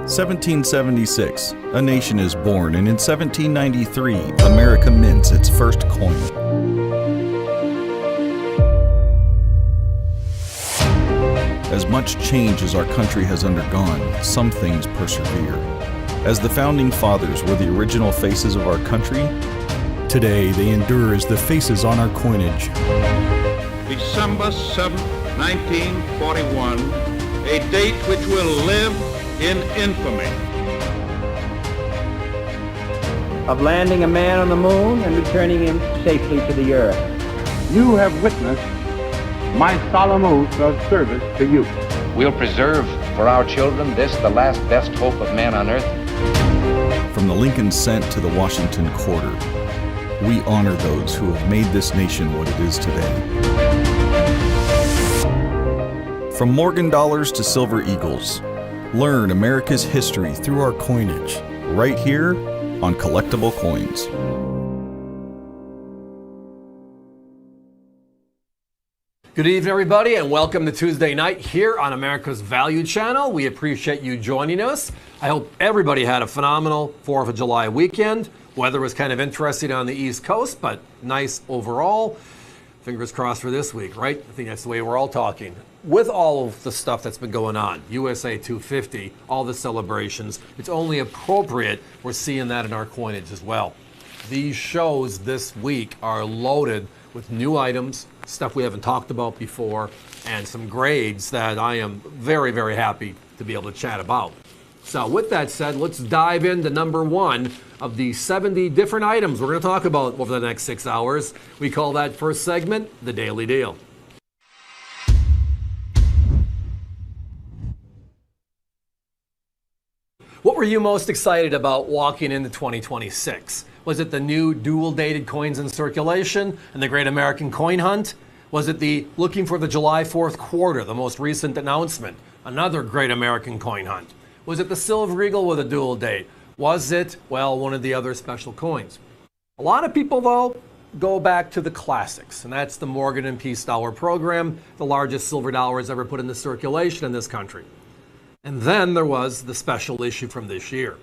1776, a nation is born, and in 1793, America mints its first coin. As much change as our country has undergone, some things persevere. As the Founding Fathers were the original faces of our country, today they endure as the faces on our coinage. December 7, 1941, a date which will live in infamy. Of landing a man on the moon and returning him safely to the earth. You have witnessed my solemn oath of service to you. We'll preserve for our children this, the last best hope of man on earth. From the Lincoln Cent to the Washington Quarter, we honor those who have made this nation what it is today. From Morgan dollars to silver eagles, learn America's history through our coinage, right here on Collectible Coins. Good evening, everybody, and welcome to Tuesday night here on America's Value Channel. We appreciate you joining us. I hope everybody had a phenomenal 4th of July weekend. Weather was kind of interesting on the East Coast, but nice overall. Fingers crossed for this week, right? I think that's the way we're all talking. With all of the stuff that's been going on, USA 250, all the celebrations, it's only appropriate we're seeing that in our coinage as well. These shows this week are loaded with new items, stuff we haven't talked about before, and some grades that I am very, very happy to be able to chat about. So with that said, let's dive into number one of the 70 different items we're going to talk about over the next 6 hours. We call that first segment, The Daily Deal. What were you most excited about walking into 2026? Was it the new dual-dated coins in circulation and the Great American Coin Hunt? Was it the looking for the July 4th quarter, the most recent announcement, another Great American Coin Hunt? Was it the Silver Eagle with a dual date? Was it, well, one of the other special coins? A lot of people, though, go back to the classics, and that's the Morgan and Peace Dollar program, the largest silver dollars ever put into circulation in this country. And then there was the special issue from this year.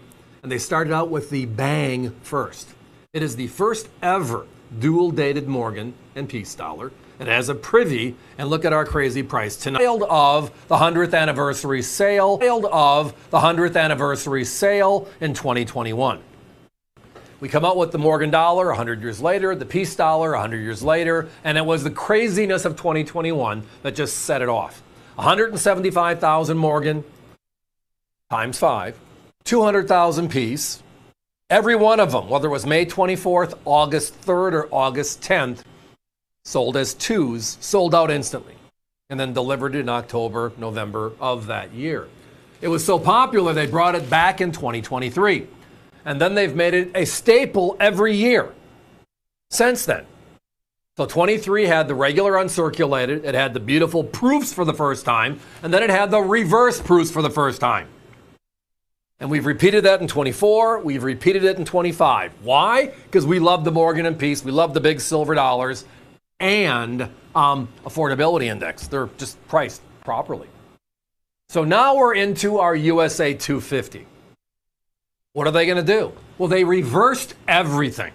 And they started out with the bang first. It is the first ever dual-dated Morgan and Peace Dollar. It has a privy, and look at our crazy price tonight. Of the 100th anniversary sale, in 2021. We come out with the Morgan dollar 100 years later, the Peace Dollar 100 years later, and it was the craziness of 2021 that just set it off. 175,000 Morgan times 5, 200,000 Peace. Every one of them, whether it was May 24th, August 3rd, or August 10th, sold as twos, sold out instantly, and then delivered in October, November of that year. It was so popular they brought it back in 2023, and then they've made it a staple every year since then. So 23 had the regular uncirculated, it had the beautiful proofs for the first time, and then it had the reverse proofs for the first time. And we've repeated that in 24, we've repeated it in 25. Why? Because we love the Morgan and Peace, we love the big silver dollars, and affordability index. They're just priced properly. So now we're into our USA 250. What are they going to do? Well, they reversed everything.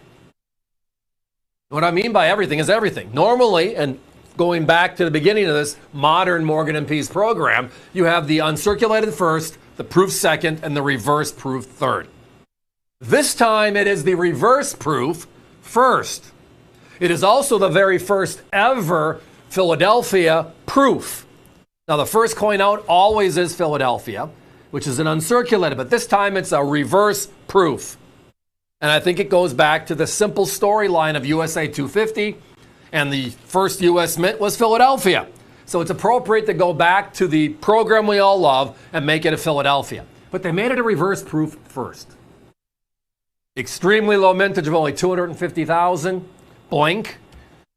What I mean by everything is everything. Normally, and going back to the beginning of this modern Morgan and Peace program, you have the uncirculated first, the proof second, and the reverse proof third. This time it is the reverse proof first. It is also the very first ever Philadelphia proof. Now the first coin out always is Philadelphia, which is an uncirculated, but this time it's a reverse proof. And I think it goes back to the simple storyline of USA 250, and the first US mint was Philadelphia. So it's appropriate to go back to the program we all love and make it a Philadelphia. But they made it a reverse proof first. Extremely low mintage of only 250,000. Blink.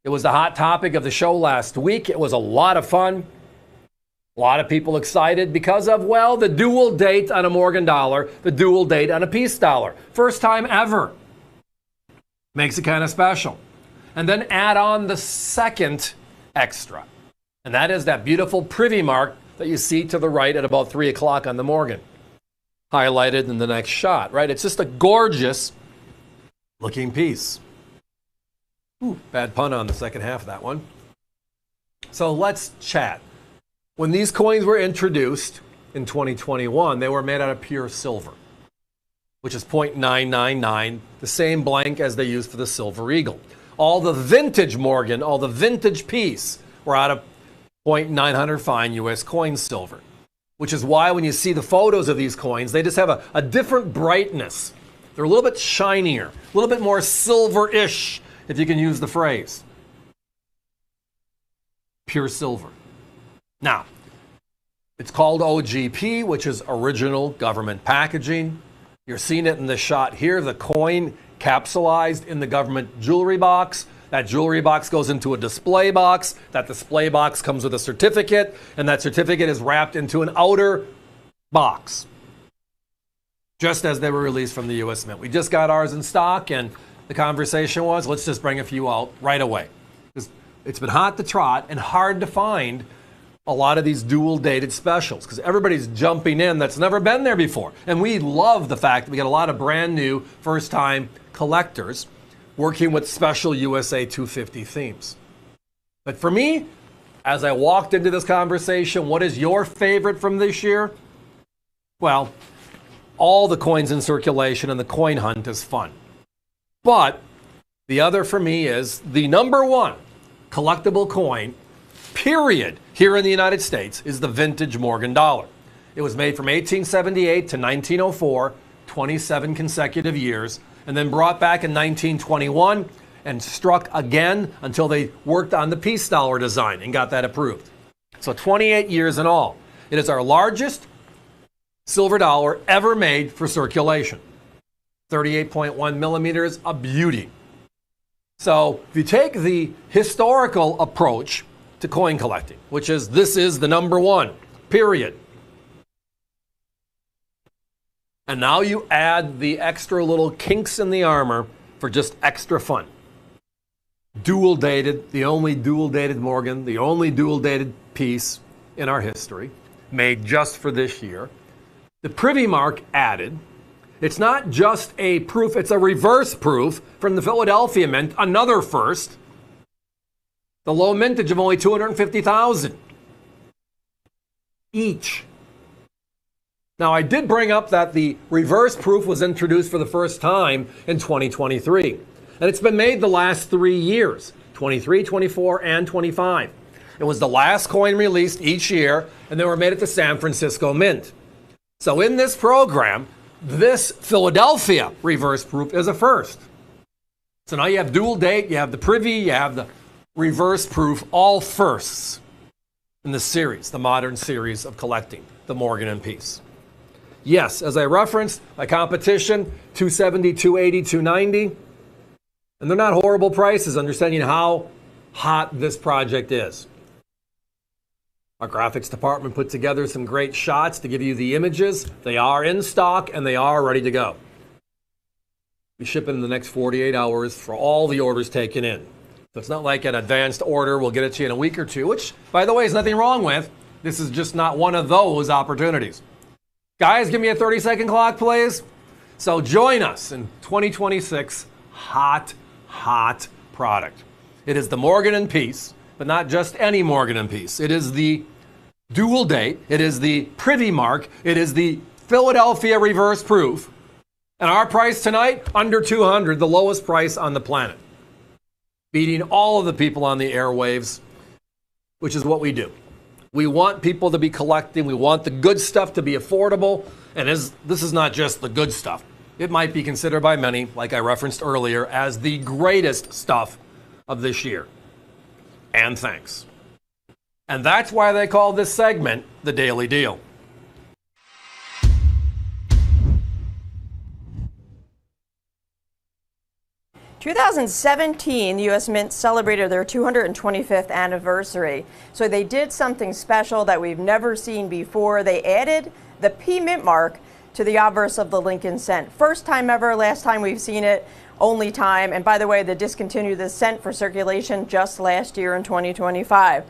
It was the hot topic of the show last week. It was a lot of fun. A lot of people excited because of, well, the dual date on a Morgan dollar, the dual date on a Peace Dollar. First time ever. Makes it kind of special. And then add on the second extra. And that is that beautiful privy mark that you see to the right at about 3 o'clock on the Morgan. highlighted in the next shot, right? It's just a gorgeous looking piece. Ooh, bad pun on the second half of that one. So let's chat. When these coins were introduced in 2021, they were made out of pure silver, which is 0.999, the same blank as they used for the Silver Eagle. All the vintage Morgan, all the vintage piece were out of 0.900 fine U.S. coin silver, which is why when you see the photos of these coins, they just have a different brightness. They're a little bit shinier, a little bit more silver-ish, if you can use the phrase. Pure silver. Now, it's called OGP, which is original government packaging. You're seeing it in the shot here, the coin capsulized in the government jewelry box. That jewelry box goes into a display box. That display box comes with a certificate, and that certificate is wrapped into an outer box, just as they were released from the U.S. Mint. We just got ours in stock, and the conversation was, let's just bring a few out right away. It's been hot to trot and hard to find a lot of these dual-dated specials because everybody's jumping in that's never been there before. And we love the fact that we got a lot of brand new first-time collectors working with special USA 250 themes. But for me, as I walked into this conversation, what is your favorite from this year? Well, all the coins in circulation and the coin hunt is fun. But the other for me is the number one collectible coin, period, here in the United States is the vintage Morgan dollar. It was made from 1878 to 1904, 27 consecutive years, and then brought back in 1921 and struck again until they worked on the peace dollar design and got that approved. So 28 years in all. It is our largest silver dollar ever made for circulation. 38.1 millimeters, a beauty. So if you take the historical approach to coin collecting, which is this is the number one, period. And now you add the extra little kinks in the armor for just extra fun. Dual dated, the only dual dated Morgan, the only dual dated piece in our history, made just for this year. The privy mark added. It's not just a proof, it's a reverse proof from the Philadelphia Mint, another first. The low mintage of only 250,000 each. Now, I did bring up that the reverse proof was introduced for the first time in 2023. And it's been made the last 3 years, 23, 24, and 25. It was the last coin released each year, and they were made at the San Francisco Mint. So in this program, this Philadelphia reverse proof is a first. So now you have dual date, you have the privy, you have the reverse proof, all firsts in the series, the modern series of collecting, the Morgan and Peace. Yes, as I referenced, my competition, 270, 280, 290. And they're not horrible prices, understanding how hot this project is. Our graphics department put together some great shots to give you the images. They are in stock and they are ready to go. We ship in the next 48 hours for all the orders taken in. So it's not like an advanced order, we'll get it to you in a week or two, which, by the way, is nothing wrong with. This is just not one of those opportunities. Guys, give me a 30-second clock, please. So join us in 2026, hot product. It is the Morgan and Peace, but not just any Morgan and Peace. It is the dual date. It is the privy mark. It is the Philadelphia reverse proof. And our price tonight, under $200, the lowest price on the planet. Beating all of the people on the airwaves, which is what we do. We want people to be collecting. We want the good stuff to be affordable. And this is not just the good stuff. It might be considered by many, like I referenced earlier, as the greatest stuff of this year. And thanks. And that's why they call this segment the Daily Deal. In 2017, the U.S. Mint celebrated their 225th anniversary. So they did something special that we've never seen before. They added the P Mint mark to the obverse of the Lincoln cent. First time ever, last time we've seen it, only time. And by the way, they discontinued the cent for circulation just last year in 2025.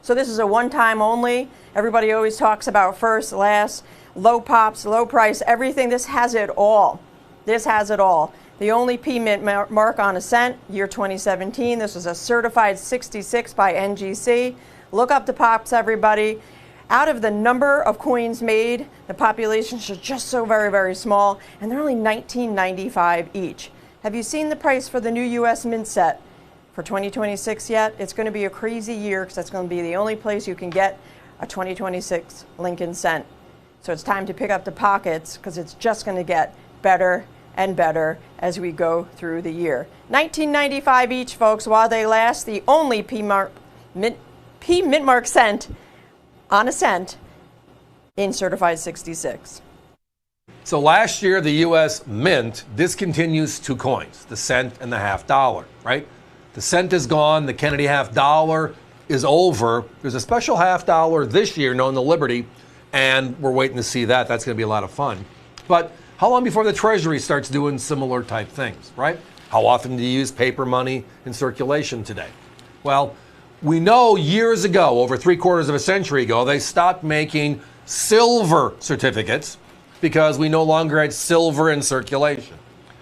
So this is a one-time only. Everybody always talks about first, last. low pops, low price, everything. This has it all. This has it all. The only P mint mark on a cent, year 2017. This was a certified 66 by NGC. Look up the pops, everybody. Out of the number of coins made, the population is just so very, very small, and they're only $19.95 each. Have you seen the price for the new U.S. Mint set for 2026 yet? It's going to be a crazy year because that's going to be the only place you can get a 2026 Lincoln cent. So it's time to pick up the pockets because it's just going to get better and better as we go through the year. $19.95 each, folks, while they last. The only P mint mark cent on a cent in certified 66. So last year, the U.S. Mint discontinues two coins, the cent and the half dollar, right? The cent is gone. The Kennedy half dollar is over. There's a special half dollar this year known the Liberty, and we're waiting to see that. That's going to be a lot of fun. But how long before the Treasury starts doing similar type things, right? How often do you use paper money in circulation today? Well, we know years ago, over 3/4 of a century ago, they stopped making silver certificates because we no longer had silver in circulation.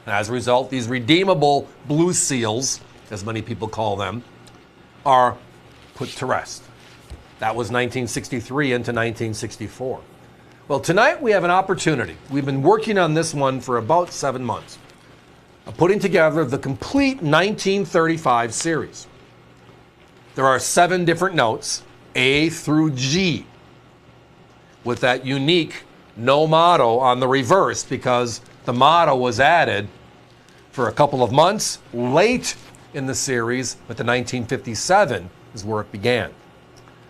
And as a result, these redeemable blue seals, as many people call them, are put to rest. That was 1963 into 1964. Well, tonight we have an opportunity. We've been working on this one for about 7 months, of putting together the complete 1935 series. There are 7 different notes, A through G, with that unique no motto on the reverse because the motto was added for a couple of months late in the series, but the 1957 is where it began.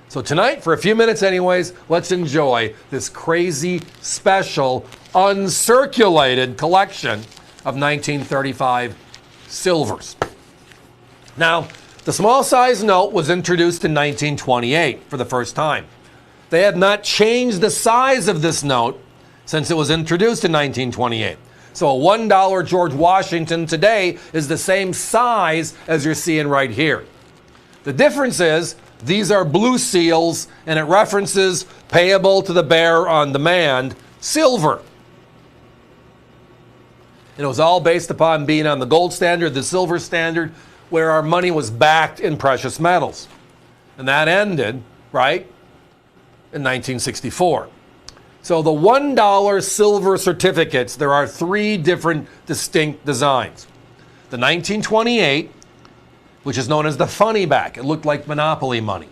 So tonight, for a few minutes anyways, let's enjoy this crazy, special, uncirculated collection of 1935 silvers. Now, the small size note was introduced in 1928 for the first time. They have not changed the size of this note since it was introduced in 1928. So a $1 George Washington today is the same size as you're seeing right here. The difference is these are blue seals and it references payable to the bearer on demand, silver. And it was all based upon being on the gold standard, the silver standard, where our money was backed in precious metals. And that ended, right, in 1964. So the $1 silver certificates, there are 3 different distinct designs. The 1928, which is known as the funny back. It looked like Monopoly money.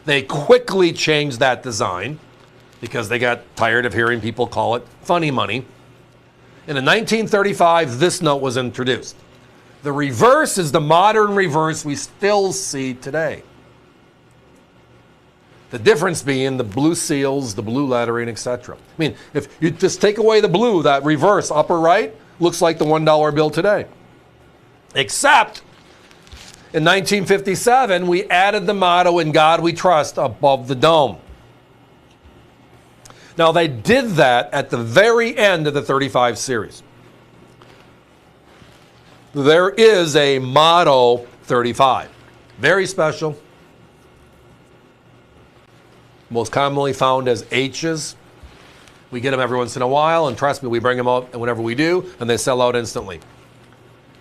They quickly changed that design because they got tired of hearing people call it funny money. And in 1935, this note was introduced. The reverse is the modern reverse we still see today. The difference being the blue seals, the blue lettering, etc. I mean, if you just take away the blue, that reverse upper right looks like the $1 bill today. Except in 1957, we added the motto, "In God We Trust," above the dome. Now, they did that at the very end of the 35 series. There is a motto 35. Very special. Most commonly found as H's. We get them every once in a while, and trust me, we bring them out, and whenever we do, and they sell out instantly.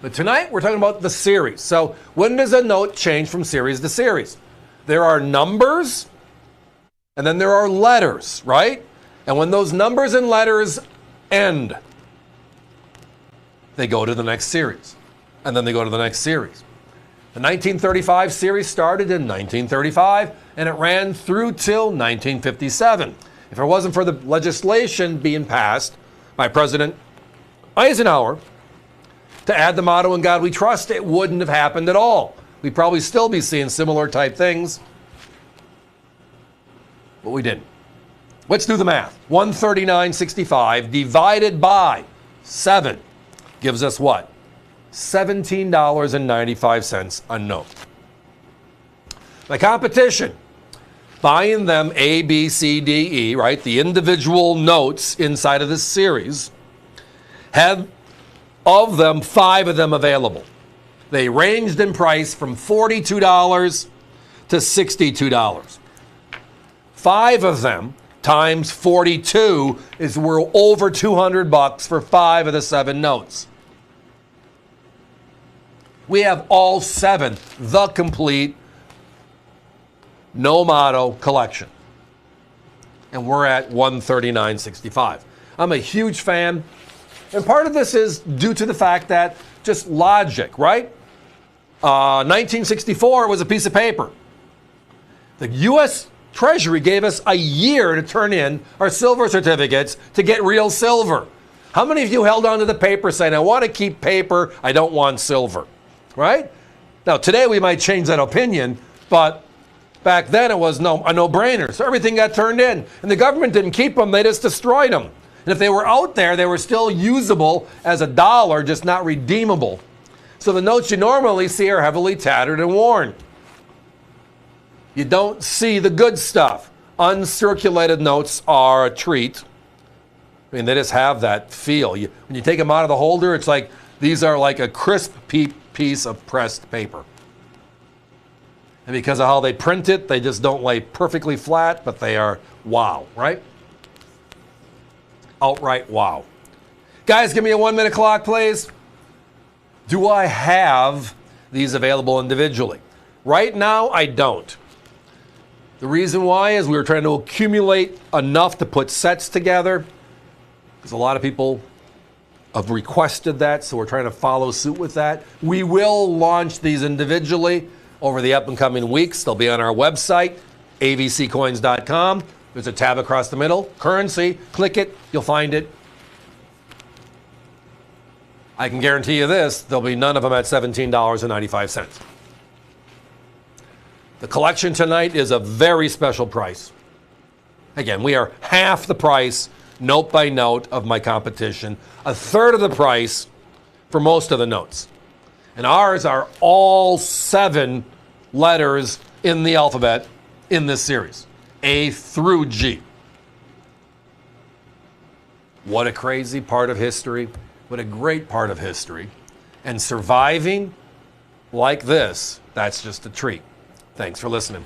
But tonight, we're talking about the series. So when does a note change from series to series? There are numbers, and then there are letters, right? And when those numbers and letters end, they go to the next series. And then they go to the next series. The 1935 series started in 1935, and it ran through till 1957. If it wasn't for the legislation being passed by President Eisenhower to add the motto, "In God We Trust," it wouldn't have happened at all. We'd probably still be seeing similar type things, but we didn't. Let's do the math. 139.65 divided by 7 gives us what? $17.95 a note. My competition, buying them A, B, C, D, E, right? The individual notes inside of this series, have of them 5 of them available. They ranged in price from $42 to $62. 5 of them times 42 is we're over $200 for 5 of the 7 notes. We have all 7, the complete no motto collection. And we're at $139.65. I'm a huge fan. And part of this is due to the fact that just logic, right? 1964 was a piece of paper. The U.S. Treasury gave us a year to turn in our silver certificates to get real silver. How many of you held on to the paper saying, I want to keep paper, I don't want silver, right? Now, today we might change that opinion, but back then it was a no-brainer. So everything got turned in. And the government didn't keep them, they just destroyed them. And if they were out there, they were still usable as a dollar, just not redeemable. So the notes you normally see are heavily tattered and worn. You don't see the good stuff. Uncirculated notes are a treat. I mean, they just have that feel. When you take them out of the holder, it's like these are like a crisp piece of pressed paper. And because of how they print it, they just don't lay perfectly flat, but they are wow, right? Outright wow. Guys, give me a 1-minute clock, please. Do I have these available individually? Right now, I don't. The reason why is we were trying to accumulate enough to put sets together, because a lot of people have requested that, so we're trying to follow suit with that. We will launch these individually over the up and coming weeks. They'll be on our website, avccoins.com. There's a tab across the middle, currency. Click it, you'll find it. I can guarantee you this, there'll be none of them at $17.95. The collection tonight is a very special price. Again, we are half the price, note by note, of my competition. A third of the price for most of the notes. And ours are all 7 letters in the alphabet in this series. A through G. What a crazy part of history. What a great part of history. And surviving like this, that's just a treat. Thanks for listening.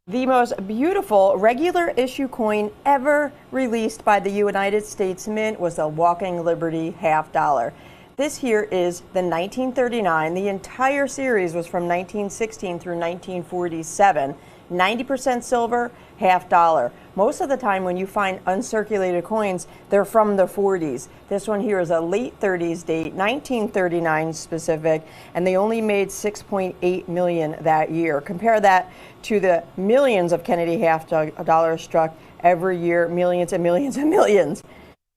The most beautiful regular issue coin ever released by the United States Mint was the Walking Liberty $50. This here is the 1939. The entire series was from 1916 through 1947. 90% silver, $50. Most of the time when you find uncirculated coins, they're from the 40s. This one here is a late 30s date, 1939 specific, and they only made $6.8 million that year. Compare that to the millions of Kennedy $50 struck every year, millions and millions and millions.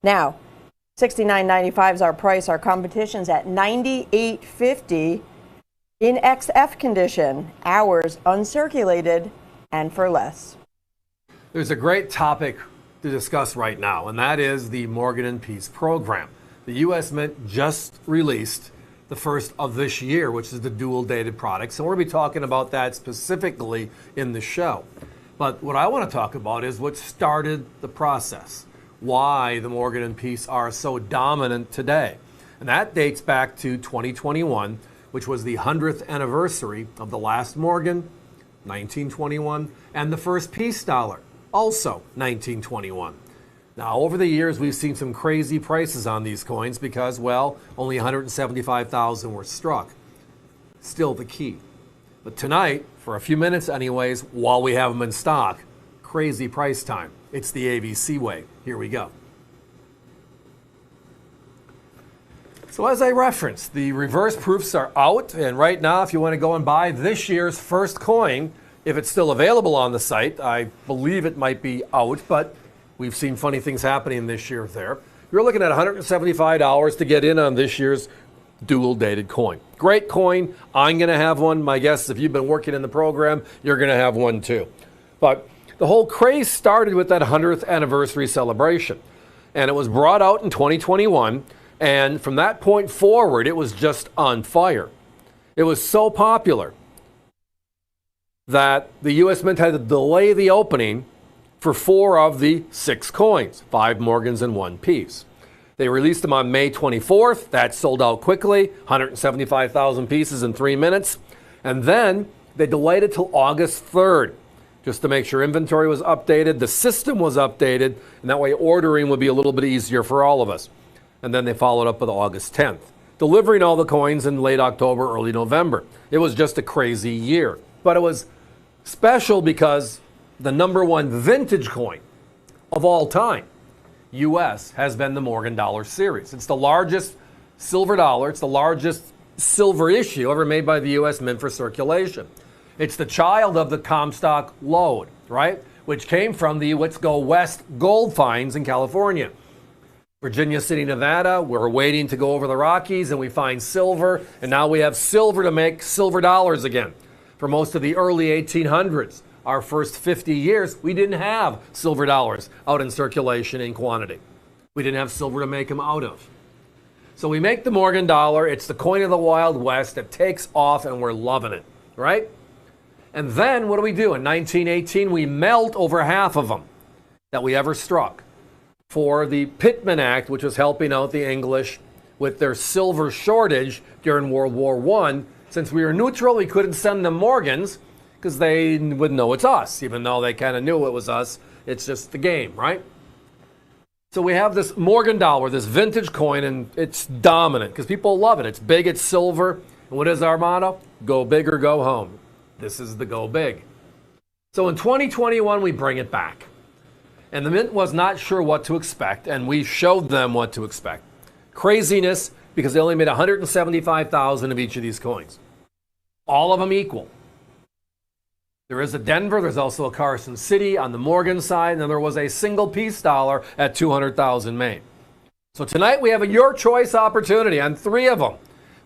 Now, $69.95 is our price. Our competition's at $98.50 in XF condition. Ours uncirculated and for less. There's a great topic to discuss right now, and that is the Morgan and Peace program. The U.S. Mint just released the first of this year, which is the dual dated products, and we're going to be talking about that specifically in the show. But what I want to talk about is what started the process, why the Morgan and Peace are so dominant today. And that dates back to 2021, which was the 100th anniversary of the last Morgan, 1921, and the first Peace dollar, also 1921. Now, over the years, we've seen some crazy prices on these coins because, well, only 175,000 were struck. Still the key. But tonight, for a few minutes anyways, while we have them in stock, crazy price time. It's the AVC way. Here we go. So as I referenced, the reverse proofs are out, and right now, if you want to go and buy this year's first coin, if it's still available on the site, I believe it might be out, but we've seen funny things happening this year there. You're looking at $175 to get in on this year's dual dated coin. Great coin. I'm going to have one. My guess is if you've been working in the program, you're going to have one too. But the whole craze started with that 100th anniversary celebration, and it was brought out in 2021. And from that point forward, it was just on fire. It was so popular that the U.S. Mint had to delay the opening for 4 of the 6 coins, 5 Morgans and 1 Peace. They released them on May 24th. That sold out quickly, 175,000 pieces in 3 minutes. And then they delayed it till August 3rd. just to make sure inventory was updated, the system was updated, and that way ordering would be a little bit easier for all of us. And then they followed up with August 10th, delivering all the coins in late October, early November. It was just a crazy year. But it was special because the number one vintage coin of all time, U.S., has been the Morgan Dollar series. It's the largest silver dollar. It's the largest silver issue ever made by the U.S. Mint for circulation. It's the child of the Comstock lode, right? Which came from the Let's Go West gold finds in California. Virginia City, Nevada, we're waiting to go over the Rockies and we find silver, and now we have silver to make silver dollars again. For most of the early 1800s, our first 50 years, we didn't have silver dollars out in circulation in quantity. We didn't have silver to make them out of. So we make the Morgan dollar. It's the coin of the Wild West. It takes off and we're loving it, right? And then what do we do? In 1918, we melt over half of them that we ever struck for the Pittman Act, which was helping out the English with their silver shortage during World War I. Since we were neutral, we couldn't send them Morgans because they wouldn't know it's us, even though they kind of knew it was us. It's just the game, right? So we have this Morgan dollar, this vintage coin, and it's dominant because people love it. It's big, it's silver. And what is our motto? Go big or go home. This is the go big. So in 2021, we bring it back. And the Mint was not sure what to expect, and we showed them what to expect. Craziness, because they only made 175,000 of each of these coins. All of them equal. There is a Denver, there's also a Carson City on the Morgan side, and then there was a single piece dollar at 200,000 made. So tonight we have a your choice opportunity on 3 of them,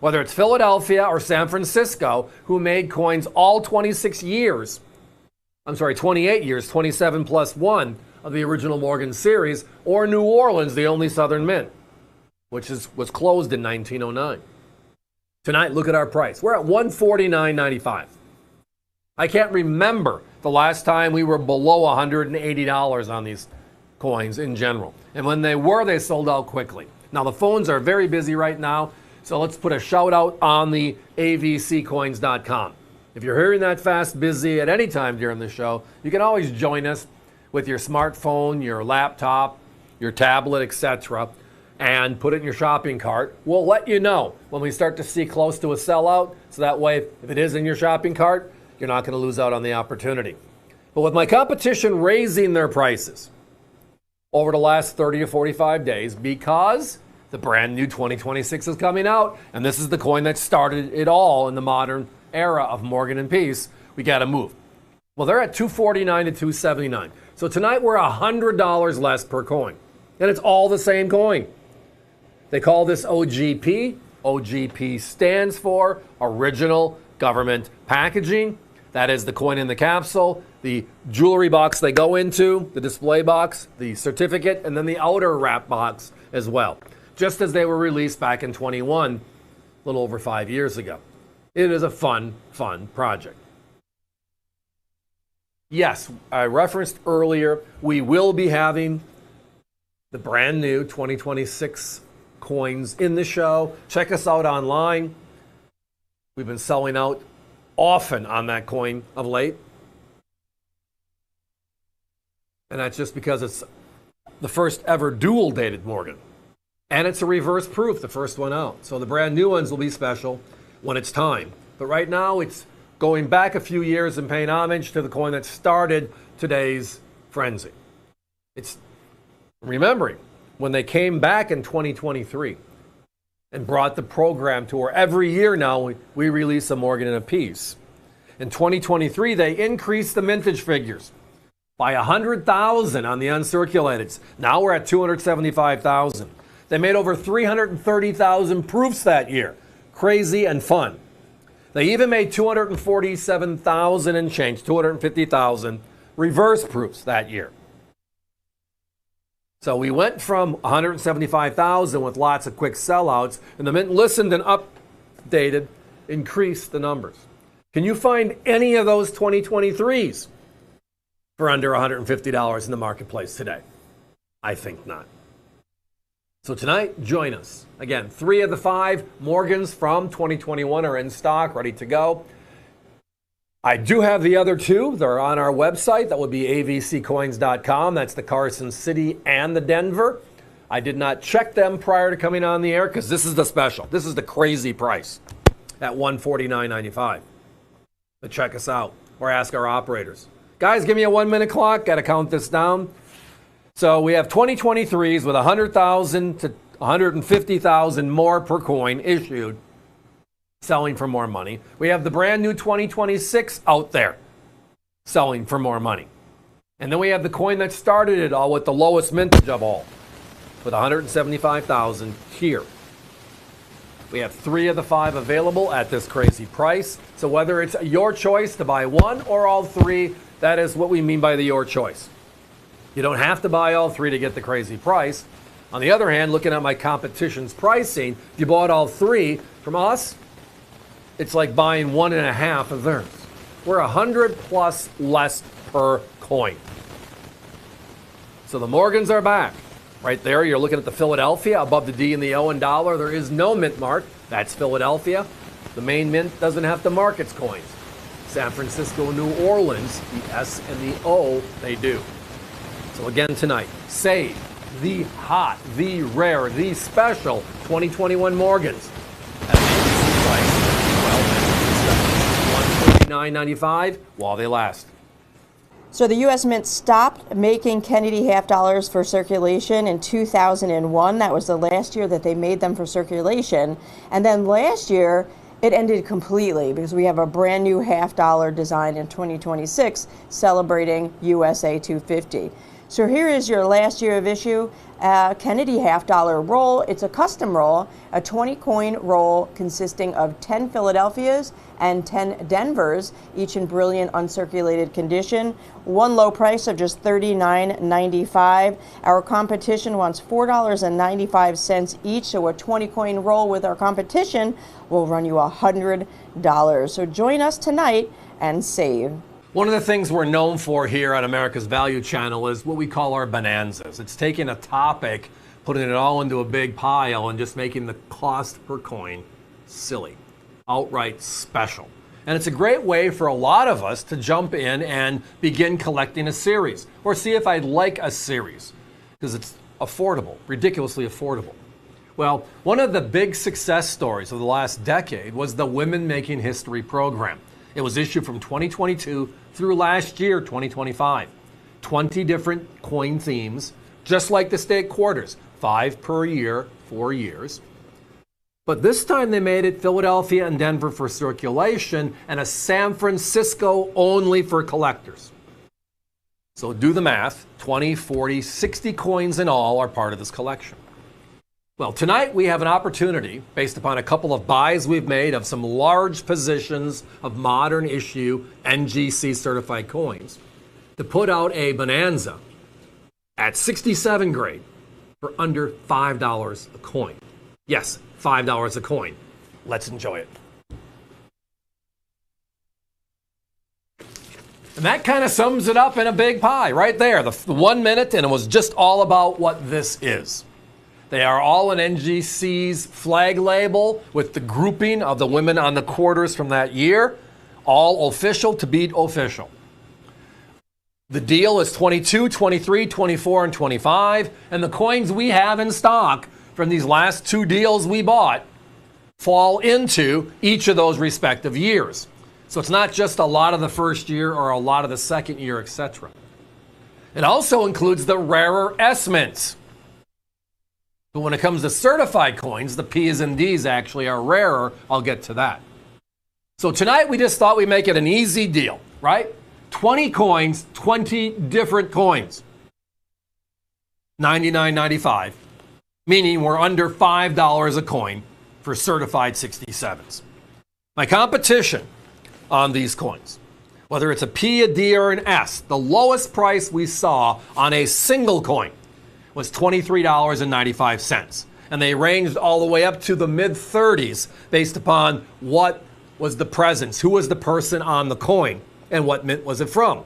whether it's Philadelphia or San Francisco, who made coins all 28 years, 27 plus 1 of the original Morgan series, or New Orleans, the only Southern Mint, which was closed in 1909. Tonight, look at our price. We're at $149.95. I can't remember the last time we were below $180 on these coins in general. And when they were, they sold out quickly. Now, the phones are very busy right now, so let's put a shout out on the avccoins.com. If you're hearing that fast busy at any time during the show, you can always join us with your smartphone, your laptop, your tablet, etc., and put it in your shopping cart. We'll let you know when we start to see close to a sellout, so that way, if it is in your shopping cart, you're not going to lose out on the opportunity. But with my competition raising their prices over the last 30 or 45 days, because the brand new 2026 is coming out, and this is the coin that started it all in the modern era of Morgan and Peace, we got to move. Well, they're at $249 to $279. So tonight we're $100 less per coin, and it's all the same coin. They call this OGP. OGP stands for Original Government Packaging. That is the coin in the capsule, the jewelry box they go into, the display box, the certificate, and then the outer wrap box as well, just as they were released back in 21, a little over 5 years ago. It is a fun project. Yes, I referenced earlier, we will be having the brand new 2026 coins in the show. Check us out online. We've been selling out often on that coin of late. And that's just because it's the first ever dual dated Morgan. And it's a reverse proof, the first one out. So the brand new ones will be special when it's time. But right now it's going back a few years and paying homage to the coin that started today's frenzy. It's remembering when they came back in 2023 and brought the program to where every year now we release a Morgan and a Peace. In 2023, they increased the mintage figures by 100,000 on the uncirculated. Now we're at 275,000. They made over 330,000 proofs that year. Crazy and fun. They even made 247,000 and change, 250,000 reverse proofs that year. So we went from 175,000 with lots of quick sellouts, and the Mint listened and updated, increased the numbers. Can you find any of those 2023s for under $150 in the marketplace today? I think not. So tonight, join us. Again, 3 of the 5 Morgans from 2021 are in stock, ready to go. I do have the other two. They're on our website. That would be avccoins.com. That's the Carson City and the Denver. I did not check them prior to coming on the air because this is the special. This is the crazy price at $149.95. But check us out or ask our operators. Guys, give me a 1 minute clock. Got to count this down. So we have 2023s with 100,000 to 150,000 more per coin issued, selling for more money. We have the brand new 2026 out there, selling for more money. And then we have the coin that started it all with the lowest mintage of all, with 175,000 here. We have 3 of the 5 available at this crazy price. So whether it's your choice to buy one or all 3, that is what we mean by the your choice. You don't have to buy all 3 to get the crazy price. On the other hand, looking at my competition's pricing, if you bought all 3 from us, it's like buying 1.5 of theirs. We're 100 plus less per coin. So the Morgans are back. Right there, you're looking at the Philadelphia above the D and the O in dollar. There is no mint mark. That's Philadelphia. The main mint doesn't have to mark its coins. San Francisco, New Orleans, the S and the O, they do. So again tonight, save the hot, the rare, the special 2021 Morgans at an AVC price, $149.95 while they last. So the U.S. Mint stopped making Kennedy half dollars for circulation in 2001. That was the last year that they made them for circulation. And then last year, it ended completely because we have a brand new half dollar design in 2026 celebrating USA 250. So here is your last year of issue, Kennedy half dollar roll. It's a custom roll, a 20 coin roll consisting of 10 Philadelphias and 10 Denvers, each in brilliant uncirculated condition. One low price of just $39.95. Our competition wants $4.95 each, so a 20 coin roll with our competition will run you $100. So join us tonight and save. One of the things we're known for here at America's Value Channel is what we call our bonanzas. It's taking a topic, putting it all into a big pile, and just making the cost per coin silly, outright special. And it's a great way for a lot of us to jump in and begin collecting a series, or see if I'd like a series, because it's affordable, ridiculously affordable. Well, one of the big success stories of the last decade was the Women Making History program. It was issued from 2022 through last year, 2025. 20 different coin themes, just like the state quarters, 5 per year, 4 years. But this time they made it Philadelphia and Denver for circulation and a San Francisco only for collectors. So do the math, 20, 40, 60 coins in all are part of this collection. Well, tonight we have an opportunity, based upon a couple of buys we've made of some large positions of modern issue NGC certified coins, to put out a bonanza at 67 grade for under $5 a coin. Yes, $5 a coin. Let's enjoy it. And that kind of sums it up in a big pie right there, the 1 minute, and it was just all about what this is. They are all an NGC's flag label with the grouping of the women on the quarters from that year, all official to beat official. The deal is 22, 23, 24, and 25, and the coins we have in stock from these last 2 deals we bought fall into each of those respective years. So it's not just a lot of the first year or a lot of the second year, etc. It also includes the rarer S mints. But when it comes to certified coins, the P's and D's actually are rarer. I'll get to that. So tonight we just thought we'd make it an easy deal, right? 20 coins, 20 different coins. $99.95, meaning we're under $5 a coin for certified 67s. My competition on these coins, whether it's a P, a D, or an S, the lowest price we saw on a single coin was $23.95. And they ranged all the way up to the mid-30s based upon what was the presence, who was the person on the coin, and what mint was it from.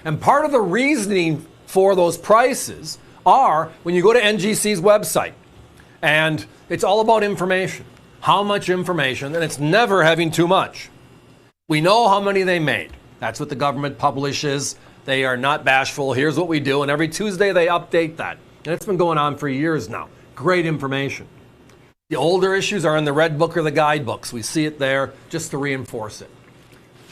And part of the reasoning for those prices are when you go to NGC's website, and it's all about information. How much information, and it's never having too much. We know how many they made. That's what the government publishes. They are not bashful. Here's what we do. And every Tuesday they update that. And it's been going on for years now. Great information. The older issues are in the red book or the guidebooks. We see it there just to reinforce it.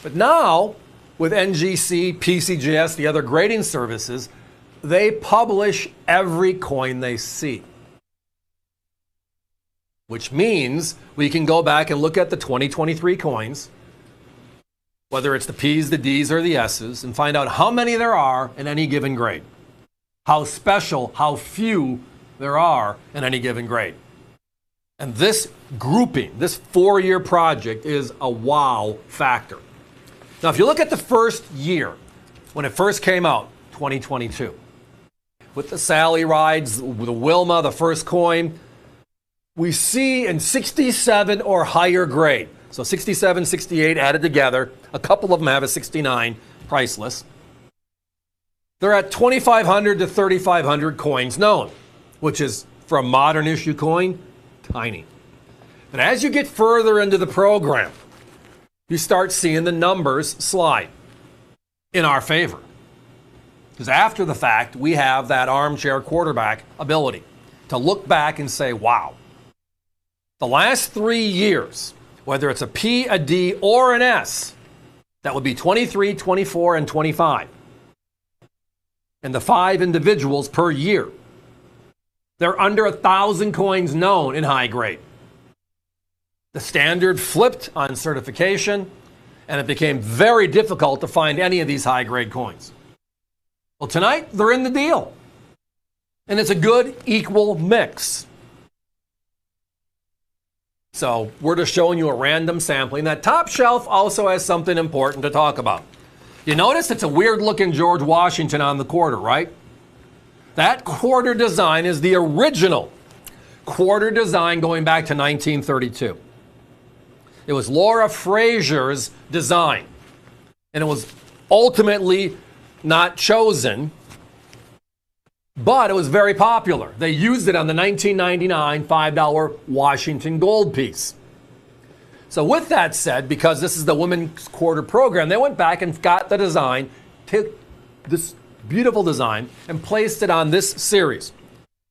But now, with NGC, PCGS, the other grading services, they publish every coin they see. Which means we can go back and look at the 2023 coins, whether it's the P's, the D's, or the S's, and find out how many there are in any given grade. How special, how few there are in any given grade. And this grouping, this 4-year project, is a wow factor. Now, if you look at the first year, when it first came out, 2022, with the Sally rides, with the Wilma, the first coin, we see in 67 or higher grade. So 67, 68 added together. A couple of them have a 69 priceless. They're at 2,500 to 3,500 coins known, which is, for a modern issue coin, tiny. But as you get further into the program, you start seeing the numbers slide in our favor. Because after the fact, we have that armchair quarterback ability to look back and say, wow. The last 3 years, whether it's a P, a D, or an S, that would be 23, 24, and 25. And the 5 individuals per year. They're under 1,000 coins known in high grade. The standard flipped on certification, and it became very difficult to find any of these high grade coins. Well, tonight, they're in the deal. And it's a good, equal mix. So we're just showing you a random sampling. That top shelf also has something important to talk about. You notice it's a weird looking George Washington on the quarter, right? That quarter design is the original quarter design going back to 1932. It was Laura Fraser's design. And it was ultimately not chosen, but it was very popular. They used it on the 1999 $5 Washington gold piece. So with that said, because this is the Women's Quarter program, they went back and got the design, took this beautiful design, and placed it on this series.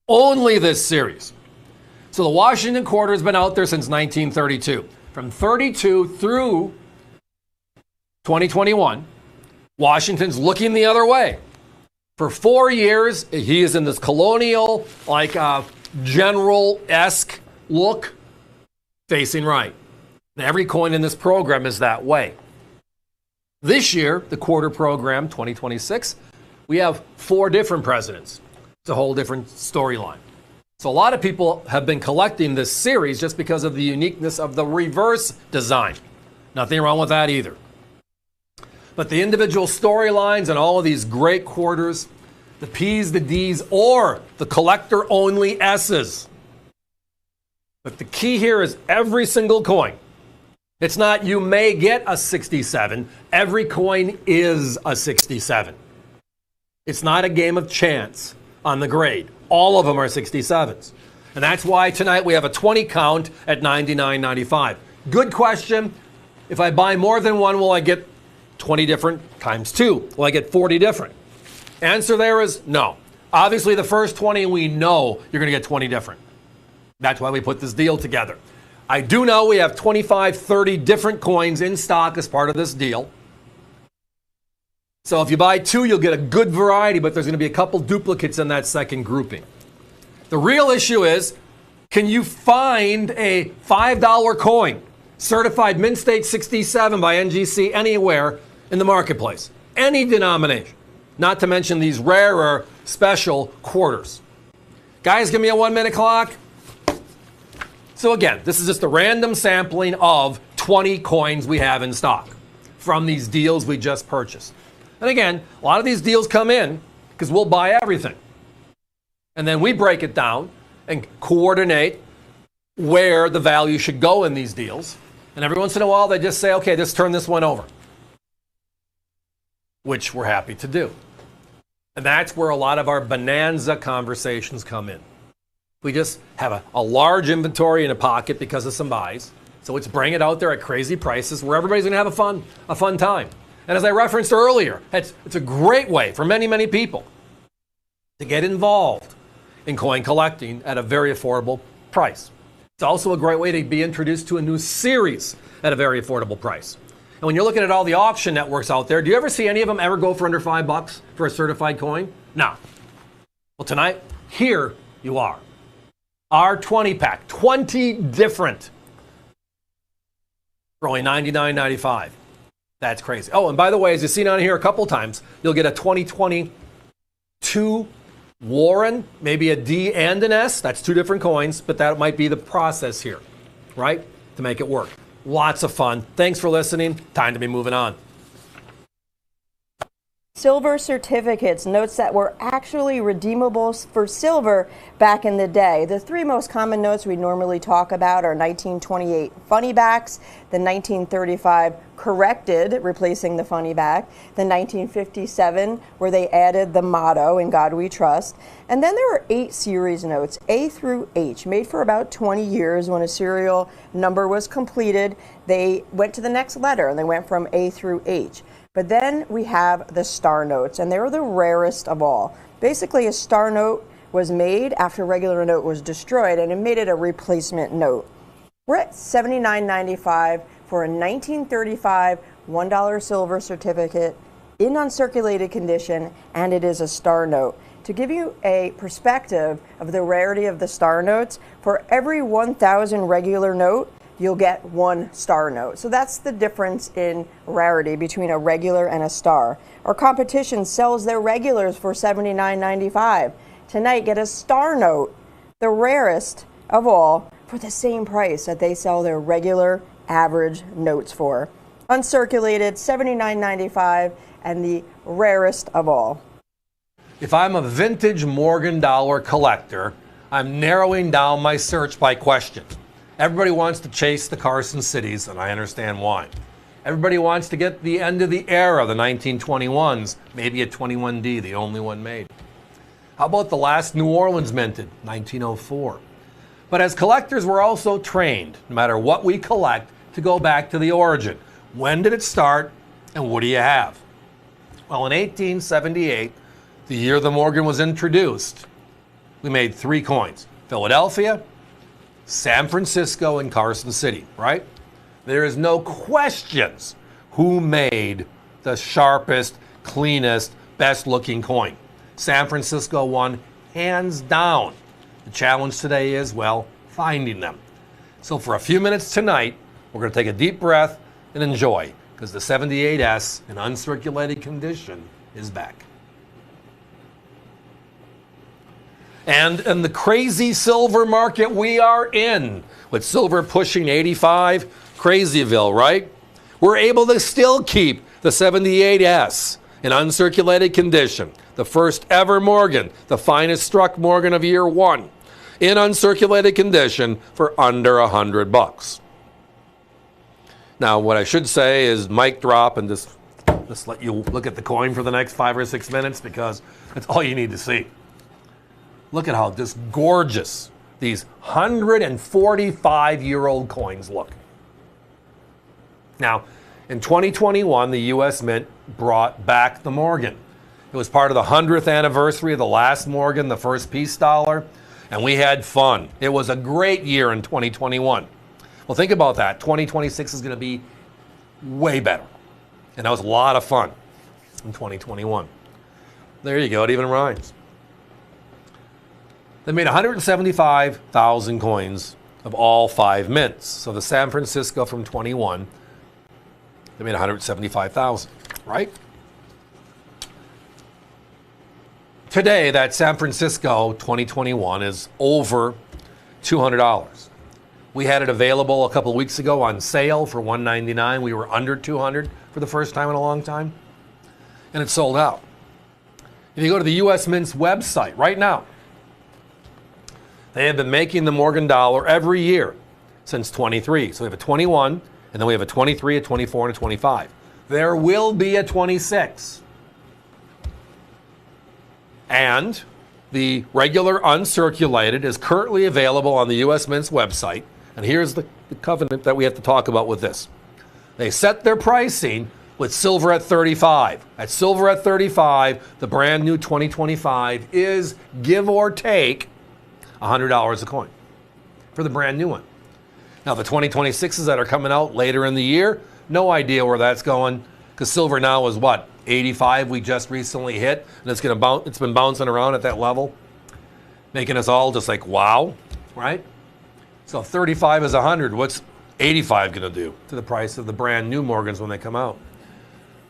Only this series. So the Washington Quarter has been out there since 1932. From 32 through 2021, Washington's looking the other way. For 4 years, he is in this colonial, like general-esque look, facing right. And every coin in this program is that way. This year, the quarter program, 2026, we have 4 different presidents. It's a whole different storyline. So a lot of people have been collecting this series just because of the uniqueness of the reverse design. Nothing wrong with that either. But the individual storylines and all of these great quarters, the P's, the D's, or the collector-only S's. But the key here is every single coin. It's not you may get a 67. Every coin is a 67. It's not a game of chance on the grade. All of them are 67s. And that's why tonight we have a 20 count at $99.95. Good question. If I buy more than one, will I get 20 different times 2? Will I get 40 different? Answer there is no. Obviously, the first 20, we know you're going to get 20 different. That's why we put this deal together. I do know we have 25, 30 different coins in stock as part of this deal. So if you buy 2, you'll get a good variety, but there's going to be a couple duplicates in that second grouping. The real issue is, can you find a $5 coin, certified Mint State 67 by NGC, anywhere in the marketplace? Any denomination. Not to mention these rarer special quarters. Guys, give me a 1-minute clock. So again, this is just a random sampling of 20 coins we have in stock from these deals we just purchased. And again, a lot of these deals come in because we'll buy everything. And then we break it down and coordinate where the value should go in these deals. And every once in a while, they just say, okay, let's turn this one over. Which we're happy to do. And that's where a lot of our bonanza conversations come in. We just have a large inventory in a pocket because of some buys. So it's bring it out there at crazy prices where everybody's going to have a fun time. And as I referenced earlier, it's a great way for many, many people to get involved in coin collecting at a very affordable price. It's also a great way to be introduced to a new series at a very affordable price. And when you're looking at all the auction networks out there, do you ever see any of them ever go for under $5 for a certified coin? No. Well, tonight, here you are. Our 20 pack, 20 different, for only $99.95. That's crazy. Oh, and by the way, as you've seen on here a couple times, you'll get a 2022 Warren, maybe a D and an S. That's two different coins, but that might be the process here, right? To make it work. Lots of fun. Thanks for listening. Time to be moving on. Silver certificates, notes that were actually redeemable for silver back in the day. The three most common notes we normally talk about are 1928 funny backs, the 1935 corrected, replacing the funny back, the 1957 where they added the motto, "In God We Trust," and then there are 8 series notes, A through H, made for about 20 years. When a serial number was completed, they went to the next letter and they went from A through H. But then we have the star notes, and they're the rarest of all. Basically, a star note was made after a regular note was destroyed, and it made it a replacement note. We're at $79.95 for a 1935 $1 silver certificate in uncirculated condition, and it is a star note. To give you a perspective of the rarity of the star notes, for every 1,000 regular note, you'll get 1 star note. So that's the difference in rarity between a regular and a star. Our competition sells their regulars for $79.95. Tonight, get a star note, the rarest of all, for the same price that they sell their regular average notes for. Uncirculated, $79.95, and the rarest of all. If I'm a vintage Morgan dollar collector, I'm narrowing down my search by question. Everybody wants to chase the Carson Cities, and I understand why. Everybody wants to get the end of the era, the 1921s, maybe a 21D, the only one made. How about the last New Orleans minted, 1904? But as collectors, we're also trained, no matter what we collect, to go back to the origin. When did it start, and what do you have? Well, in 1878, the year the Morgan was introduced, we made 3 coins: Philadelphia, San Francisco, and Carson City, right? There is no questions who made the sharpest, cleanest, best looking coin. San Francisco won hands down. The challenge today is, well, finding them. So for a few minutes tonight, we're going to take a deep breath and enjoy, because the 78S in uncirculated condition is back. And in the crazy silver market we are in, with silver pushing 85, Crazyville, right? We're able to still keep the 78S in uncirculated condition, the first ever Morgan, the finest struck Morgan of year 1, in uncirculated condition for under $100. Now, what I should say is mic drop and just let you look at the coin for the next 5 or 6 minutes, because that's all you need to see. Look at how just gorgeous these 145-year-old coins look. Now, in 2021, the U.S. Mint brought back the Morgan. It was part of the 100th anniversary of the last Morgan, the first peace dollar, and we had fun. It was a great year in 2021. Well, think about that. 2026 is going to be way better. And that was a lot of fun in 2021. There you go. It even rhymes. They made 175,000 coins of all 5 mints. So the San Francisco from 21, they made 175,000, right? Today, that San Francisco 2021 is over $200. We had it available a couple of weeks ago on sale for $199. We were under $200 for the first time in a long time, and it sold out. If you go to the U.S. Mint's website right now, they have been making the Morgan dollar every year since 23. So we have a 21, and then we have a 23, a 24, and a 25. There will be a 26. And the regular uncirculated is currently available on the U.S. Mint's website And here's the covenant that we have to talk about with this. They set their pricing with silver at 35. At silver at 35, the brand new 2025 is, give or take, $100 a coin for the brand new one. Now, the 2026s that are coming out later in the year, no idea where that's going, because silver now is what, 85 we just recently hit, and it's been bouncing around at that level, making us all just like, wow, right? So if 35 is 100, what's 85 going to do to the price of the brand new Morgans when they come out?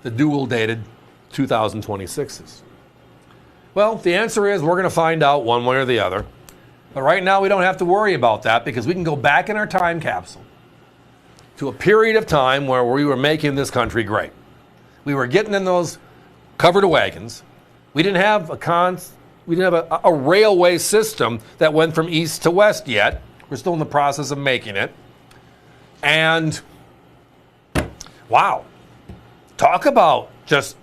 The dual dated 2026s. Well, the answer is we're going to find out one way or the other. But right now we don't have to worry about that because we can go back in our time capsule to a period of time where we were making this country great. We were getting in those covered wagons. We didn't have a railway system that went from east to west yet. We're still in the process of making it. And wow, talk about just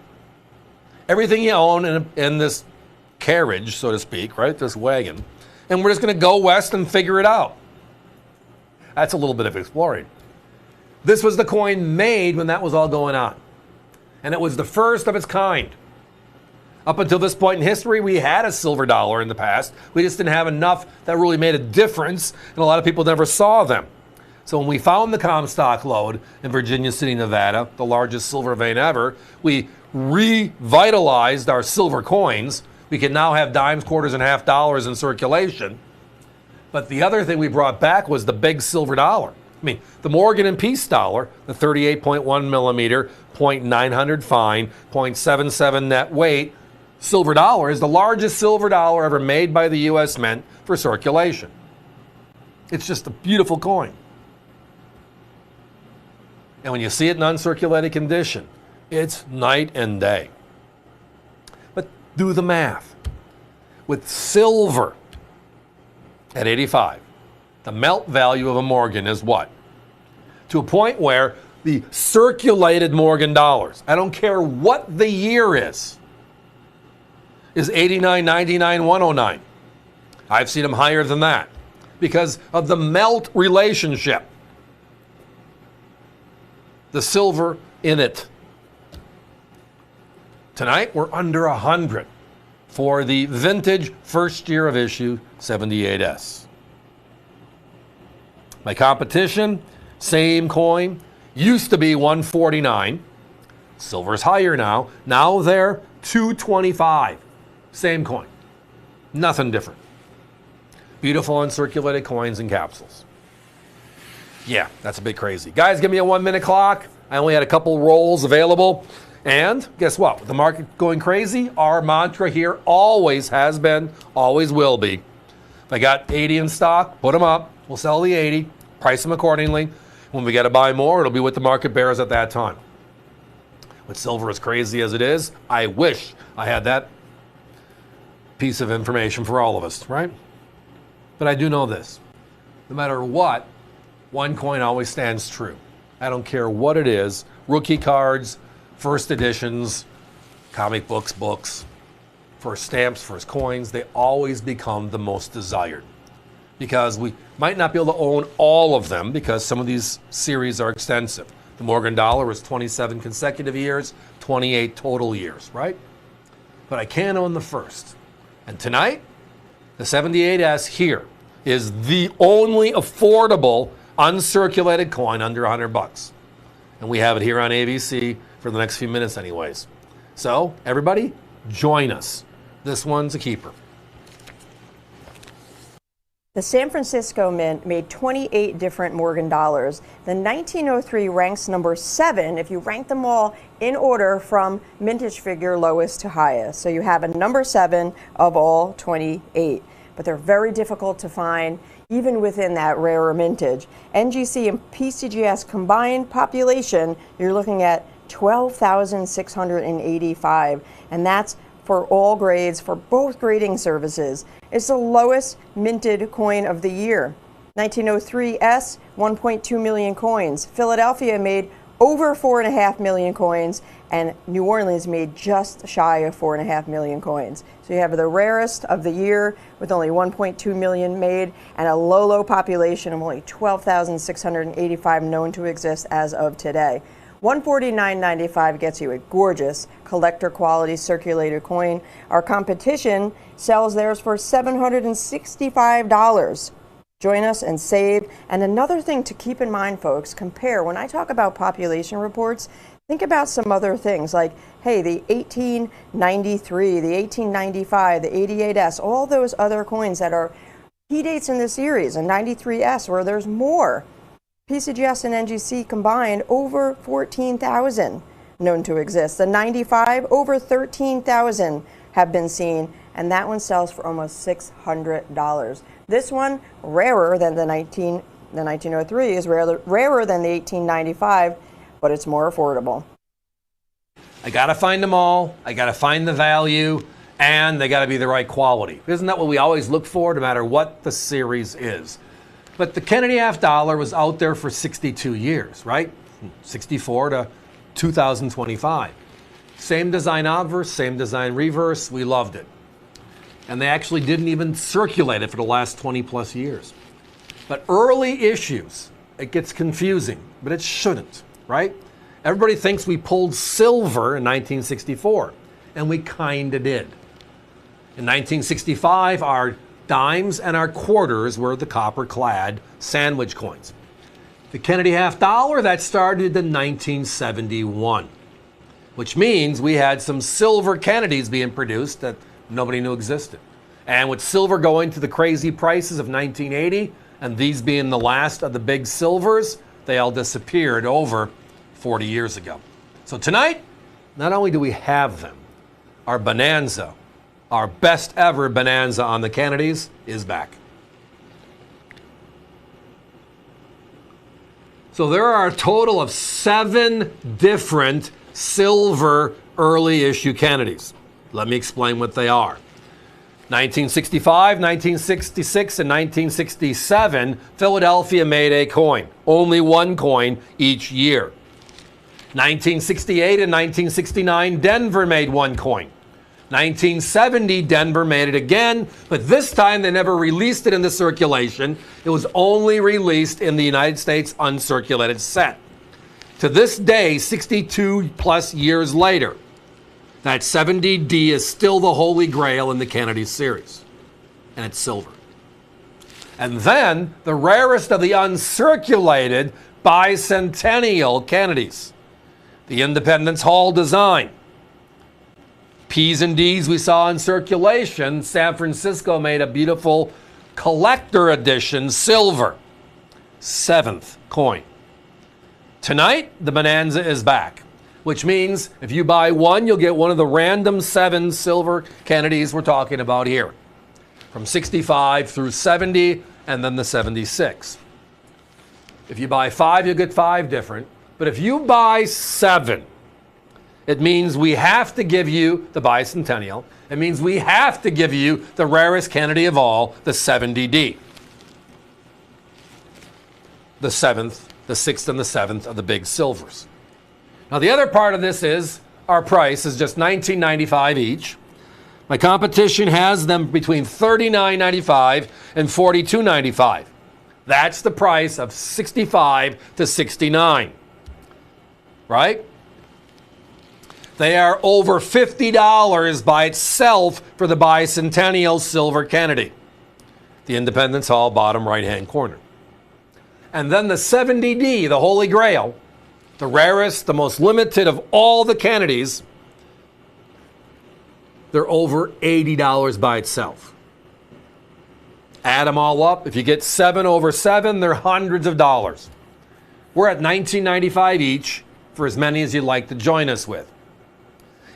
everything you own in this carriage, so to speak, right? This wagon. And we're just going to go west and figure it out. That's a little bit of exploring. This was the coin made when that was all going on. And it was the first of its kind. Up until this point in history, we had a silver dollar in the past. We just didn't have enough that really made a difference, and a lot of people never saw them. So when we found the Comstock lode in Virginia City, Nevada, the largest silver vein ever, we revitalized our silver coins. We can now have dimes, quarters, and half dollars in circulation. But the other thing we brought back was the big silver dollar. I mean, the Morgan and Peace dollar, the 38.1 millimeter, 0.900 fine, 0.77 net weight, silver dollar is the largest silver dollar ever made by the U.S. Mint for circulation. It's just a beautiful coin. And when you see it in uncirculated condition, it's night and day. But do the math. With silver at 85, the melt value of a Morgan is what? To a point where the circulated Morgan dollars, I don't care what the year is 89, 99, 109. I've seen them higher than that because of the melt relationship. The silver in it. Tonight, we're under 100 for the vintage first year of issue 78S. My competition, same coin, used to be 149. Silver's higher now. Now they're 225. Same coin. Nothing different. Beautiful uncirculated coins and capsules. Yeah, that's a bit crazy. Guys, give me a 1 minute clock. I only had a couple rolls available. And guess what? With the market going crazy, our mantra here always has been, always will be. If I got 80 in stock, put them up. We'll sell the 80, price them accordingly. When we got to buy more, it'll be what the market bears at that time. With silver as crazy as it is, I wish I had that piece of information for all of us, right? But I do know this. No matter what, one coin always stands true. I don't care what it is. Rookie cards, first editions, comic books, first stamps, first coins, they always become the most desired. Because we might not be able to own all of them because some of these series are extensive. The Morgan dollar was 27 consecutive years, 28 total years, right? But I can own the first. And tonight, the 78S here is the only affordable uncirculated coin under $100. And we have it here on AVC for the next few minutes anyways. So, everybody, join us. This one's a keeper. The San Francisco Mint made 28 different Morgan dollars. The 1903 ranks number 7 if you rank them all in order from mintage figure lowest to highest. So you have a number 7 of all 28. But they're very difficult to find even within that rarer mintage. NGC and PCGS combined population, you're looking at 12,685, and that's for all grades, for both grading services. It's the lowest minted coin of the year. 1903 S, 1.2 million coins. Philadelphia made over 4.5 million coins, and New Orleans made just shy of 4.5 million coins. So you have the rarest of the year with only 1.2 million made and a low population of only 12,685 known to exist as of today. $149.95 gets you a gorgeous collector quality circulated coin. Our competition sells theirs for $765. Join us and save. And another thing to keep in mind, folks, compare. When I talk about population reports, think about some other things like, hey, the 1893, the 1895, the 88S, all those other coins that are key dates in the series, and 93S where there's more. PCGS and NGC combined, over 14,000 known to exist. The 95, over 13,000 have been seen, and that one sells for almost $600. This one, rarer than the 1903, is rarer than the 1895, but it's more affordable. I got to find them all. I got to find the value, and they got to be the right quality. Isn't that what we always look for, no matter what the series is? But the Kennedy half dollar was out there for 62 years, right? 64 to 2025. Same design obverse, same design reverse. We loved it. And they actually didn't even circulate it for the last 20 plus years. But early issues, it gets confusing, but it shouldn't, right? Everybody thinks we pulled silver in 1964, and we kinda did. In 1965, our dimes and our quarters were the copper-clad sandwich coins. The Kennedy half dollar, that started in 1971, which means we had some silver Kennedys being produced that nobody knew existed. And with silver going to the crazy prices of 1980, and these being the last of the big silvers, they all disappeared over 40 years ago. So tonight, not only do we have them, our bonanza, our best ever bonanza on the Kennedys is back. So there are a total of 7 different silver early issue Kennedys. Let me explain what they are. 1965, 1966, and 1967, Philadelphia made a coin. Only one coin each year. 1968 and 1969, Denver made one coin. 1970, Denver made it again, but this time they never released it into circulation. It was only released in the United States uncirculated set. To this day, 62 plus years later, that 70D is still the holy grail in the Kennedy series, and it's silver. And then the rarest of the uncirculated bicentennial Kennedys, the Independence Hall design. P's and D's we saw in circulation. San Francisco made a beautiful collector edition silver, 7th coin. Tonight, the bonanza is back, which means if you buy one, you'll get one of the random 7 silver Kennedys we're talking about here, from 65 through 70, and then the 76. If you buy 5, you'll get 5 different. But if you buy 7, it means we have to give you the bicentennial. It means we have to give you the rarest Kennedy of all, the 70D. The 7th, the 6th, and the 7th of the big silvers. Now the other part of this is our price is just $19.95 each. My competition has them between $39.95 and $42.95. That's the price of $65 to $69. Right? They are over $50 by itself for the bicentennial silver Kennedy. The Independence Hall bottom right-hand corner. And then the 70D, the Holy Grail, the rarest, the most limited of all the Kennedys, they're over $80 by itself. Add them all up. If you get 7 over 7, they're hundreds of dollars. We're at $19.95 each for as many as you'd like to join us with.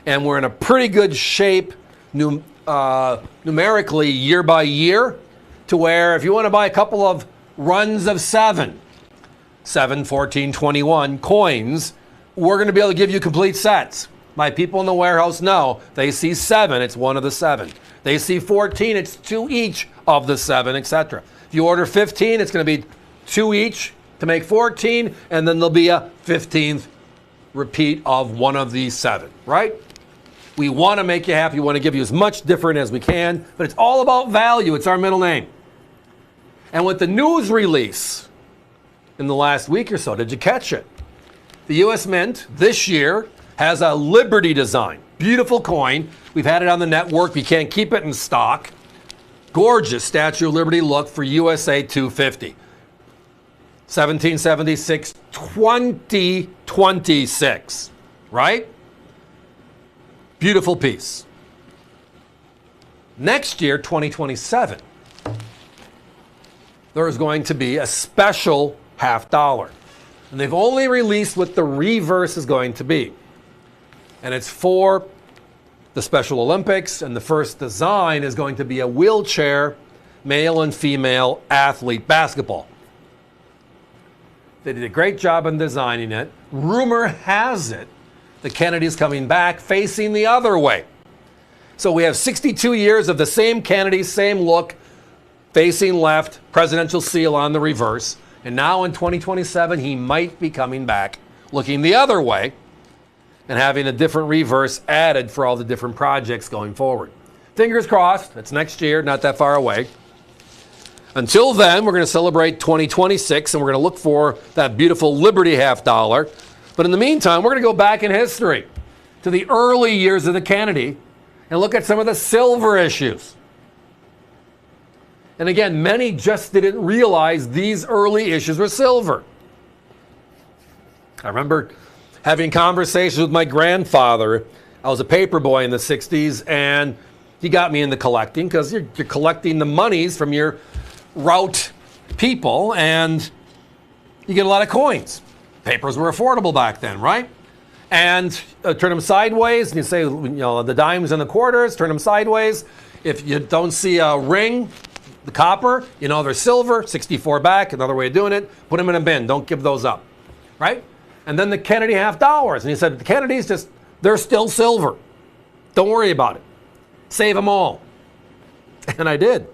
And we're in a pretty good shape numerically year by year, to where if you want to buy a couple of runs of 7, 14, 21 coins, we're going to be able to give you complete sets. My people in the warehouse know they see 7, it's one of the 7. They see 14, it's 2 each of the 7, etc. If you order 15, it's going to be 2 each to make 14, and then there'll be a 15th repeat of one of these 7, right? We want to make you happy. We want to give you as much different as we can, but it's all about value. It's our middle name. And with the news release in the last week or so, did you catch it? The U.S. Mint this year has a Liberty design. Beautiful coin. We've had it on the network. We can't keep it in stock. Gorgeous Statue of Liberty look for USA 250. 1776, 2026, right? Beautiful piece. Next year, 2027, there is going to be a special $50. And they've only released what the reverse is going to be. And it's for the Special Olympics, and the first design is going to be a wheelchair, male and female athlete basketball. They did a great job in designing it. Rumor has it the Kennedy's coming back facing the other way. So we have 62 years of the same Kennedy, same look, facing left, presidential seal on the reverse. And now in 2027, he might be coming back looking the other way and having a different reverse added for all the different projects going forward. Fingers crossed, it's next year, not that far away. Until then, we're going to celebrate 2026, and we're going to look for that beautiful Liberty $50. But in the meantime, we're going to go back in history to the early years of the Kennedy and look at some of the silver issues. And again, many just didn't realize these early issues were silver. I remember having conversations with my grandfather. I was a paper boy in the 60s, and he got me into collecting because you're collecting the monies from your route people, and you get a lot of coins. Papers were affordable back then, right? And turn them sideways, and you say, the dimes and the quarters, turn them sideways. If you don't see a ring, the copper, they're silver, 64 back, another way of doing it. Put them in a bin. Don't give those up, right? And then the Kennedy $50. And he said, the Kennedys they're still silver. Don't worry about it. Save them all. And I did.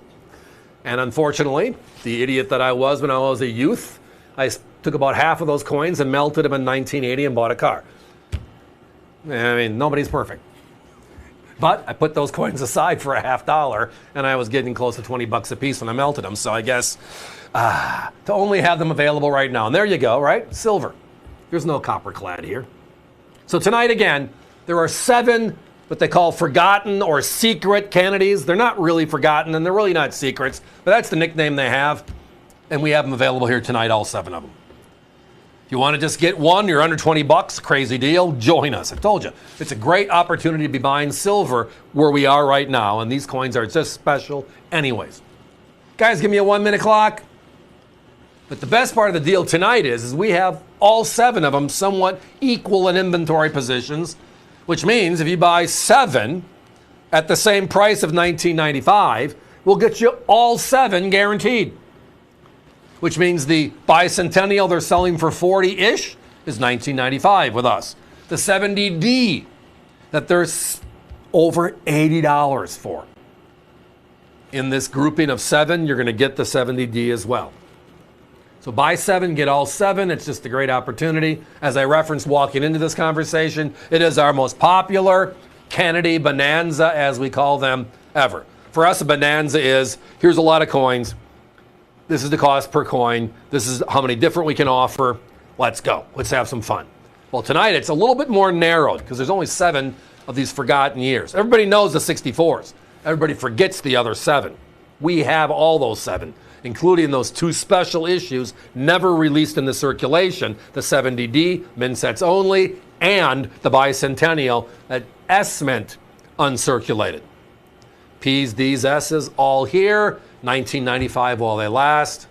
And unfortunately, the idiot that I was when I was a youth, I took about half of those coins and melted them in 1980 and bought a car. I mean, nobody's perfect. But I put those coins aside for a $50, and I was getting close to $20 a piece when I melted them. So I guess to only have them available right now. And there you go, right? Silver. There's no copper clad here. So tonight, again, there are 7 what they call forgotten or secret Kennedys. They're not really forgotten, and they're really not secrets, but that's the nickname they have. And we have them available here tonight, all 7 of them. If you want to just get one, you're under $20, crazy deal, join us. I told you, it's a great opportunity to be buying silver where we are right now, and these coins are just special anyways. Guys, give me a 1-minute clock. But the best part of the deal tonight is we have all 7 of them somewhat equal in inventory positions, which means if you buy 7 at the same price of $19.95, we'll get you all 7 guaranteed. Which means the bicentennial they're selling for 40-ish is $19.95 with us. The 70D that there's over $80 for. In this grouping of 7, you're going to get the 70D as well. So buy 7, get all 7. It's just a great opportunity. As I referenced walking into this conversation, it is our most popular Kennedy bonanza, as we call them, ever. For us, a bonanza is, here's a lot of coins. This is the cost per coin. This is how many different we can offer. Let's go. Let's have some fun. Well, tonight it's a little bit more narrowed because there's only 7 of these forgotten years. Everybody knows the 64s. Everybody forgets the other 7. We have all those 7, including those 2 special issues never released in the circulation, the 70D, mint sets only, and the bicentennial at S Mint uncirculated. P's, D's, S's, all here. $19.95 while they last.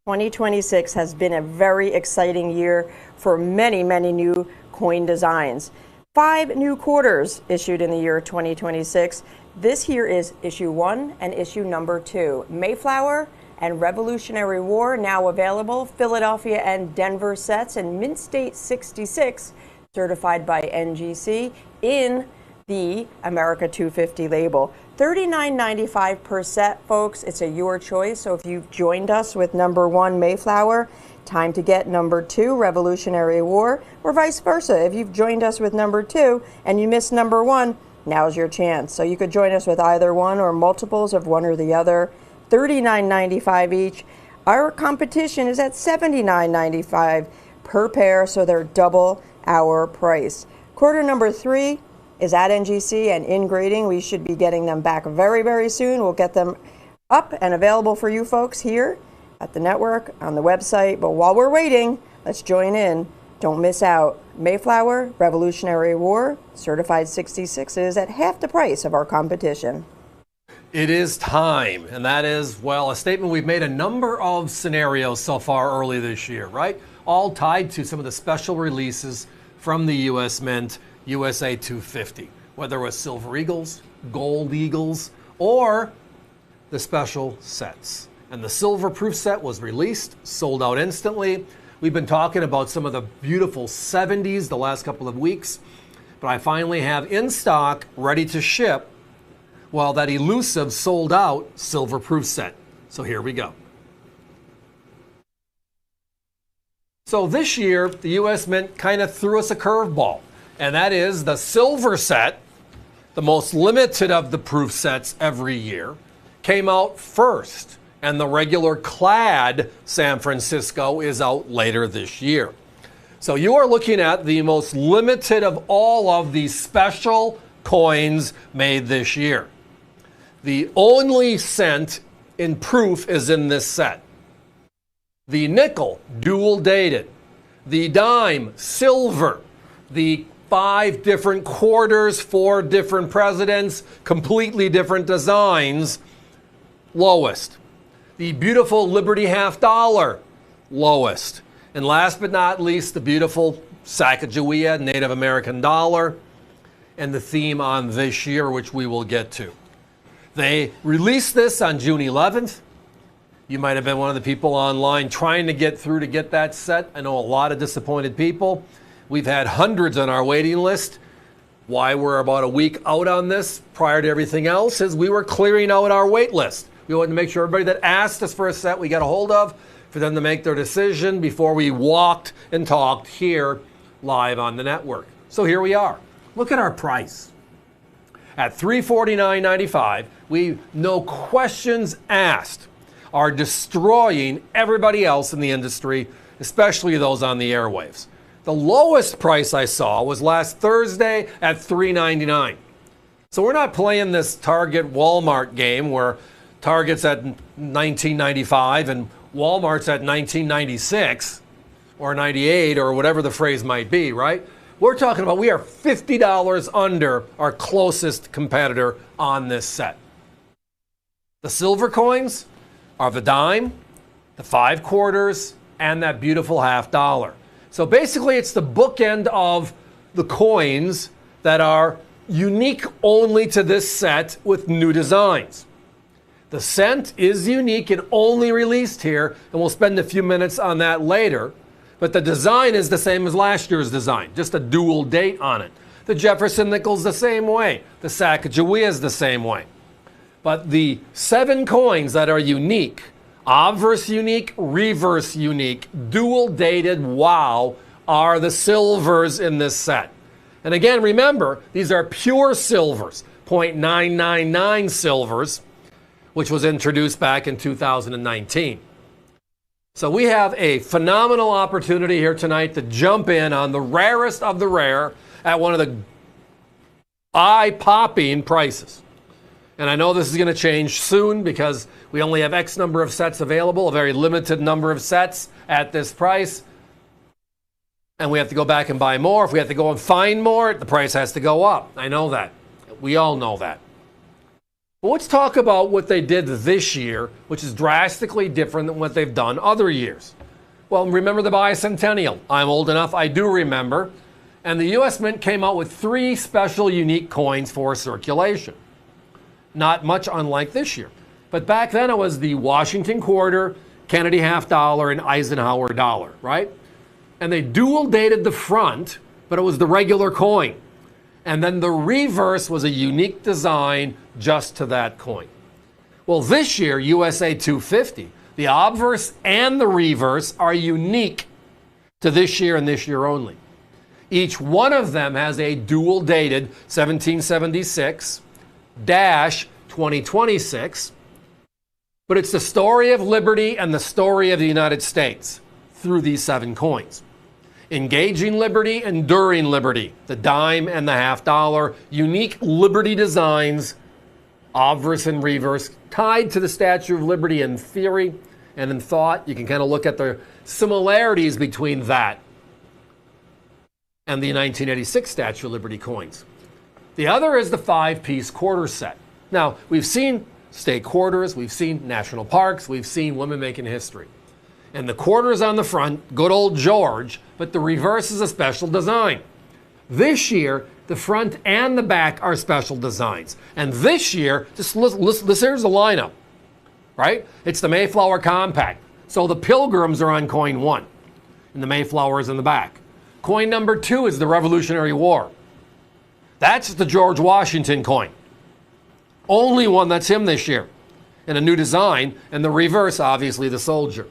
2026 has been a very exciting year for many, many new coin designs. 5 new quarters issued in the year 2026. This here is issue 1 and issue number 2. Mayflower and Revolutionary War now available. Philadelphia and Denver sets and Mint State 66 certified by NGC in the America 250 label. $39.95 per set, folks. It's your choice. So if you've joined us with number 1 Mayflower, time to get number 2 Revolutionary War, or vice versa. If you've joined us with number 2 and you missed number 1, now's your chance. So you could join us with either one or multiples of one or the other. $39.95 each. Our competition is at $79.95 per pair, so they're double our price. Quarter number 3 is at NGC and in grading. We should be getting them back very, very soon. We'll get them up and available for you folks here at the network, on the website. But while we're waiting, let's join in. Don't miss out. Mayflower, Revolutionary War, certified 66s at half the price of our competition. It is time, and that is, well, a statement we've made a number of scenarios so far early this year, right? All tied to some of the special releases from the U.S. Mint USA 250, whether it was Silver Eagles, Gold Eagles, or the special sets. And the silver proof set was released, sold out instantly. We've been talking about some of the beautiful 70s the last couple of weeks, but I finally have in stock, ready to ship, well, that elusive sold out silver proof set. So here we go. So this year, the U.S. Mint kind of threw us a curveball, and that is the silver set, the most limited of the proof sets every year, came out first. And the regular clad San Francisco is out later this year. So you are looking at the most limited of all of these special coins made this year. The only cent in proof is in this set. The nickel, dual dated. The dime, silver. The 5 different quarters, 4 different presidents, completely different designs, lowest. The beautiful Liberty half dollar, lowest. And last but not least, the beautiful Sacagawea Native American dollar, and the theme on this year, which we will get to. They released this on June 11th. You might have been one of the people online trying to get through to get that set. I know a lot of disappointed people. We've had hundreds on our waiting list. Why we're about a week out on this prior to everything else is we were clearing out our wait list. We wanted to make sure everybody that asked us for a set we got a hold of, for them to make their decision before we walked and talked here live on the network. So here we are. Look at our price. At $349.95, we, no questions asked, are destroying everybody else in the industry, especially those on the airwaves. The lowest price I saw was last Thursday at $399. So we're not playing this Target Walmart game where Target's at $19.95 and Walmart's at $19.96 or $98 or whatever the phrase might be, right? We're talking about we are $50 under our closest competitor on this set. The silver coins are the dime, the 5 quarters, and that beautiful half dollar. So basically it's the bookend of the coins that are unique only to this set with new designs. The cent is unique and only released here, and we'll spend a few minutes on that later. But the design is the same as last year's design, just a dual date on it. The Jefferson nickel's the same way. The Sacagawea is the same way. But the 7 coins that are unique, obverse unique, reverse unique, dual dated, wow, are the silvers in this set. And again, remember, these are pure silvers, 0.999 silvers, which was introduced back in 2019. So we have a phenomenal opportunity here tonight to jump in on the rarest of the rare at one of the eye-popping prices. And I know this is going to change soon because we only have X number of sets available, a very limited number of sets at this price. And we have to go back and buy more. If we have to go and find more, the price has to go up. I know that. We all know that. But let's talk about what they did this year, which is drastically different than what they've done other years. Well, remember the bicentennial. I'm old enough, I do remember. And the U.S. Mint came out with 3 special unique coins for circulation. Not much unlike this year. But back then it was the Washington quarter, Kennedy half dollar, and Eisenhower dollar, right? And they dual dated the front, but it was the regular coin. And then the reverse was a unique design just to that coin. Well, this year, USA 250, the obverse and the reverse are unique to this year and this year only. Each one of them has a dual dated 1776-2026, but it's the story of liberty and the story of the United States through these 7 coins. Engaging liberty, enduring liberty, the dime and the half dollar, unique liberty designs, obverse and reverse, tied to the Statue of Liberty in theory and in thought. You can kind of look at the similarities between that and the 1986 Statue of Liberty coins. The other is the 5-piece quarter set. Now, we've seen state quarters, we've seen national parks, we've seen women making history. And the quarters on the front, good old George, but the reverse is a special design. This year, the front and the back are special designs. And this year, just here's the lineup, right? It's the Mayflower Compact. So the Pilgrims are on coin 1, and the Mayflower is in the back. Coin number 2 is the Revolutionary War. That's the George Washington coin. Only one that's him this year, in a new design, and the reverse, obviously, the soldier.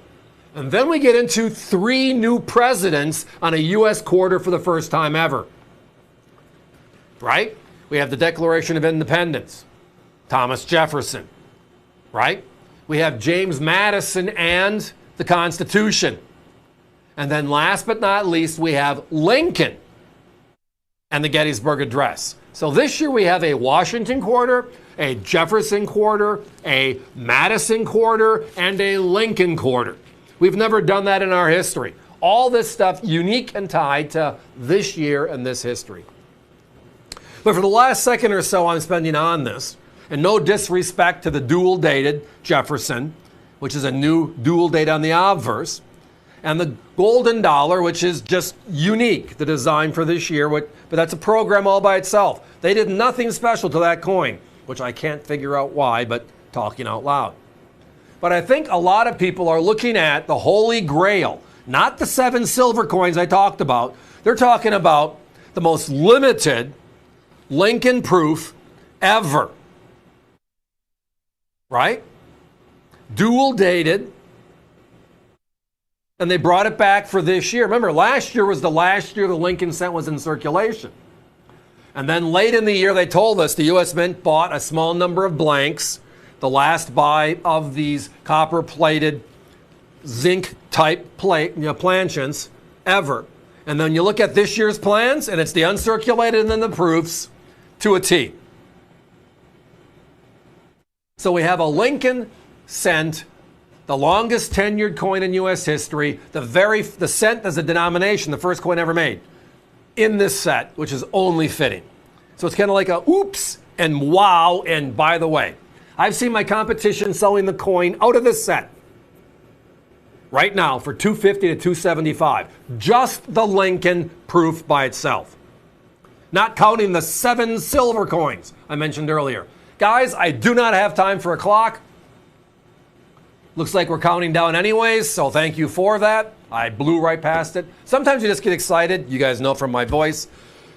And then we get into 3 new presidents on a U.S. quarter for the first time ever. Right? We have the Declaration of Independence, Thomas Jefferson. Right? We have James Madison and the Constitution. And then last but not least, we have Lincoln and the Gettysburg Address. So this year we have a Washington quarter, a Jefferson quarter, a Madison quarter, and a Lincoln quarter. We've never done that in our history. All this stuff unique and tied to this year and this history. But for the last second or so I'm spending on this, and no disrespect to the dual dated Jefferson, which is a new dual date on the obverse, and the golden dollar, which is just unique, the design for this year, but that's a program all by itself. They did nothing special to that coin, which I can't figure out why, but talking out loud. But I think a lot of people are looking at the Holy Grail, not the 7 silver coins I talked about. They're talking about the most limited Lincoln proof ever. Right? Dual dated. And they brought it back for this year. Remember, last year was the last year the Lincoln cent was in circulation. And then late in the year, they told us the U.S. Mint bought a small number of blanks, the last buy of these copper-plated zinc-type planchets ever. And then you look at this year's plans, and it's the uncirculated and then the proofs to a T. So we have a Lincoln cent, the longest tenured coin in U.S. history, the cent as a denomination, the first coin ever made, in this set, which is only fitting. So it's kind of like a oops and wow, and by the way, I've seen my competition selling the coin out of this set right now for $250 to $275. Just the Lincoln proof by itself. Not counting the 7 silver coins I mentioned earlier. Guys, I do not have time for a clock. Looks like we're counting down anyways, so thank you for that. I blew right past it. Sometimes you just get excited. You guys know from my voice,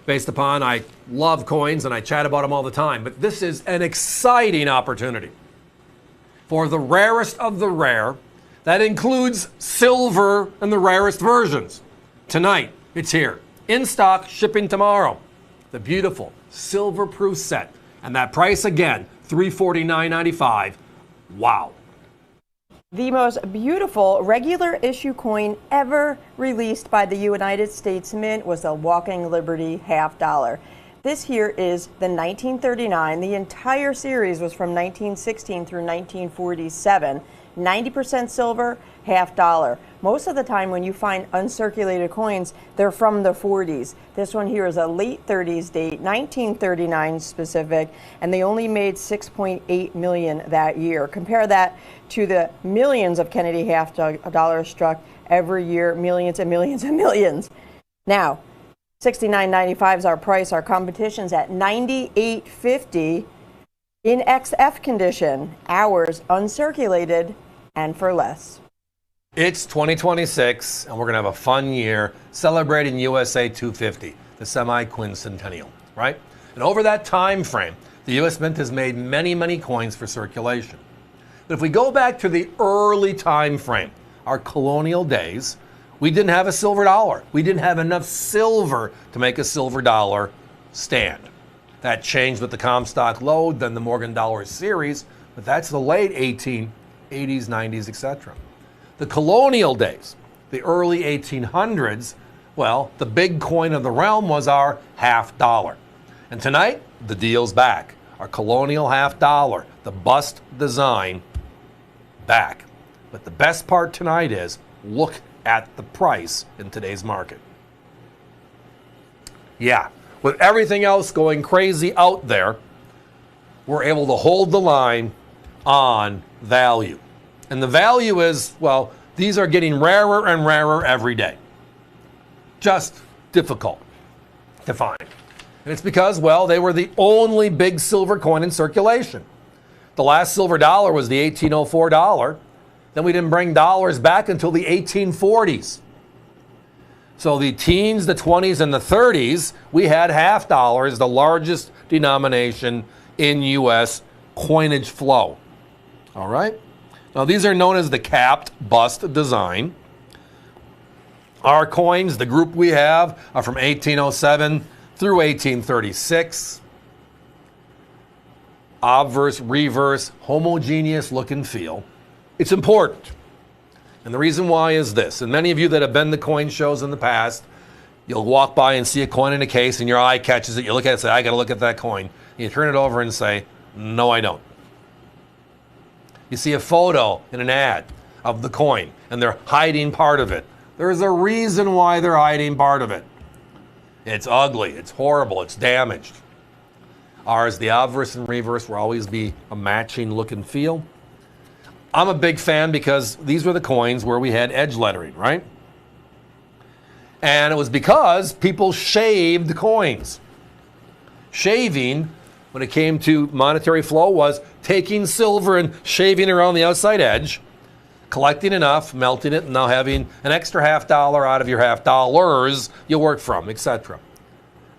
based upon I love coins and I chat about them all the time. But this is an exciting opportunity for the rarest of the rare. That includes silver and the rarest versions. Tonight, it's here. In stock, shipping tomorrow. The beautiful silver proof set. And that price again, $349.95. Wow. The most beautiful regular issue coin ever released by the United States Mint was the Walking Liberty half dollar. This here is the 1939. The entire series was from 1916 through 1947. 90% silver, half dollar. Most of the time when you find uncirculated coins, they're from the 40s. This one here is a late 30s date, 1939 specific, and they only made 6.8 million that year. Compare that to the millions of Kennedy half dollars struck every year, millions and millions and millions. Now, $69.95 is our price. Our competition's at $98.50 in XF condition. Ours uncirculated and for less. It's 2026, and we're going to have a fun year celebrating USA 250, the semi-quincentennial. right? And over that time frame, the U.S. Mint has made many, many coins for circulation. But if we go back to the early time frame, our colonial days, we didn't have a silver dollar. We didn't have enough silver to make a silver dollar stand. That changed with the Comstock Lode, then the Morgan Dollar series, but that's the late 1880s, 90s, etc. The colonial days, the early 1800s, well, the big coin of the realm was our half dollar. And tonight, the deal's back. Our colonial half dollar, the bust design, back. But the best part tonight is, look at the price in today's market. Yeah, with everything else going crazy out there, we're able to hold the line on value. And the value is, well, these are getting rarer and rarer every day. Just difficult to find. And it's because, well, they were the only big silver coin in circulation. The last silver dollar was the 1804 dollar. Then we didn't bring dollars back until the 1840s. So the teens, the 20s, and the 30s, we had half dollars, the largest denomination in U.S. coinage flow. All right? Now, these are known as the capped bust design. Our coins, the group we have, are from 1807 through 1836. Obverse, reverse, homogeneous look and feel. It's important. And the reason why is this. And many of you that have been to coin shows in the past, you'll walk by and see a coin in a case and your eye catches it. You look at it and say, I got to look at that coin. And you turn it over and say, no, I don't. You see a photo in an ad of the coin and they're hiding part of it. There's a reason why they're hiding part of it. It's ugly, it's horrible, it's damaged. Ours, the obverse and reverse, will always be a matching look and feel. I'm a big fan because these were the coins where we had edge lettering, right? And it was because people shaved coins. Shaving, when it came to monetary flow, was taking silver and shaving around the outside edge, collecting enough, melting it, and now having an extra half dollar out of your half dollars you work from, etc.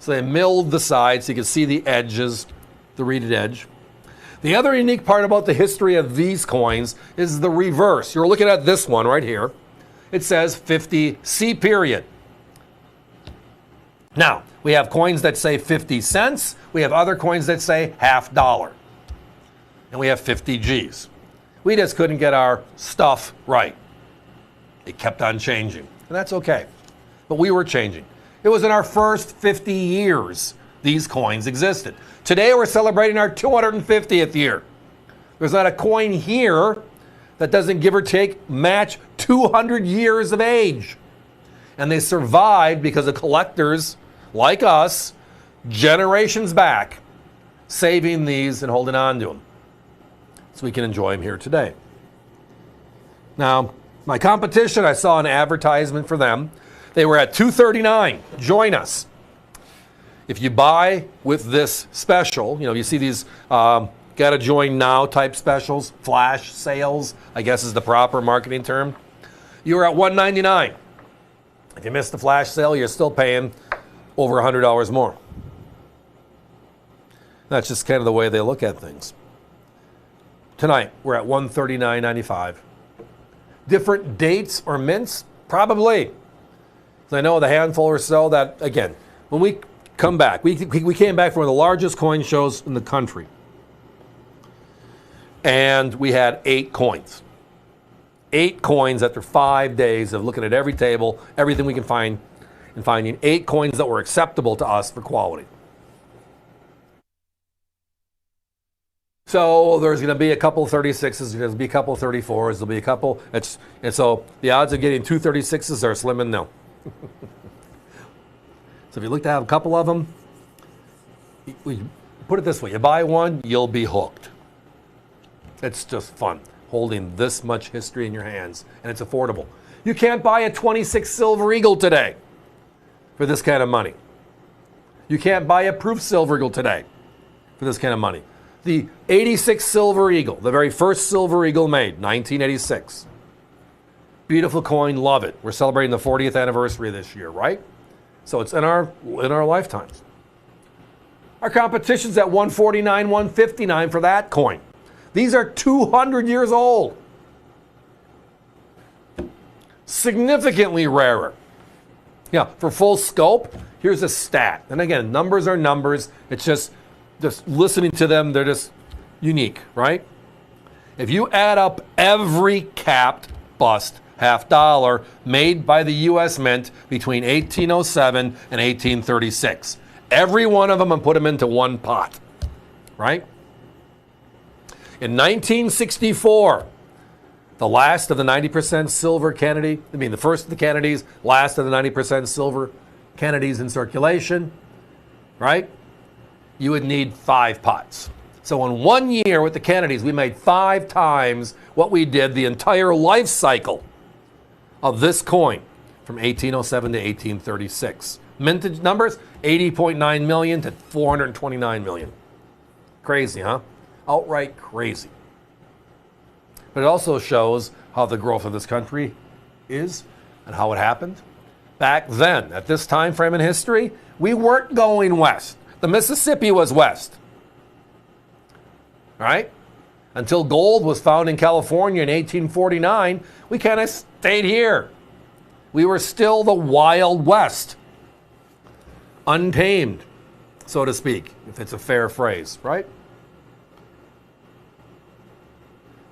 So they milled the sides so you could see the edges, the reeded edge. The other unique part about the history of these coins is the reverse. You're looking at this one right here. It says 50C period. Now, we have coins that say 50 cents. We have other coins that say half dollar. And we have 50 Gs. We just couldn't get our stuff right. It kept on changing. And that's okay. But we were changing. It was in our first 50 years these coins existed. Today we're celebrating our 250th year. There's not a coin here that doesn't give or take match 200 years of age. And they survived because of collectors like us, generations back, saving these and holding on to them. So we can enjoy them here today. Now, my competition, I saw an advertisement for them. They were at $239. Join us. If you buy with this special, you see these gotta join now type specials, flash sales, I guess is the proper marketing term. You're at $199. If you missed the flash sale, you're still paying over $100 more. That's just kind of the way they look at things. Tonight, we're at $139.95. Different dates or mints? Probably. I know the handful or so that, again, when we come back, we came back from one of the largest coin shows in the country. And we had 8 coins. 8 coins after 5 days of looking at every table, everything we can find, and finding 8 coins that were acceptable to us for quality. So there's going to be a couple 36s, there's going to be a couple 34s, there'll be a couple, and so the odds of getting 2 36s are slim and nil. So if you look to have a couple of them, we put it this way, you buy one, you'll be hooked. It's just fun, holding this much history in your hands, and it's affordable. You can't buy a 26 Silver Eagle today for this kind of money. You can't buy a Proof Silver Eagle today for this kind of money. The 86 Silver Eagle, the very first Silver Eagle made, 1986. Beautiful coin, love it. We're celebrating the 40th anniversary this year, right? So it's in our lifetimes. Our competition's at 149, 159 for that coin. These are 200 years old. Significantly rarer. Yeah, for full scope, here's a stat. And again, numbers are numbers. It's just listening to them, they're just unique, right? If you add up every capped bust half dollar made by the U.S. Mint between 1807 and 1836, every one of them, and put them into one pot, right? In 1964, the last of the 90% silver Kennedy, the first of the Kennedys, last of the 90% silver Kennedys in circulation, right? You would need 5 pots. So in 1 year with the Kennedys, we made 5 times what we did the entire life cycle of this coin from 1807 to 1836. Mintage numbers, 80.9 million to 429 million. Crazy, huh? Outright crazy. But it also shows how the growth of this country is and how it happened. Back then, at this time frame in history, we weren't going west. The Mississippi was west. All right? Until gold was found in California in 1849, we kind of stayed here. We were still the Wild West. Untamed, so to speak, if it's a fair phrase, right?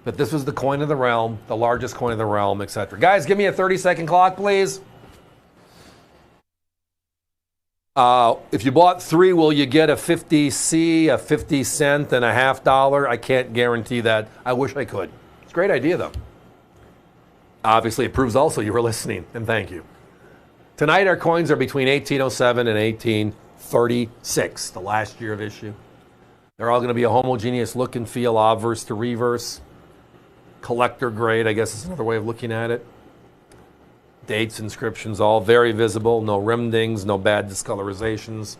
But this was the coin of the realm, the largest coin of the realm, etc. Guys, give me a 30-second clock, please. If you bought 3, will you get a 50C, a 50 cent, and a half dollar? I can't guarantee that. I wish I could. It's a great idea, though. Obviously, it proves also you were listening, and thank you. Tonight, our coins are between 1807 and 1836, the last year of issue. They're all going to be a homogeneous look and feel, obverse to reverse. Collector grade, I guess is another way of looking at it. Dates, inscriptions, all very visible. No rim dings, no bad discolorizations.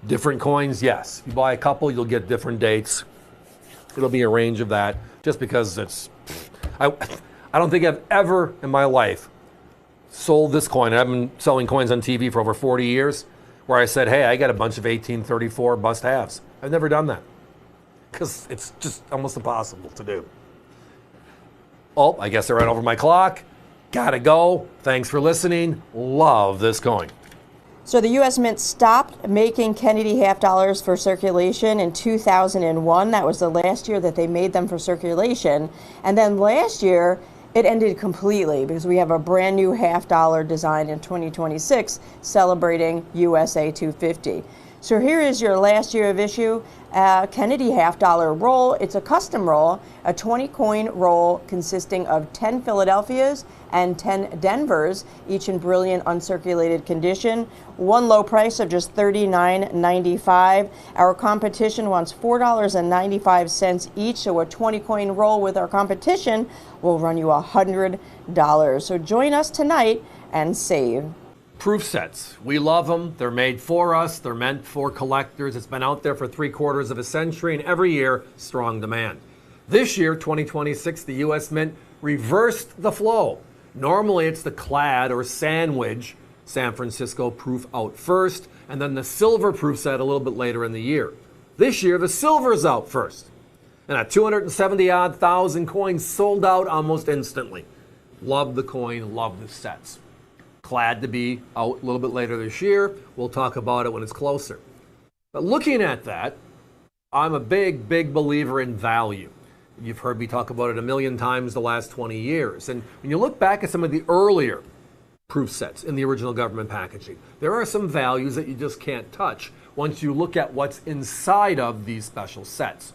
Different coins, yes. If you buy a couple, you'll get different dates. It'll be a range of that, just because it's... I don't think I've ever in my life sold this coin. I've been selling coins on TV for over 40 years, where I said, hey, I got a bunch of 1834 bust halves. I've never done that, because it's just almost impossible to do. Oh, I guess I ran over my clock. Gotta go. Thanks for listening. Love this coin. So the U.S. Mint stopped making Kennedy half dollars for circulation in 2001. That was the last year that they made them for circulation. And then last year, it ended completely because we have a brand new half dollar design in 2026 celebrating USA 250. So here is your last year of issue, Kennedy half dollar roll. It's a custom roll, a 20 coin roll consisting of 10 Philadelphias and 10 Denvers, each in brilliant uncirculated condition. One low price of just $39.95. Our competition wants $4.95 each, so a 20 coin roll with our competition will run you $100. So join us tonight and save. Proof sets. We love them. They're made for us. They're meant for collectors. It's been out there for 3/4 of a century, and every year, strong demand. This year, 2026, the U.S. Mint reversed the flow. Normally, it's the clad or sandwich San Francisco proof out first, and then the silver proof set a little bit later in the year. This year, the silver's out first. And at 270-odd thousand coins sold out almost instantly. Love the coin, love the sets. Glad to be out a little bit later this year. We'll talk about it when it's closer. But looking at that, I'm a big, big believer in value. You've heard me talk about it a million times the last 20 years. And when you look back at some of the earlier proof sets in the original government packaging, there are some values that you just can't touch once you look at what's inside of these special sets.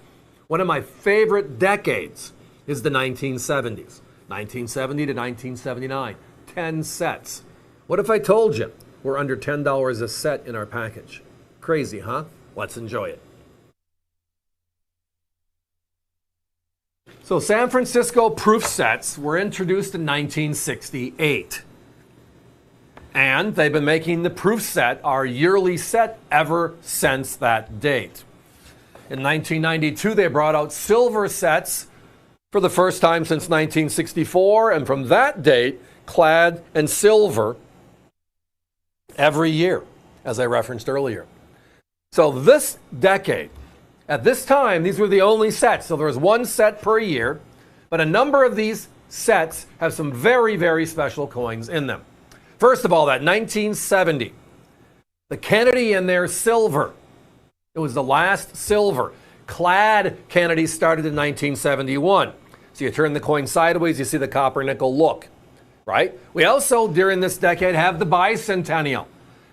One of my favorite decades is the 1970s. 1970 to 1979. 10 sets. What if I told you we're under $10 a set in our package? Crazy, huh? Let's enjoy it. So San Francisco proof sets were introduced in 1968. And they've been making the proof set our yearly set ever since that date. In 1992, they brought out silver sets for the first time since 1964. And from that date, clad and silver every year, as I referenced earlier. So this decade, at this time, these were the only sets. So there was one set per year, but a number of these sets have some very, very special coins in them. First of all, that 1970, the Kennedy in there silver. It was the last silver. Clad Kennedy started in 1971. So you turn the coin sideways, you see the copper nickel look, right? We also, during this decade, have the bicentennial.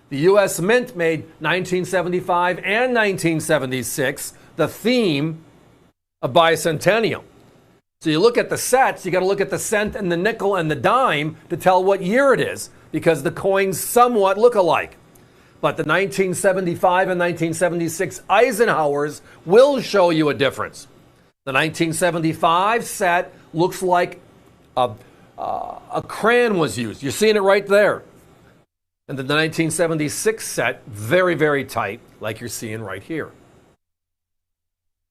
The U.S. Mint made 1975 and 1976 the theme of bicentennial. So you look at the sets, you got to look at the cent and the nickel and the dime to tell what year it is, because the coins somewhat look alike. But the 1975 and 1976 Eisenhowers will show you a difference. The 1975 set looks like a crayon was used. You're seeing it right there. And the 1976 set, very, very tight, like you're seeing right here.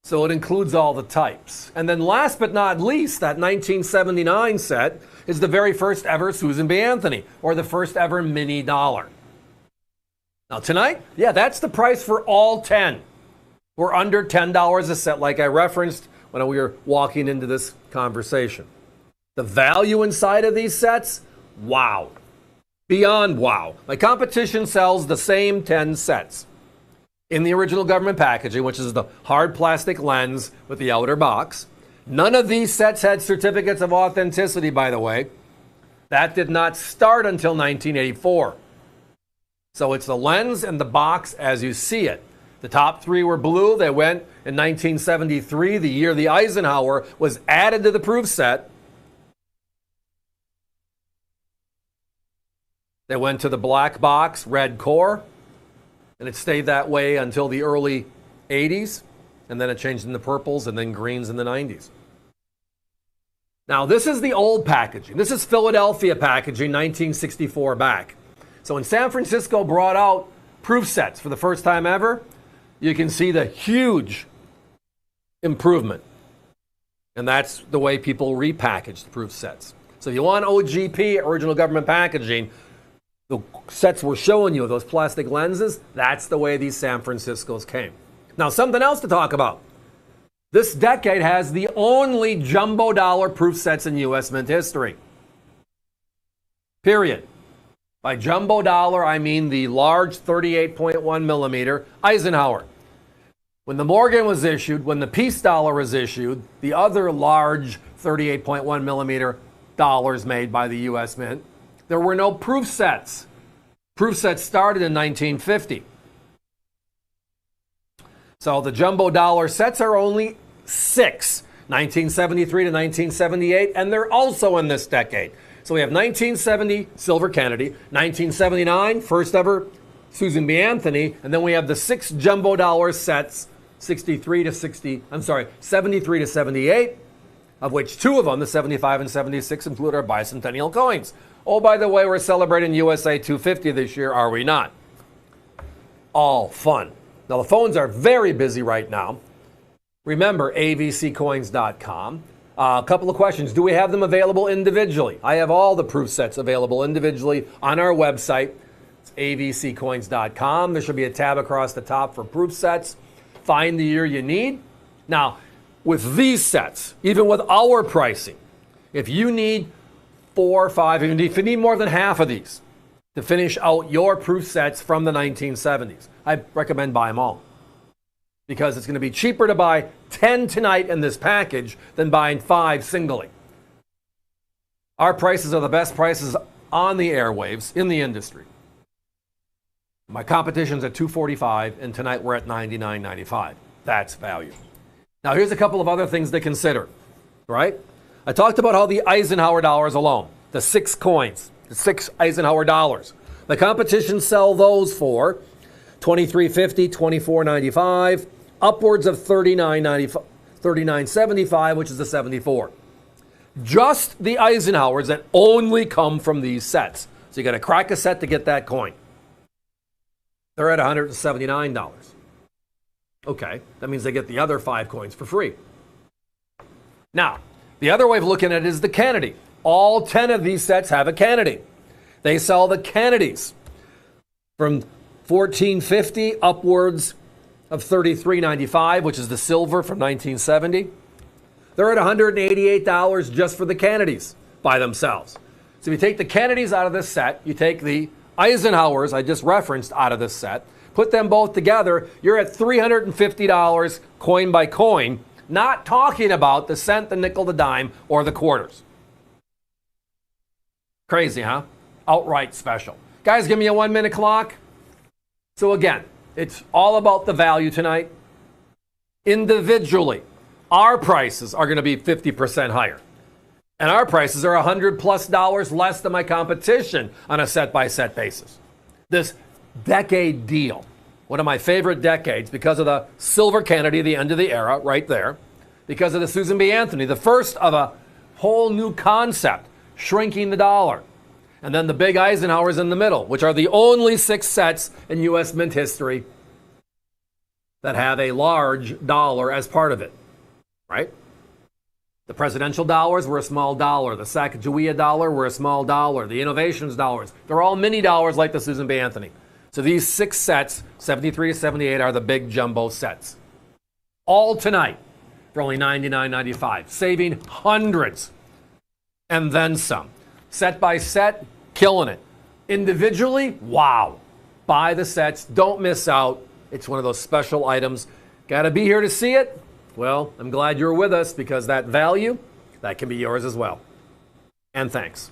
So it includes all the types. And then last but not least, that 1979 set is the very first ever Susan B. Anthony, or the first ever mini dollar. Now tonight, yeah, that's the price for all 10. We're under $10 a set, like I referenced when we were walking into this conversation. The value inside of these sets, wow. Beyond wow. My competition sells the same 10 sets in the original government packaging, which is the hard plastic lens with the outer box. None of these sets had certificates of authenticity, by the way. That did not start until 1984. So it's the lens and the box as you see it. The top three were blue. They went in 1973, the year the Eisenhower was added to the proof set. They went to the black box, red core, and it stayed that way until the early 80s, and then it changed into purples and then greens in the 90s. Now, this is the old packaging. This is Philadelphia packaging, 1964 back. So when San Francisco brought out proof sets for the first time ever, you can see the huge improvement. And that's the way people repackaged proof sets. So if you want OGP, original government packaging, the sets we're showing you, those plastic lenses, that's the way these San Franciscos came. Now, something else to talk about. This decade has the only jumbo dollar proof sets in U.S. Mint history. Period. By jumbo dollar, I mean the large 38.1 millimeter Eisenhower. When the Morgan was issued, when the peace dollar was issued, the other large 38.1 millimeter dollars made by the U.S. Mint, there were no proof sets. Proof sets started in 1950. So the jumbo dollar sets are only 6, 1973 to 1978, and they're also in this decade. So we have 1970 Silver Kennedy, 1979 first ever Susan B. Anthony, and then we have the 6 jumbo dollar sets, 73 to 78, of which 2 of them, the 75 and 76, include our bicentennial coins. Oh, by the way, we're celebrating USA 250 this year, are we not? All fun. Now, the phones are very busy right now. Remember, avccoins.com. A couple of questions. Do we have them available individually? I have all the proof sets available individually on our website. It's avccoins.com. There should be a tab across the top for proof sets. Find the year you need. Now, with these sets, even with our pricing, if you need 4 or 5, if you need more than half of these to finish out your proof sets from the 1970s, I recommend buy them all. Because it's going to be cheaper to buy 10 tonight in this package than buying 5 singly. Our prices are the best prices on the airwaves in the industry. My competition's at $245, and tonight we're at $99.95. That's value. Now, here's a couple of other things to consider, right? I talked about how the Eisenhower dollars alone, the 6 coins, the 6 Eisenhower dollars. The competition sell those for $23.50, $24.95, upwards of $39.95, $39.75, which is the 74. Just the Eisenhowers that only come from these sets. So you got to crack a set to get that coin. They're at $179. Okay, that means they get the other 5 coins for free. Now, the other way of looking at it is the Kennedy. All 10 of these sets have a Kennedy. They sell the Kennedys from $14.50 upwards of $33.95, which is the silver from 1970. They're at $188 just for the Kennedys by themselves. So if you take the Kennedys out of this set, you take the Eisenhowers I just referenced out of this set, put them both together, you're at $350 coin by coin, not talking about the cent, the nickel, the dime, or the quarters. Crazy, huh? Outright special. Guys, give me a 1 minute clock. So again, it's all about the value tonight. Individually, our prices are going to be 50% higher. And our prices are $100+ less than my competition on a set-by-set basis. This decade deal, one of my favorite decades because of the Silver Kennedy, the end of the era, right there. Because of the Susan B. Anthony, the first of a whole new concept, shrinking the dollar. And then the big Eisenhowers in the middle, which are the only 6 sets in U.S. mint history that have a large dollar as part of it, right? The presidential dollars were a small dollar. The Sacagawea dollar were a small dollar. The innovations dollars, they're all mini dollars like the Susan B. Anthony. So these 6 sets, 73 to 78, are the big jumbo sets. All tonight for only $99.95, saving hundreds and then some. Set by set, killing it. Individually, wow. Buy the sets, don't miss out. It's one of those special items. Got to be here to see it? Well, I'm glad you're with us because that value, that can be yours as well. And thanks.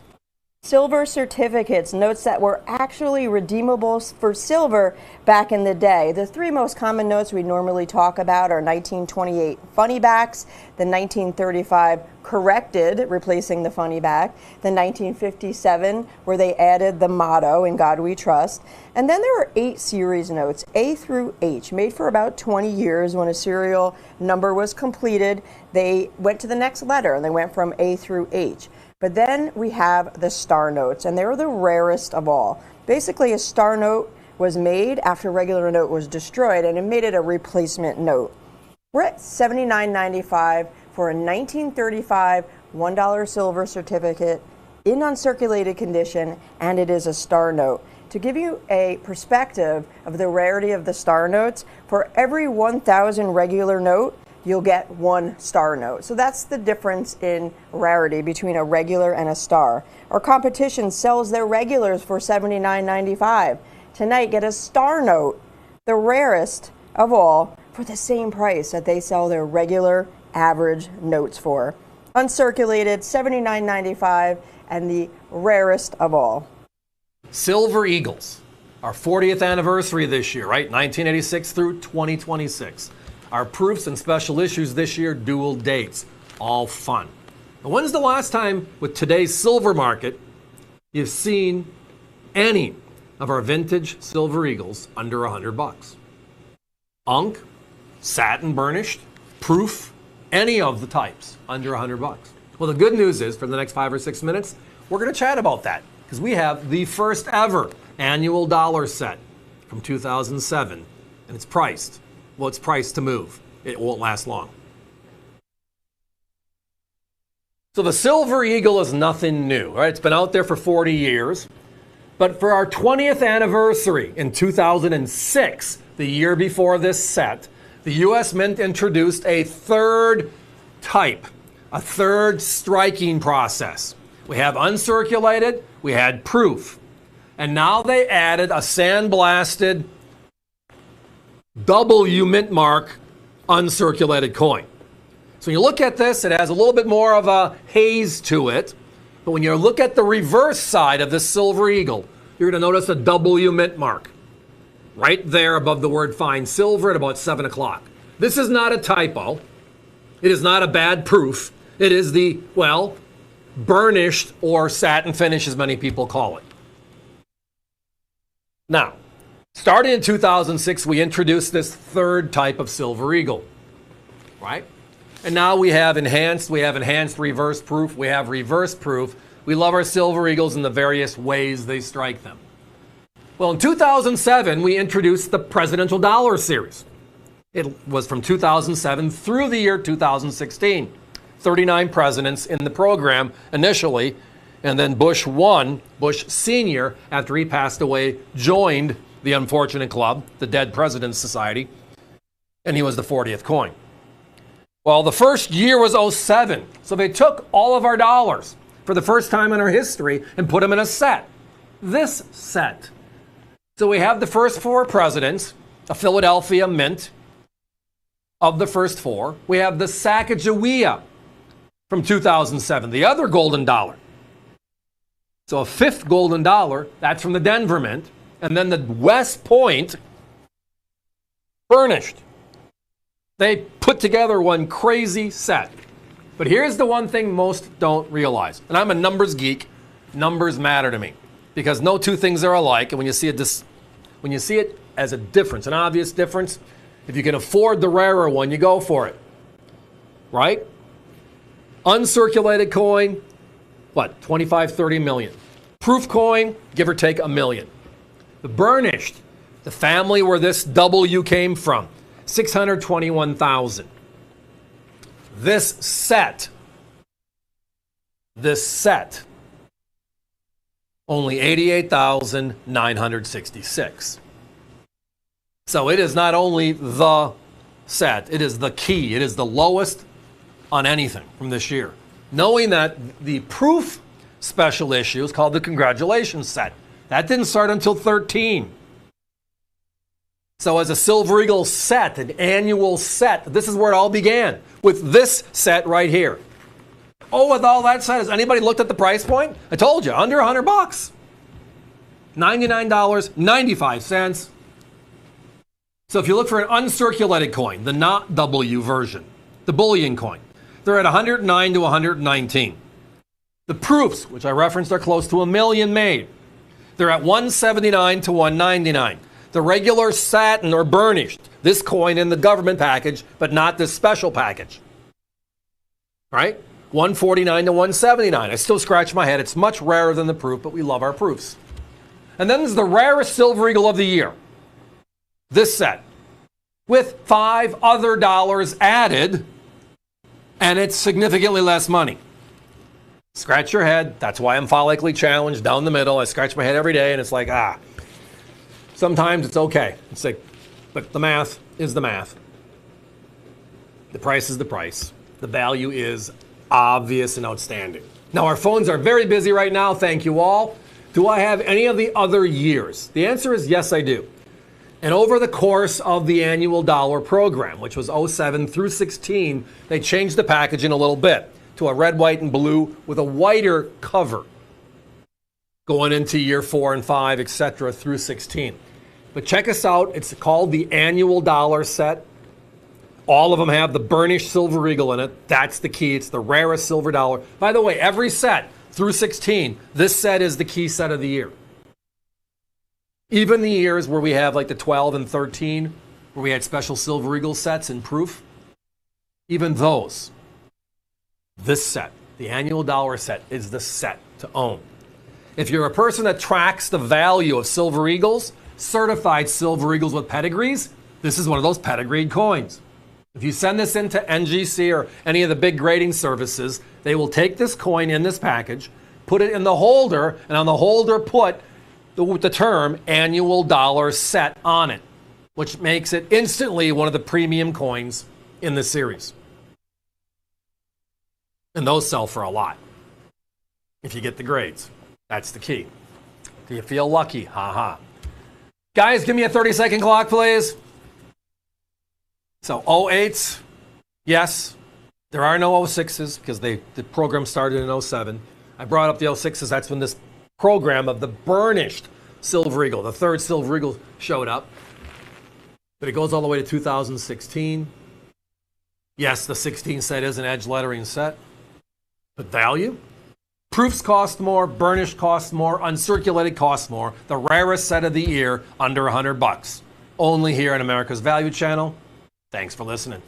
Silver certificates, notes that were actually redeemable for silver back in the day. The 3 most common notes we normally talk about are 1928 funny backs, the 1935 corrected, replacing the funny back, the 1957 where they added the motto, "In God We Trust," and then there are 8 series notes, A through H, made for about 20 years. When a serial number was completed, they went to the next letter and they went from A through H. But then we have the star notes, and they're the rarest of all. Basically, a star note was made after a regular note was destroyed, and it made it a replacement note. We're at $79.95 for a 1935 $1 silver certificate in uncirculated condition, and it is a star note. To give you a perspective of the rarity of the star notes, for every 1,000 regular note, you'll get 1 star note. So that's the difference in rarity between a regular and a star. Our competition sells their regulars for $79.95. Tonight, get a star note, the rarest of all, for the same price that they sell their regular average notes for. Uncirculated, $79.95, and the rarest of all. Silver Eagles, our 40th anniversary this year, right? 1986 through 2026. Our proofs and special issues this year, dual dates, all fun. And when's the last time with today's silver market you've seen any of our vintage Silver Eagles under $100? Unk, satin burnished, proof, any of the types under $100. Well, the good news is for the next 5 or 6 minutes, we're going to chat about that because we have the first ever annual dollar set from 2007, and it's priced. Well, it's priced to move. It won't last long. So the Silver Eagle is nothing new, right? It's been out there for 40 years. But for our 20th anniversary in 2006, the year before this set, the U.S. Mint introduced a 3rd type, a 3rd striking process. We have uncirculated, we had proof. And now they added a sandblasted W mint mark uncirculated coin. So when you look at this, it has a little bit more of a haze to it. But when you look at the reverse side of the Silver Eagle, you're going to notice a W mint mark right there above the word fine silver at about 7 o'clock. This is not a typo. It is not a bad proof. It is the, well, burnished or satin finish, as many people call it. Now, starting in 2006, we introduced this 3rd type of Silver Eagle, right? And now we have enhanced reverse proof, we have reverse proof. We love our Silver Eagles in the various ways they strike them. Well, in 2007, we introduced the Presidential Dollar Series. It was from 2007 through the year 2016. 39 presidents in the program initially, and then Bush Sr., after he passed away, joined the unfortunate club, the Dead Presidents Society, and he was the 40th coin. Well, the first year was 07, so they took all of our dollars for the first time in our history and put them in a set. This set. So we have the first 4 presidents, a Philadelphia mint of the first 4. We have the Sacagawea from 2007, the other golden dollar. So a 5th golden dollar, that's from the Denver mint. And then the West Point burnished. They put together one crazy set. But here's the one thing most don't realize. And I'm a numbers geek. Numbers matter to me because no two things are alike. And when you see it as a difference, an obvious difference, if you can afford the rarer one, you go for it. Right? Uncirculated coin, what, 25, 30 million. Proof coin, give or take $1 million. The burnished, the family where this W came from, 621,000. This set, only 88,966. So it is not only the set, it is the key. It is the lowest on anything from this year. Knowing that the proof special issue is called the Congratulations set. That didn't start until 13. So as a Silver Eagle set, an annual set, this is where it all began, with this set right here. Oh, with all that said, has anybody looked at the price point? I told you, under $100. $99.95. So if you look for an uncirculated coin, the not W version, the bullion coin, they're at 109 to 119. The proofs, which I referenced, are close to $1 million made. They're at 179 to 199. The regular satin or burnished, this coin in the government package, but not this special package. Right? 149 to 179. I still scratch my head. It's much rarer than the proof, but we love our proofs. And then there's the rarest Silver Eagle of the year. This set. With 5 other dollars added, and it's significantly less money. Scratch your head. That's why I'm follically challenged down the middle. I scratch my head every day, and it's like, Sometimes it's okay. It's like, but the math is the math. The price is the price. The value is obvious and outstanding. Now, our phones are very busy right now. Thank you all. Do I have any of the other years? The answer is yes, I do. And over the course of the annual dollar program, which was 07 through 16, they changed the packaging a little bit to a red, white, and blue with a whiter cover going into year 4 and 5, etc. through 16. But check us out. It's called the annual dollar set. All of them have the burnished Silver Eagle in it. That's the key. It's the rarest silver dollar. By the way, every set through 16, this set is the key set of the year. Even the years where we have like the 12 and 13, where we had special Silver Eagle sets in proof, even those, this set, the annual dollar set, is the set to own. If you're a person that tracks the value of Silver Eagles, certified Silver Eagles with pedigrees, this is one of those pedigreed coins. If you send this into NGC or any of the big grading services, they will take this coin in this package, put it in the holder, and on the holder put the term annual dollar set on it, which makes it instantly one of the premium coins in the series. And those sell for a lot if you get the grades. That's the key. Do you feel lucky? Ha ha. Guys, give me a 30-second clock, please. So 08s, yes. There are no 06s because the program started in 07. I brought up the 06s. That's when this program of the burnished Silver Eagle, the third Silver Eagle, showed up. But it goes all the way to 2016. Yes, the 16 set is an edge lettering set. But value? Proofs cost more, burnished costs more, uncirculated costs more. The rarest set of the year, under $100. Only here on America's Value Channel. Thanks for listening.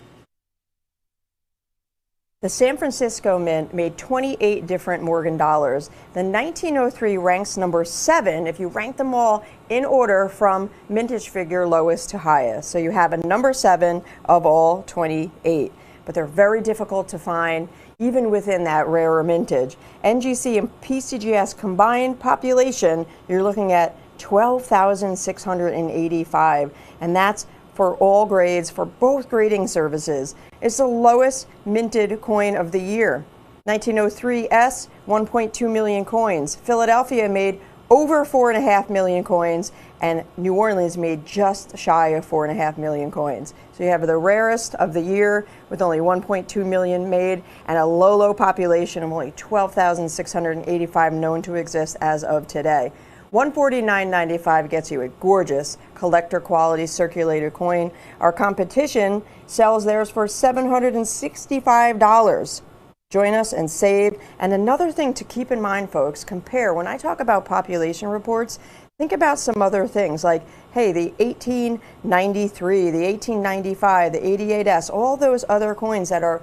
The San Francisco Mint made 28 different Morgan dollars. The 1903 ranks number 7 if you rank them all in order from mintage figure lowest to highest. So you have a number 7 of all 28. But they're very difficult to find even within that rarer mintage. NGC and PCGS combined population, you're looking at 12,685, and that's for all grades for both grading services. It's the lowest minted coin of the year. 1903 S, 1.2 million coins. Philadelphia made over 4.5 million coins, and New Orleans made just shy of 4.5 million coins. So you have the rarest of the year with only 1.2 million made and a low population of only 12,685 known to exist as of today. $149.95 gets you a gorgeous collector quality circulated coin. Our competition sells theirs for $765. Join us and save. And another thing to keep in mind, folks, compare. When I talk about population reports, think about some other things like, hey, the 1893, the 1895, the 88S, all those other coins that are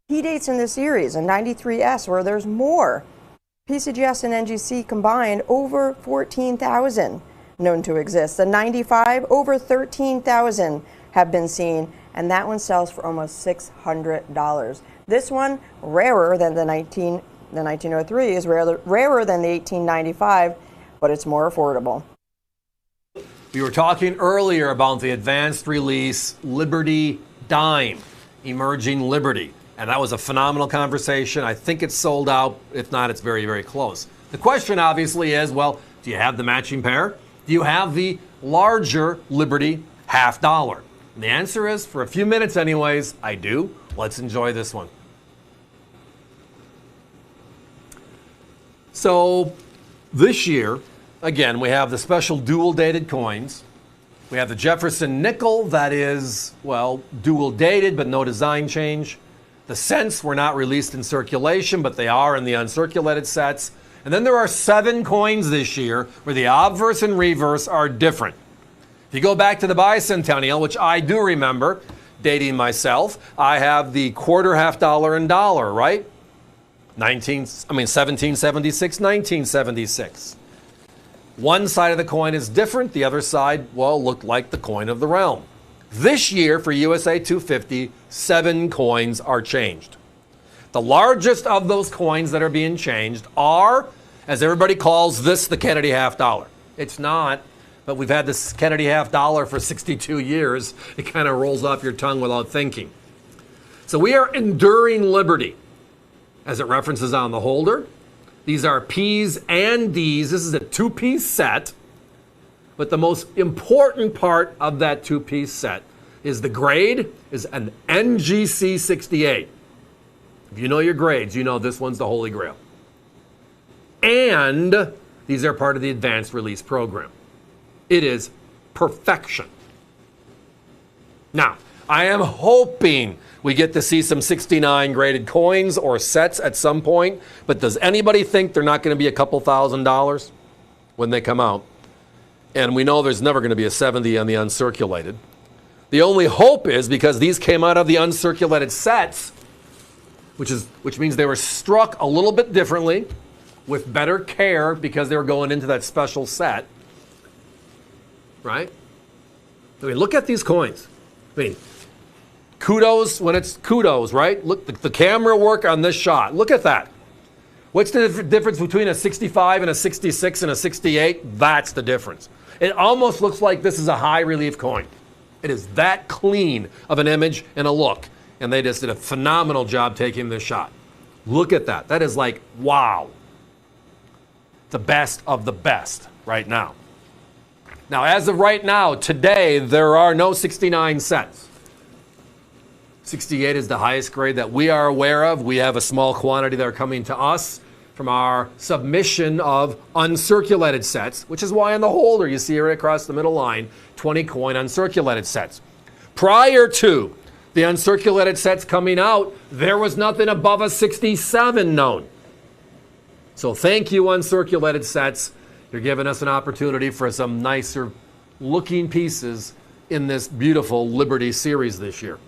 key dates in the series, and 93S where there's more. PCGS and NGC combined over 14,000 known to exist. The 95, over 13,000 have been seen, and that one sells for almost $600. This one, rarer than the 1903, is rarer than the 1895, but it's more affordable. We were talking earlier about the advanced release Liberty Dime, Emerging Liberty. And that was a phenomenal conversation. I think it's sold out. If not, it's very, very close. The question obviously is, well, do you have the matching pair? Do you have the larger Liberty $50? And the answer is, for a few minutes anyways, I do. Let's enjoy this one. So this year, again, we have the special dual dated coins. We have the Jefferson nickel that is, well, dual dated but no design change. The cents were not released in circulation, but they are in the uncirculated sets. And then there are 7 coins this year where the obverse and reverse are different. If you go back to the bicentennial, which I do remember, dating myself, I have the quarter, $50, and dollar, right? 1776, 1976. One side of the coin is different. The other side, well, looked like the coin of the realm. This year for USA 250, 7 coins are changed. The largest of those coins that are being changed are, as everybody calls this, the Kennedy $50. It's not, but we've had this Kennedy $50 for 62 years. It kind of rolls off your tongue without thinking. So we are enduring liberty, as it references on the holder. These are P's and D's. This is a 2-piece set. But the most important part of that 2-piece set is the grade is an NGC 68. If you know your grades, you know this one's the Holy Grail. And these are part of the advanced release program. It is perfection. Now, I am hoping we get to see some 69 graded coins or sets at some point, but does anybody think they're not going to be a couple $1,000s when they come out? And we know there's never going to be a 70 on the uncirculated. The only hope is because these came out of the uncirculated sets, which means they were struck a little bit differently with better care because they were going into that special set. Right? I mean, look at these coins. I mean, kudos when it's kudos, right? Look, the camera work on this shot. Look at that. What's the difference between a 65 and a 66 and a 68? That's the difference. It almost looks like this is a high relief coin. It is that clean of an image and a look. And they just did a phenomenal job taking this shot. Look at that. That is like, wow. The best of the best right now. Now, as of right now, today, there are no 69 sets. 68 is the highest grade that we are aware of. We have a small quantity that are coming to us from our submission of uncirculated sets, which is why on the holder you see right across the middle line, 20 coin uncirculated sets. Prior to the uncirculated sets coming out, there was nothing above a 67 known. So thank you, uncirculated sets. You're giving us an opportunity for some nicer looking pieces in this beautiful Liberty series this year.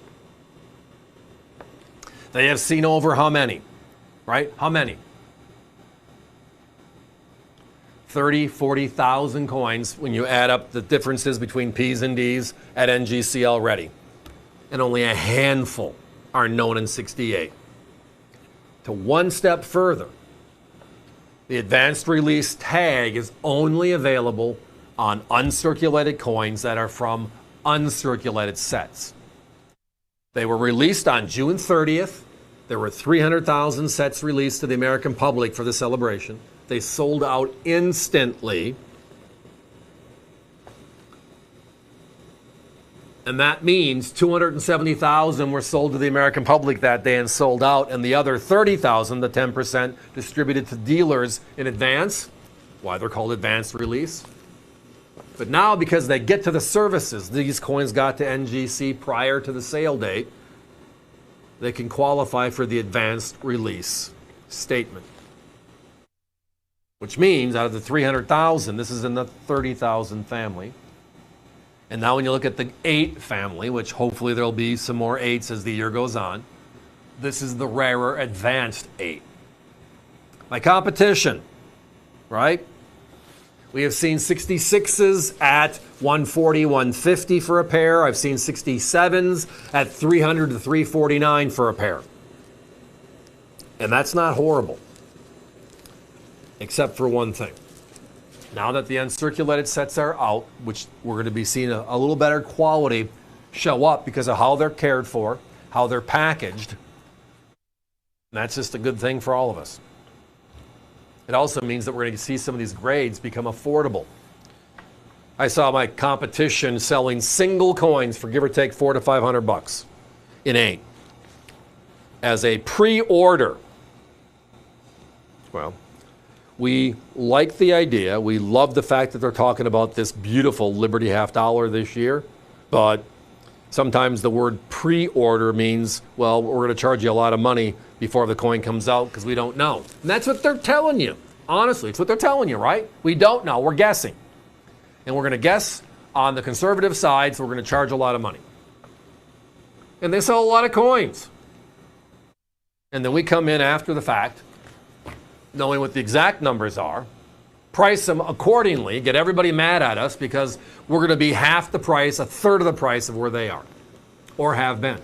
They have seen over how many, right? How many? 30, 40,000 coins when you add up the differences between P's and D's at NGC already. And only a handful are known in 68. To one step further, the advanced release tag is only available on uncirculated coins that are from uncirculated sets. They were released on June 30th. There were 300,000 sets released to the American public for the celebration. They sold out instantly. And that means 270,000 were sold to the American public that day and sold out, and the other 30,000, the 10%, distributed to dealers in advance. Why they're called advanced release. But now, because they get to the services, these coins got to NGC prior to the sale date, they can qualify for the advanced release statement. Which means out of the 300,000, this is in the 30,000 family. And now when you look at the 8 family, which hopefully there'll be some more 8s as the year goes on, this is the rarer advanced 8. My competition, right? We have seen 66s at 140, 150 for a pair. I've seen 67s at 300 to 349 for a pair. And that's not horrible, except for one thing. Now that the uncirculated sets are out, which we're going to be seeing a little better quality show up because of how they're cared for, how they're packaged, and that's just a good thing for all of us. It also means that we're going to see some of these grades become affordable. I saw my competition selling single coins for give or take $400 to $500 in 8 as a pre-order. Well, we like the idea. We love the fact that they're talking about this beautiful Liberty half dollar this year. But sometimes the word pre-order means, well, we're going to charge you a lot of money before the coin comes out because we don't know. And that's what they're telling you. Honestly, it's what they're telling you, right? We don't know. We're guessing. And we're going to guess on the conservative side, so we're going to charge a lot of money. And they sell a lot of coins. And then we come in after the fact, knowing what the exact numbers are, price them accordingly, get everybody mad at us because we're going to be half the price, a third of the price of where they are or have been.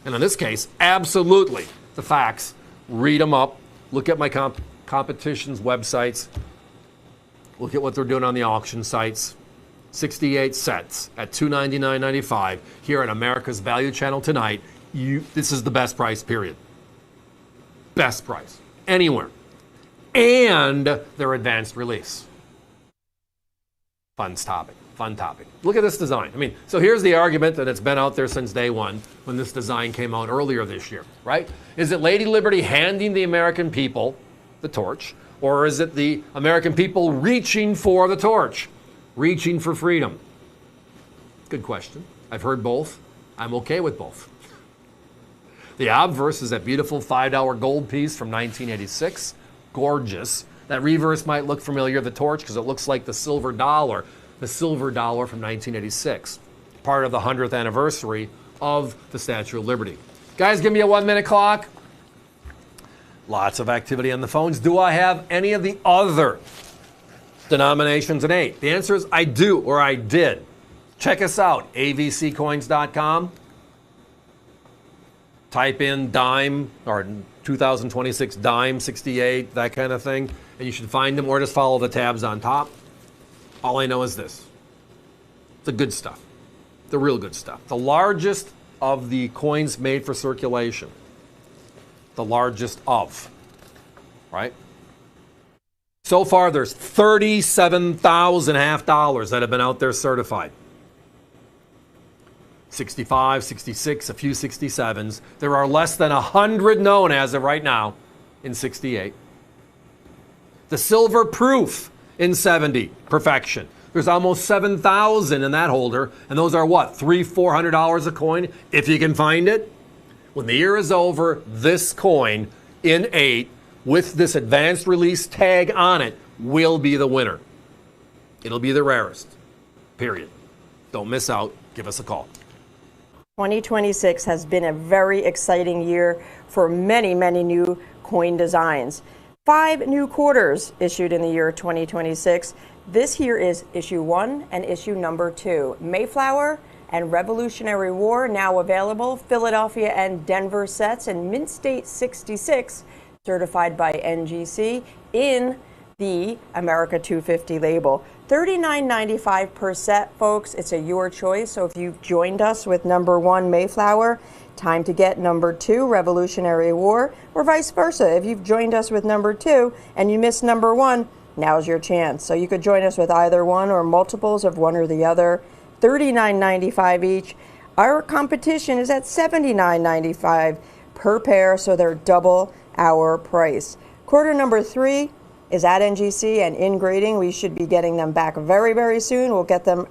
And in this case, absolutely, the facts, read them up, look at my competition's websites, look at what they're doing on the auction sites. 68 sets at $299.95 here on America's Value Channel tonight. This is the best price, period. Best price, anywhere. And their advanced release. Fun topic. Look at this design. I mean, so here's the argument that it's been out there since day one when this design came out earlier this year, right? Is it Lady Liberty handing the American people the torch, or is it the American people reaching for the torch, reaching for freedom? Good question. I've heard both. I'm okay with both. The obverse is that beautiful $5 gold piece from 1986. Gorgeous. That reverse might look familiar, the torch, because it looks like the silver dollar from 1986, part of the 100th anniversary of the Statue of Liberty. Guys, give me a 1-minute clock. Lots of activity on the phones. Do I have any of the other denominations in 8? The answer is I do, or I did. Check us out, avccoins.com. Type in dime or 2026 dime 68, that kind of thing, and you should find them, or just follow the tabs on top. All I know is this. The good stuff. The real good stuff. The largest of the coins made for circulation. The largest of. Right? So far, there's 37,000 half dollars that have been out there certified. 65, 66, a few 67s. There are less than 100 known as of right now in 68. The silver proof in 70, perfection. There's almost 7,000 in that holder, and those are what, $300-400 a coin, if you can find it? When the year is over, this coin in 8, with this advanced release tag on it, will be the winner. It'll be the rarest, period. Don't miss out. Give us a call. 2026 has been a very exciting year for many, many new coin designs. 5 new quarters issued in the year 2026. This here is issue 1 and issue number 2. Mayflower and Revolutionary War now available. Philadelphia and Denver sets and Mint State 66 certified by NGC in the America 250 label. $39.95 per set, folks. It's your choice. So if you've joined us with number 1 Mayflower, time to get number 2 Revolutionary War, or vice versa. If you've joined us with number 2 and you missed number 1, now's your chance. So you could join us with either one or multiples of one or the other. $39.95 each. Our competition is at $79.95 per pair, so they're double our price. Quarter number 3 is at NGC and in grading. We should be getting them back very, very soon. We'll get them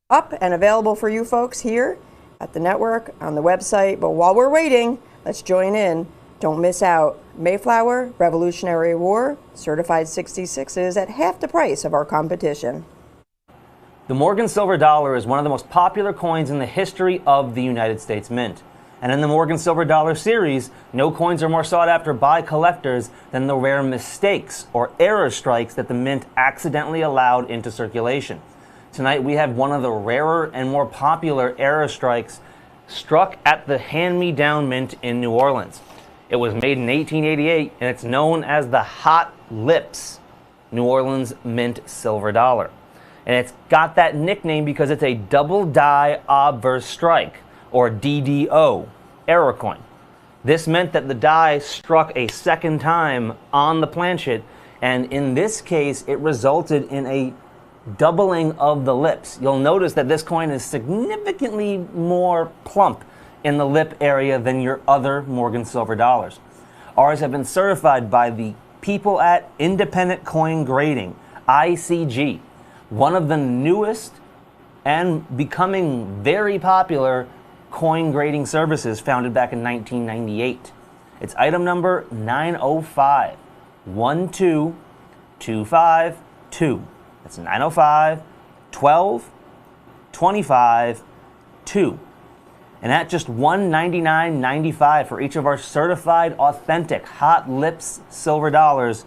up and available for you folks here at the network, on the website. But while we're waiting, let's join in. Don't miss out. Mayflower, Revolutionary War, certified 66s at half the price of our competition. The Morgan Silver Dollar is one of the most popular coins in the history of the United States Mint. And in the Morgan Silver Dollar series, no coins are more sought after by collectors than the rare mistakes or error strikes that the Mint accidentally allowed into circulation. Tonight we have one of the rarer and more popular error strikes struck at the Hand-Me-Down Mint in New Orleans. It was made in 1888 and it's known as the Hot Lips New Orleans Mint Silver Dollar. And it's got that nickname because it's a double die obverse strike, or DDO, error coin. This meant that the die struck a second time on the planchet, and in this case, it resulted in a doubling of the lips. You'll notice that this coin is significantly more plump in the lip area than your other Morgan Silver Dollars. Ours have been certified by the people at Independent Coin Grading, ICG, one of the newest and becoming very popular coin grading services founded back in 1998. It's item number 905 12252. That's 905 12 25 2. And at just $199.95 for each of our certified authentic Hot Lips Silver Dollars,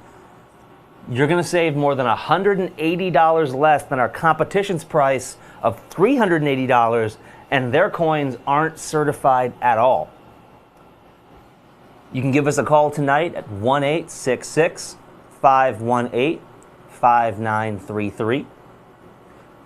you're going to save more than $180 less than our competition's price of $380, and their coins aren't certified at all. You can give us a call tonight at 1-866-518-5933.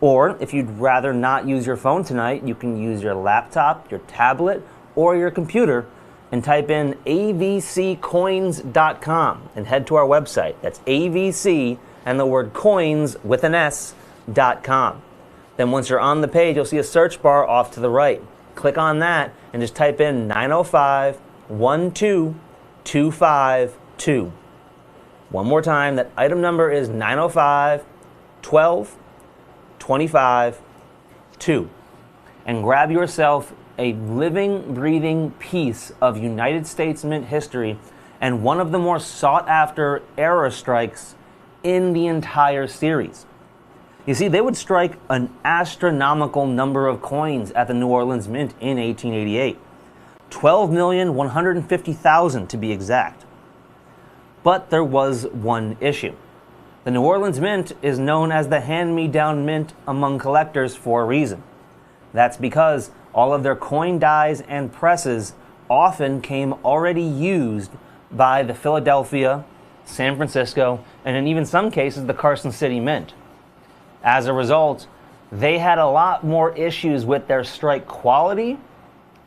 Or if you'd rather not use your phone tonight, you can use your laptop, your tablet, or your computer and type in avccoins.com and head to our website. That's AVC and the word coins with an S.com. Then once you're on the page, you'll see a search bar off to the right. Click on that and just type in 905 12252. One more time, that item number is 905 12 25 2. And grab yourself a living, breathing piece of United States Mint history and one of the more sought-after error strikes in the entire series. You see, they would strike an astronomical number of coins at the New Orleans Mint in 1888. 12,150,000 to be exact. But there was one issue. The New Orleans Mint is known as the hand-me-down mint among collectors for a reason. That's because all of their coin dies and presses often came already used by the Philadelphia, San Francisco, and in even some cases the Carson City Mint. As a result, they had a lot more issues with their strike quality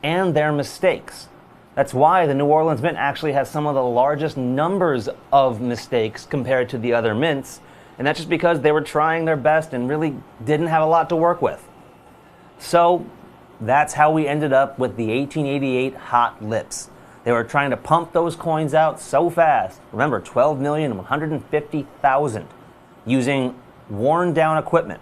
and their mistakes. That's why the New Orleans Mint actually has some of the largest numbers of mistakes compared to the other mints, and that's just because they were trying their best and really didn't have a lot to work with. So that's how we ended up with the 1888 Hot Lips. They were trying to pump those coins out so fast. Remember, 12,150,000 using worn down equipment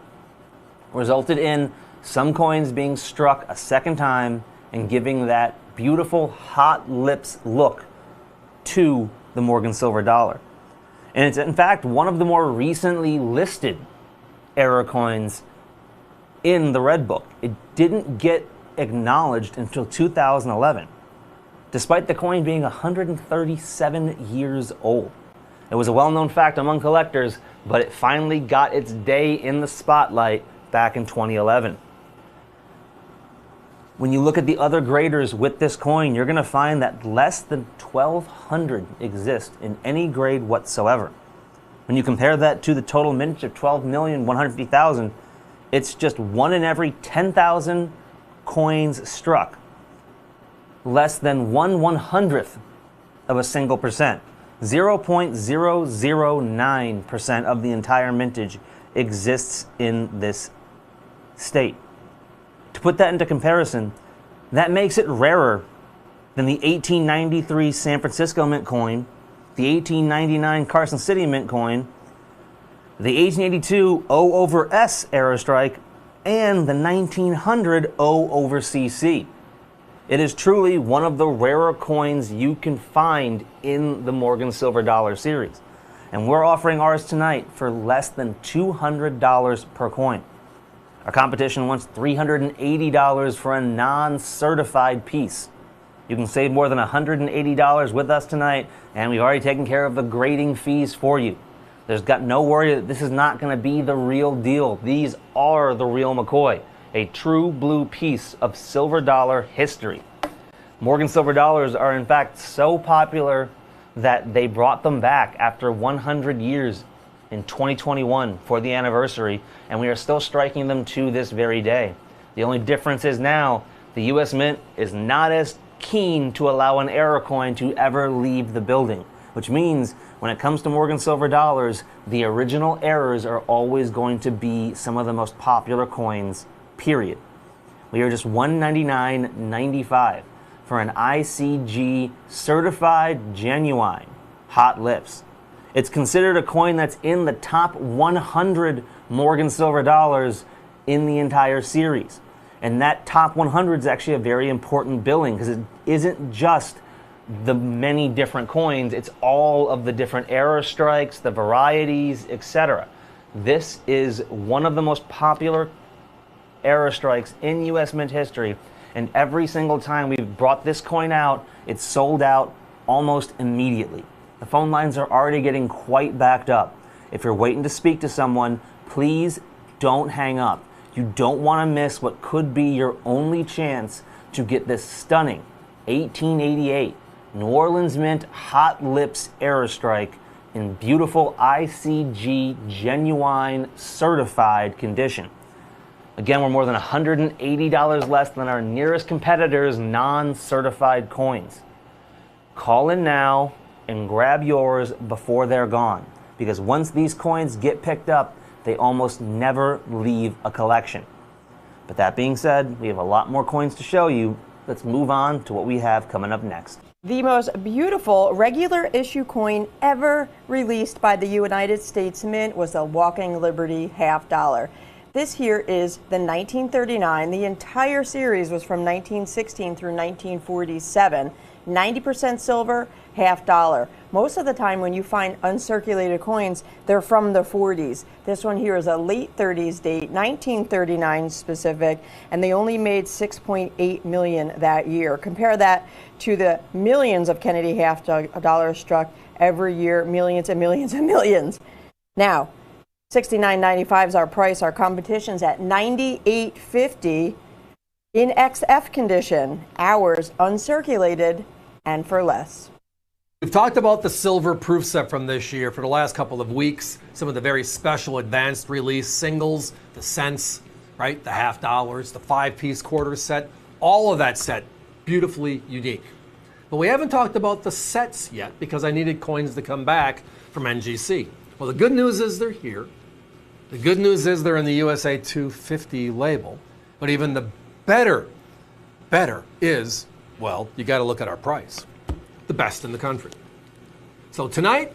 resulted in some coins being struck a second time and giving that beautiful Hot Lips look to the Morgan Silver Dollar. And it's in fact one of the more recently listed error coins in the Red Book. It didn't get acknowledged until 2011, despite the coin being 137 years old. It was a well-known fact among collectors, but it finally got its day in the spotlight back in 2011. When you look at the other graders with this coin, you're going to find that less than 1,200 exist in any grade whatsoever. When you compare that to the total mintage of 12,150,000, it's just 1 in every 10,000 coins struck. Less than 1/100th of a single percent. 0.009% of the entire mintage exists in this state. To put that into comparison, that makes it rarer than the 1893 San Francisco mint coin, the 1899 Carson City mint coin, the 1882 O over S aerostrike, and the 1900 O over CC. It is truly one of the rarer coins you can find in the Morgan Silver Dollar series. And we're offering ours tonight for less than $200 per coin. Our competition wants $380 for a non-certified piece. You can save more than $180 with us tonight, and we've already taken care of the grading fees for you. There's got no worry that this is not going to be the real deal. These are the real McCoy, a true blue piece of silver dollar history. Morgan Silver Dollars are in fact so popular that they brought them back after 100 years in 2021 for the anniversary, and we are still striking them to this very day. The only difference is now the US Mint is not as keen to allow an error coin to ever leave the building, which means when it comes to Morgan Silver Dollars, the original errors are always going to be some of the most popular coins, period. We are just $199.95 for an ICG certified genuine hot lips. It's considered a coin that's in the top 100 Morgan Silver Dollars in the entire series. And that top 100 is actually a very important billing because it isn't just the many different coins, it's all of the different error strikes, the varieties, etc. This is one of the most popular error strikes in US Mint history, and every single time we've brought this coin out, it's sold out almost immediately. The phone lines are already getting quite backed up. If you're waiting to speak to someone, please don't hang up. You don't want to miss what could be your only chance to get this stunning 1888 New Orleans Mint Hot Lips Error Strike in beautiful ICG genuine certified condition. Again, we're more than $180 less than our nearest competitors' non-certified coins. Call in now and grab yours before they're gone, because once these coins get picked up, they almost never leave a collection. But that being said, we have a lot more coins to show you. Let's move on to what we have coming up next. The most beautiful regular issue coin ever released by the United States Mint was the Walking Liberty half dollar. This here is the 1939. The entire series was from 1916 through 1947. 90% silver, half dollar. Most of the time when you find uncirculated coins, they're from the 40s. This one here is a late 30s date, 1939 specific, and they only made 6.8 million that year. Compare that to the millions of Kennedy half dollars struck every year, millions and millions and millions. Now, $69.95 is our price. Our competition's at $98.50 in XF condition. Ours uncirculated and for less. We've talked about the silver proof set from this year for the last couple of weeks. Some of the very special advanced release singles, the cents, right? The half dollars, the 5-piece quarter set, all of that set, beautifully unique. But we haven't talked about the sets yet because I needed coins to come back from NGC. Well, the good news is they're here. The good news is they're in the USA 250 label. But even the better is, well, you got to look at our price. The best in the country. So tonight,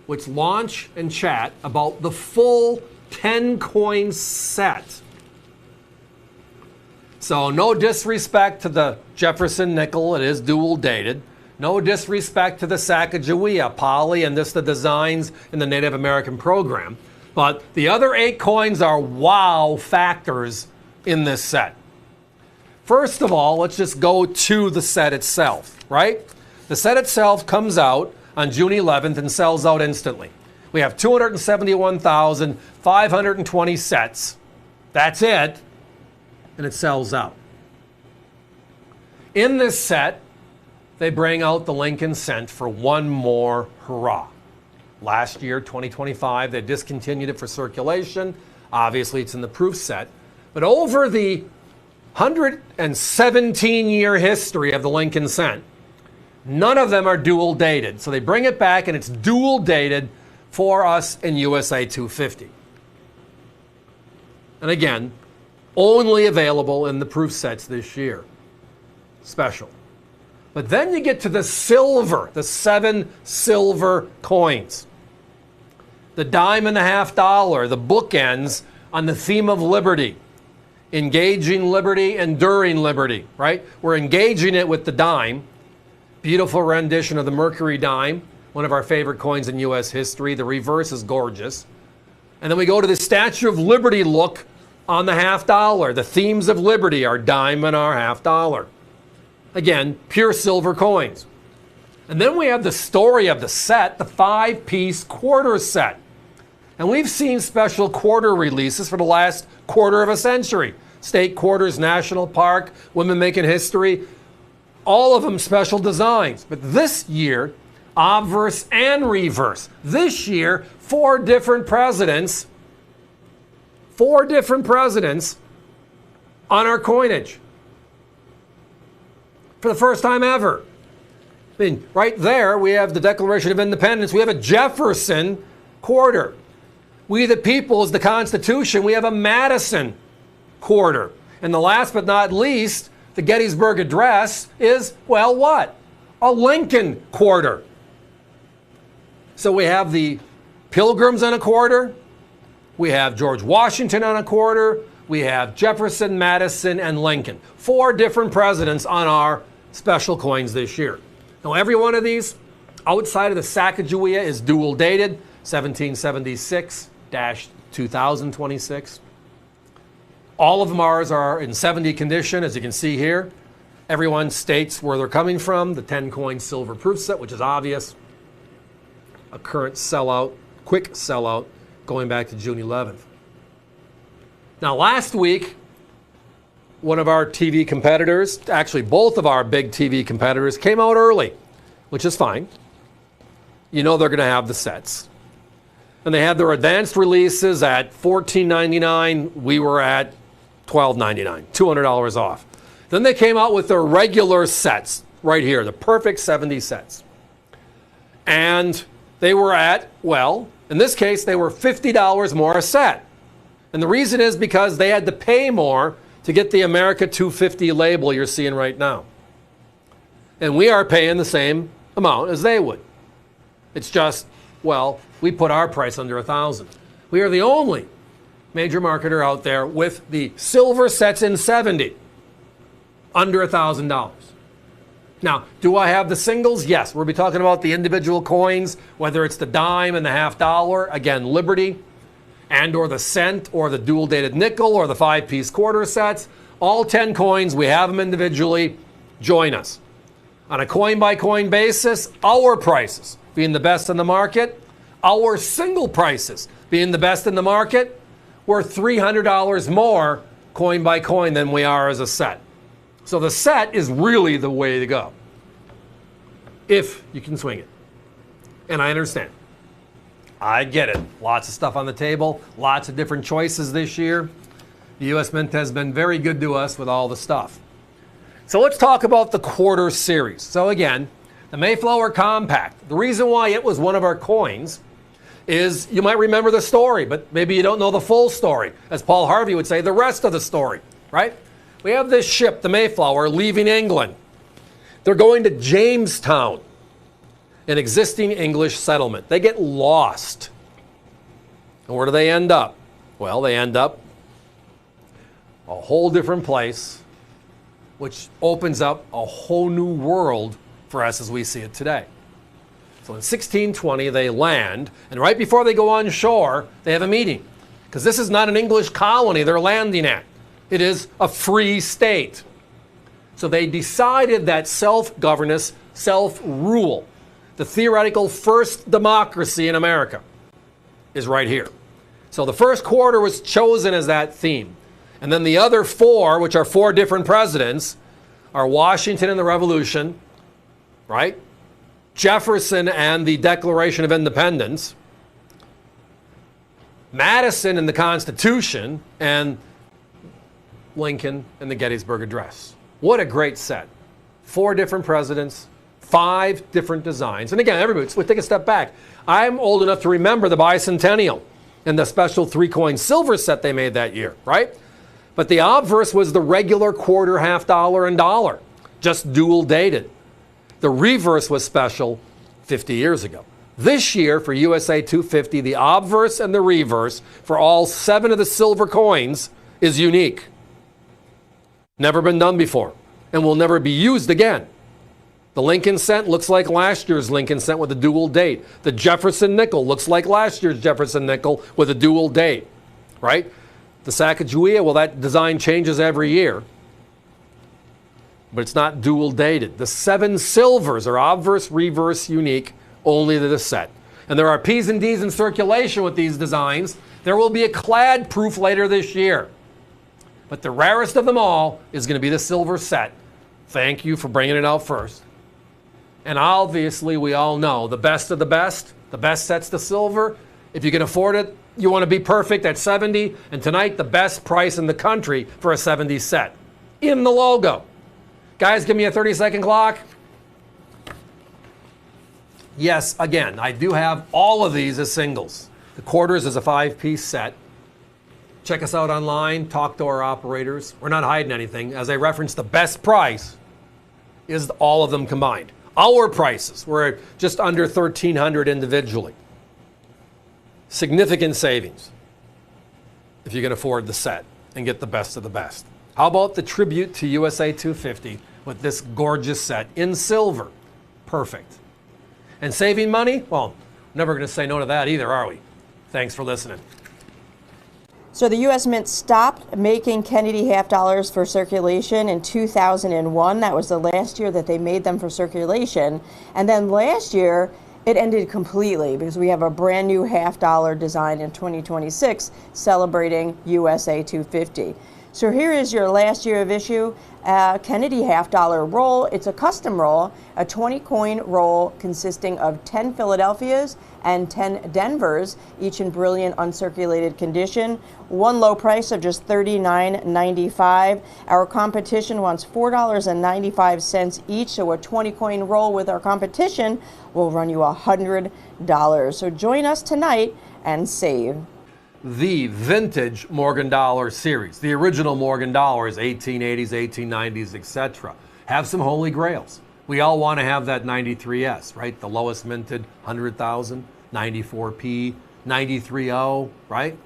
let's launch and chat about the full 10-coin set. So no disrespect to the Jefferson nickel, it is dual dated. No disrespect to the Sacagawea poly and the designs in the Native American program. But the other 8 coins are wow factors in this set. First of all, let's just go to the set itself, right? The set itself comes out on June 11th and sells out instantly. We have 271,520 sets. That's it. And it sells out. In this set, they bring out the Lincoln cent for one more hurrah. Last year, 2025, they discontinued it for circulation. Obviously, it's in the proof set. But over the 117-year history of the Lincoln cent, none of them are dual dated. So they bring it back and it's dual dated for us in USA 250. And again, only available in the proof sets this year. Special. But then you get to the silver, the 7 silver coins. The dime and the $half, the bookends on the theme of liberty. Engaging liberty, enduring liberty, right? We're engaging it with the dime. Beautiful rendition of the Mercury dime, one of our favorite coins in U.S. history. The reverse is gorgeous. And then we go to the Statue of Liberty look on the $half. The themes of liberty, our dime and our $half. Again, pure silver coins. And then we have the story of the set, the 5-piece quarter set. And we've seen special quarter releases for the last quarter of a century. State quarters, national park, women making history, all of them special designs. But this year, obverse and reverse. This year, 4 different presidents on our coinage. For the first time ever. I mean, right there, we have the Declaration of Independence. We have a Jefferson quarter. We the People is the Constitution. We have a Madison quarter. And the last but not least, the Gettysburg Address is, well, what? A Lincoln quarter. So we have the Pilgrims on a quarter. We have George Washington on a quarter. We have Jefferson, Madison, and Lincoln. 4 different presidents on our special coins this year. Now, every one of these outside of the Sacagawea is dual dated, 1776-2026. All of them ours are in 70 condition, as you can see here. Everyone states where they're coming from. The 10-coin silver proof set, which is obvious. A current sellout, quick sellout, going back to June 11th. Now, last week, one of our TV competitors, actually both of our big TV competitors, came out early, which is fine. You know they're going to have the sets. And they had their advanced releases at $14.99. We were at $12.99, $200 off. Then they came out with their regular sets right here, the perfect 70 sets. And they were at, well, in this case, they were $50 more a set. And the reason is because they had to pay more to get the America 250 label you're seeing right now. And we are paying the same amount as they would. It's just, well, we put our price under $1,000. We are the only major marketer out there with the silver sets in 70 under $1,000. Now, do I have the singles? Yes. We'll be talking about the individual coins, whether it's the dime and the $half, again, Liberty, and or the cent or the dual dated nickel or the 5-piece quarter sets. All 10 coins, we have them individually. Join us. On a coin-by-coin basis, our prices being the best in the market, our single prices being the best in the market, we're $300 more coin by coin than we are as a set. So the set is really the way to go, if you can swing it. And I understand. I get it. Lots of stuff on the table, lots of different choices this year. The U.S. Mint has been very good to us with all the stuff. So let's talk about the quarter series. So again, the Mayflower Compact. The reason why it was one of our coins is you might remember the story, but maybe you don't know the full story. As Paul Harvey would say, the rest of the story, right? We have this ship, the Mayflower, leaving England. They're going to Jamestown, an existing English settlement. They get lost. And where do they end up? Well, they end up a whole different place, which opens up a whole new world for us as we see it today. So in 1620, they land, and right before they go on shore, they have a meeting. Because this is not an English colony they're landing at. It is a free state. So they decided that self-governance, self-rule, the theoretical first democracy in America, is right here. So the first quarter was chosen as that theme. And then the other 4, which are 4 different presidents, are Washington and the Revolution, right? Jefferson and the Declaration of Independence, Madison and the Constitution, and Lincoln and the Gettysburg Address. What a great set. 4 different presidents, 5 different designs. And again, everybody, let's take a step back. I'm old enough to remember the bicentennial and the special 3-coin silver set they made that year, right? But the obverse was the regular quarter, half dollar, and dollar, just dual dated. The reverse was special 50 years ago. This year for USA 250, the obverse and the reverse for all 7 of the silver coins is unique. Never been done before and will never be used again. The Lincoln cent looks like last year's Lincoln cent with a dual date. The Jefferson nickel looks like last year's Jefferson nickel with a dual date, right? The Sacagawea, well, that design changes every year, but it's not dual dated. The 7 silvers are obverse, reverse, unique, only to the set. And there are P's and D's in circulation with these designs. There will be a clad proof later this year. But the rarest of them all is going to be the silver set. Thank you for bringing it out first. And obviously, we all know the best of the best set's the silver. If you can afford it, you want to be perfect at 70. And tonight, the best price in the country for a 70 set. In the logo. Guys, give me a 30-second clock. Yes, again, I do have all of these as singles. The quarters is a 5-piece set. Check us out online, talk to our operators. We're not hiding anything. As I referenced, the best price is all of them combined. Our prices, we're at just under $1,300 individually. Significant savings if you can afford the set and get the best of the best. How about the tribute to USA 250 with this gorgeous set in silver? Perfect. And saving money? Well, never going to say no to that either, are we? Thanks for listening. So the U.S. Mint stopped making Kennedy half dollars for circulation in 2001. That was the last year that they made them for circulation. And then last year, it ended completely because we have a brand new half dollar design in 2026 celebrating USA 250. So here is your last year of issue, Kennedy half dollar roll. It's a custom roll, a 20-coin roll consisting of 10 Philadelphias and 10 Denvers, each in brilliant uncirculated condition. One low price of just $39.95. Our competition wants $4.95 each, so a 20-coin roll with our competition will run you $100. So join us tonight and save. The vintage Morgan Dollar series, the original Morgan Dollars, 1880s, 1890s, etc., have some holy grails. We all want to have that 93S, right? The lowest minted 100,000, 94P, 93O, right?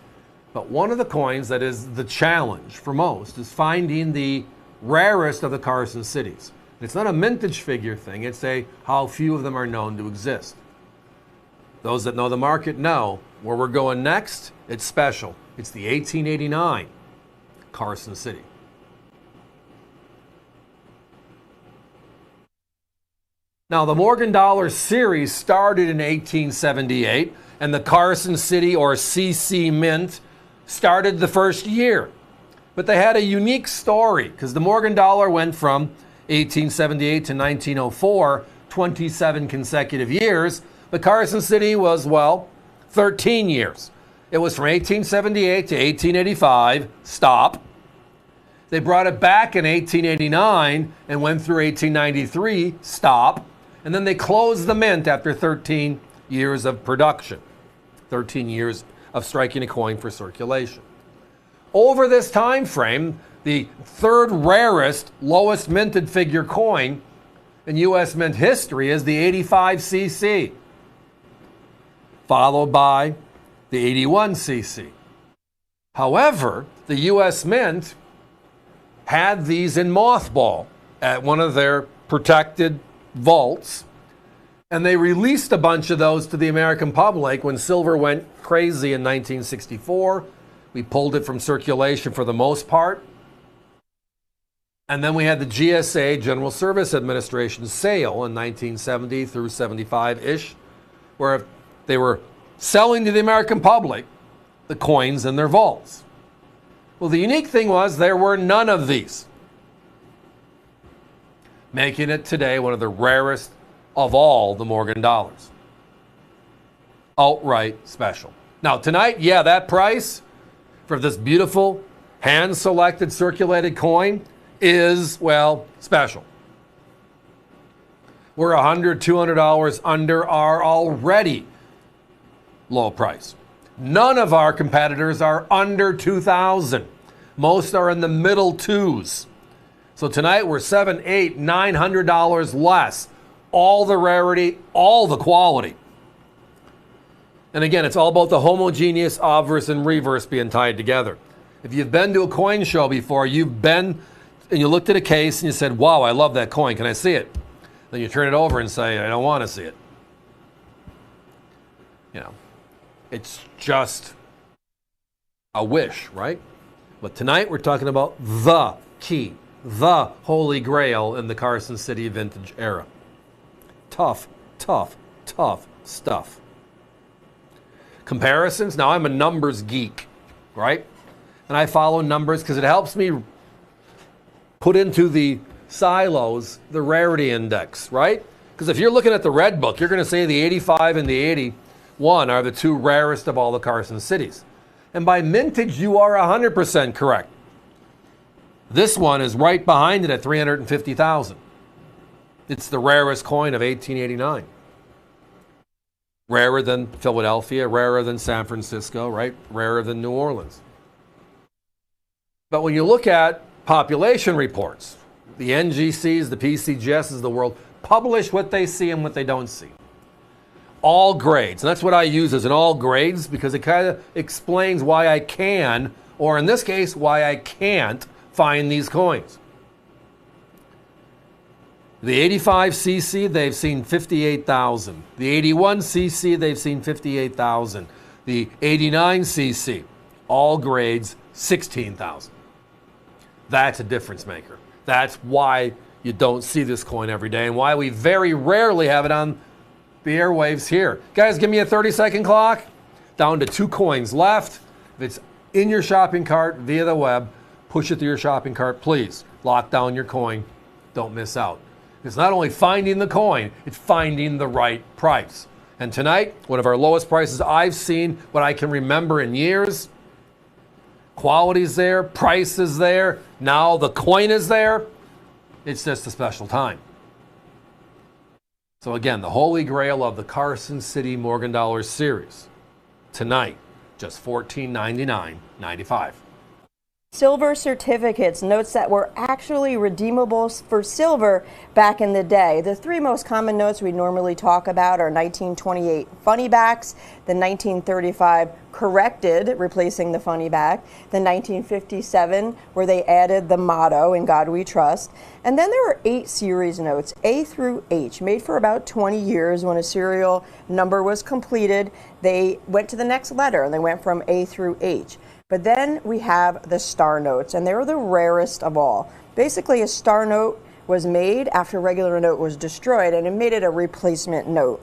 But one of the coins that is the challenge for most is finding the rarest of the Carson cities. It's not a mintage figure thing, it's how few of them are known to exist. Those that know the market know where we're going next. It's special. It's the 1889 Carson City. Now, the Morgan Dollar series started in 1878, and the Carson City, or CC Mint, started the first year. But they had a unique story, because the Morgan Dollar went from 1878 to 1904, 27 consecutive years. But Carson City was, 13 years. It was from 1878 to 1885, stop. They brought it back in 1889 and went through 1893, stop. And then they closed the mint after 13 years of production, 13 years of striking a coin for circulation. Over this time frame, the third rarest, lowest minted figure coin in U.S. Mint history is the 85cc, followed by the 81cc. However, the U.S. Mint had these in mothball at one of their protected vaults, and they released a bunch of those to the American public when silver went crazy in 1964. We pulled it from circulation for the most part. And then we had the GSA, General Service Administration, sale in 1970 through 75-ish, where they were selling to the American public the coins in their vaults. Well, the unique thing was there were none of these, making it today one of the rarest of all the Morgan dollars. Outright special. Now tonight, yeah, that price for this beautiful hand-selected circulated coin is, well, special. We're $100, $200 under our already low price. None of our competitors are under $2,000. Most are in the middle twos. So tonight we're $700, $800, $900 less. All the rarity, all the quality. And again, it's all about the homogeneous obverse and reverse being tied together. If you've been to a coin show before, you've been and you looked at a case and you said, wow, I love that coin. Can I see it? Then you turn it over and say, I don't want to see it. You know, it's just a wish, right? But tonight we're talking about the key, the holy grail in the Carson City vintage era. Tough, tough, tough stuff. Comparisons. Now I'm a numbers geek, right? And I follow numbers because it helps me put into the silos the rarity index, right? Because if you're looking at the red book, you're going to say the 85 and the 81 are the two rarest of all the Carson cities. And by mintage, you are 100% correct. This one is right behind it at 350,000. It's the rarest coin of 1889. Rarer than Philadelphia, rarer than San Francisco, right? Rarer than New Orleans. But when you look at population reports, the NGCs, the PCGSs of the world publish what they see and what they don't see. All grades. And that's what I use as an all grades because it kind of explains why I can, or in this case, why I can't find these coins. The 85cc, they've seen 58,000. The 81cc, they've seen 58,000. The 89cc, all grades, 16,000. That's a difference maker. That's why you don't see this coin every day and why we very rarely have it on the airwaves here. Guys, give me a 30-second clock. Down to 2 coins left. If it's in your shopping cart via the web, push it to your shopping cart, please. Lock down your coin. Don't miss out. It's not only finding the coin, it's finding the right price. And tonight, one of our lowest prices I've seen, what I can remember in years. Quality's there, price is there, now the coin is there. It's just a special time. So again, the holy grail of the Carson City Morgan Dollar series. Tonight, just $14.99.95. Silver certificates, notes that were actually redeemable for silver back in the day. The 3 most common notes we normally talk about are 1928 funny backs, the 1935 corrected, replacing the funny back, the 1957 where they added the motto, "In God We Trust," and then there are 8 series notes, A through H, made for about 20 years. When a serial number was completed, they went to the next letter and they went from A through H. But then we have the star notes, and they're the rarest of all. Basically, a star note was made after a regular note was destroyed, and it made it a replacement note.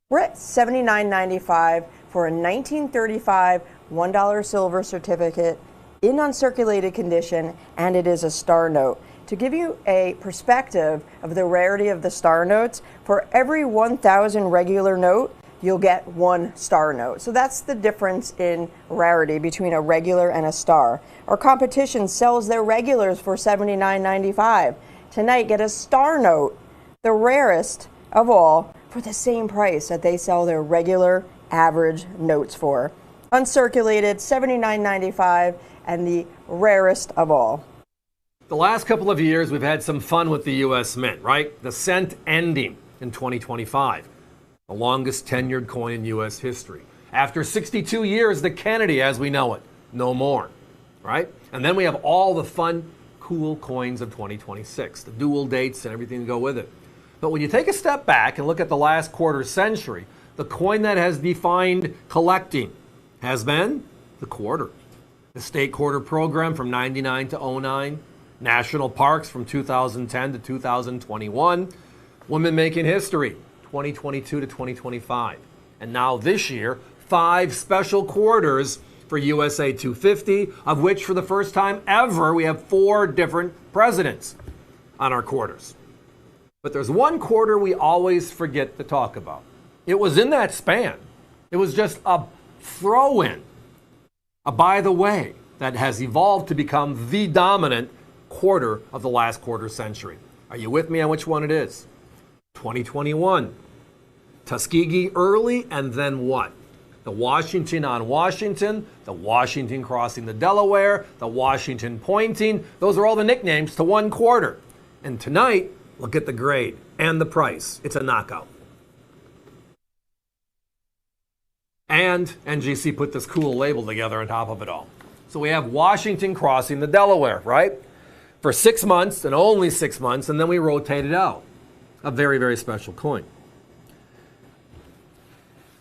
We're at $79.95 for a 1935 $1 silver certificate in uncirculated condition, and it is a star note. To give you a perspective of the rarity of the star notes, for every 1,000 regular note, you'll get 1 star note. So that's the difference in rarity between a regular and a star. Our competition sells their regulars for $79.95. Tonight, get a star note, the rarest of all, for the same price that they sell their regular average notes for. Uncirculated, $79.95, and the rarest of all. The last couple of years, we've had some fun with the U.S. Mint, right? The cent ending in 2025. The longest tenured coin in U.S. history. After 62 years, the Kennedy as we know it. No more, right? And then we have all the fun, cool coins of 2026, the dual dates and everything to go with it. But when you take a step back and look at the last quarter century, the coin that has defined collecting has been the quarter. The state quarter program from 99 to 09, national parks from 2010 to 2021, women making history, 2022 to 2025. And now this year, 5 special quarters for USA 250, of which for the first time ever, we have 4 different presidents on our quarters. But there's one quarter we always forget to talk about. It was in that span. It was just a throw-in, a by the way, that has evolved to become the dominant quarter of the last quarter century. Are you with me on which one it is? 2021. Tuskegee early, and then what? The Washington on Washington, the Washington crossing the Delaware, the Washington pointing. Those are all the nicknames to one quarter. And tonight, look at the grade and the price. It's a knockout. And NGC put this cool label together on top of it all. So we have Washington crossing the Delaware, right? For 6 months and only 6 months, and then we rotate it out. A very, very special coin.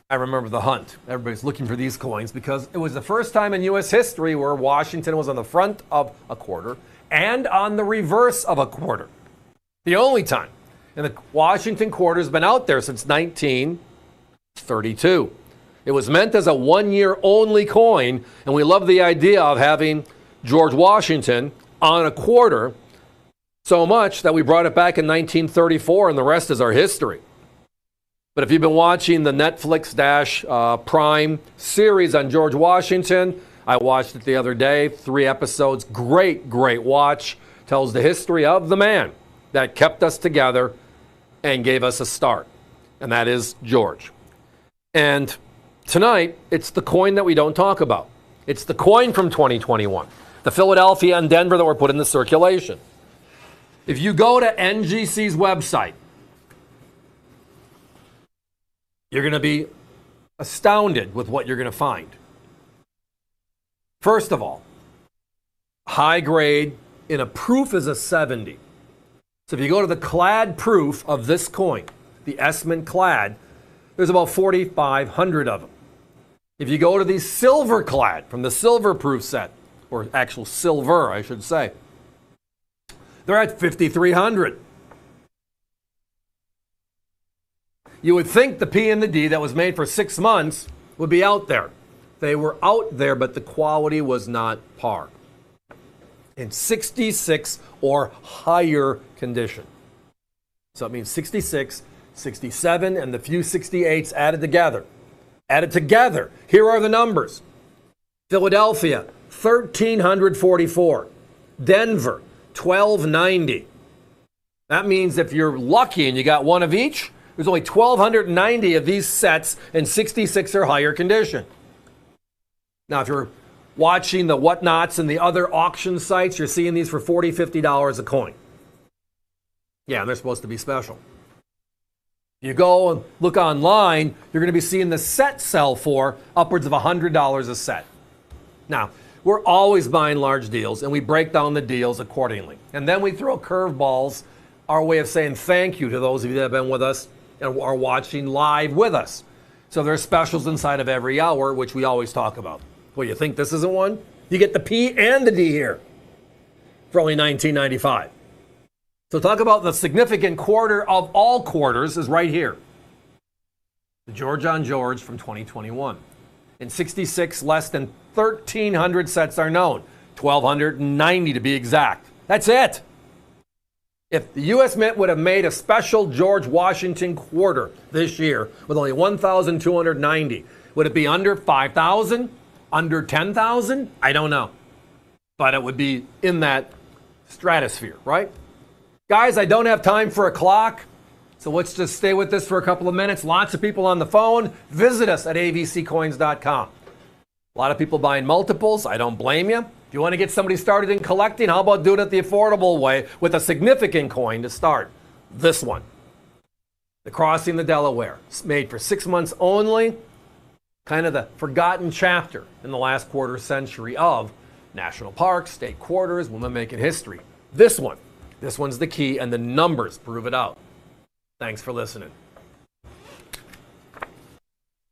I remember the hunt. Everybody's looking for these coins because it was the first time in U.S. history where Washington was on the front of a quarter and on the reverse of a quarter. The only time. And the Washington quarter's been out there since 1932. It was meant as a one-year only coin, and we love the idea of having George Washington on a quarter so much that we brought it back in 1934, and the rest is our history. But if you've been watching the Netflix Prime series on George Washington, I watched it the other day, 3 episodes, great, great watch. Tells the history of the man that kept us together and gave us a start, and that is George. And tonight, it's the coin that we don't talk about. It's the coin from 2021, the Philadelphia and Denver that were put into circulation. If you go to NGC's website, you're going to be astounded with what you're going to find. First of all, high grade in a proof is a 70. So if you go to the clad proof of this coin, the S-Mint clad, there's about 4,500 of them. If you go to the silver clad from the silver proof set, or actual silver, I should say, they're at 5,300. You would think the P and the D that was made for 6 months would be out there. They were out there, but the quality was not par. In 66 or higher condition. So it means 66, 67, and the few 68s added together. Added together. Here are the numbers. Philadelphia, 1,344. Denver, 1,290. That means if you're lucky and you got one of each, there's only 1,290 of these sets in 66 or higher condition. Now, if you're watching the whatnots and the other auction sites, you're seeing these for $40, $50 a coin. Yeah, and they're supposed to be special. You go and look online, you're going to be seeing the set sell for upwards of $100 a set. Now, we're always buying large deals, and we break down the deals accordingly. And then we throw curveballs, our way of saying thank you to those of you that have been with us and are watching live with us. So there's specials inside of every hour, which we always talk about. Well, you think this isn't one? You get the P and the D here for only $19.95. So talk about the significant quarter of all quarters is right here. The George on George from 2021. In 66, less than 1,300 sets are known. 1,290 to be exact. That's it. If the U.S. Mint would have made a special George Washington quarter this year with only 1,290, would it be under 5,000? Under 10,000? I don't know. But it would be in that stratosphere, right? Guys, I don't have time for a clock, so let's just stay with this for a couple of minutes. Lots of people on the phone. Visit us at avccoins.com. A lot of people buying multiples. I don't blame you. If you want to get somebody started in collecting, how about doing it the affordable way with a significant coin to start? This one. The Crossing the Delaware. It's made for 6 months only. Kind of the forgotten chapter in the last quarter century of national parks, state quarters, women making history. This one's the key, and the numbers prove it out. Thanks for listening.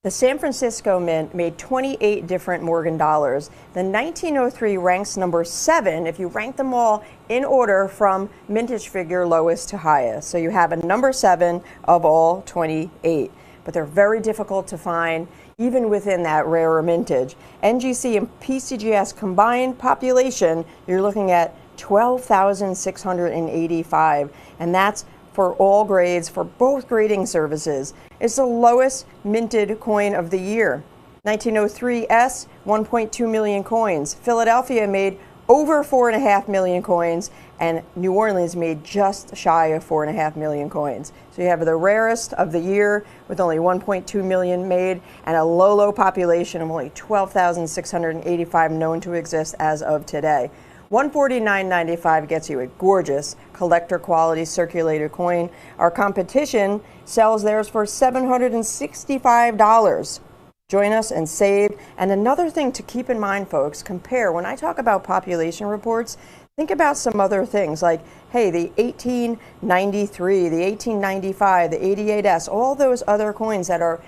The San Francisco Mint made 28 different Morgan dollars. The 1903 ranks number 7 if you rank them all in order from mintage figure lowest to highest. So you have a number 7 of all 28. But they're very difficult to find, even within that rarer mintage. NGC and PCGS combined population, you're looking at 12,685, and that's for all grades for both grading services. It's the lowest minted coin of the year. 1903 S, 1.2 million coins. Philadelphia made over 4.5 million coins, and New Orleans made just shy of 4.5 million coins. So you have the rarest of the year with only 1.2 million made and a low population of only 12,685 known to exist as of today. $149.95 gets you a gorgeous collector quality circulated coin. Our competition sells theirs for $765. Join us and save. And another thing to keep in mind, folks, compare. When I talk about population reports, think about some other things like, hey, the 1893, the 1895, the 88S, all those other coins that are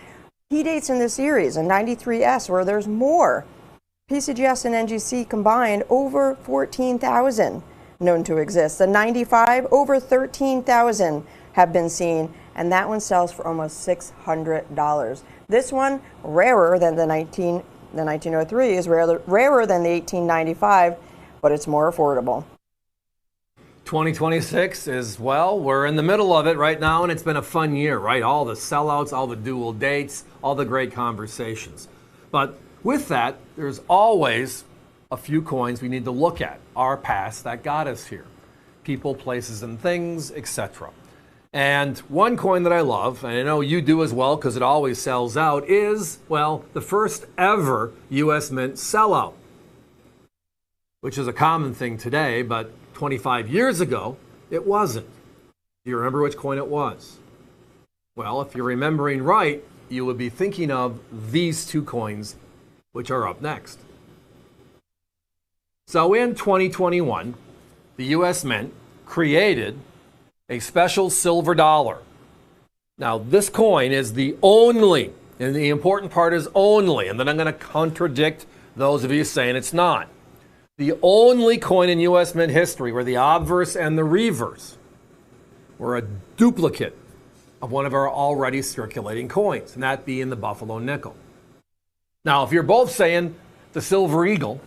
key dates in this series, and 93S where there's more. PCGS and NGC combined over 14,000 known to exist. The 95, over 13,000 have been seen, and that one sells for almost $600. This one, rarer than the 1903, is rarer than the 1895, but it's more affordable. 2026 is, well, we're in the middle of it right now, and it's been a fun year, right? All the sellouts, all the dual dates, all the great conversations. But with that, there's always a few coins we need to look at, our past that got us here. People, places, and things, etc. And one coin that I love, and I know you do as well because it always sells out, is, well, the first ever U.S. Mint sellout, which is a common thing today, but 25 years ago, it wasn't. Do you remember which coin it was? Well, if you're remembering right, you would be thinking of these two coins, which are up next. So in 2021, the U.S. Mint created a special silver dollar. Now, this coin is the only, and the important part is only, and then I'm going to contradict those of you saying it's not, the only coin in U.S. Mint history where the obverse and the reverse were a duplicate of one of our already circulating coins, and that being the Buffalo nickel. Now, if you're both saying the silver eagle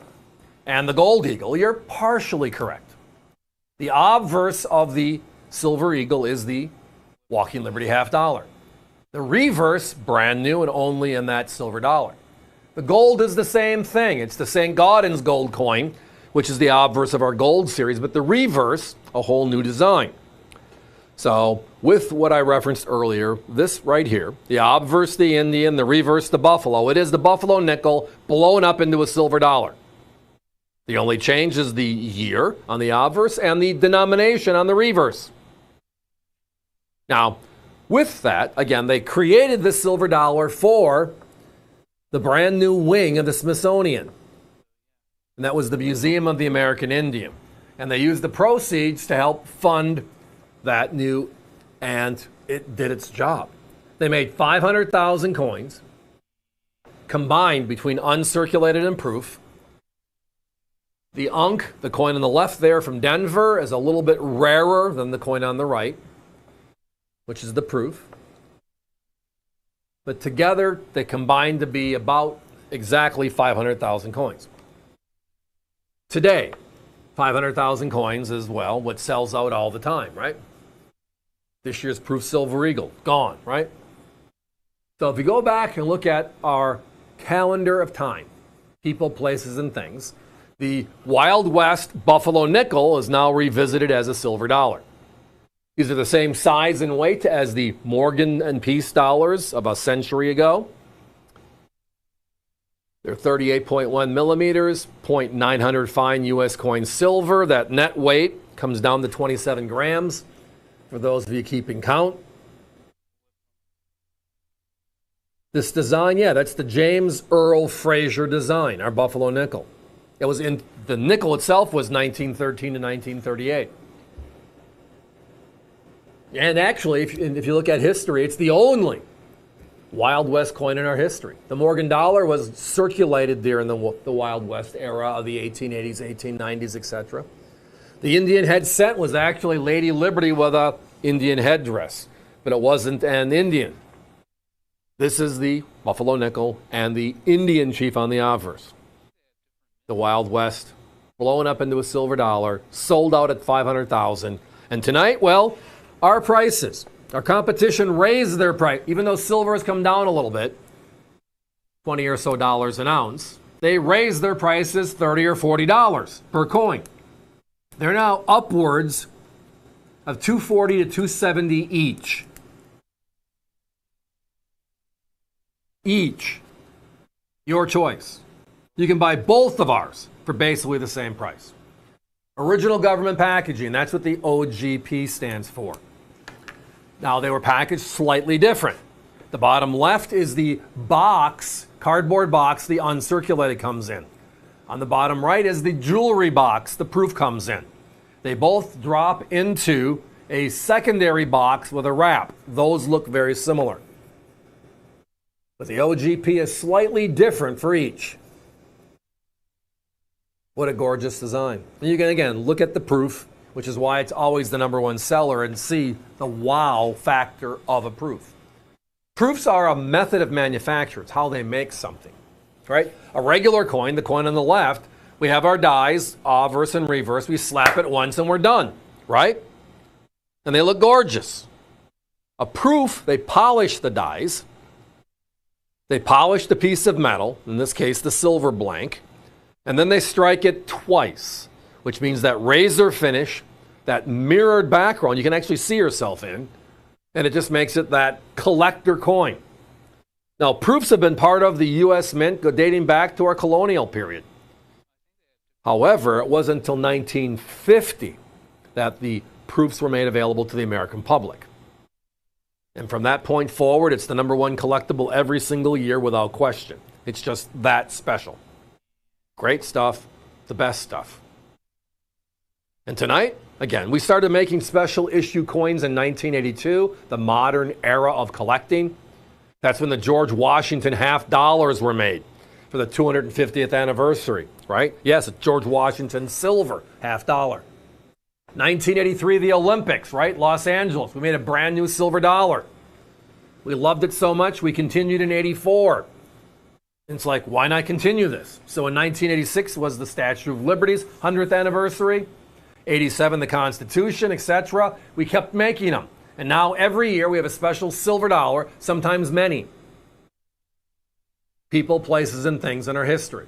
and the gold eagle, you're partially correct. The obverse of the silver eagle is the Walking Liberty half dollar. The reverse, brand new and only in that silver dollar. The gold is the same thing. It's the St. Gaudens gold coin, which is the obverse of our gold series, but the reverse, a whole new design. So with what I referenced earlier, this right here, the obverse the Indian, the reverse the Buffalo, it is the Buffalo nickel blown up into a silver dollar. The only change is the year on the obverse and the denomination on the reverse. Now, with that, again, they created the silver dollar for the brand new wing of the Smithsonian. And that was the Museum of the American Indian. And they used the proceeds to help fund that new, and it did its job. They made 500,000 coins combined between uncirculated and proof. The Unk, the coin on the left there from Denver, is a little bit rarer than the coin on the right, which is the proof. But together, they combined to be about exactly 500,000 coins. Today, 500,000 coins is, well, what sells out all the time, right? This year's proof silver eagle, gone, right? So if you go back and look at our calendar of time, people, places, and things, the Wild West Buffalo nickel is now revisited as a silver dollar. These are the same size and weight as the Morgan and Peace dollars of a century ago. They're 38.1 millimeters, 0.900 fine U.S. coin silver. That net weight comes down to 27 grams for those of you keeping count. This design, yeah, that's the James Earl Fraser design, our Buffalo nickel. It was in, the nickel itself was 1913 to 1938. And actually, if you look at history, it's the only Wild West coin in our history. The Morgan dollar was circulated there in the Wild West era of the 1880s, 1890s, etc. The Indian head cent was actually Lady Liberty with a Indian headdress, but it wasn't an Indian. This is the Buffalo nickel and the Indian chief on the obverse. The Wild West, blown up into a silver dollar, sold out at 500,000. And tonight, well, our prices. Our competition raised their price, even though silver has come down a little bit, $20 or so an ounce. They raised their prices $30 or $40 per coin. They're now upwards of $240 to $270 each. Each. Your choice. You can buy both of ours for basically the same price. Original government packaging, that's what the OGP stands for. Now, they were packaged slightly different. The bottom left is the box, cardboard box, the uncirculated comes in. On the bottom right is the jewelry box, the proof comes in. They both drop into a secondary box with a wrap. Those look very similar. But the OGP is slightly different for each. What a gorgeous design. And you can, again, look at the proof, which is why it's always the #1 seller, and see the wow factor of a proof. Proofs are a method of manufacture. It's how they make something, right? A regular coin, the coin on the left, we have our dies, obverse and reverse. We slap it once and we're done, right? And they look gorgeous. A proof, they polish the dies. They polish the piece of metal, in this case the silver blank, and then they strike it twice, which means that razor finish, that mirrored background you can actually see yourself in, and it just makes it that collector coin. Now, proofs have been part of the U.S. Mint dating back to our colonial period. However, it wasn't until 1950 that the proofs were made available to the American public. And from that point forward, it's the #1 collectible every single year without question. It's just that special. Great stuff, the best stuff. And tonight, again, we started making special issue coins in 1982, the modern era of collecting. That's when the George Washington $50 were made for the 250th anniversary, right? Yes, it's George Washington silver $50. 1983, the Olympics, right? Los Angeles. We made a brand new silver dollar. We loved it so much, we continued in 84. It's like, why not continue this? So in 1986 was the Statue of Liberty's 100th anniversary. 87, the Constitution, etc. We kept making them. And now every year we have a special silver dollar, sometimes many. People, places, and things in our history.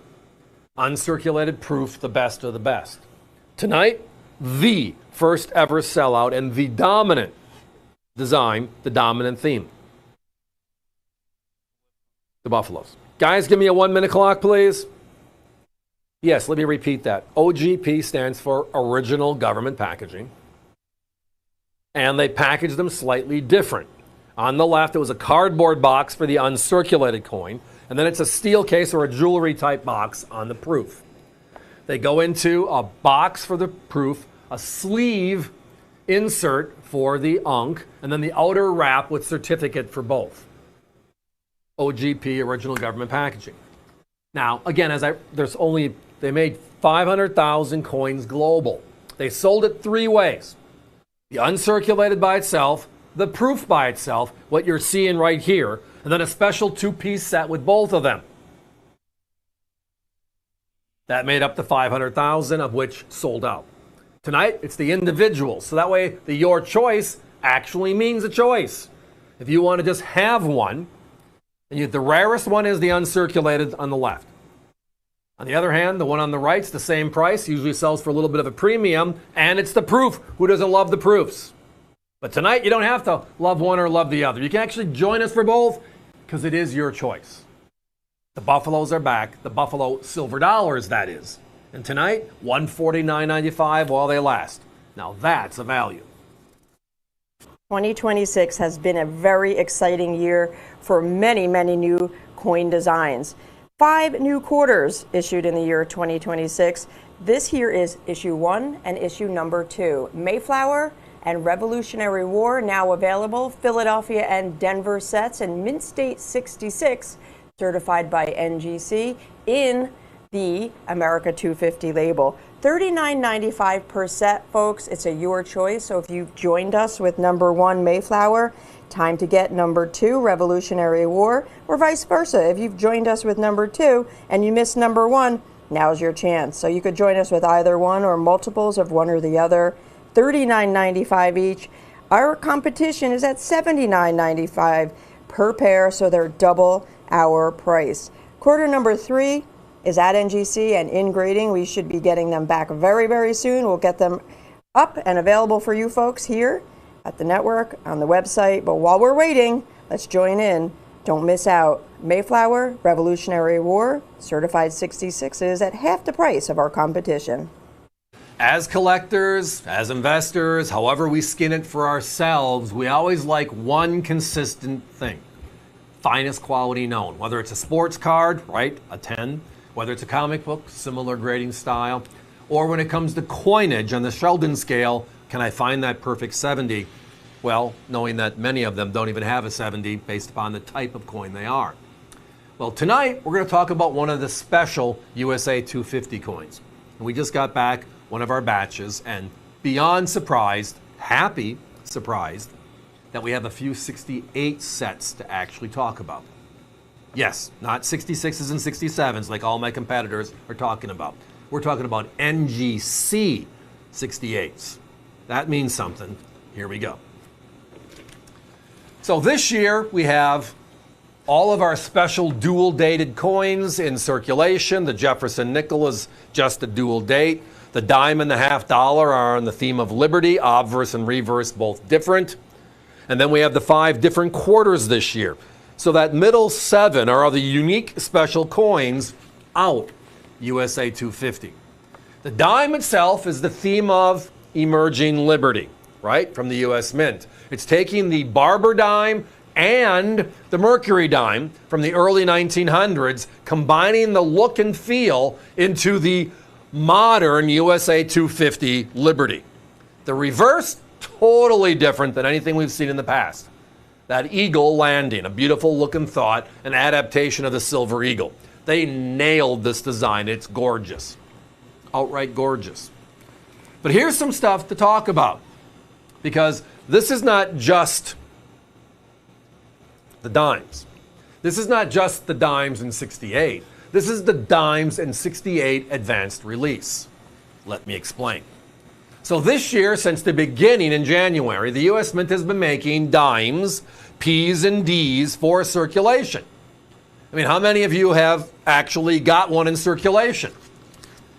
Uncirculated proof, the best of the best. Tonight, the first ever sellout and the dominant design, the dominant theme. The Buffaloes. Guys, give me a 1-minute clock, please. Yes, let me repeat that. OGP stands for Original Government Packaging. And they packaged them slightly different. On the left, it was a cardboard box for the uncirculated coin. And then it's a steel case or a jewelry type box on the proof. They go into a box for the proof, a sleeve insert for the unk, and then the outer wrap with certificate for both. OGP, Original Government Packaging. Now, again, they made 500,000 coins global. They sold it 3 ways. The uncirculated by itself, the proof by itself, what you're seeing right here, and then a special 2-piece set with both of them. That made up the 500,000, of which sold out. Tonight, it's the individuals. So that way, the your choice actually means a choice. If you want to just have one, and the rarest one is the uncirculated on the left. On the other hand, the one on the right's the same price, usually sells for a little bit of a premium, and it's the proof. Who doesn't love the proofs? But tonight, you don't have to love one or love the other. You can actually join us for both, because it is your choice. The Buffaloes are back. The Buffalo silver dollars, that is. And tonight, $149.95 while they last. Now that's a value. 2026 has been a very exciting year for many, many new coin designs. 5 new quarters issued in the year 2026. This here is issue 1 and issue number 2. Mayflower and Revolutionary War now available. Philadelphia and Denver sets and Mint State 66 certified by NGC in the America 250 label. $39.95 per set, folks. It's a your choice. So if you've joined us with number 1 Mayflower, time to get number 2 Revolutionary War, or vice versa. If you've joined us with number 2 and you missed number 1, now's your chance. So you could join us with either one or multiples of one or the other. $39.95 each. Our competition is at $79.95 per pair, so they're double our price. Quarter number 3 is at NGC and in grading. We should be getting them back very, very soon. We'll get them up and available for you folks here at the network, on the website. But while we're waiting, let's join in. Don't miss out. Mayflower, Revolutionary War, certified 66s at half the price of our competition. As collectors, as investors, however we skin it for ourselves, we always like one consistent thing. Finest quality known. Whether it's a sports card, right, a 10, whether it's a comic book, similar grading style, or when it comes to coinage on the Sheldon scale, can I find that perfect 70? Well, knowing that many of them don't even have a 70 based upon the type of coin they are. Well, tonight we're going to talk about one of the special USA 250 coins. We just got back one of our batches and beyond surprised, happy surprised, that we have a few 68 sets to actually talk about. Yes, not 66s and 67s like all my competitors are talking about. We're talking about NGC 68s. That means something. Here we go. So this year we have all of our special dual dated coins in circulation. The Jefferson nickel is just a dual date. The dime and the $50 are on the theme of liberty, obverse and reverse, both different. And then we have the 5 different quarters this year. So that middle 7 are the unique special coins out USA 250. The dime itself is the theme of emerging liberty, right, from the US Mint. It's taking the barber dime and the mercury dime from the early 1900s, combining the look and feel into the modern USA 250 Liberty. The reverse, totally different than anything we've seen in the past. That eagle landing, a beautiful look and thought, an adaptation of the silver eagle. They nailed this design. It's gorgeous. Outright gorgeous. But here's some stuff to talk about, because this is not just the dimes. This is not just the dimes in 68. This is the dimes in 68 advanced release. Let me explain. So this year, since the beginning in January, the US Mint has been making dimes, P's and D's for circulation. I mean, how many of you have actually got one in circulation?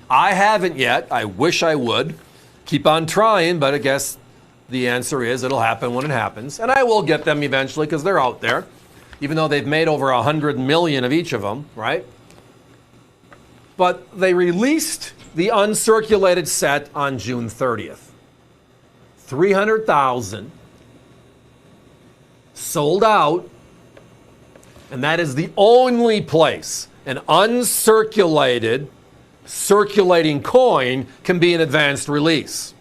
I haven't yet. I wish I would. Keep on trying, but I guess the answer is it'll happen when it happens. And I will get them eventually because they're out there, even though they've made over 100 million of each of them, right? But they released the uncirculated set on June 30th. 300,000 sold out, and that is the only place an uncirculated circulating coin can be an advanced release.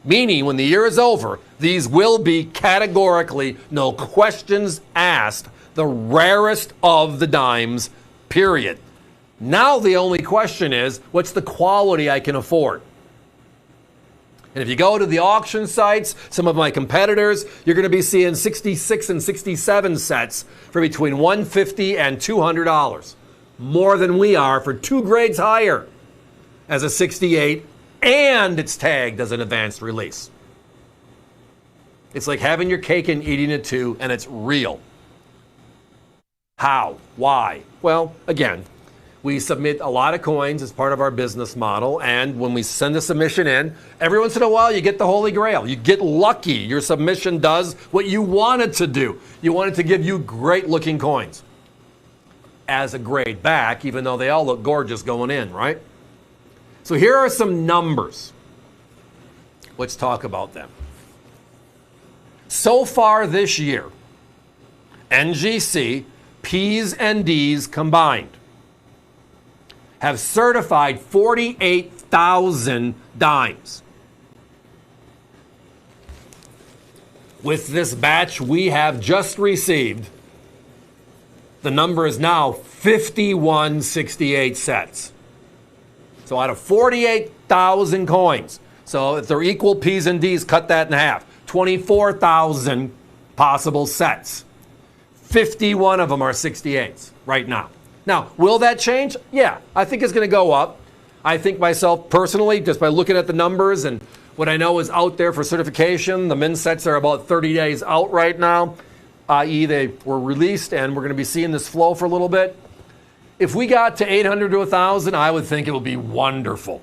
Meaning, when the year is over, these will be categorically, no questions asked, the rarest of the dimes, period. Now the only question is, what's the quality I can afford? And if you go to the auction sites, some of my competitors, you're going to be seeing 66 and 67 sets for between $150 and $200. More than we are for 2 grades higher as a 68, and it's tagged as an advanced release. It's like having your cake and eating it too, and it's real. How? Why? Well, again, we submit a lot of coins as part of our business model, and when we send a submission in, every once in a while you get the Holy Grail. You get lucky. Your submission does what you want it to do. You want it to give you great looking coins as a grade back, even though they all look gorgeous going in, right? So here are some numbers. Let's talk about them. So far this year, NGC, P's and D's combined have certified 48,000 dimes. With this batch we have just received, the number is now 5168 sets. So out of 48,000 coins, so if they're equal P's and D's, cut that in half. 24,000 possible sets. 51 of them are 68s right now. Now, will that change? Yeah, I think it's going to go up. I think myself personally, just by looking at the numbers and What I know is out there for certification. The mint sets are about 30 days out right now, i.e. they were released and we're going to be seeing this flow for a little bit. If we got to 800 to 1,000, I would think it would be wonderful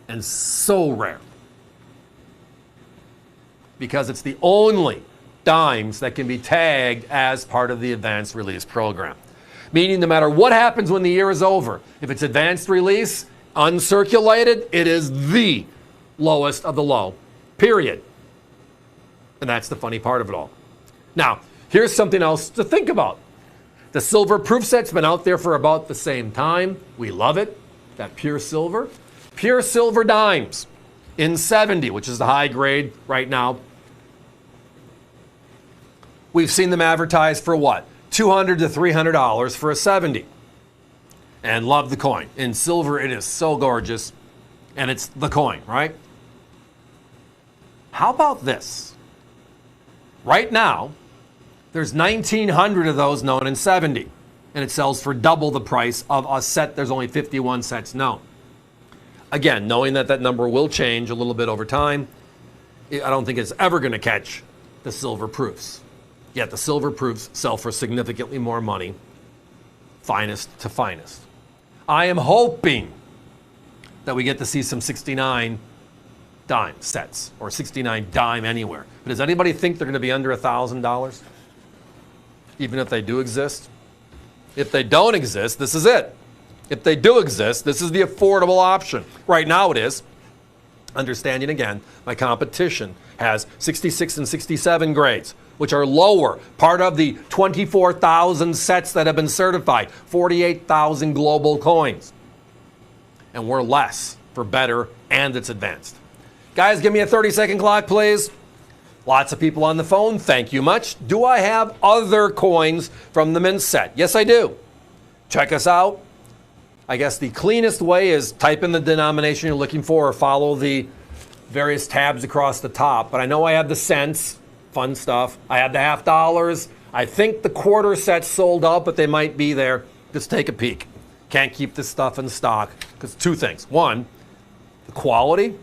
and so rare, because it's the only dimes that can be tagged as part of the advanced release program. Meaning no matter what happens when the year is over, if it's advanced release, uncirculated, it is the lowest of the low, period. And that's the funny part of it all. Now, here's something else to think about. The silver proof set's been out there for about the same time. We love it, that pure silver. Pure silver dimes in 70, which is the high grade right now. We've seen them advertised for what? $200 to $300 for a 70. And love the coin. In silver, it is so gorgeous. And it's the coin, right? How about this? Right now, there's 1,900 of those known in 70. And it sells for double the price of a set. There's only 51 sets known. Again, knowing that that number will change a little bit over time, I don't think it's ever going to catch the silver proofs. Yet the silver proofs sell for significantly more money, finest to finest. I am hoping that we get to see some 69 dime sets, or 69 dime anywhere. But does anybody think they're going to be under $1,000? Even if they do exist? If they don't exist, this is it. If they do exist, this is the affordable option. Right now it is. Understanding again, my competition has 66 and 67 grades, which are lower, part of the 24,000 sets that have been certified, 48,000 global coins. And we're less for better, and it's advanced. Guys, give me a 30-second clock, please. Lots of people on the phone. Thank you much. Do I have other coins from the mint set? Yes, I do. Check us out. I guess the cleanest way is type in the denomination you're looking for or follow the various tabs across the top. But I know I have the cents, fun stuff. I have the half dollars. I think the quarter sets sold out, but they might be there. Just take a peek. Can't keep this stuff in stock because two things. One, the quality,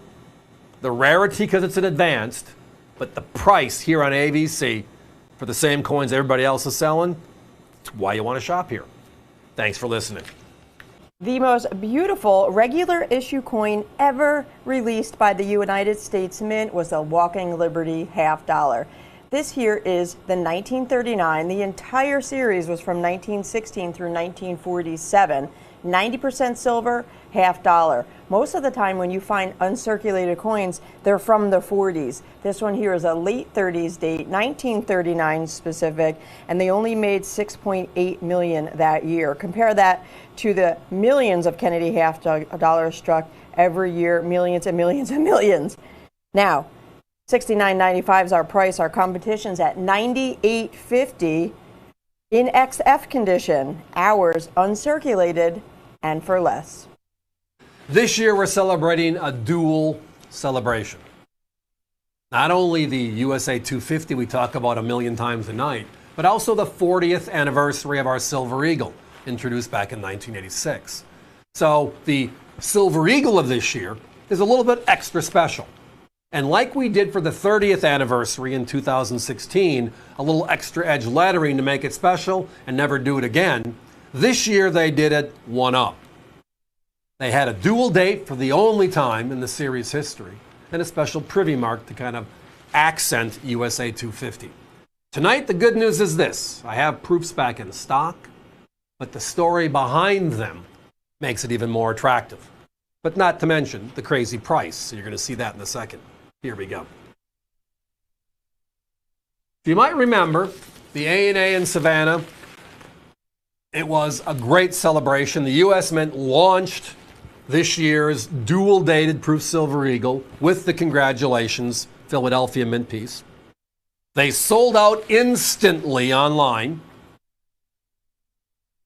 the rarity because it's an advanced, but the price here on AVC for the same coins everybody else is selling, it's why you want to shop here. Thanks for listening. The most beautiful regular issue coin ever released by the United States Mint was the Walking Liberty half dollar. This here is the 1939. The entire series was from 1916 through 1947. 90% silver, half dollar. Most of the time when you find uncirculated coins, they're from the 40s. This one here is a late 30s date, 1939 specific, and they only made 6.8 million that year. Compare that to the millions of Kennedy half dollars struck every year, millions and millions and millions. Now, $69.95 is our price. Our competition's at $98.50 in XF condition. Ours uncirculated and for less. This year we're celebrating a dual celebration. Not only the USA 250 we talk about a million times a night, but also the 40th anniversary of our Silver Eagle, introduced back in 1986. So the Silver Eagle of this year is a little bit extra special. And like we did for the 30th anniversary in 2016, a little extra edge lettering to make it special and never do it again, this year they did it one up. They had a dual date for the only time in the series history and a special privy mark to kind of accent USA 250. Tonight, the good news is this. I have proofs back in stock, but the story behind them makes it even more attractive. But not to mention the crazy price. So you're going to see that in a second. Here we go. You might remember the A&A in Savannah. It was a great celebration. The U.S. Mint launched this year's dual-dated Proof Silver Eagle with the congratulations Philadelphia Mint piece. They sold out instantly online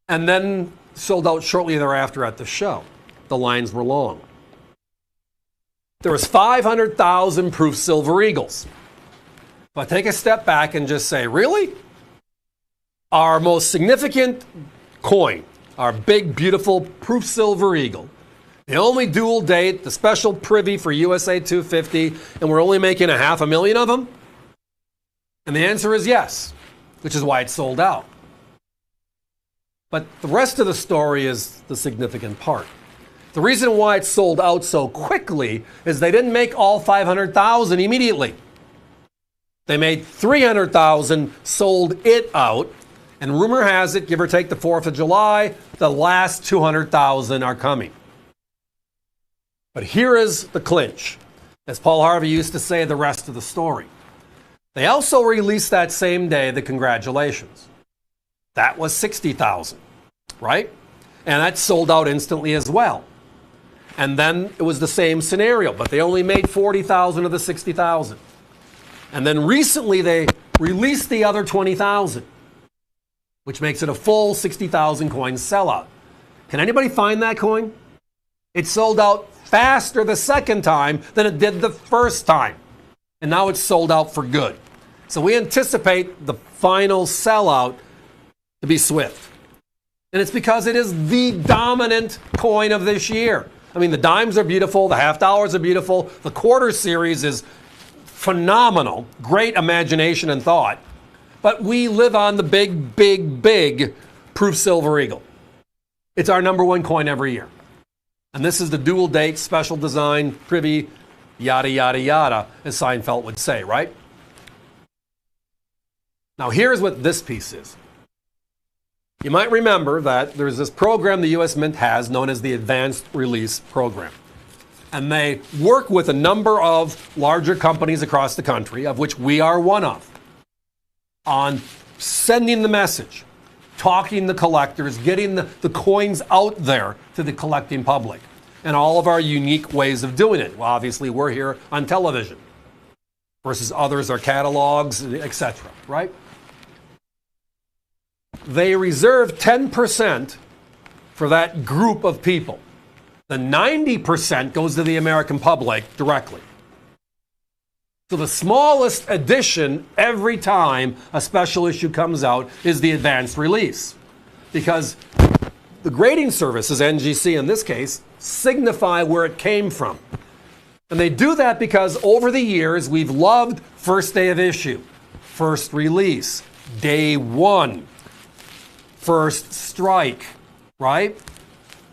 and then sold out shortly thereafter at the show. The lines were long. There was 500,000 Proof Silver Eagles. But take a step back and just say, really? Our most significant coin, our big, beautiful Proof Silver Eagle, The only dual date, the special privy for USA 250, and we're only making 500,000 of them? And the answer is yes, which is why it's sold out. But the rest of the story is the significant part. The reason why it's sold out so quickly is they didn't make all 500,000 immediately. They made 300,000, sold it out, and rumor has it, give or take the 4th of July, the last 200,000 are coming. But here is the clinch. As Paul Harvey used to say, the rest of the story. They also released that same day the congratulations. That was 60,000, right? And that sold out instantly as well. And then it was the same scenario, but they only made 40,000 of the 60,000. And then recently they released the other 20,000, which makes it a full 60,000 coin sellout. Can anybody find that coin? It sold out faster the second time than it did the first time. And now it's sold out for good. So we anticipate the final sellout to be swift. And it's because it is the dominant coin of this year. I mean, the dimes are beautiful, the half dollars are beautiful, the quarter series is phenomenal, great imagination and thought. But we live on the big, big, big proof silver eagle. It's our number one coin every year. And this is the dual date, special design, privy, yada, yada, yada, as Seinfeld would say, right? Now here's what this piece is. You might remember that there's this program the U.S. Mint has known as the Advanced Release Program. And they work with a number of larger companies across the country, of which we are one of, on sending the message, talking to collectors, getting the coins out there to the collecting public, and all of our unique ways of doing it. Well, obviously, we're here on television versus others are catalogs, etc., right? They reserve 10% for that group of people. The 90% goes to the American public directly. So the smallest addition every time a special issue comes out is the advanced release. Because the grading services, NGC in this case, signify where it came from. And they do that because over the years we've loved first day of issue, first release, day one, first strike, right?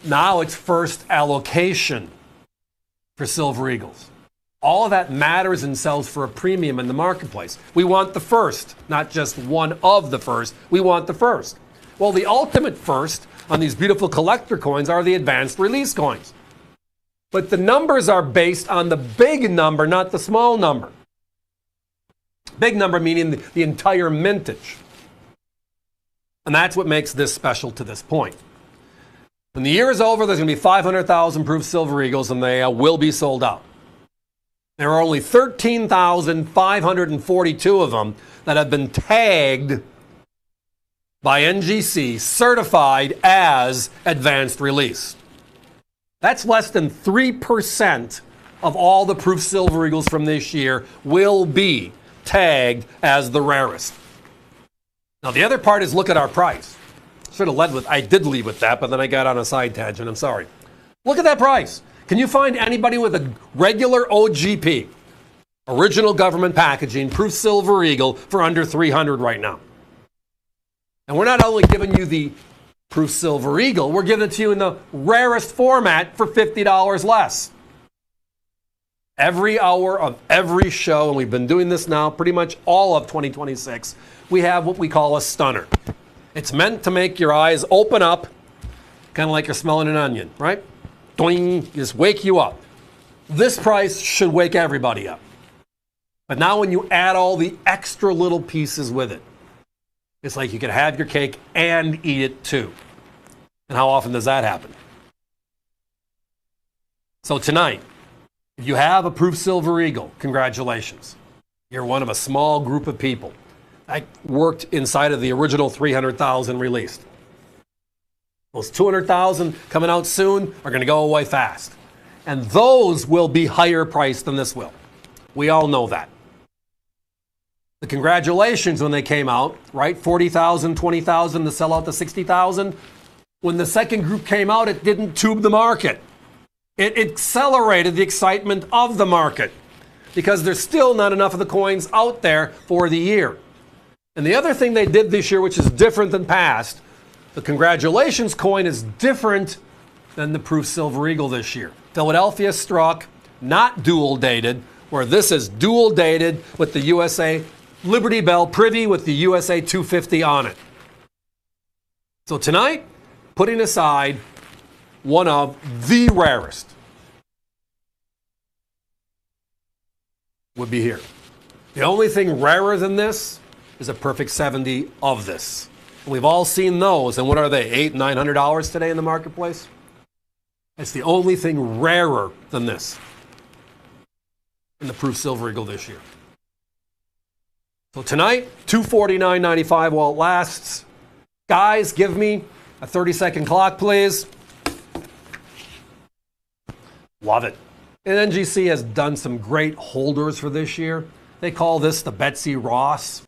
Now it's first allocation for Silver Eagles. All of that matters and sells for a premium in the marketplace. We want the first, not just one of the first. We want the first. Well, the ultimate first on these beautiful collector coins are the advanced release coins. But the numbers are based on the big number, not the small number. Big number meaning the entire mintage. And that's what makes this special to this point. When the year is over, there's going to be 500,000 proof Silver Eagles, and they will be sold out. There are only 13,542 of them that have been tagged by NGC, certified as advanced release. That's less than 3% of all the proof Silver Eagles from this year will be tagged as the rarest. Now, the other part is look at our price. I did lead with that, but then I got on a side tangent. I'm sorry. Look at that price. Can you find anybody with a regular OGP, original government packaging, proof Silver Eagle, for under $300 right now? And we're not only giving you the proof Silver Eagle, we're giving it to you in the rarest format for $50 less. Every hour of every show, and we've been doing this now pretty much all of 2026, we have what we call a stunner. It's meant to make your eyes open up, kind of like you're smelling an onion, right? Doing, just wake you up. This price should wake everybody up. But now when you add all the extra little pieces with it, it's like you could have your cake and eat it too. And how often does that happen? So tonight, if you have a proof Silver Eagle, congratulations. You're one of a small group of people. I worked inside of the original 300,000 released. Those 200,000 coming out soon are going to go away fast. And those will be higher priced than this will. We all know that. The congratulations when they came out, right? 40,000, 20,000 to sell out to 60,000. When the second group came out, it didn't tube the market. It accelerated the excitement of the market because there's still not enough of the coins out there for the year. And the other thing they did this year, which is different than past, the congratulations coin is different than the Proof Silver Eagle this year. Philadelphia struck, not dual dated, where this is dual dated with the USA Liberty Bell privy with the USA 250 on it. So tonight, putting aside one of the rarest would be here. The only thing rarer than this is a perfect 70 of this. And we've all seen those. And what are they, $800, $900 today in the marketplace? It's the only thing rarer than this in the Proof Silver Eagle this year. So tonight, $249.95 while it lasts. Guys, give me a 30-second clock, please. Love it. And NGC has done some great holders for this year. They call this the Betsy Ross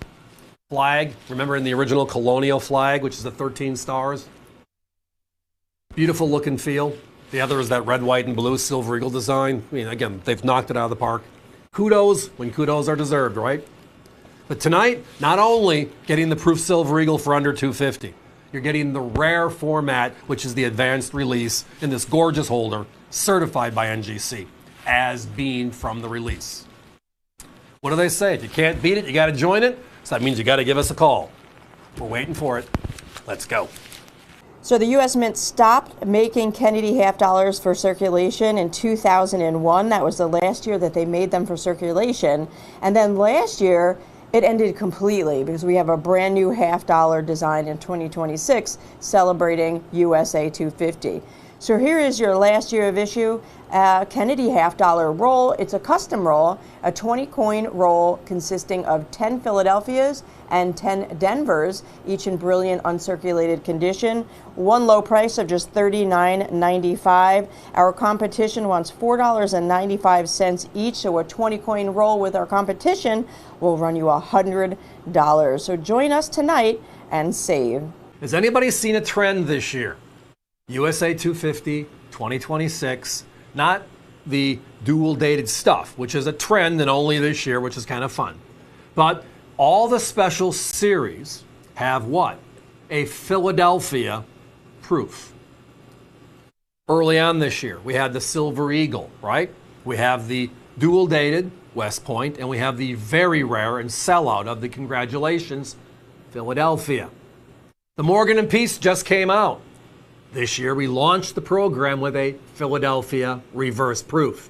flag. Remember in the original colonial flag, which is the 13 stars? Beautiful look and feel. The other is that red, white, and blue Silver Eagle design. I mean, again, they've knocked it out of the park. Kudos when kudos are deserved, right? But tonight, not only getting the Proof Silver Eagle for under $250, you're getting the rare format, which is the advanced release in this gorgeous holder, certified by NGC as being from the release. What do they say? If you can't beat it, you got to join it. So that means you got to give us a call. We're waiting for it. Let's go. So the U.S. Mint stopped making Kennedy half dollars for circulation in 2001. That was the last year that they made them for circulation. And then last year, it ended completely because we have a brand new half dollar design in 2026 celebrating USA 250. So here is your last year of issue, Kennedy half dollar roll. It's a custom roll, a 20 coin roll consisting of 10 Philadelphias and 10 Denvers, each in brilliant uncirculated condition. One low price of just $39.95. Our competition wants $4.95 each, so a 20 coin roll with our competition will run you $100. So join us tonight and save. Has anybody seen a trend this year? USA 250, 2026, not the dual dated stuff, which is a trend and only this year, which is kind of fun. But all the special series have what? A Philadelphia proof. Early on this year, we had the Silver Eagle, right? We have the dual dated West Point, and we have the very rare and sellout of the Congratulations Philadelphia. The Morgan and Peace just came out. This year, we launched the program with a Philadelphia reverse proof.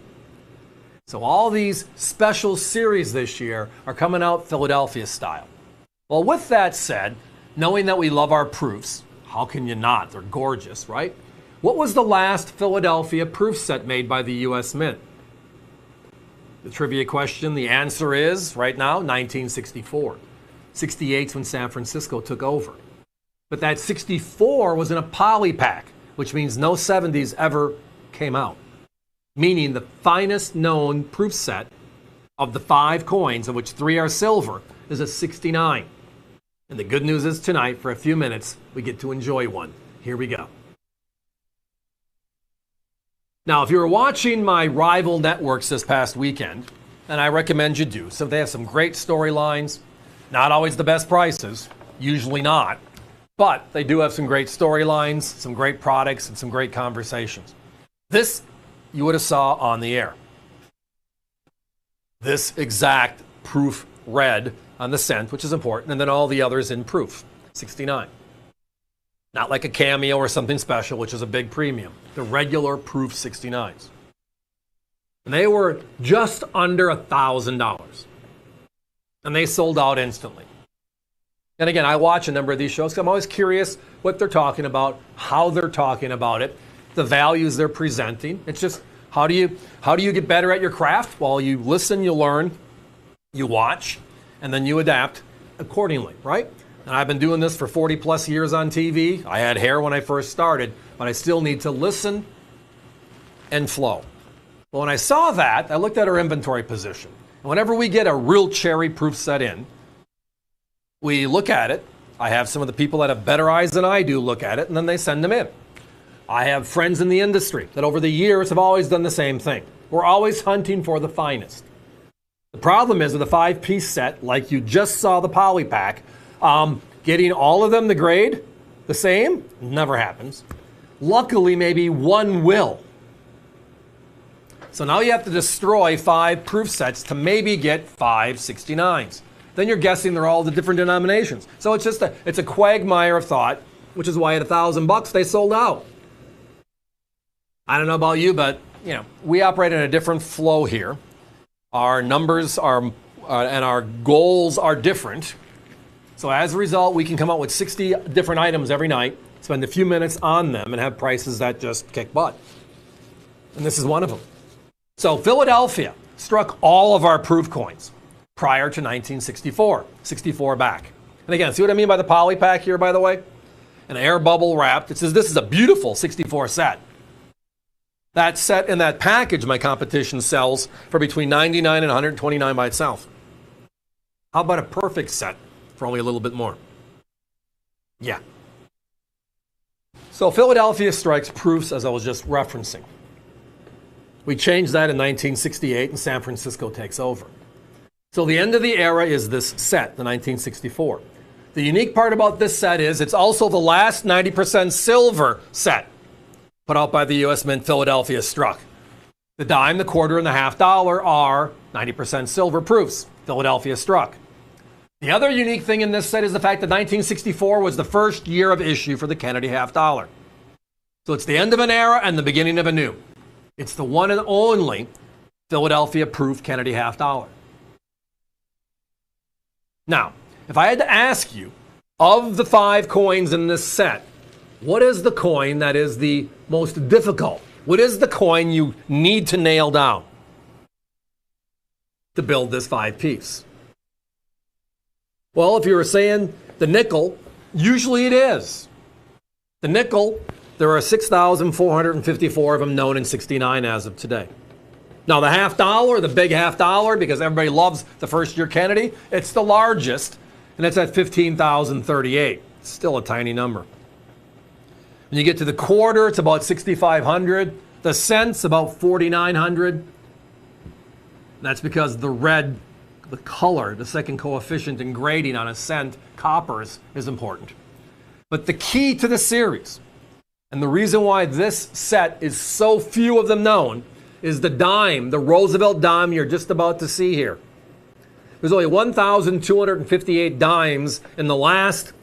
So all these special series this year are coming out Philadelphia style. Well, with that said, knowing that we love our proofs, how can you not? They're gorgeous, right? What was the last Philadelphia proof set made by the U.S. Mint? The trivia question, the answer is, right now, 1964. 68's when San Francisco took over. But that 64 was in a poly pack, which means no 70s ever came out. Meaning the finest known proof set of the 5 coins, of which 3 are silver, is a 69. And the good news is tonight, for a few minutes, we get to enjoy one. Here we go. Now, if you were watching my rival networks this past weekend, and I recommend you do, so they have some great storylines, not always the best prices, usually not. But they do have some great storylines, some great products, and some great conversations. This you would have saw on the air. This exact proof red on the cent, which is important, and then all the others in proof, 69. Not like a cameo or something special, which is a big premium. The regular proof 69s. And they were just under $1,000. And they sold out instantly. And again, I watch a number of these shows because I'm always curious what they're talking about, how they're talking about it, the values they're presenting. It's just, how do you get better at your craft? Well, you listen, you learn, you watch, and then you adapt accordingly, right? And I've been doing this for 40 plus years on TV. I had hair when I first started, but I still need to listen and flow. Well, when I saw that, I looked at our inventory position. And whenever we get a real cherry proof set in, we look at it. I have some of the people that have better eyes than I do look at it, and then they send them in. I have friends in the industry that over the years have always done the same thing. We're always hunting for the finest. The problem is with a 5-piece set, like you just saw the poly pack, getting all of them the grade the same never happens. Luckily, maybe one will. So now you have to destroy 5 proof sets to maybe get 5 69s. Then you're guessing they're all the different denominations. So it's a quagmire of thought, which is why at $1,000 they sold out. I don't know about you, but we operate in a different flow here. Our numbers are and our goals are different. So as a result, we can come out with 60 different items every night, spend a few minutes on them, and have prices that just kick butt. And this is one of them. So Philadelphia struck all of our proof coins prior to 1964, 64 back. And again, see what I mean by the poly pack here, by the way? An air bubble wrapped. It says this is a beautiful 64 set. That set in that package, my competition sells for between $99 and $129 by itself. How about a perfect set for only a little bit more? Yeah. So Philadelphia strikes proofs, as I was just referencing. We changed that in 1968, and San Francisco takes over. So the end of the era is this set, the 1964. The unique part about this set is it's also the last 90% silver set put out by the U.S. Mint. Philadelphia struck. The dime, the quarter, and the half dollar are 90% silver proofs. Philadelphia struck. The other unique thing in this set is the fact that 1964 was the first year of issue for the Kennedy half dollar. So it's the end of an era and the beginning of a new. It's the one and only Philadelphia proof Kennedy half dollar. Now, if I had to ask you, of the 5 coins in this set, what is the coin that is the most difficult? What is the coin you need to nail down to build this 5-piece? Well, if you were saying the nickel, usually it is. The nickel, there are 6,454 of them known in 69 as of today. Now, the half dollar, the big half dollar, because everybody loves the first year Kennedy, it's the largest, and it's at 15,038. It's still a tiny number. When you get to the quarter, it's about 6,500. The cents, about 4,900. That's because the red, the color, the second coefficient in grading on a cent, coppers, is important. But the key to the series, and the reason why this set is so few of them known, is the dime, the Roosevelt dime you're just about to see here. There's only 1,258 dimes in the last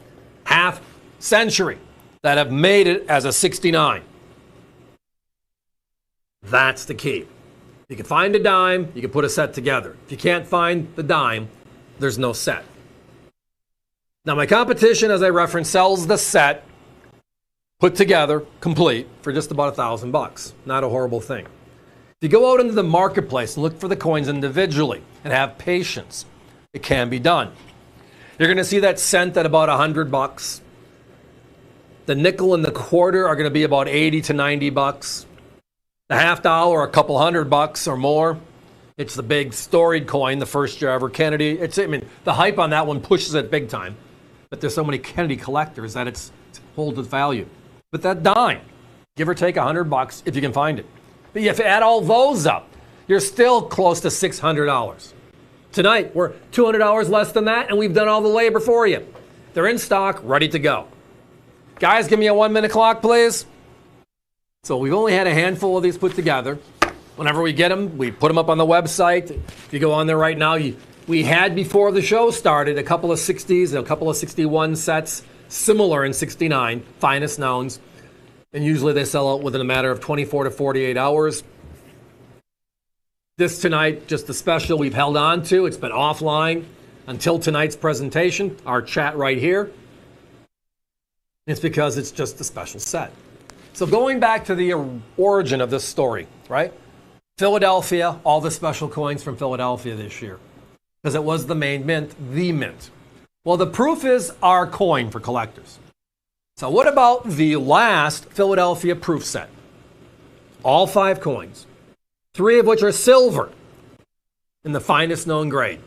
half century that have made it as a 69. That's the key. You can find a dime, you can put a set together. If you can't find the dime, there's no set. Now, my competition, as I referenced, sells the set put together, complete, for just about $1,000. Not a horrible thing. If you go out into the marketplace and look for the coins individually and have patience, it can be done. You're going to see that cent at about $100. The nickel and the quarter are going to be about $80 to $90. The half dollar, a couple $100 or more. It's the big storied coin, the first year ever Kennedy. The hype on that one pushes it big time. But there's so many Kennedy collectors that it holds its value. But that dime, give or take $100 if you can find it. But if you add all those up, you're still close to $600. Tonight, we're $200 less than that, and we've done all the labor for you. They're in stock, ready to go. Guys, give me a 1-minute clock, please. So we've only had a handful of these put together. Whenever we get them, we put them up on the website. If you go on there right now, we had, before the show started, a couple of 60s and a couple of 61 sets, similar in 69, finest knowns. And usually they sell out within a matter of 24 to 48 hours. This tonight, just a special we've held on to. It's been offline until tonight's presentation, our chat right here. It's because it's just a special set. So going back to the origin of this story, right? Philadelphia, all the special coins from Philadelphia this year. Because it was the main mint, the mint. Well, the proof is our coin for collectors. So what about the last Philadelphia proof set? All 5 coins, 3 of which are silver in the finest known grade,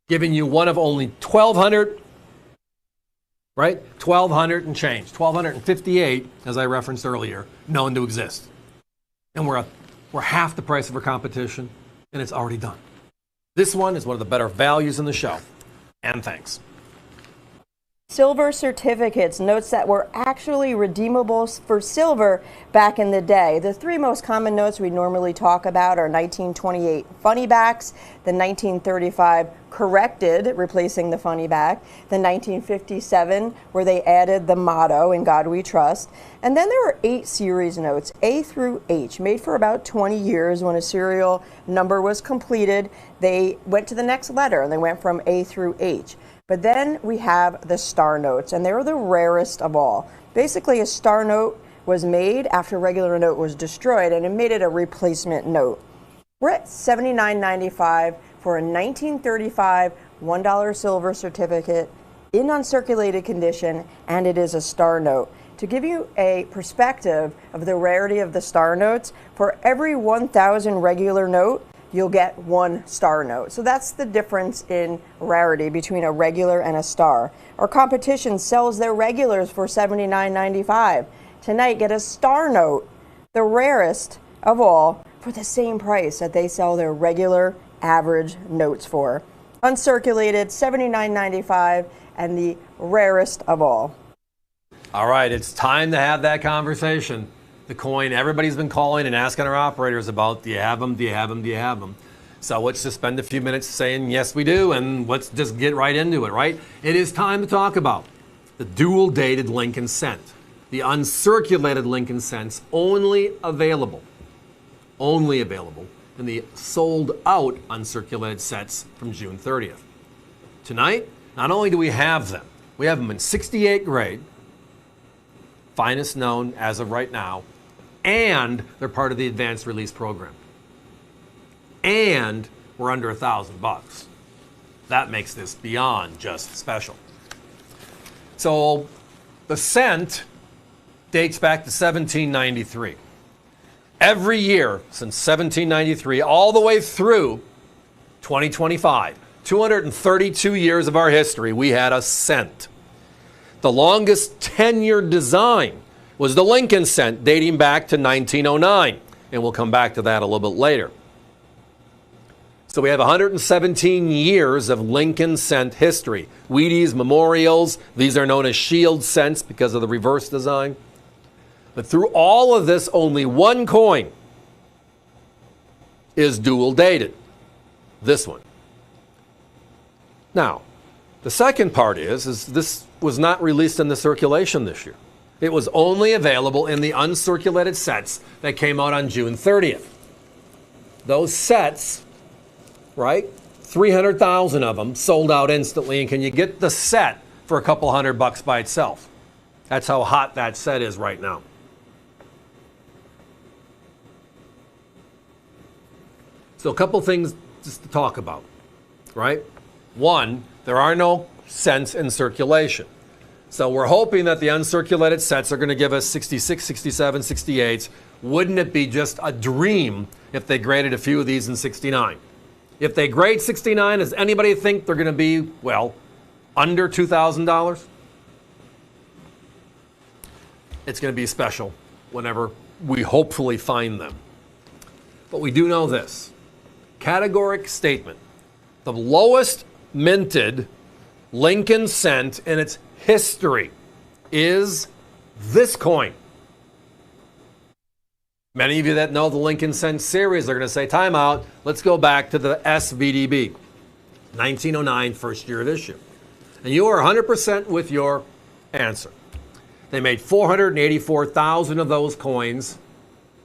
giving you one of only 1,200 right? 1,200 and change. 1,258, as I referenced earlier, known to exist. And we're half the price of our competition, and it's already done. This one is one of the better values in the show. And thanks. Silver certificates, notes that were actually redeemable for silver back in the day. The three most common notes we normally talk about are 1928 funny backs, the 1935 corrected, replacing the funny back, the 1957 where they added the motto, "In God We Trust," and then there are 8 series notes, A through H, made for about 20 years. When a serial number was completed, they went to the next letter and they went from A through H. But then we have the star notes, and they're the rarest of all. Basically, a star note was made after a regular note was destroyed, and it made it a replacement note. We're at $79.95 for a 1935 $1 silver certificate in uncirculated condition, and it is a star note. To give you a perspective of the rarity of the star notes, for every 1,000 regular note, you'll get 1 star note. So that's the difference in rarity between a regular and a star. Our competition sells their regulars for $79.95. Tonight, get a star note, the rarest of all, for the same price that they sell their regular average notes for. Uncirculated, $79.95, and the rarest of all. All right, it's time to have that conversation. The coin everybody's been calling and asking our operators about, do you have them, do you have them, do you have them? So let's just spend a few minutes saying, yes, we do, and let's just get right into it, right? It is time to talk about the dual-dated Lincoln cent, the uncirculated Lincoln cents, only available in the sold-out uncirculated sets from June 30th. Tonight, not only do we have them in 68 grade, finest known as of right now, and they're part of the advanced release program. And we're under $1,000. That makes this beyond just special. So the cent dates back to 1793. Every year since 1793, all the way through 2025, 232 years of our history, we had a cent. The longest tenured design was the Lincoln cent, dating back to 1909, and we'll come back to that a little bit later. So we have 117 years of Lincoln cent history. Wheaties, memorials, these are known as shield cents because of the reverse design. But through all of this, only one coin is dual dated, this one. Now, the second part is this was not released in the circulation this year. It was only available in the uncirculated sets that came out on June 30th. Those sets, right, 300,000 of them sold out instantly, and can you get the set for a couple $100 by itself? That's how hot that set is right now. So a couple things just to talk about, right? One, there are no cents in circulation. So we're hoping that the uncirculated sets are going to give us 66, 67, 68s. Wouldn't it be just a dream if they graded a few of these in 69? If they grade 69, does anybody think they're going to be, well, under $2,000? It's going to be special whenever we hopefully find them. But we do know this. Categoric statement. The lowest minted Lincoln cent in its history is this coin. Many of you that know the Lincoln cent series are going to say, time out, let's go back to the SVDB, 1909, first year of issue. And you are 100% with your answer. They made 484,000 of those coins.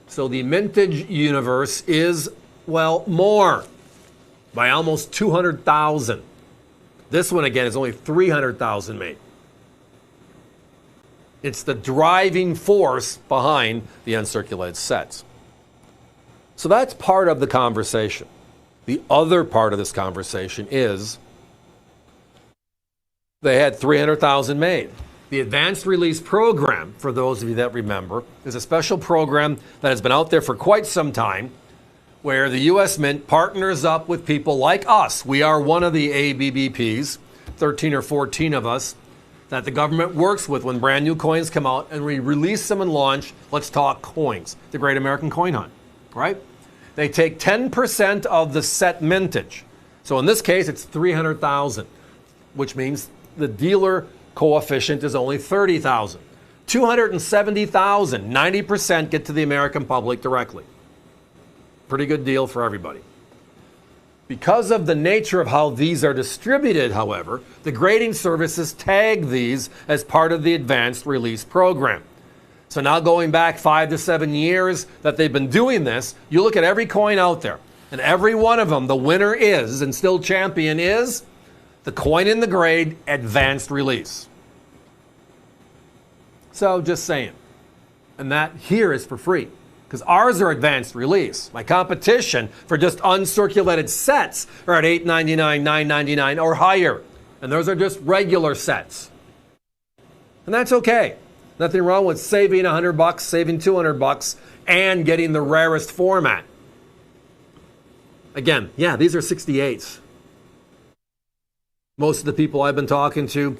So the mintage universe is, well, more by almost 200,000. This one, again, is only 300,000 made. It's the driving force behind the uncirculated sets. So that's part of the conversation. The other part of this conversation is they had 300,000 made. The advanced release program, for those of you that remember, is a special program that has been out there for quite some time, where the U.S. Mint partners up with people like us. We are one of the ABBPs, 13 or 14 of us, that the government works with when brand new coins come out and we release them and launch, let's talk coins, the Great American Coin Hunt, right? They take 10% of the set mintage. So in this case, it's 300,000, which means the dealer coefficient is only 30,000. 270,000, 90% get to the American public directly. Pretty good deal for everybody. Because of the nature of how these are distributed, however, the grading services tag these as part of the advanced release program. So now going back 5 to 7 years that they've been doing this, you look at every coin out there, and every one of them, the winner is, and still champion is, the coin in the grade advanced release. So just saying. And that here is for free, because ours are advanced release. My competition for just uncirculated sets are at $8.99, $9.99 or higher. And those are just regular sets. And that's okay. Nothing wrong with saving $100, saving $200, and getting the rarest format. Again, yeah, these are 68s. Most of the people I've been talking to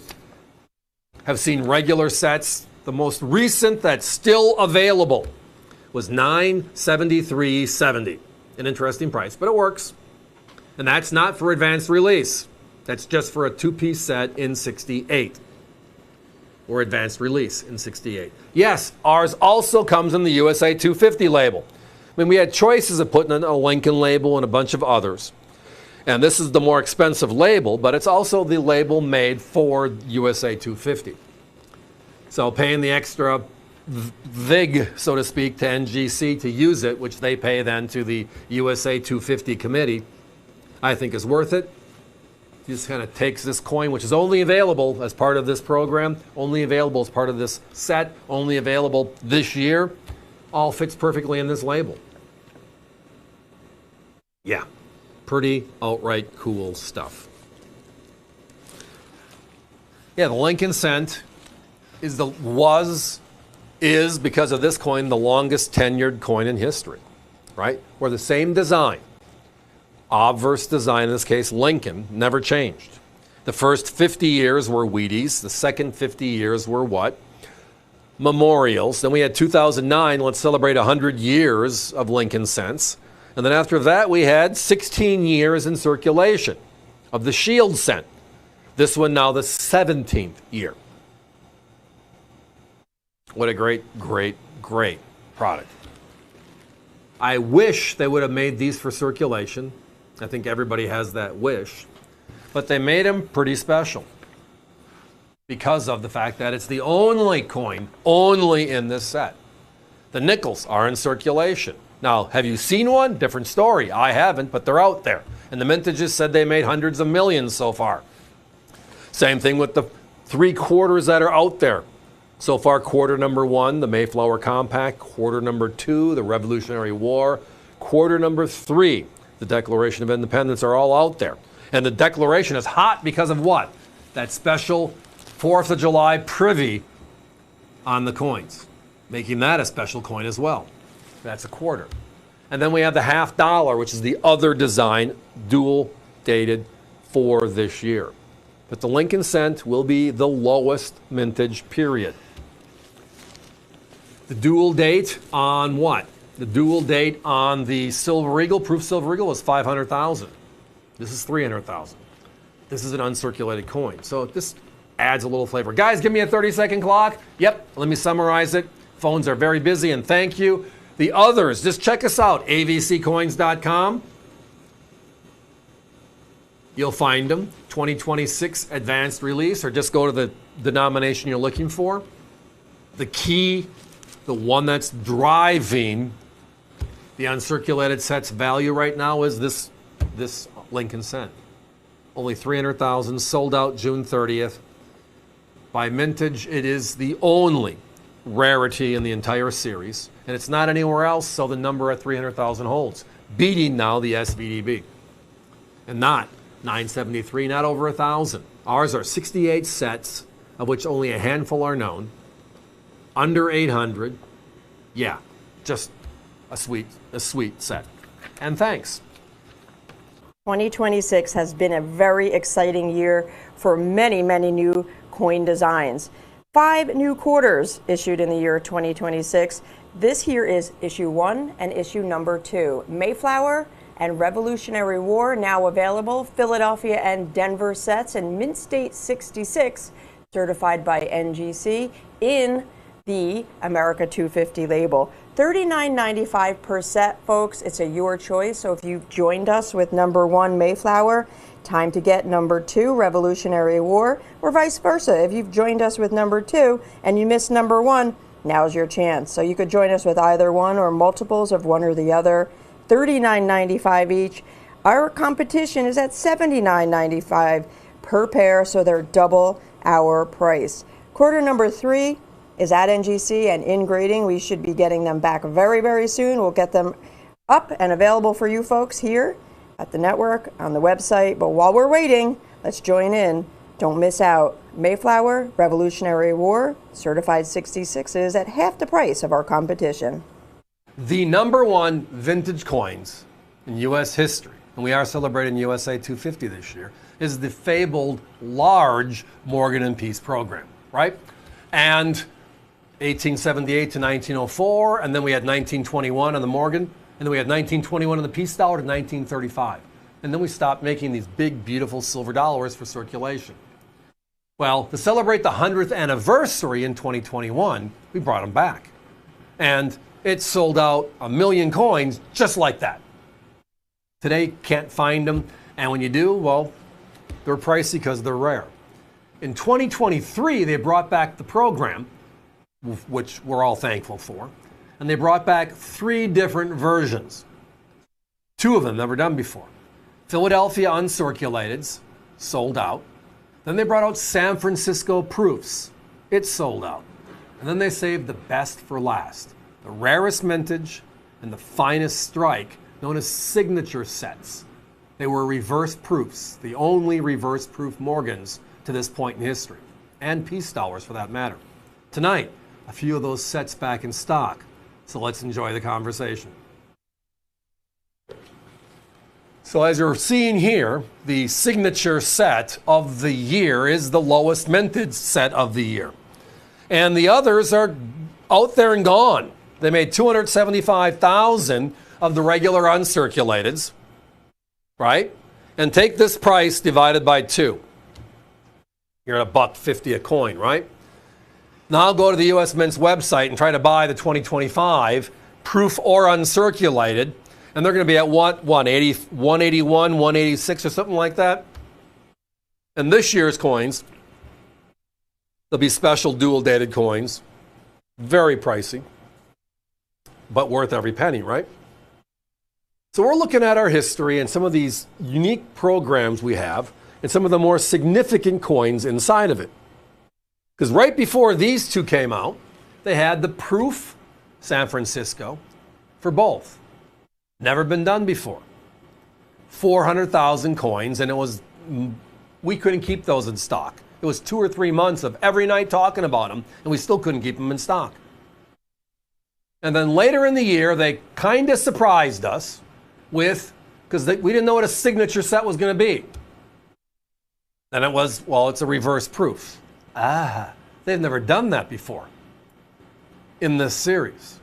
have seen regular sets. The most recent that's still available was $973.70. An interesting price, but it works. And that's not for advanced release. That's just for a 2-piece set in 68. Or advanced release in 68. Yes, ours also comes in the USA 250 label. I mean, we had choices of putting in a Lincoln label and a bunch of others. And this is the more expensive label, but it's also the label made for USA 250. So paying the extra VIG, so to speak, to NGC to use it, which they pay then to the USA 250 committee, I think is worth it. Just kind of takes this coin, which is only available as part of this program, only available as part of this set, only available this year, all fits perfectly in this label. Yeah, pretty outright cool stuff. Yeah, the Lincoln cent is because of this coin the longest tenured coin in history, right? Where the same design, obverse design, in this case Lincoln, never changed. The first 50 years were Wheaties. The second 50 years were what? Memorials. Then we had 2009, let's celebrate 100 years of Lincoln cents. And then after that we had 16 years in circulation of the Shield cent. This one now the 17th year. What a great, great, great product. I wish they would have made these for circulation. I think everybody has that wish. But they made them pretty special because of the fact that it's the only coin only in this set. The nickels are in circulation. Now, have you seen one? Different story. I haven't, but they're out there. And the mintages said they made hundreds of millions so far. Same thing with the 3/4 that are out there. So far, quarter number 1, the Mayflower Compact. Quarter number 2, the Revolutionary War. Quarter number 3, the Declaration of Independence, are all out there. And the Declaration is hot because of what? That special 4th of July privy on the coins, making that a special coin as well. That's a quarter. And then we have the $50, which is the other design, dual dated for this year. But the Lincoln cent will be the lowest mintage period. The dual date on what? The dual date on the Silver Eagle, proof Silver Eagle, is 500,000. This is 300,000. This is an uncirculated coin. So this adds a little flavor. Guys, give me a 30-second clock. Yep, let me summarize it. Phones are very busy, and thank you. The others, just check us out, avccoins.com. You'll find them, 2026 advanced release, or just go to the denomination you're looking for. The key, the one that's driving the uncirculated set's value right now is this Lincoln cent. Only 300,000, sold out June 30th. By mintage, it is the only rarity in the entire series, and it's not anywhere else, so the number at 300,000 holds, beating now the SVDB. And not 973, not over 1,000. Ours are 68 sets, of which only a handful are known. Under 800. Yeah, just a sweet set. And thanks. 2026 has been a very exciting year for many, many new coin designs. 5 new quarters issued in the year 2026. This here is issue 1 and issue number 2. Mayflower and Revolutionary War now available. Philadelphia and Denver sets and Mint State 66 certified by NGC in the America 250 label. $39.95 per set, folks. It's a your choice. So if you've joined us with number 1 Mayflower, time to get number 2 Revolutionary War, or vice versa. If you've joined us with number 2 and you missed number 1, now's your chance. So you could join us with either one or multiples of one or the other. $39.95 each. Our competition is at $79.95 per pair, so they're double our price. Quarter number 3 is at NGC and in grading. We should be getting them back very, very soon. We'll get them up and available for you folks here at the network, on the website. But while we're waiting, let's join in. Don't miss out. Mayflower, Revolutionary War, certified 66 is at half the price of our competition. The number 1 vintage coins in U.S. history, and we are celebrating USA 250 this year, is the fabled large Morgan and Peace program, right? And 1878 to 1904, and then we had 1921 on the Morgan, and then we had 1921 on the Peace dollar to 1935. And then we stopped making these big, beautiful silver dollars for circulation. Well, to celebrate the 100th anniversary in 2021, we brought them back. And it sold out 1 million coins just like that. Today, can't find them. And when you do, well, they're pricey because they're rare. In 2023, they brought back the program, which we're all thankful for. And they brought back 3 different versions. 2 of them never done before. Philadelphia uncirculateds, sold out. Then they brought out San Francisco proofs. It sold out. And then they saved the best for last. The rarest mintage and the finest strike, known as signature sets. They were reverse proofs, the only reverse proof Morgans to this point in history, and Peace dollars for that matter. Tonight, a few of those sets back in stock. So let's enjoy the conversation. So as you're seeing here, the signature set of the year is the lowest mintage set of the year. And the others are out there and gone. They made 275,000 of the regular uncirculateds, right? And take this price divided by 2. You're at $1.50 a coin, right? Now I'll go to the U.S. Mint's website and try to buy the 2025 proof or uncirculated, and they're going to be at what? 181, 186 or something like that. And this year's coins, they'll be special dual dated coins, very pricey, but worth every penny, right? So we're looking at our history and some of these unique programs we have and some of the more significant coins inside of it. Because right before these 2 came out, they had the proof San Francisco for both. Never been done before. 400,000 coins, and we couldn't keep those in stock. It was 2 or 3 months of every night talking about them, and we still couldn't keep them in stock. And then later in the year, they kind of surprised us with, because we didn't know what a signature set was going to be. And it was, well, it's a reverse proof. They've never done that before in this series,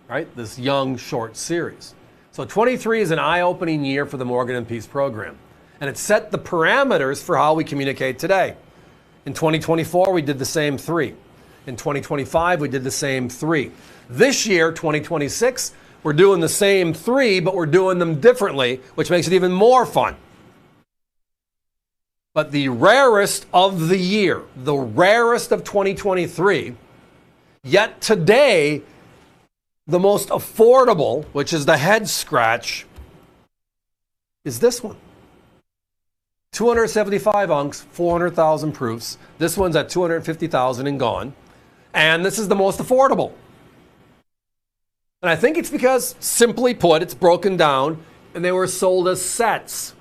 right? This young, short series. So 23 is an eye-opening year for the Morgan and Peace program. And it set the parameters for how we communicate today. In 2024, we did the same 3. In 2025, we did the same 3. This year, 2026, we're doing the same 3, but we're doing them differently, which makes it even more fun. But the rarest of the year, the rarest of 2023, yet today, the most affordable, which is the head scratch, is this one. 275 uncs, 400,000 proofs. This one's at 250,000 and gone. And this is the most affordable. And I think it's because, simply put, it's broken down and they were sold as sets.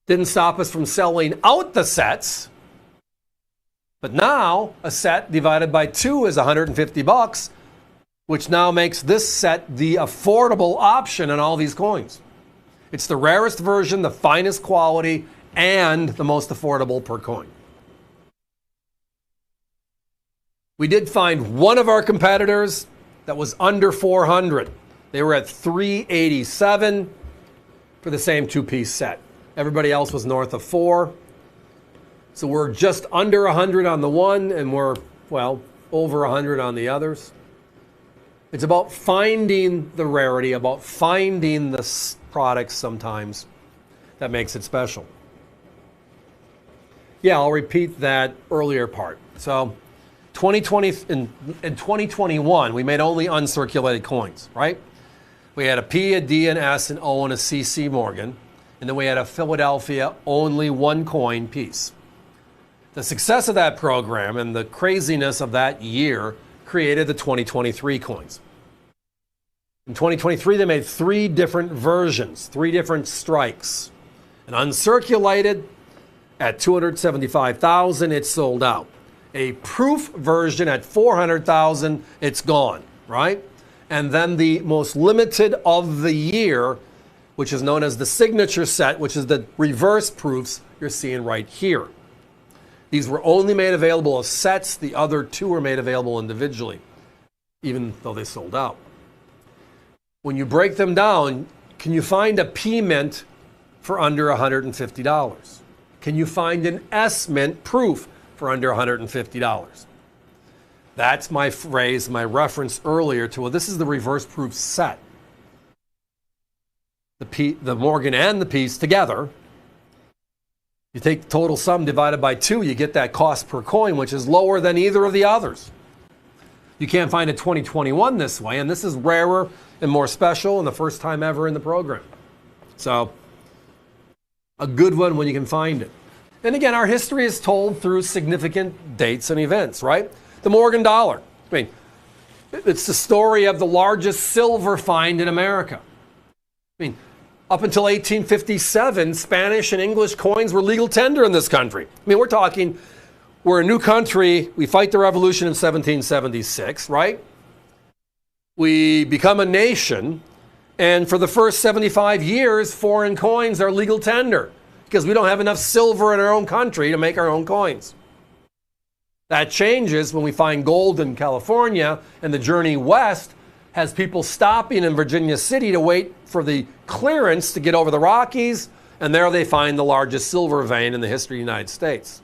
Didn't stop us from selling out the sets. But now a set divided by 2 is $150, which now makes this set the affordable option on all these coins. It's the rarest version, the finest quality, and the most affordable per coin. We did find one of our competitors that was under 400. They were at 387 for the same two-piece set. Everybody else was north of 4. So we're just under 100 on the one, and we're, well, over 100 on the others. It's about finding the rarity, about finding the products sometimes that makes it special. Yeah, I'll repeat that earlier part. So 2020 in 2021, we made only uncirculated coins, right? We had a P, a D, an S, an O, and a CC Morgan. And then we had a Philadelphia only one coin piece. The success of that program and the craziness of that year created the 2023 coins. In 2023, they made 3 different versions, 3 different strikes. An uncirculated at 275,000, it's sold out. A proof version at 400,000, it's gone, right? And then the most limited of the year, which is known as the signature set, which is the reverse proofs you're seeing right here. These were only made available as sets. The other 2 were made available individually, even though they sold out. When you break them down, can you find a P mint for under $150? Can you find an S mint proof for under $150? That's my phrase, my reference earlier to, well, this is the reverse proof set. The Morgan and the piece together. You take the total sum divided by 2, you get that cost per coin, which is lower than either of the others. You can't find a 2021 this way, and this is rarer and more special and the first time ever in the program. So, a good one when you can find it. And again, our history is told through significant dates and events, right? The Morgan dollar. I mean, it's the story of the largest silver find in America. I mean, up until 1857, Spanish and English coins were legal tender in this country. I mean, we're a new country. We fight the revolution in 1776, right? We become a nation, and for the first 75 years, foreign coins are legal tender because we don't have enough silver in our own country to make our own coins. That changes when we find gold in California, and the journey west has people stopping in Virginia City to wait for the clearance to get over the Rockies, and there they find the largest silver vein in the history of the United States.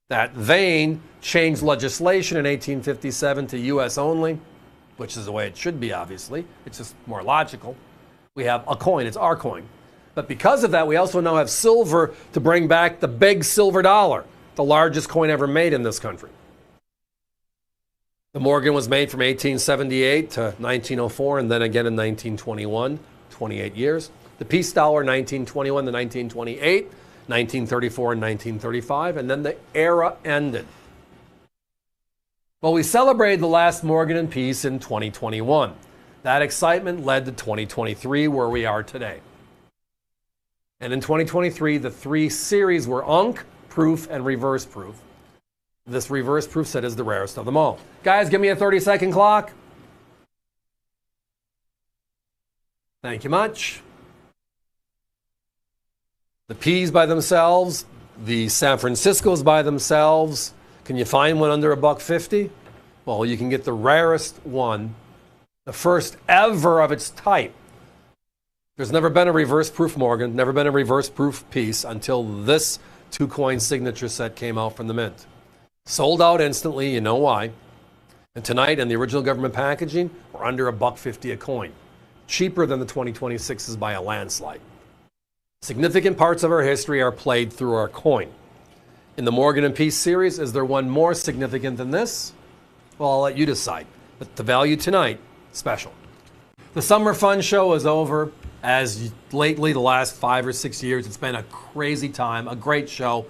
That vein changed legislation in 1857 to U.S. only, which is the way it should be, obviously. It's just more logical. We have a coin, it's our coin. But because of that, we also now have silver to bring back the big silver dollar, the largest coin ever made in this country. The Morgan was made from 1878 to 1904, and then again in 1921, 28 years. The peace dollar, 1921 to 1928, 1934 and 1935, and then the era ended. Well, we celebrated the last Morgan and peace in 2021. That excitement led to 2023, where we are today. And in 2023, the 3 series were Unc, Proof, and Reverse Proof. This reverse proof set is the rarest of them all. Guys, give me a 30-second clock. Thank you much. The P's by themselves, the San Franciscos by themselves. Can you find one under $1.50? Well, you can get the rarest one, the first ever of its type. There's never been a reverse proof Morgan, never been a reverse proof piece until this 2-coin signature set came out from the mint. Sold out instantly, you know why. And tonight, in the original government packaging, we're under $1.50 a coin. Cheaper than the 2026s by a landslide. Significant parts of our history are played through our coin. In the Morgan and Peace series, is there one more significant than this? Well, I'll let you decide. But the value tonight, special. The Summer Fun Show is over. As lately, the last 5 or 6 years, it's been a crazy time, a great show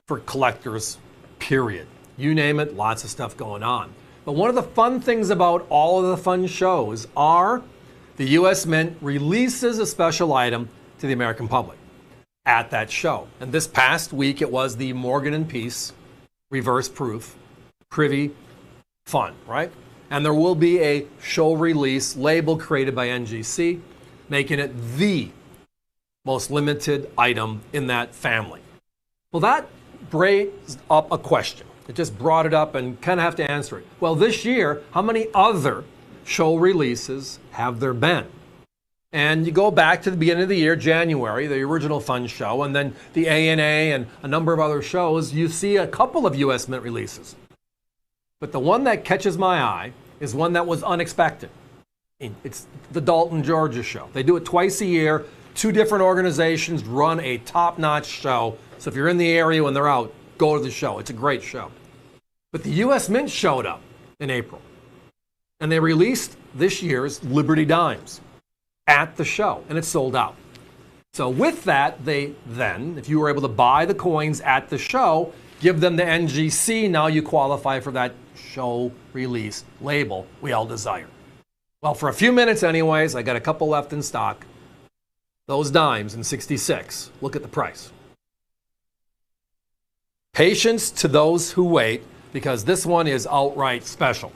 for collectors, period. You name it, lots of stuff going on. But one of the fun things about all of the fun shows are the U.S. Mint releases a special item to the American public at that show. And this past week, it was the Morgan and Peace reverse proof privy fun, right? And there will be a show release label created by NGC, making it the most limited item in that family. Well, that brings up a question. It just brought it up and kind of have to answer it. Well, this year, how many other show releases have there been? And you go back to the beginning of the year, January, the original Fun Show, and then the ANA and a number of other shows, you see a couple of U.S. Mint releases. But the one that catches my eye is one that was unexpected. It's the Dalton, Georgia show. They do it twice a year. 2 different organizations run a top-notch show. So if you're in the area when they're out, go to the show. It's a great show. But the U.S. Mint showed up in April. And they released this year's Liberty Dimes at the show, and it's sold out. So with that, they then, if you were able to buy the coins at the show, give them the NGC, now you qualify for that show release label we all desire. Well, for a few minutes anyways, I got a couple left in stock. Those dimes in 66, look at the price. Patience to those who wait, because this one is outright special.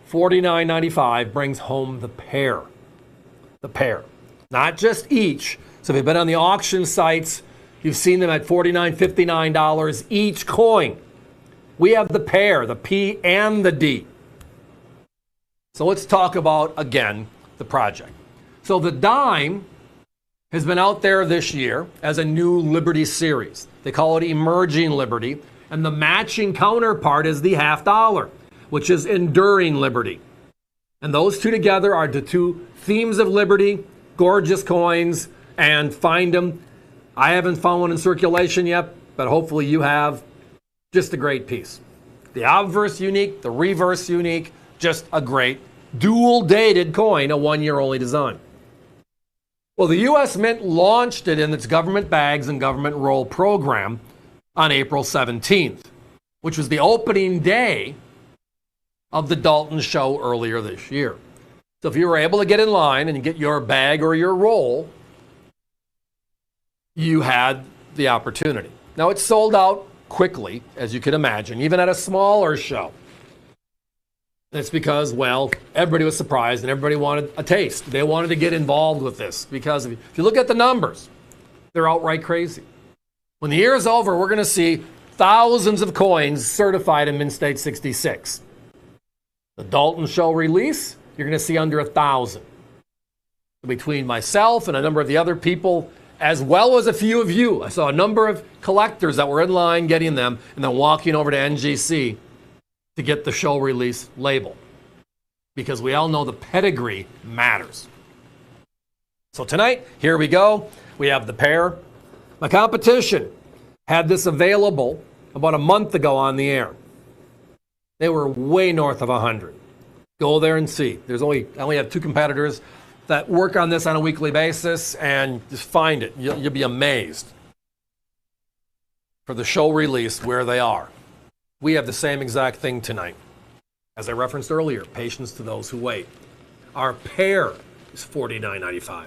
$49.95 brings home the pair. The pair. Not just each. So if you've been on the auction sites, you've seen them at $49, $59 each coin. We have the pair, the P and the D. So let's talk about, again, the project. So the dime has been out there this year as a new Liberty series. They call it Emerging Liberty, and the matching counterpart is the half dollar, which is Enduring Liberty. And those two together are the 2 themes of Liberty, gorgeous coins, and find them. I haven't found one in circulation yet, but hopefully you have. Just a great piece. The obverse unique, the reverse unique, just a great dual-dated coin, a 1-year-only design. Well, the U.S. Mint launched it in its government bags and government roll program on April 17th, which was the opening day of the Dalton show earlier this year. So if you were able to get in line and get your bag or your roll, you had the opportunity. Now, it sold out quickly, as you can imagine, even at a smaller show. It's because, well, everybody was surprised and everybody wanted a taste. They wanted to get involved with this because if you look at the numbers, they're outright crazy. When the year is over, we're going to see thousands of coins certified in Mint State 66. The Dalton show release, you're going to see under 1,000. Between myself and a number of the other people, as well as a few of you, I saw a number of collectors that were in line getting them and then walking over to NGC to get the show release label. Because we all know the pedigree matters. So tonight, here we go. We have the pair. My competition had this available about a month ago on the air. They were way north of 100. Go there and see. I only have 2 competitors that work on this on a weekly basis, and just find it. You'll be amazed for the show release where they are. We have the same exact thing tonight. As I referenced earlier, patience to those who wait. Our pair is $49.95.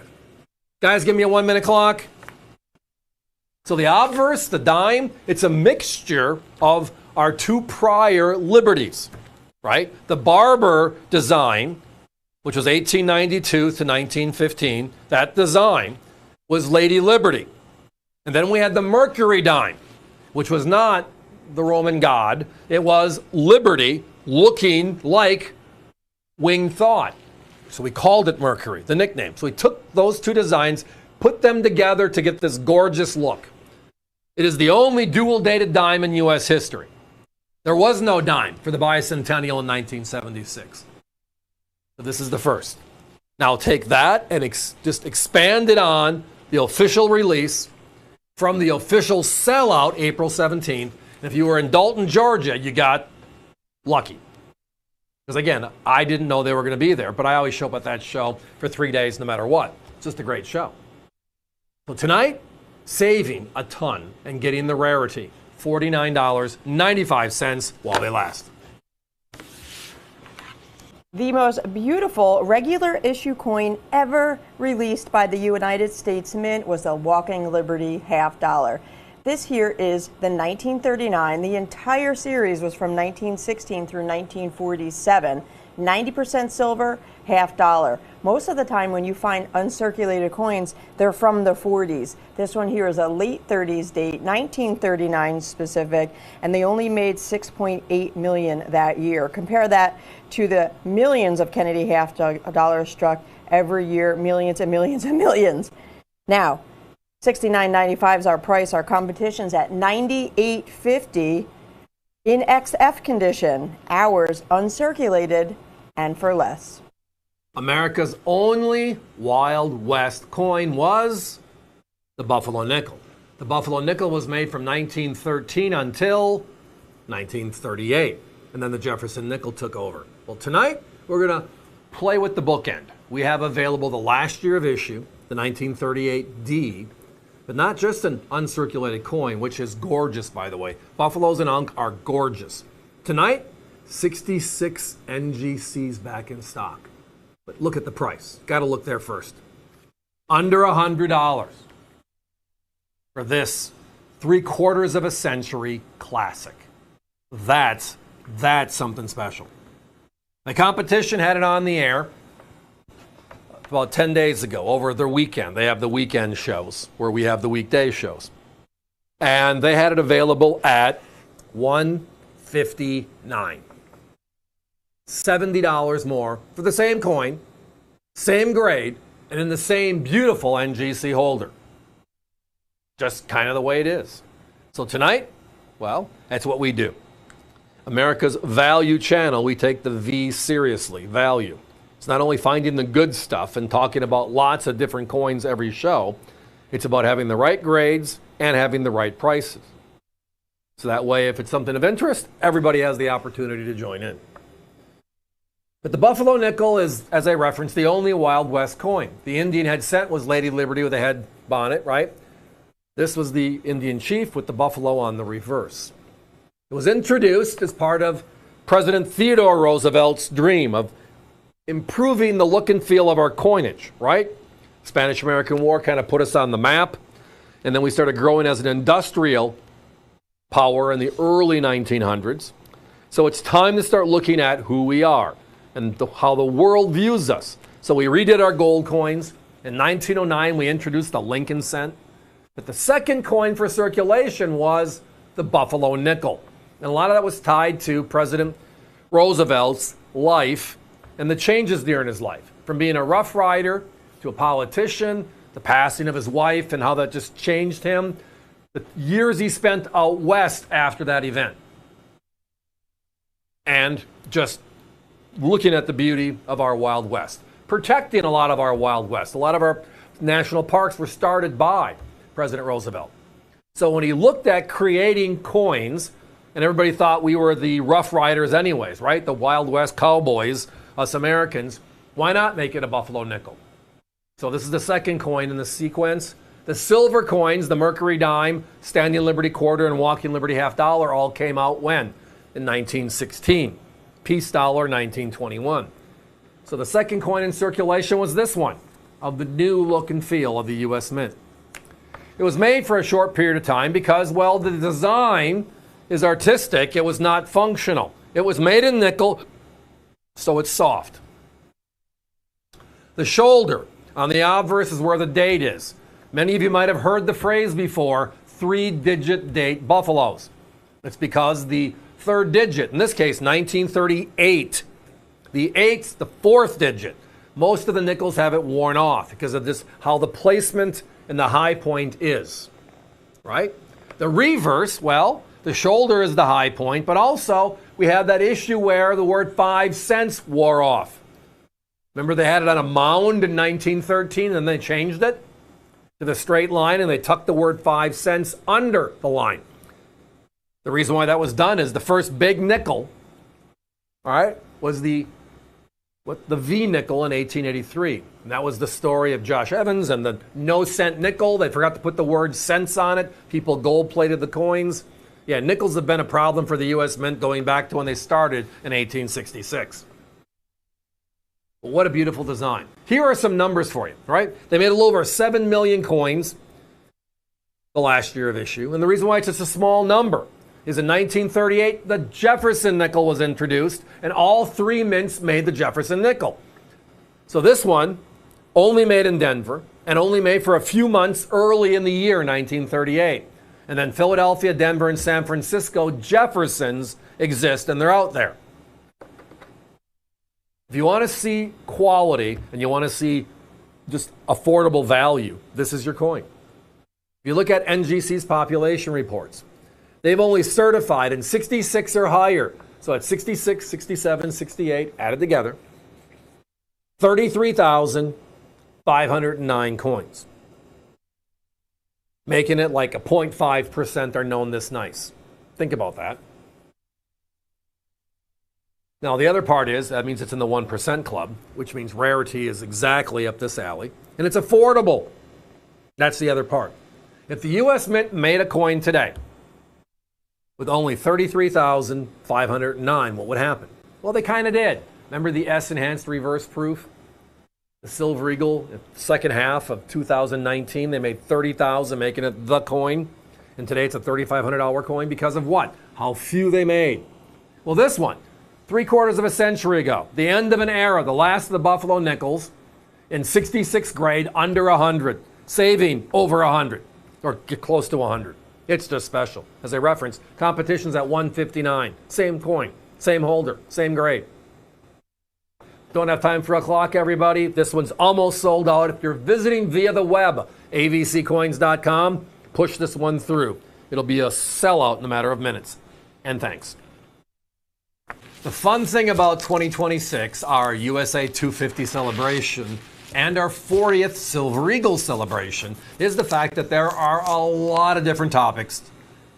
Guys, give me a 1-minute clock. So the obverse, the dime, it's a mixture of our 2 prior liberties, right? The Barber design, which was 1892 to 1915, that design was Lady Liberty. And then we had the Mercury dime, which was not the Roman god. It was Liberty looking like Winged Thought. So we called it Mercury, the nickname. So we took those 2 designs, put them together to get this gorgeous look. It is the only dual-dated dime in U.S. history. There was no dime for the bicentennial in 1976. So this is the first. Now take that and just expand it on the official release from the official sellout April 17th. And if you were in Dalton, Georgia, you got lucky. Because again, I didn't know they were going to be there, but I always show up at that show for 3 days no matter what. It's just a great show. So tonight, saving a ton and getting the rarity. $49.95 while they last. The most beautiful regular issue coin ever released by the United States Mint was the Walking Liberty half dollar. This here is the 1939. The entire series was from 1916 through 1947. 90% silver, half dollar. Most of the time when you find uncirculated coins, they're from the 40s. This one here is a late 30s date, 1939 specific, and they only made 6.8 million that year. Compare that to the millions of Kennedy half dollars struck every year, millions and millions and millions. Now, $69.95 is our price. Our competition's at $98.50 in XF condition. Ours uncirculated and for less. America's only Wild West coin was the Buffalo nickel. The Buffalo nickel was made from 1913 until 1938, and then the Jefferson nickel took over. Well, tonight we're going to play with the bookend. We have available the last year of issue, the 1938 D, but not just an uncirculated coin, which is gorgeous, by the way. Buffaloes and Unk are gorgeous. Tonight, 66 NGCs back in stock. But look at the price. Got to look there first. Under $100 for this 3/4 of a century classic. That's something special. The competition had it on the air about 10 days ago over their weekend. They have the weekend shows where we have the weekday shows. And they had it available at $159. $70 more for the same coin, same grade, and in the same beautiful NGC holder. Just kind of the way it is. So tonight, well, that's what we do. America's value channel, we take the V seriously, value. It's not only finding the good stuff and talking about lots of different coins every show, it's about having the right grades and having the right prices. So that way, if it's something of interest, everybody has the opportunity to join in. But the Buffalo nickel is, as I referenced, the only Wild West coin. The Indian head cent was Lady Liberty with a head bonnet, right? This was the Indian chief with the buffalo on the reverse. It was introduced as part of President Theodore Roosevelt's dream of improving the look and feel of our coinage, right? Spanish-American War kind of put us on the map, and then we started growing as an industrial power in the early 1900s. So it's time to start looking at who we are and how the world views us. So we redid our gold coins. In 1909, we introduced the Lincoln cent. But the second coin for circulation was the Buffalo nickel. And a lot of that was tied to President Roosevelt's life and the changes during his life. From being a Rough Rider to a politician, the passing of his wife and how that just changed him, the years he spent out west after that event. And just looking at the beauty of our Wild West, protecting a lot of our Wild West. A lot of our national parks were started by President Roosevelt. So when he looked at creating coins, and everybody thought we were the Rough Riders anyways, right? The Wild West cowboys, us Americans, why not make it a Buffalo nickel? So this is the second coin in the sequence. The silver coins, the Mercury dime, Standing Liberty quarter, and Walking Liberty half dollar all came out when? In 1916. Peace dollar, 1921. So the second coin in circulation was this one, of the new look and feel of the U.S. Mint. It was made for a short period of time because, well, the design is artistic. It was not functional. It was made in nickel, so it's soft. The shoulder on the obverse is where the date is. Many of you might have heard the phrase before, 3-digit date buffaloes. It's because the third digit, in this case, 1938. The 8th, the fourth digit. Most of the nickels have it worn off because of this, how the placement and the high point is, right? The reverse, well, the shoulder is the high point, but also we have that issue where the word 5 cents wore off. Remember they had it on a mound in 1913 and they changed it to the straight line and they tucked the word 5 cents under the line. The reason why that was done is the first big nickel, all right, was the V nickel in 1883. And that was the story of Josh Evans and the no-cent nickel. They forgot to put the word cents on it. People gold-plated the coins. Yeah, nickels have been a problem for the U.S. Mint going back to when they started in 1866. But what a beautiful design. Here are some numbers for you, right? They made a little over 7 million coins the last year of issue. And the reason why it's just a small number, is in 1938, the Jefferson nickel was introduced, and all three mints made the Jefferson nickel. So this one, only made in Denver, and only made for a few months early in the year 1938. And then Philadelphia, Denver, and San Francisco Jeffersons exist, and they're out there. If you want to see quality and you want to see just affordable value, this is your coin. If you look at NGC's population reports, they've only certified in 66 or higher. So at 66, 67, 68, added together, 33,509 coins. Making it like a 0.5% are known this nice. Think about that. Now, the other part is, that means it's in the 1% club, which means rarity is exactly up this alley, and it's affordable. That's the other part. If the U.S. Mint made a coin today with only 33,509, what would happen? Well, they kind of did. Remember the S-enhanced reverse proof? The Silver Eagle, second half of 2019, they made 30,000, making it the coin. And today it's a $3,500 coin because of what? How few they made. Well, this one, 3/4 of a century ago, the end of an era, the last of the Buffalo nickels, in 66 grade, under 100, saving over 100, or get close to 100. It's just special. As I referenced, competition's at 159. Same coin, same holder, same grade. Don't have time for a clock, everybody. This one's almost sold out. If you're visiting via the web, avccoins.com, push this one through. It'll be a sellout in a matter of minutes. And thanks. The fun thing about 2026, our USA 250 celebration, and our 40th Silver Eagle celebration, is the fact that there are a lot of different topics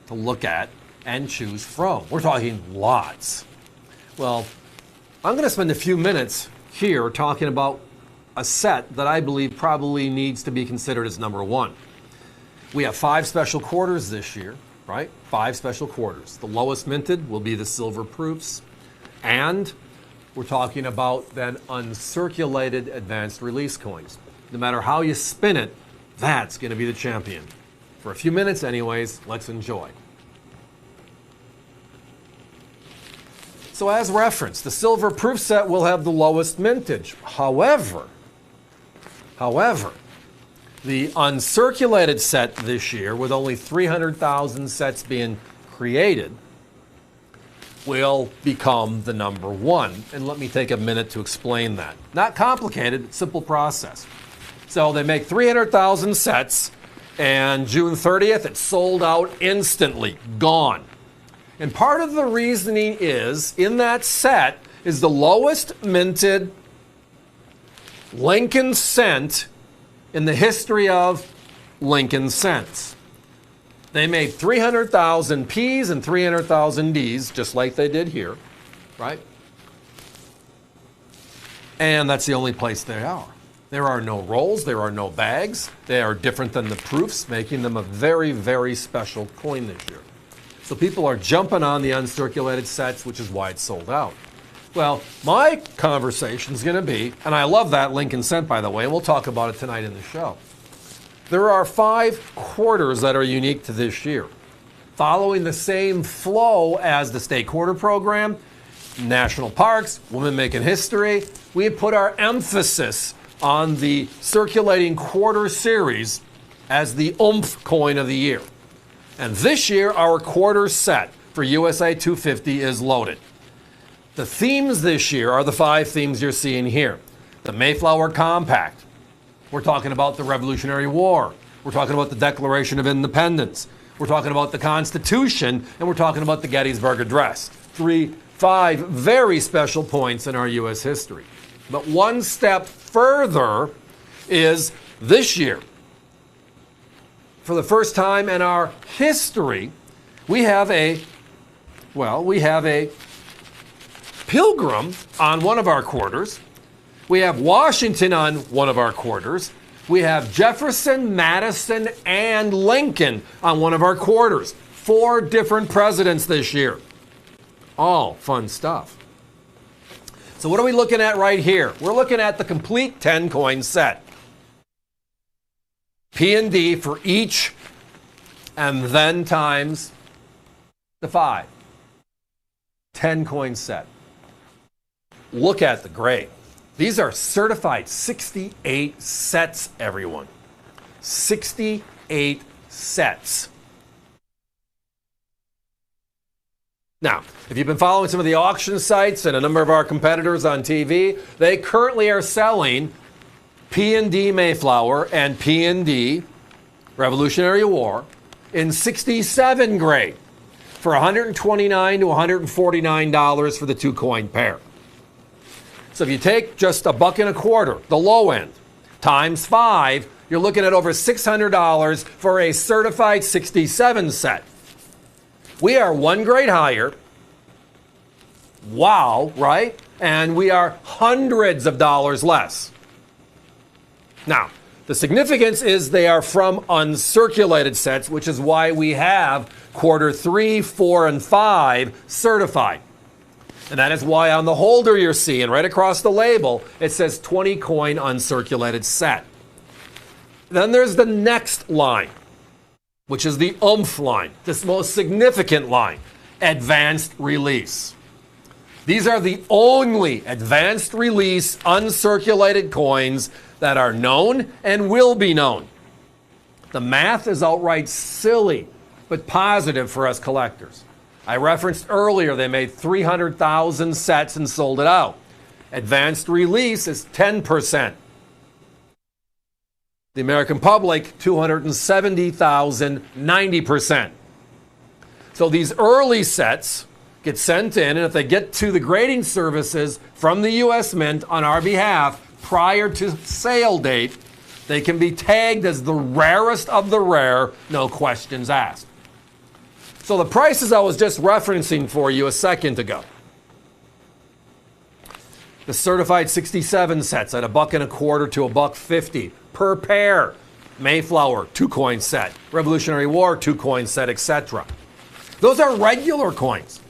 to look at and choose from. We're talking lots. Well, I'm going to spend a few minutes here talking about a set that I believe probably needs to be considered as number one. We have 5 special quarters this year, right? 5 special quarters. The lowest minted will be the silver proofs. And we're talking about then uncirculated advanced release coins. No matter how you spin it, that's going to be the champion. For a few minutes anyways, let's enjoy. So as referenced, the silver proof set will have the lowest mintage. However, the uncirculated set this year, with only 300,000 sets being created, will become the number one. And let me take a minute to explain that. Not complicated, simple process. So they make 300,000 sets, and June 30th, it's sold out instantly, gone. And part of the reasoning is, in that set is the lowest minted Lincoln cent in the history of Lincoln cents. They made 300,000 P's and 300,000 D's, just like they did here, right? And that's the only place they are. There are no rolls, there are no bags. They are different than the proofs, making them a very, very special coin this year. So people are jumping on the uncirculated sets, which is why it's sold out. Well, my conversation is going to be, and I love that Lincoln cent, by the way, and we'll talk about it tonight in the show. There are 5 quarters that are unique to this year, following the same flow as the state quarter program, national parks, women making history. We put our emphasis on the circulating quarter series as the oomph coin of the year. And this year, our quarter set for USA 250 is loaded. The themes this year are the 5 themes you're seeing here. The Mayflower Compact. We're talking about the Revolutionary War. We're talking about the Declaration of Independence. We're talking about the Constitution, and we're talking about the Gettysburg Address. 5 very special points in our U.S. history. But one step further is this year. For the first time in our history, we have a Pilgrim on one of our quarters. We have Washington on one of our quarters. We have Jefferson, Madison, and Lincoln on one of our quarters. 4 different presidents this year. All fun stuff. So what are we looking at right here? We're looking at the complete 10-coin set. P and D for each, and then times The 5. 10 coin set. Look at the grade. These are certified 68 sets, everyone. 68 sets. Now, if you've been following some of the auction sites and a number of our competitors on TV, they currently are selling P&D Mayflower and P&D Revolutionary War in 67 grade for $129 to $149 for the 2-coin pair. So if you take just $1.25, the low end, times 5, you're looking at over $600 for a certified 67 set. We are 1 grade higher. Wow, right? And we are hundreds of dollars less. Now, the significance is they are from uncirculated sets, which is why we have quarter 3, 4, and 5 certified. And that is why on the holder you're seeing right across the label, it says 20 coin uncirculated set. Then there's the next line, which is the oomph line, this most significant line, advanced release. These are the only advanced release uncirculated coins that are known and will be known. The math is outright silly, but positive for us collectors. I referenced earlier they made 300,000 sets and sold it out. Advanced release is 10%. The American public, 270,000, 90%. So these early sets get sent in, and if they get to the grading services from the U.S. Mint on our behalf prior to sale date, they can be tagged as the rarest of the rare, no questions asked. So the prices I was just referencing for you a second ago. The certified 67 sets at $1.25 to $1.50 per pair. Mayflower, 2-coin set. Revolutionary War, 2-coin set, etc. Those are regular coins.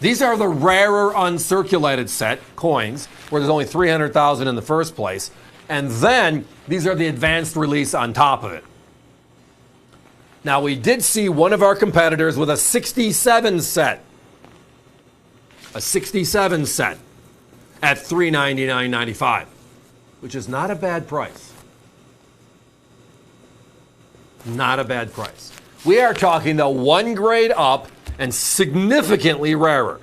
These are the rarer uncirculated set coins, where there's only 300,000 in the first place. And then these are the advanced release on top of it. Now, we did see one of our competitors with a 67 set. A 67 set at $399.95, which is not a bad price. Not a bad price. We are talking the 1 grade up and significantly rarer.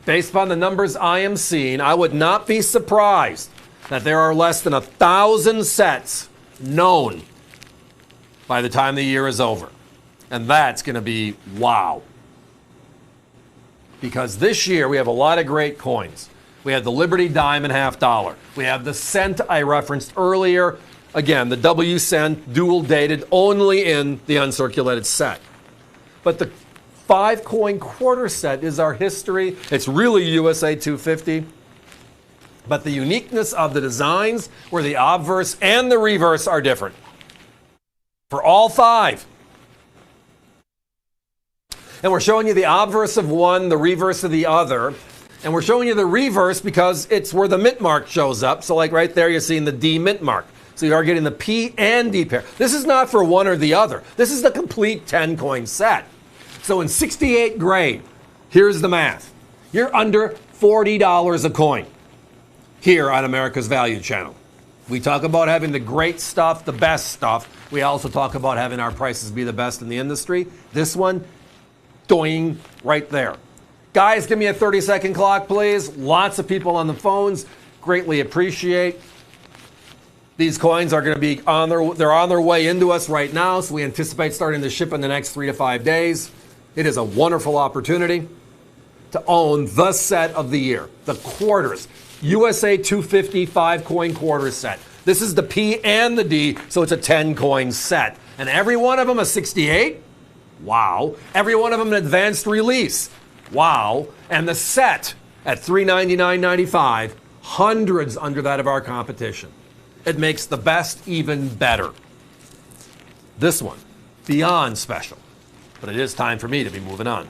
Based upon the numbers I am seeing, I would not be surprised that there are less than 1,000 sets known by the time the year is over. And that's going to be wow. Because this year we have a lot of great coins. We have the Liberty Diamond $50. We have the cent I referenced earlier. Again, the W cent, dual dated, only in the uncirculated set. But the 5-coin quarter set is our history. It's really USA 250. But the uniqueness of the designs, where the obverse and the reverse are different. For all 5. And we're showing you the obverse of one, the reverse of the other. And we're showing you the reverse because it's where the mint mark shows up. So like right there, you're seeing the D mint mark. So you are getting the P and D pair. This is not for one or the other. This is the complete 10-coin set. So in 68 grade, here's the math. You're under $40 a coin here on America's Value Channel. We talk about having the great stuff, the best stuff. We also talk about having our prices be the best in the industry. This one, doing right there. Guys, give me a 30-second clock, please. Lots of people on the phones. Greatly appreciate. These coins are going to be on their way into us right now, so we anticipate starting to ship in the next 3 to 5 days. It is a wonderful opportunity to own the set of the year, the quarters. USA 250 5-coin quarter set. This is the P and the D, so it's a 10-coin set. And every one of them a 68. Wow. Every one of them an advanced release. Wow. And the set at $399.95, hundreds under that of our competition. It makes the best even better. This one, beyond special. But it is time for me to be moving on.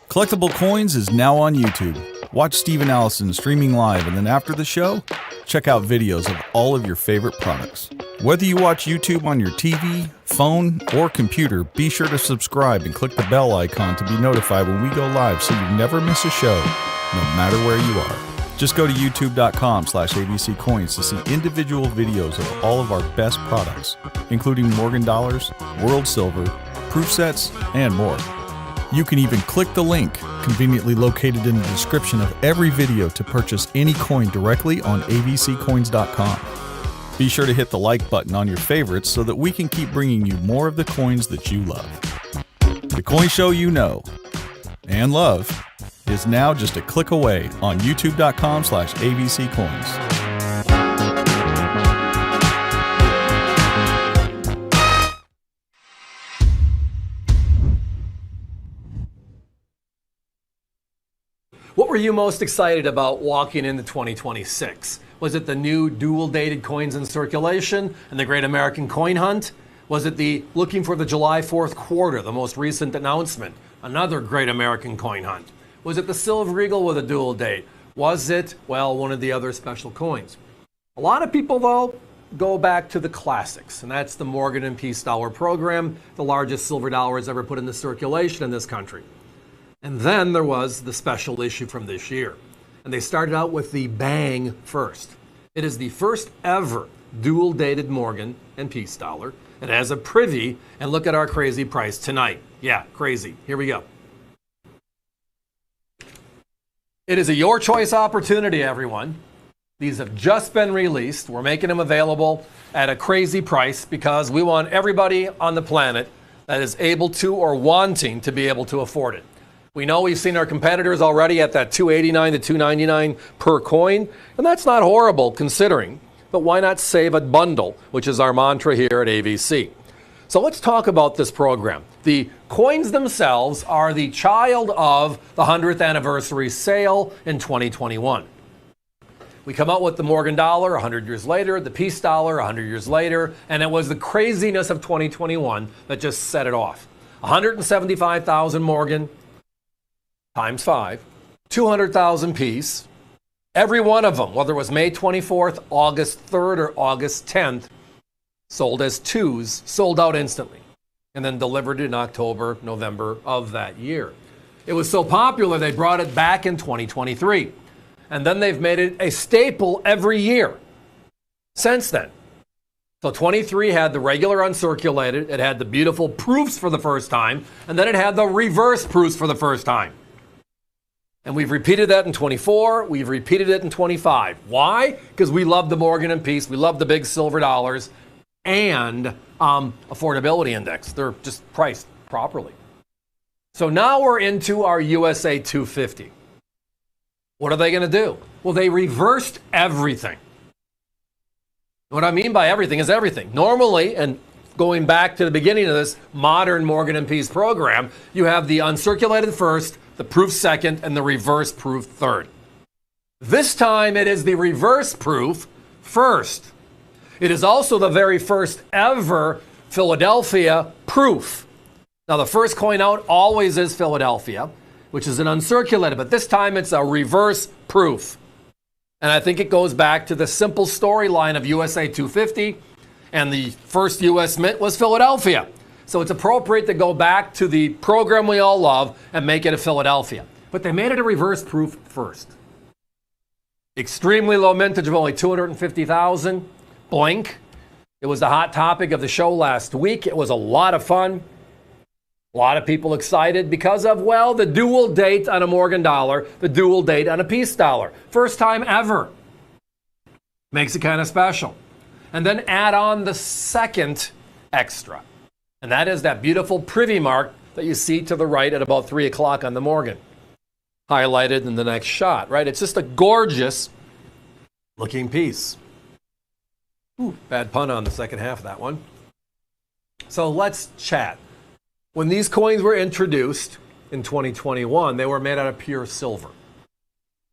Collectible Coins is now on YouTube. Watch Steve and Allison streaming live, and then after the show, check out videos of all of your favorite products. Whether you watch YouTube on your TV, phone, or computer, be sure to subscribe and click the bell icon to be notified when we go live so you never miss a show, no matter where you are. Just go to youtube.com/AVC Coins to see individual videos of all of our best products, including Morgan Dollars, World Silver, proof sets, and more. You can even click the link conveniently located in the description of every video to purchase any coin directly on avccoins.com. Be sure to hit the like button on your favorites so that we can keep bringing you more of the coins that you love. The coin show you know and love is now just a click away on youtube.com/AVC Coins. What were you most excited about walking into 2026? Was it the new dual-dated coins in circulation and the Great American Coin Hunt? Was it the looking for the July 4th quarter, the most recent announcement, another Great American Coin Hunt? Was it the Silver Eagle with a dual date? Was it, well, one of the other special coins? A lot of people, though, go back to the classics, and that's the Morgan and Peace Dollar program, the largest silver dollars ever put into circulation in this country. And then there was the special issue from this year. And they started out with the bang first. It is the first ever dual-dated Morgan and Peace Dollar. It has a privy, and look at our crazy price tonight. Yeah, crazy. Here we go. It is a your choice opportunity, everyone. These have just been released. We're making them available at a crazy price because we want everybody on the planet that is able to or wanting to be able to afford it. We know we've seen our competitors already at that $289 to $299 per coin, and that's not horrible considering. But why not save a bundle, which is our mantra here at AVC. So let's talk about this program. The coins themselves are the child of the 100th anniversary sale in 2021. We come out with the Morgan Dollar 100 years later, the Peace Dollar 100 years later, and it was the craziness of 2021 that just set it off. 175,000 Morgan, times 5, 200,000 piece. Every one of them, whether it was May 24th, August 3rd, or August 10th, sold as twos, sold out instantly, and then delivered in October, November of that year. It was so popular, they brought it back in 2023. And then they've made it a staple every year since then. So 23 had the regular uncirculated, it had the beautiful proofs for the first time, and then it had the reverse proofs for the first time. And we've repeated that in 24. We've repeated it in 25. Why? Because we love the Morgan and Peace. We love the big silver dollars and affordability index. They're just priced properly. So now we're into our USA 250. What are they going to do? Well, they reversed everything. What I mean by everything is everything. Normally, and going back to the beginning of this modern Morgan and Peace program, you have the uncirculated first, the proof second, and the reverse proof third. This time it is the reverse proof first. It is also the very first ever Philadelphia proof. Now the first coin out always is Philadelphia, which is an uncirculated, but this time it's a reverse proof. And I think it goes back to the simple storyline of USA 250, and the first US mint was Philadelphia. So it's appropriate to go back to the program we all love and make it a Philadelphia. But they made it a reverse proof first. Extremely low mintage of only 250,000. Blink. It was the hot topic of the show last week. It was a lot of fun. A lot of people excited because of, well, the dual date on a Morgan Dollar, the dual date on a Peace Dollar. First time ever. Makes it kind of special. And then add on the second extra. And that is that beautiful privy mark that you see to the right at about 3 o'clock on the Morgan. Highlighted in the next shot, right? It's just a gorgeous looking piece. Ooh, bad pun on the second half of that one. So let's chat. When these coins were introduced in 2021, they were made out of pure silver,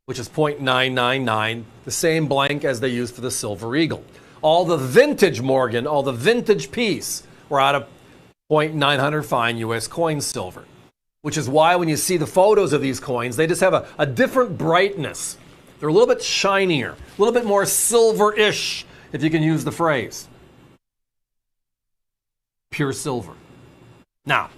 which is 0.999, the same blank as they used for the Silver Eagle. All the vintage Morgan, all the vintage piece were out of 0.900 fine U.S. coin silver, which is why when you see the photos of these coins, they just have a different brightness. They're a little bit shinier, a little bit more silver-ish, if you can use the phrase. pure silver. Now,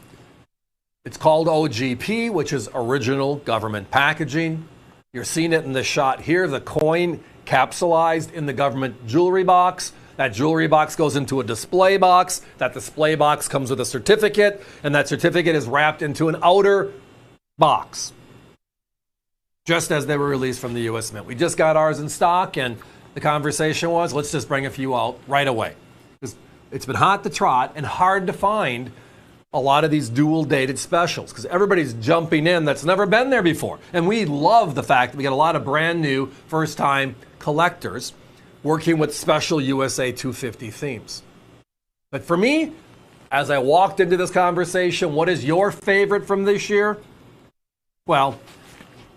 it's called OGP, which is original government packaging. You're seeing it in the shot here, the coin capsulized in the government jewelry box. That jewelry box goes into a display box. That display box comes with a certificate, and that certificate is wrapped into an outer box, just as they were released from the U.S. Mint. We just got ours in stock, and the conversation was, let's just bring a few out right away. It's been hot to trot and hard to find a lot of these dual dated specials because everybody's jumping in that's never been there before. And we love the fact that we get a lot of brand new first time collectors working with special USA 250 themes. But for me, as I walked into this conversation, what is your favorite from this year? Well,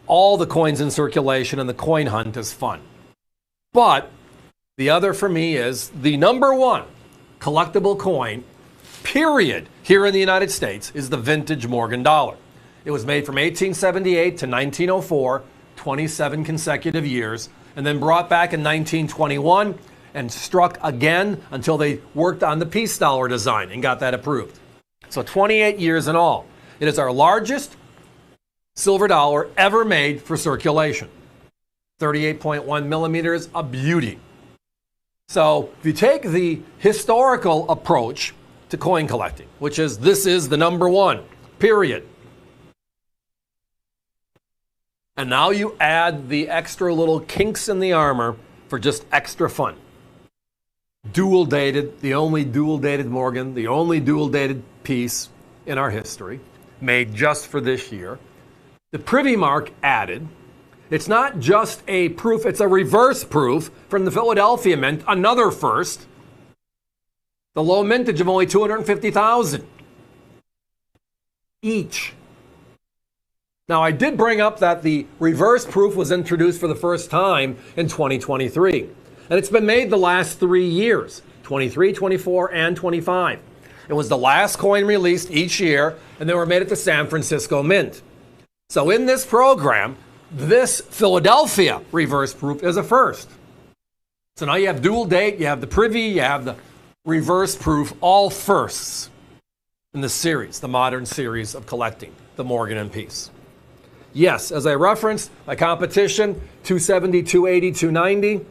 all the coins in circulation and the coin hunt is fun. But the other for me is the number one collectible coin, period, here in the United States is the vintage Morgan dollar. It was made from 1878 to 1904, 27 consecutive years, and then brought back in 1921 and struck again until they worked on the peace dollar design and got that approved. So 28 years in all. It is our largest silver dollar ever made for circulation. 38.1 millimeters, a beauty. So if you take the historical approach to coin collecting, which is this is the number one, period. And now you add the extra little kinks in the armor for just extra fun. Dual dated, the only dual dated Morgan, the only dual dated piece in our history, made just for this year. The privy mark added. It's not just a proof, it's a reverse proof from the Philadelphia Mint, another first. The low mintage of only 250,000 each. Now, I did bring up that the reverse proof was introduced for the first time in 2023. And it's been made the last 3 years, 23, 24, and 25. It was the last coin released each year, and they were made at the San Francisco Mint. So in this program, this Philadelphia reverse proof is a first. So now you have dual date, you have the privy, you have the reverse proof, all firsts in the series, the modern series of collecting, the Morgan and Peace. Yes, as I referenced, my competition, 270, 280, 290.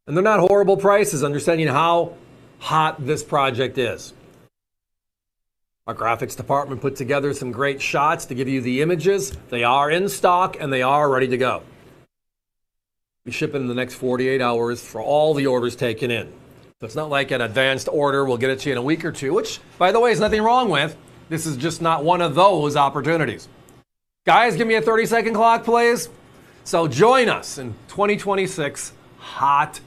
And they're not horrible prices, understanding how hot this project is. Our graphics department put together some great shots to give you the images. They are in stock and they are ready to go. We ship in the next 48 hours for all the orders taken in. So it's not like an advanced order. We'll get it to you in a week or two, which, by the way, is nothing wrong with. This is just not one of those opportunities. Guys, give me a 30-second clock, please. So join us in 2026 hot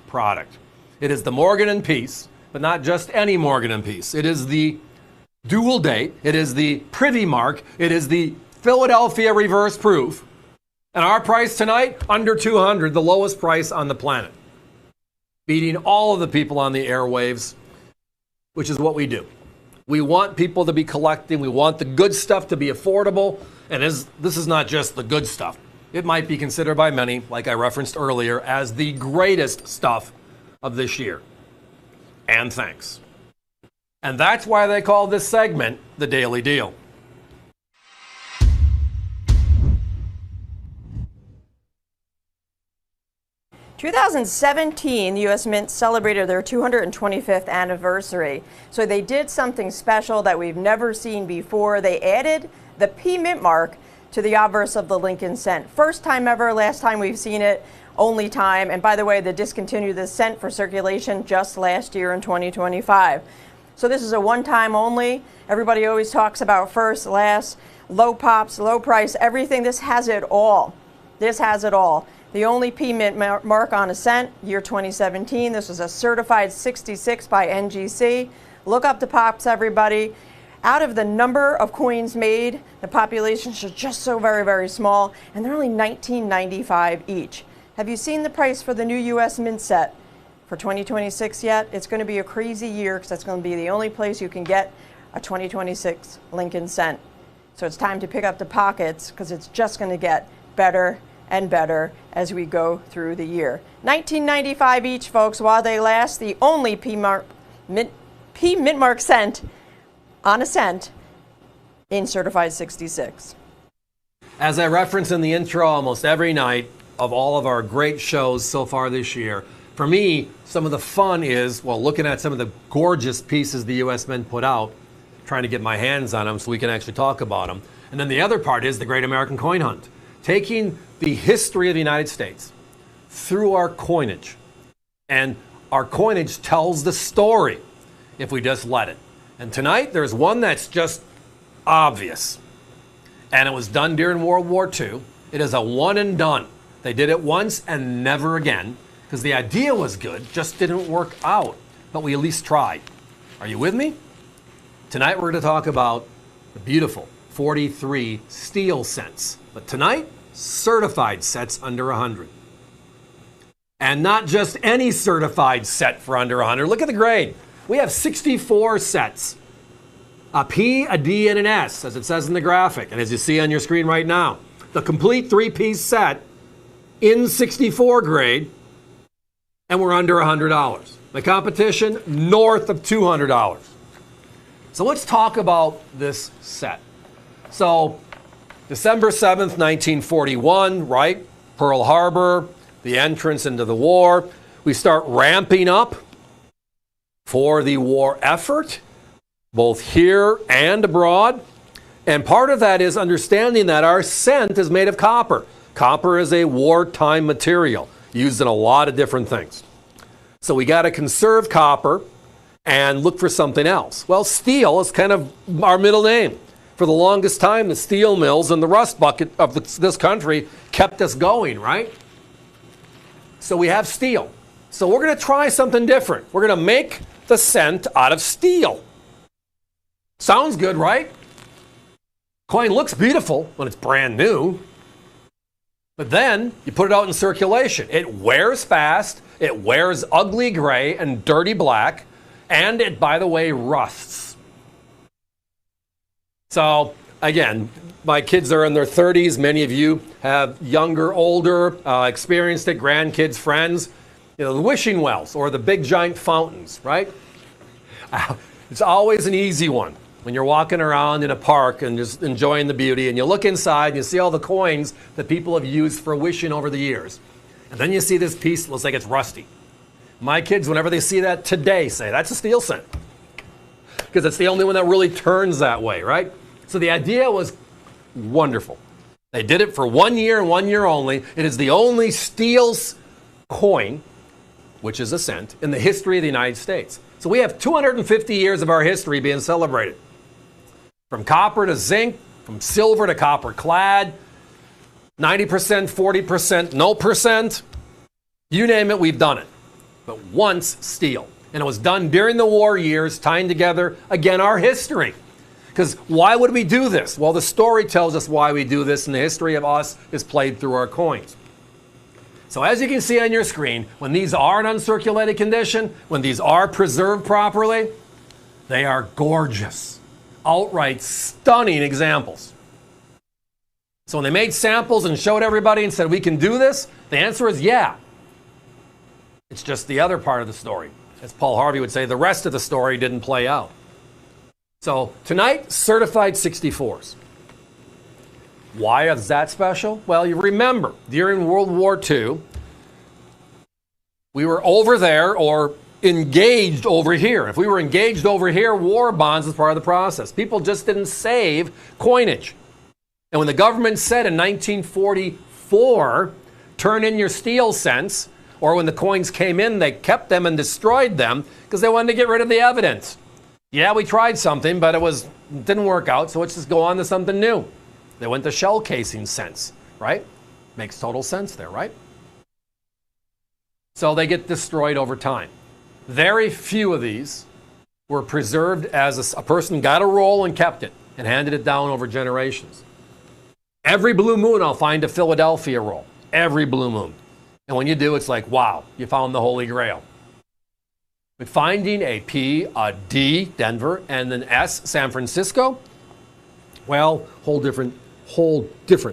product. It is the Morgan and Peace, but not just any Morgan and Peace. It is the dual date. It is the privy mark. It is the Philadelphia reverse proof. And our price tonight, under $200, the lowest price on the planet. Beating all of the people on the airwaves, which is what we do. We want people to be collecting. We want the good stuff to be affordable. And this is not just the good stuff. It might be considered by many, like I referenced earlier, as the greatest stuff of this year. And thanks. And that's why they call this segment the Daily Deal. In 2017, the U.S. Mint celebrated their 225th anniversary. So they did something special that we've never seen before. They added the P Mint mark to the obverse of the Lincoln cent. First time ever, last time we've seen it, only time. And by the way, they discontinued the cent for circulation just last year in 2025. So this is a one-time only. Everybody always talks about first, last, low pops, low price, everything. This has it all. This has it all. The only P Mint mark on a cent, year 2017. This was a certified 66 by NGC. Look up the pops, everybody. Out of the number of coins made, the population is just so very small, and they're only $19.95 each. Have you seen the price for the new U.S. Mint set for 2026 yet? It's going to be a crazy year because that's going to be the only place you can get a 2026 Lincoln cent. So it's time to pick up the pockets because it's just going to get better and better as we go through the year. $19.95 each, folks, while they last. The only P P mint mark cent on a cent in certified 66. As I reference in the intro almost every night of all of our great shows so far this year, for me, some of the fun is, well, looking at some of the gorgeous pieces the U.S. Mint put out, trying to get my hands on them so we can actually talk about them. And then the other part is the Great American Coin Hunt, taking the history of the United States through our coinage. And our coinage tells the story if we just let it. And tonight, there's one that's just obvious. And it was done during World War II. It is a one and done. They did it once and never again, because the idea was good, just didn't work out. But we at least tried. Are you with me? Tonight, we're going to talk about the beautiful 43 steel cents. But tonight, certified sets under 100. And not just any certified set for under 100. Look at the grade. We have 64 sets. A P, a D, and an S, as it says in the graphic, and as you see on your screen right now. The complete three-piece set in 64 grade, and we're under $100. The competition, north of $200. So let's talk about this set. So, December 7th, 1941, right? Pearl Harbor, the entrance into the war. We start ramping up for the war effort, both here and abroad. And part of that is understanding that our cent is made of copper. Copper is a wartime material used in a lot of different things. So we got to conserve copper and look for something else. Well, steel is kind of our middle name. For the longest time, the steel mills and the rust bucket of this country kept us going, right? So we have steel. So we're going to try something different. We're going to make the cent out of steel. Sounds good, right? Coin looks beautiful when it's brand new. But then you put it out in circulation. It wears fast, it wears ugly gray and dirty black, and it, by the way, rusts. So, again, my kids are in their 30s. Many of you have younger, older, experienced it, grandkids, friends. You know, the wishing wells or the big giant fountains, right? It's always an easy one when you're walking around in a park and just enjoying the beauty, and you look inside and you see all the coins that people have used for wishing over the years. And then you see this piece that looks like it's rusty. My kids, whenever they see that today, say, that's a steel cent. Because it's the only one that really turns that way, right? So the idea was wonderful. They did it for 1 year and 1 year only. It is the only steel coin, which is a cent, in the history of the United States. So we have 250 years of our history being celebrated. From copper to zinc, from silver to copper clad, 90%, 40%, no percent. You name it, we've done it. But once steel. And it was done during the war years, tying together, again, our history. Because why would we do this? Well, the story tells us why we do this, and the history of us is played through our coins. So as you can see on your screen, when these are in uncirculated condition, when these are preserved properly, they are gorgeous, outright stunning examples. So when they made samples and showed everybody and said, we can do this, the answer is yeah. It's just the other part of the story. As Paul Harvey would say, the rest of the story didn't play out. So tonight, certified 64s. Why is that special? Well, you remember, during World War II, we were over there or engaged over here. If we were engaged over here, war bonds was part of the process. People just didn't save coinage. And when the government said in 1944, turn in your steel cents, or when the coins came in, they kept them and destroyed them because they wanted to get rid of the evidence. Yeah, we tried something, but it didn't work out, so let's just go on to something new. They went to shell casing cents, right? Makes total sense there, right? So they get destroyed over time. Very few of these were preserved as a person got a roll and kept it and handed it down over generations. Every blue moon, I'll find a Philadelphia roll. Every blue moon. And when you do, it's like, wow, you found the Holy Grail. But finding a P, a D, Denver, and an S, San Francisco, well, whole different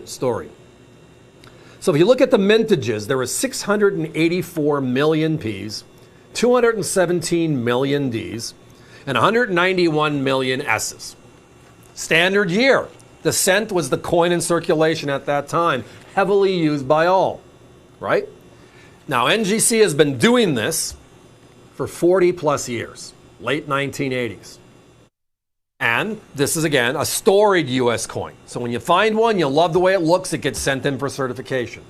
story. So if you look at the mintages, there were 684 million Ps, 217 million Ds, and 191 million S's. Standard year. The cent was the coin in circulation at that time, heavily used by all, right? Now, NGC has been doing this for 40 plus years, late 1980s. And this is, again, a storied U.S. coin. So when you find one, you'll love the way it looks. It gets sent in for certification,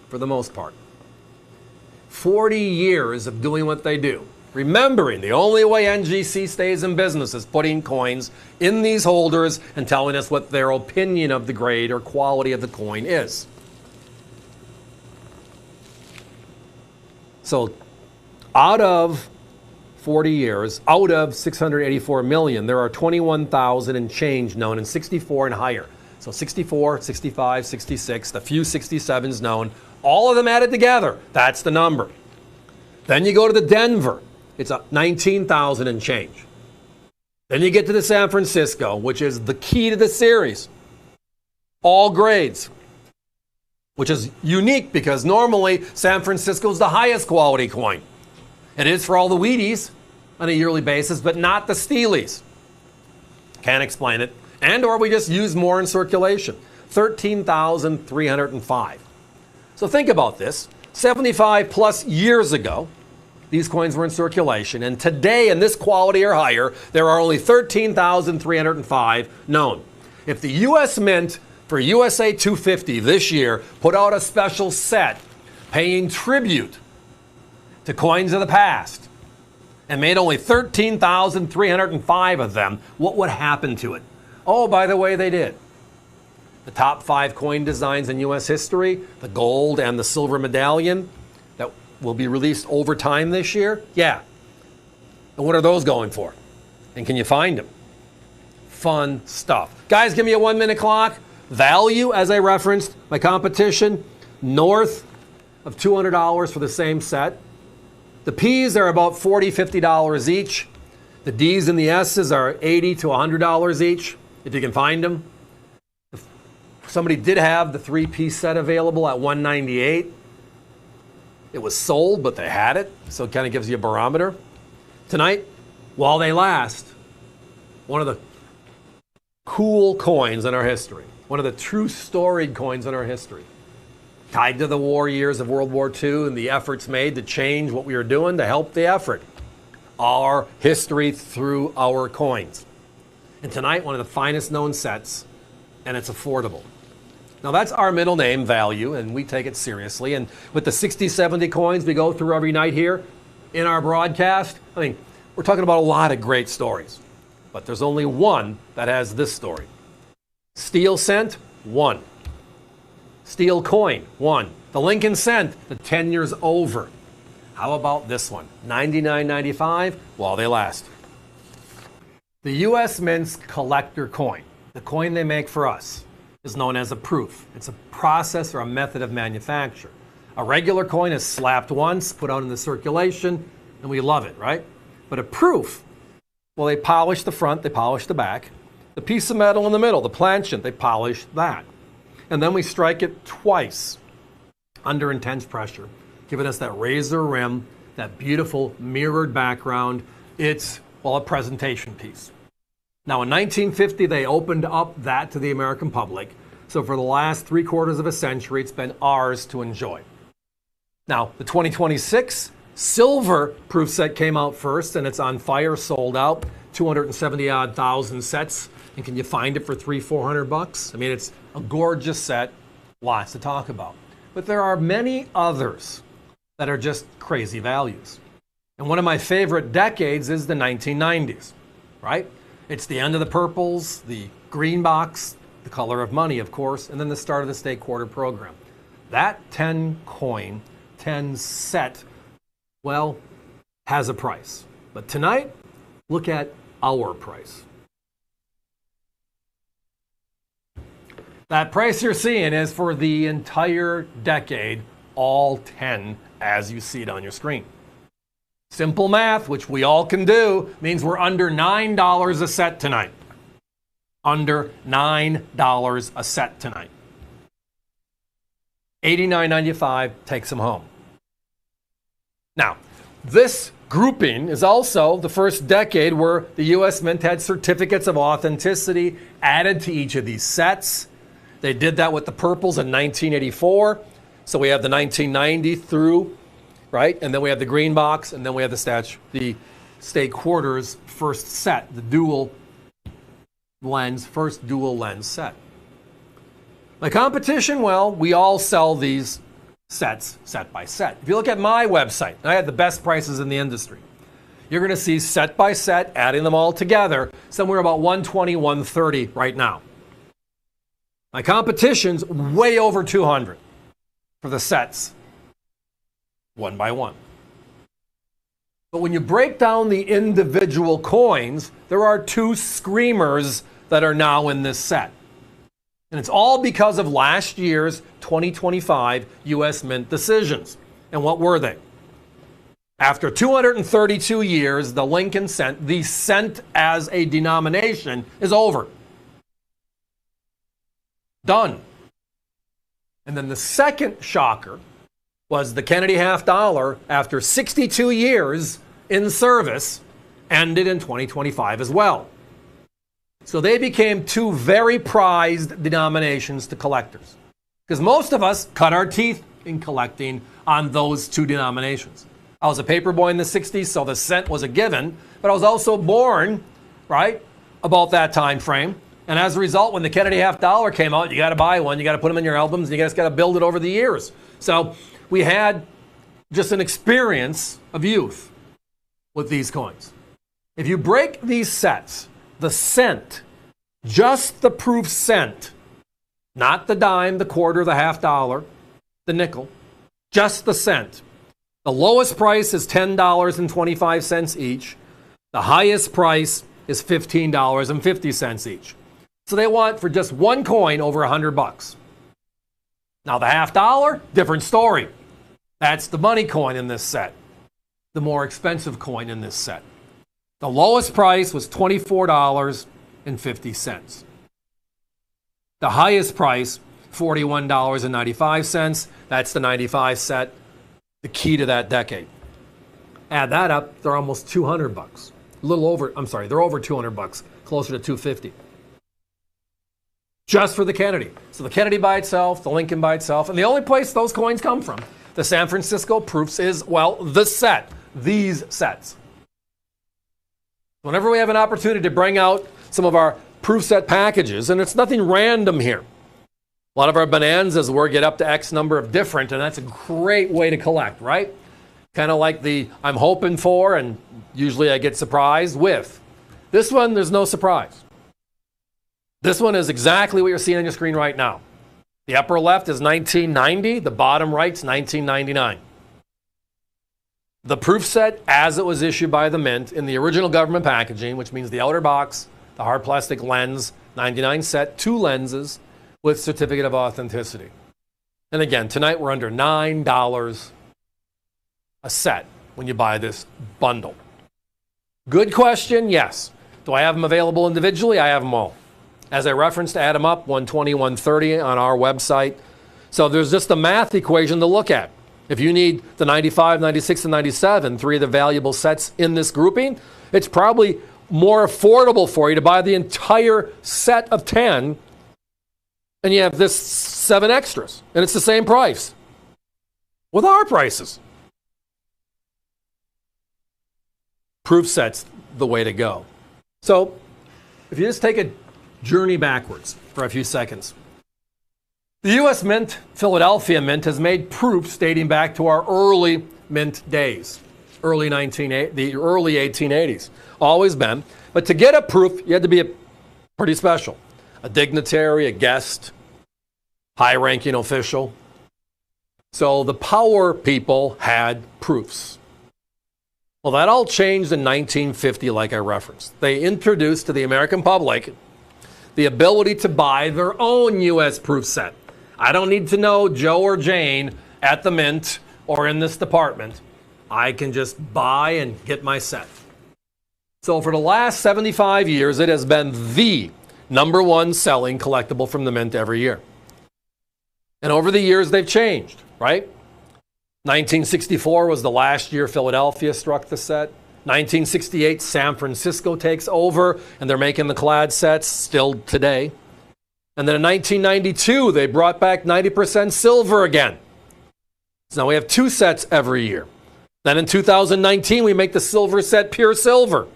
for the most part. 40 years of doing what they do. Remembering the only way NGC stays in business is putting coins in these holders and telling us what their opinion of the grade or quality of the coin is. So out of 40 years, out of 684 million, there are 21,000 and change known in 64 and higher. So 64, 65, 66, the few 67s known, all of them added together. That's the number. Then you go to the Denver. It's 19,000 and change. Then you get to the San Francisco, which is the key to the series. All grades, which is unique because normally San Francisco is the highest quality coin. It is for all the Wheaties on a yearly basis, but not the Steelies. Can't explain it. And or we just use more in circulation. 13,305. So think about this. 75 plus years ago, these coins were in circulation, and today in this quality or higher, there are only 13,305 known. If the U.S. Mint for USA 250 this year put out a special set paying tribute to coins of the past and made only 13,305 of them, what would happen to it? Oh, by the way, they did. The top 5 coin designs in U.S. history, the gold and the silver medallion, that will be released over time this year? Yeah. And what are those going for? And can you find them? Fun stuff. Guys, give me a 1 minute clock. Value, as I referenced, my competition, north of $200 for the same set. The P's are about $40, $50 each. The D's and the S's are $80 to $100 each, if you can find them. Somebody did have the 3-piece set available at $198. It was sold, but they had it, so it kind of gives you a barometer. Tonight, while they last, one of the cool coins in our history, one of the true storied coins in our history, tied to the war years of World War II and the efforts made to change what we were doing to help the effort. Our history through our coins. And tonight, one of the finest known sets, and it's affordable. Now that's our middle name, Value, and we take it seriously. And with the 60, 70 coins we go through every night here in our broadcast, I mean, we're talking about a lot of great stories. But there's only one that has this story. Steel cent, 1. Steel coin, 1. The Lincoln cent, the 10 years over. How about this one? $99.95 while they last. The U.S. Mint's collector coin, the coin they make for us, is known as a proof. It's a process or a method of manufacture. A regular coin is slapped once, put out into circulation, and we love it, right? But a proof, well, they polish the front, they polish the back. The piece of metal in the middle, the planchette, they polish that. And then we strike it twice under intense pressure, giving us that razor rim, that beautiful mirrored background. It's, well, a presentation piece. Now, in 1950, they opened up that to the American public. So for the last 3/4 of a century, it's been ours to enjoy. Now, the 2026 silver proof set came out first, and it's on fire, sold out, 270-odd thousand sets. And can you find it for $300-400? I mean, it's a gorgeous set, lots to talk about. But there are many others that are just crazy values. And one of my favorite decades is the 1990s, right? It's the end of the purples, the green box, the color of money, of course, and then the start of the state quarter program. That 10 coin, 10 set, well, has a price. But tonight, look at our price. That price you're seeing is for the entire decade, all 10 as you see it on your screen. Simple math, which we all can do, means we're under $9 a set tonight. Under $9 a set tonight. $89.95 takes them home. Now, this grouping is also the first decade where the U.S. Mint had certificates of authenticity added to each of these sets. They did that with the purples in 1984. So we have the 1990 through, right? And then we have the green box, and then we have the state quarters first set, the first dual lens set. My competition, well, we all sell these sets, set by set. If you look at my website, I had the best prices in the industry. You're going to see set by set, adding them all together, somewhere about $120, $130 right now. My competition's way over $200 for the sets, one by one. But when you break down the individual coins, there are two screamers that are now in this set. And it's all because of last year's 2025 U.S. Mint decisions. And what were they? After 232 years, the Lincoln cent, the cent as a denomination, is over. Done. And then the second shocker was the Kennedy half dollar, after 62 years in service, ended in 2025 as well. So they became two very prized denominations to collectors. Because most of us cut our teeth in collecting on those two denominations. I was a paper boy in the 60s, so the cent was a given, but I was also born, right, about that time frame. And as a result, when the Kennedy half dollar came out, you got to buy one, you got to put them in your albums, and you just got to build it over the years. So we had just an experience of youth with these coins. If you break these sets, the cent, just the proof cent, not the dime, the quarter, the half dollar, the nickel, just the cent. The lowest price is $10.25 each. The highest price is $15.50 each. So they want for just one coin over $100. Now the half dollar, different story. That's the money coin in this set, the more expensive coin in this set. The lowest price was $24.50. The highest price, $41.95. That's the 95 set, the key to that decade. Add that up, they're almost $200. A little over, they're over $200, closer to $250. Just for the Kennedy. So the Kennedy by itself, the Lincoln by itself, and the only place those coins come from, the San Francisco proofs, is, well, the set, these sets. Whenever we have an opportunity to bring out some of our proof set packages, and it's nothing random here. A lot of our bonanzas where get up to X number of different, and that's a great way to collect, right? Kind of like the I'm hoping for, and usually I get surprised with. This one, there's no surprise. This one is exactly what you're seeing on your screen right now. The upper left is 1990, the bottom right's 1999. The proof set as it was issued by the Mint in the original government packaging, which means the outer box, the hard plastic lens, 99 set, 2 lenses with certificate of authenticity. And again, tonight we're under $9 a set when you buy this bundle. Good question, yes. Do I have them available individually? I have them all. As I referenced, add them up, 120, 130 on our website. So there's just a math equation to look at. If you need the 95, 96, and 97, 3 of the valuable sets in this grouping, it's probably more affordable for you to buy the entire set of 10, and you have this 7 extras, and it's the same price with our prices. Proof set's the way to go. So if you just take a journey backwards for a few seconds. The U.S. Mint, Philadelphia Mint, has made proofs dating back to our early mint days, the early 1880s. Always been. But to get a proof, you had to be pretty special. A dignitary, a guest, high-ranking official. So the power people had proofs. Well, that all changed in 1950, like I referenced. They introduced to the American public the ability to buy their own U.S. proof set. I don't need to know Joe or Jane at the Mint or in this department. I can just buy and get my set. So for the last 75 years, it has been the #1 selling collectible from the Mint every year. And over the years, they've changed, right? 1964 was the last year Philadelphia struck the set. 1968, San Francisco takes over, and they're making the clad sets still today. And then in 1992, they brought back 90% silver again. So now we have 2 sets every year. Then in 2019, we make the silver set pure silver.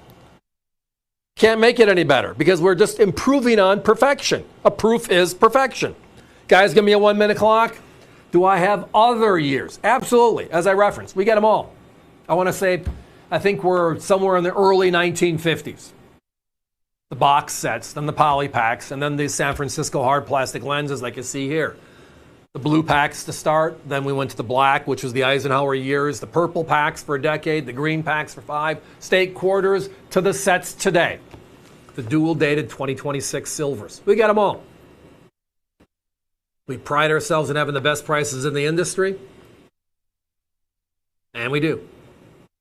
Can't make it any better because we're just improving on perfection. A proof is perfection. Guys, give me a 1-minute clock. Do I have other years? Absolutely. As I referenced, we get them all. I want to say, I think we're somewhere in the early 1950s. The box sets, then the poly packs, and then the San Francisco hard plastic lenses like you see here. The blue packs to start, then we went to the black, which was the Eisenhower years, the purple packs for a decade, the green packs for 5, state quarters to the sets today. The dual dated 2026 silvers. We got them all. We pride ourselves in having the best prices in the industry, and we do.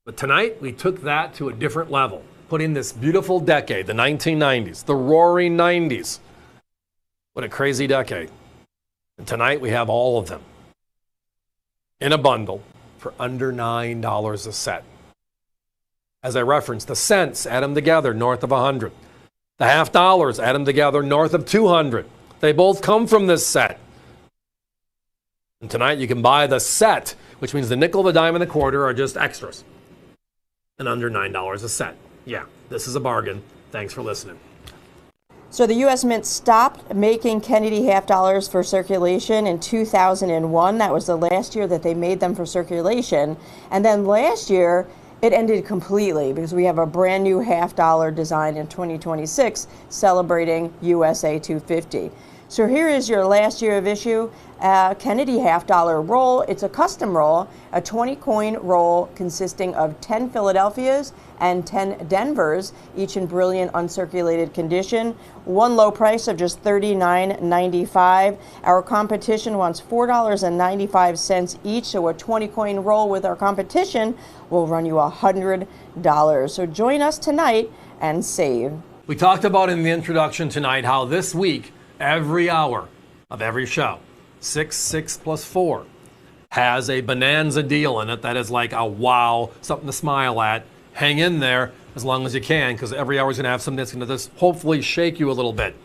But tonight, we took that to a different level, putting this beautiful decade, the 1990s, the roaring 90s. What a crazy decade. And tonight we have all of them in a bundle for under $9 a set. As I referenced, the cents, add them together, north of 100. The half dollars, add them together, north of 200. They both come from this set. And tonight you can buy the set, which means the nickel, the dime, and the quarter are just extras. And under $9 a set. Yeah, this is a bargain. Thanks for listening. So the U.S. Mint stopped making Kennedy half dollars for circulation in 2001. That was the last year that they made them for circulation. And then last year, it ended completely because we have a brand new half dollar design in 2026 celebrating USA 250. So here is your last year of issue, Kennedy half dollar roll. It's a custom roll, a 20 coin roll consisting of 10 Philadelphias and 10 Denvers, each in brilliant uncirculated condition. One low price of just $39.95. Our competition wants $4.95 each, so a 20 coin roll with our competition will run you $100. So join us tonight and save. We talked about in the introduction tonight how this week, every hour of every show, 6 plus 4, has a bonanza deal in it that is like a wow, something to smile at. Hang in there as long as you can, because every hour is going to have something that's going to just hopefully shake you a little bit.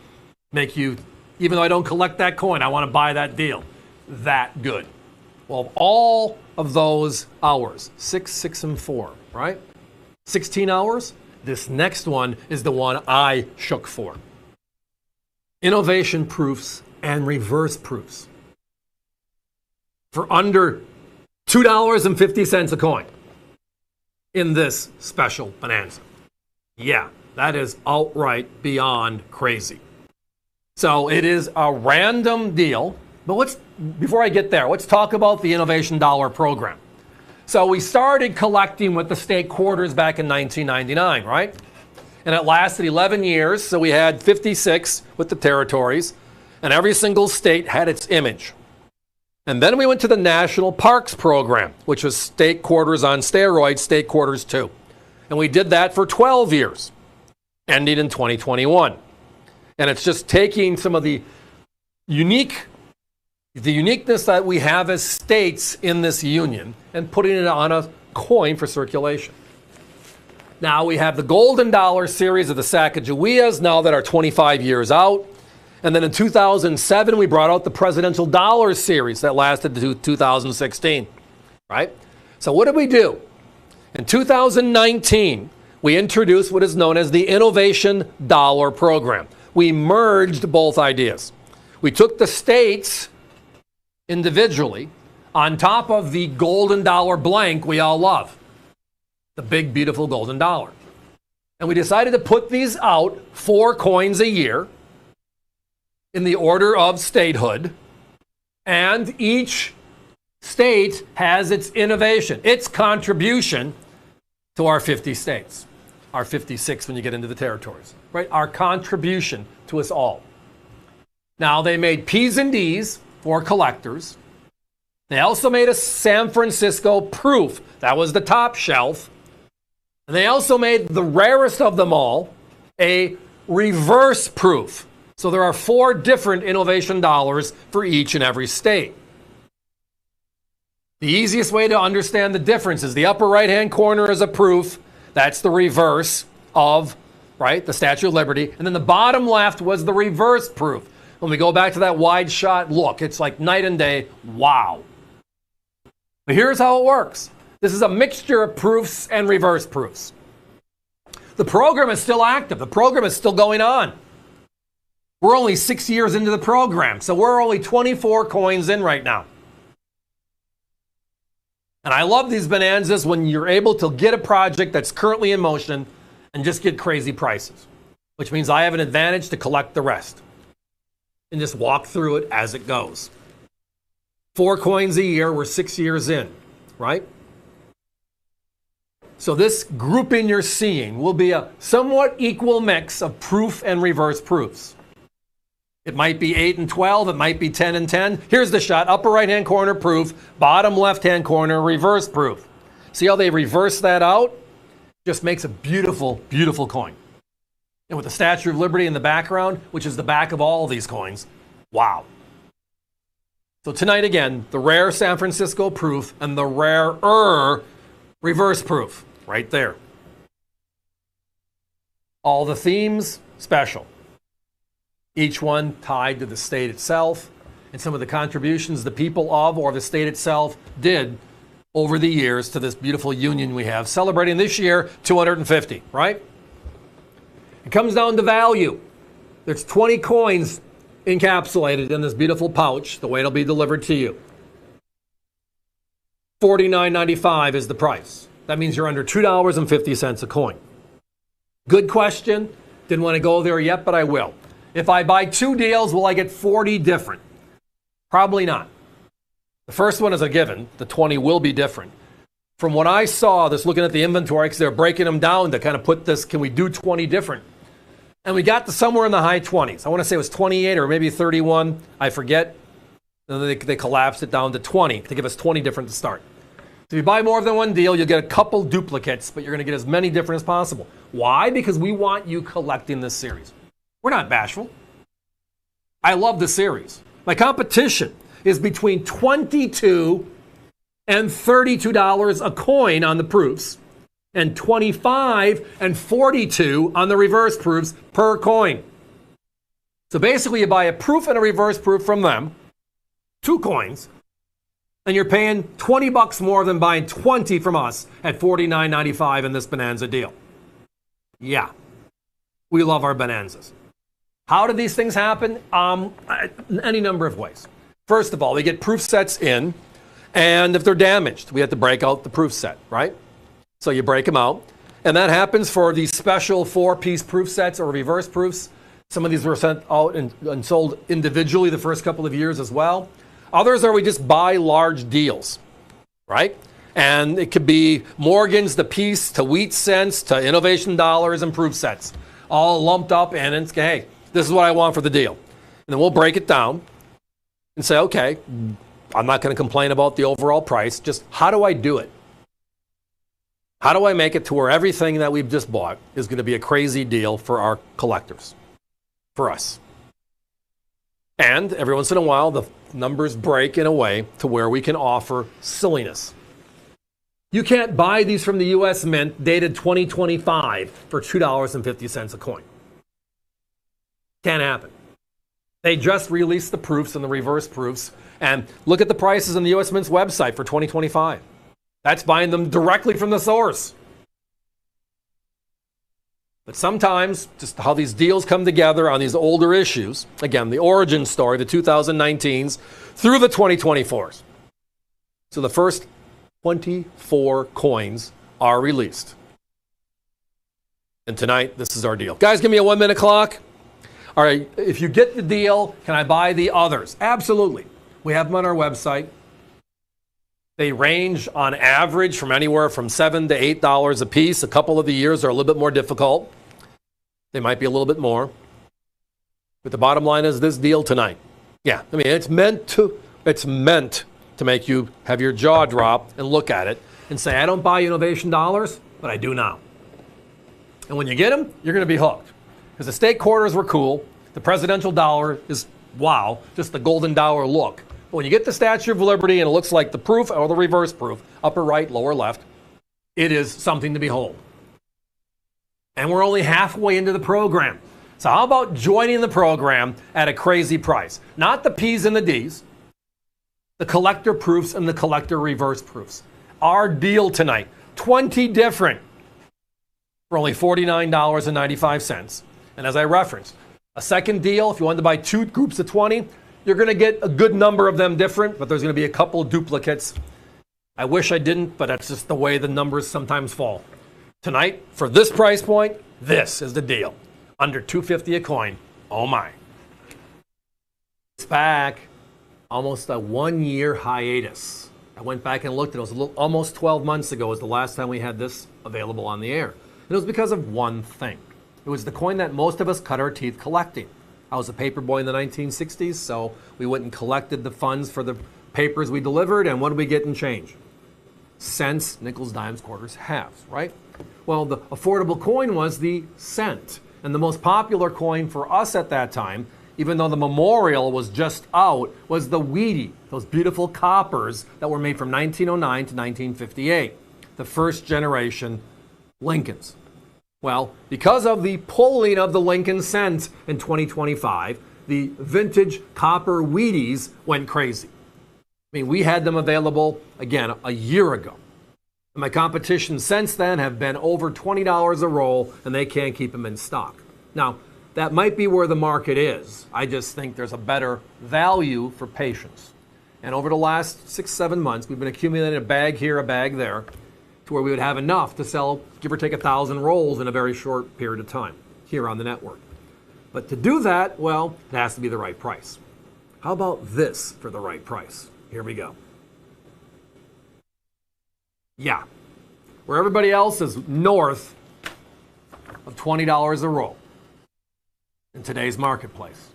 Make you, even though I don't collect that coin, I want to buy that deal. That good. Well, all of those hours, 6, and 4, right? 16 hours. This next one is the one I shook for. Innovation proofs and reverse proofs for under $2.50 a coin in this special bonanza. Yeah, that is outright beyond crazy. So it is a random deal, but before I get there, let's talk about the Innovation Dollar program. So we started collecting with the state quarters back in 1999, right? And it lasted 11 years, so we had 56 with the territories, and every single state had its image. And then we went to the National Parks program, which was state quarters on steroids, state quarters 2. And we did that for 12 years, ending in 2021. And it's just taking some of the uniqueness that we have as states in this union and putting it on a coin for circulation. Now we have the Golden Dollar series of the Sacagaweas now that are 25 years out. And then in 2007, we brought out the Presidential Dollar series that lasted to 2016, right? So what did we do? In 2019, we introduced what is known as the Innovation Dollar program. We merged both ideas. We took the states individually on top of the Golden Dollar blank we all love. The big, beautiful golden dollar. And we decided to put these out 4 coins a year in the order of statehood. And each state has its innovation, its contribution to our 50 states. Our 56 when you get into the territories, right? Our contribution to us all. Now, they made P's and D's for collectors. They also made a San Francisco proof. That was the top shelf. And they also made the rarest of them all, a reverse proof. So there are 4 different innovation dollars for each and every state. The easiest way to understand the difference is the upper right-hand corner is a proof. That's the reverse of, right, the Statue of Liberty. And then the bottom left was the reverse proof. When we go back to that wide shot look, it's like night and day. Wow. But here's how it works. This is a mixture of proofs and reverse proofs. The program is still active. The program is still going on. We're only 6 years into the program, so we're only 24 coins in right now. And I love these bonanzas when you're able to get a project that's currently in motion and just get crazy prices, which means I have an advantage to collect the rest and just walk through it as it goes. 4 coins a year, we're 6 years in, right? So this grouping you're seeing will be a somewhat equal mix of proof and reverse proofs. It might be 8 and 12, it might be 10 and 10. Here's the shot, upper right-hand corner proof, bottom left-hand corner reverse proof. See how they reverse that out? Just makes a beautiful, beautiful coin. And with the Statue of Liberty in the background, which is the back of all of these coins, wow. So tonight again, the rare San Francisco proof and the rarer reverse proof, right there. All the themes, special. Each one tied to the state itself and some of the contributions the people of or the state itself did over the years to this beautiful union we have, celebrating this year 250, right? It comes down to value. There's 20 coins encapsulated in this beautiful pouch, the way it'll be delivered to you. $49.95 is the price. That means you're under $2.50 a coin. Good question. Didn't want to go there yet, but I will. If I buy 2 deals, will I get 40 different? Probably not. The first one is a given. The 20 will be different. From what I saw, just looking at the inventory, because they're breaking them down to kind of put this, can we do 20 different? And we got to somewhere in the high 20s. I want to say it was 28 or maybe 31. I forget. And then they collapsed it down to 20 to give us 20 different to start. So if you buy more than one deal, you'll get a couple duplicates, but you're going to get as many different as possible. Why? Because we want you collecting this series. We're not bashful. I love the series. My competition is between $22 and $32 a coin on the proofs and $25 and $42 on the reverse proofs per coin. So basically you buy a proof and a reverse proof from them, 2 coins, and you're paying $20 more than buying 20 from us at $49.95 in this bonanza deal. Yeah, we love our bonanzas. How do these things happen? Any number of ways. First of all, we get proof sets in, and if they're damaged, we have to break out the proof set, right? So you break them out, and that happens for these special 4-piece proof sets or reverse proofs. Some of these were sent out and sold individually the first couple of years as well. Others are we just buy large deals, right? And it could be Morgan's the piece to wheat cents to innovation dollars and proof sets, all lumped up, and it's, hey, this is what I want for the deal. And then we'll break it down and say, okay, I'm not going to complain about the overall price. Just how do I do it? How do I make it to where everything that we've just bought is going to be a crazy deal for our collectors, for us? And every once in a while, the numbers break in a way to where we can offer silliness. You can't buy these from the U.S. Mint dated 2025 for $2.50 a coin. Can't happen. They just released the proofs and the reverse proofs. And look at the prices on the U.S. Mint's website for 2025. That's buying them directly from the source. But sometimes, just how these deals come together on these older issues, again, the origin story, the 2019s through the 2024s. So the first 24 coins are released. And tonight, this is our deal. Guys, give me a 1-minute clock. All right, if you get the deal, can I buy the others? Absolutely. We have them on our website. They range on average from anywhere from $7 to $8 a piece. A couple of the years are a little bit more difficult. They might be a little bit more. But the bottom line is this deal tonight. Yeah, I mean, it's meant to make you have your jaw drop and look at it and say, I don't buy innovation dollars, but I do now. And when you get them, you're going to be hooked. Because the state quarters were cool. The presidential dollar is, wow, just the golden dollar look. But when you get the Statue of Liberty and it looks like the proof or the reverse proof, upper right, lower left, it is something to behold. And we're only halfway into the program. So how about joining the program at a crazy price? Not the P's and the D's, the collector proofs and the collector reverse proofs. Our deal tonight, 20 different for only $49.95. And as I referenced, a second deal, if you wanted to buy 2 groups of 20, you're going to get a good number of them different, but there's going to be a couple of duplicates. I wish I didn't, but that's just the way the numbers sometimes fall. Tonight, for this price point, this is the deal. Under $2.50 a coin. Oh my. It's back. Almost a 1-year hiatus. I went back and looked. It was almost 12 months ago was the last time we had this available on the air. And it was because of one thing. It was the coin that most of us cut our teeth collecting. I was a paper boy in the 1960s, so we went and collected the funds for the papers we delivered, and what did we get in change? Cents, nickels, dimes, quarters, halves, right? Well, the affordable coin was the cent. And the most popular coin for us at that time, even though the memorial was just out, was the Wheatie, those beautiful coppers that were made from 1909 to 1958, the first generation Lincolns. Well, because of the pulling of the Lincoln cent in 2025, the vintage copper Wheaties went crazy. I mean, we had them available, again, a year ago. And my competition since then have been over $20 a roll, and they can't keep them in stock. Now, that might be where the market is. I just think there's a better value for patience. And over the last 6-7 months, we've been accumulating a bag here, a bag there, to where we would have enough to sell, give or take 1,000 rolls in a very short period of time here on the network. But to do that, well, it has to be the right price. How about this for the right price? Here we go. Yeah, where everybody else is north of $20 a roll in today's marketplace.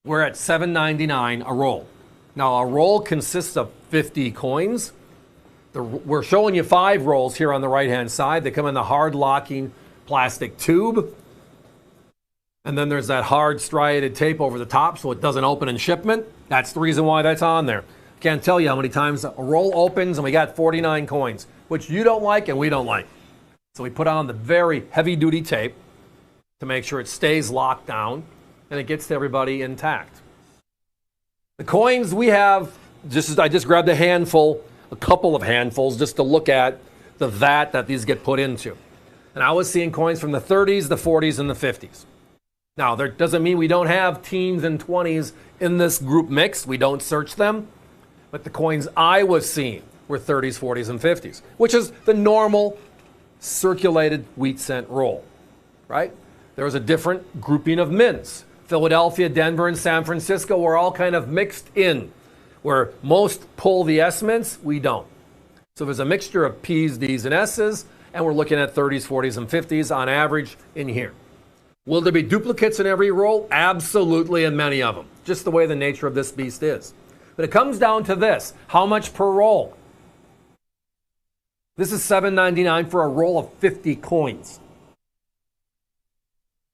We're at $7.99 a roll. Now, a roll consists of 50 coins. We're showing you 5 rolls here on the right-hand side. They come in the hard-locking plastic tube. And then there's that hard striated tape over the top so it doesn't open in shipment. That's the reason why that's on there. Can't tell you how many times a roll opens and we got 49 coins, which you don't like and we don't like. So we put on the very heavy-duty tape to make sure it stays locked down and it gets to everybody intact. The coins we have, I just grabbed a handful, a couple of handfuls, just to look at the vat that these get put into. And I was seeing coins from the 30s, the 40s, and the 50s. Now, that doesn't mean we don't have teens and 20s in this group mix. We don't search them. But the coins I was seeing were 30s, 40s, and 50s, which is the normal circulated wheat cent roll, right? There was a different grouping of mints. Philadelphia, Denver, and San Francisco were all kind of mixed in, where most pull the S mints, we don't. So there's a mixture of P's, D's, and S's, and we're looking at 30s, 40s, and 50s on average in here. Will there be duplicates in every roll? Absolutely, and many of them, just the way the nature of this beast is. But it comes down to this. How much per roll? This is $7.99 for a roll of 50 coins.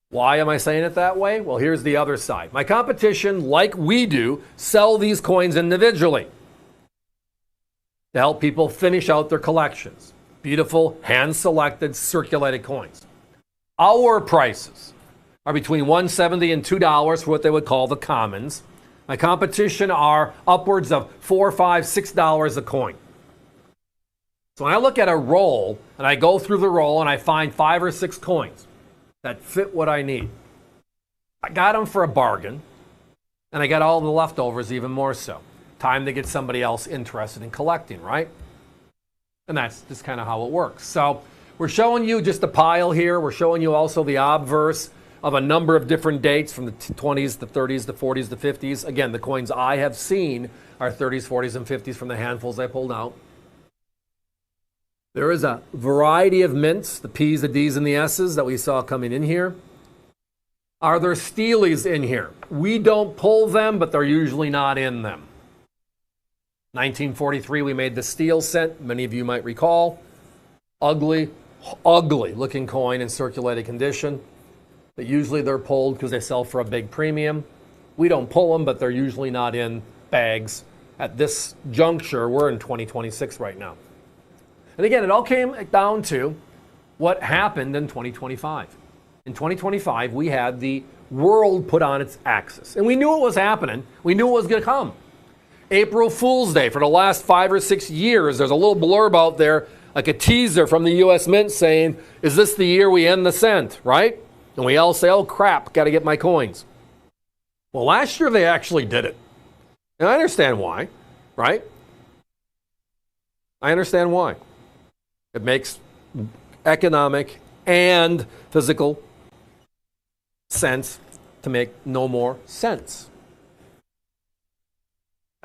Why am I saying it that way? Well, here's the other side. My competition, like we do, sell these coins individually to help people finish out their collections. Beautiful, hand-selected, circulated coins. Our prices are between $1.70 and $2 for what they would call the commons. My competition are upwards of $4, $5, $6 a coin. So when I look at a roll and I go through the roll and I find 5 or 6 coins that fit what I need, I got them for a bargain, and I got all the leftovers even more so. Time to get somebody else interested in collecting, right? And that's just kind of how it works. So we're showing you just a pile here. We're showing you also the obverse of a number of different dates from the 20s, the 30s, the 40s, the 50s. Again, the coins I have seen are 30s, 40s, and 50s from the handfuls I pulled out. There is a variety of mints, the P's, the D's, and the S's that we saw coming in here. Are there steelies in here? We don't pull them, but they're usually not in them. 1943, we made the steel cent. Many of you might recall. Ugly, ugly looking coin in circulated condition. But usually they're pulled because they sell for a big premium. We don't pull them, but they're usually not in bags at this juncture. We're in 2026 right now. And again, it all came down to what happened in 2025. In 2025, we had the world put on its axis. And we knew it was happening. We knew it was going to come. April Fool's Day, for the last 5 or 6 years, there's a little blurb out there, like a teaser from the U.S. Mint saying, is this the year we end the cent, right? And we all say, oh crap, got to get my coins. Well, last year they actually did it. And I understand why, right? I understand why. It makes economic and physical sense to make no more sense.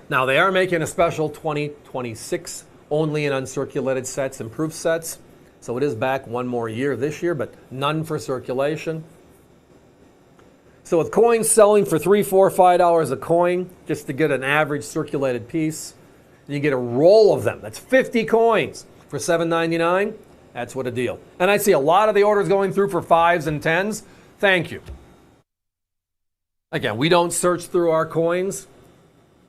Now, they are making a special 2026 only in uncirculated sets, improved sets. So it is back one more year this year, but none for circulation. So with coins selling for $3, $4, $5 a coin, just to get an average circulated piece, you get a roll of them. That's 50 coins for $7.99. That's what a deal. And I see a lot of the orders going through for 5s and 10s. Thank you. Again, we don't search through our coins.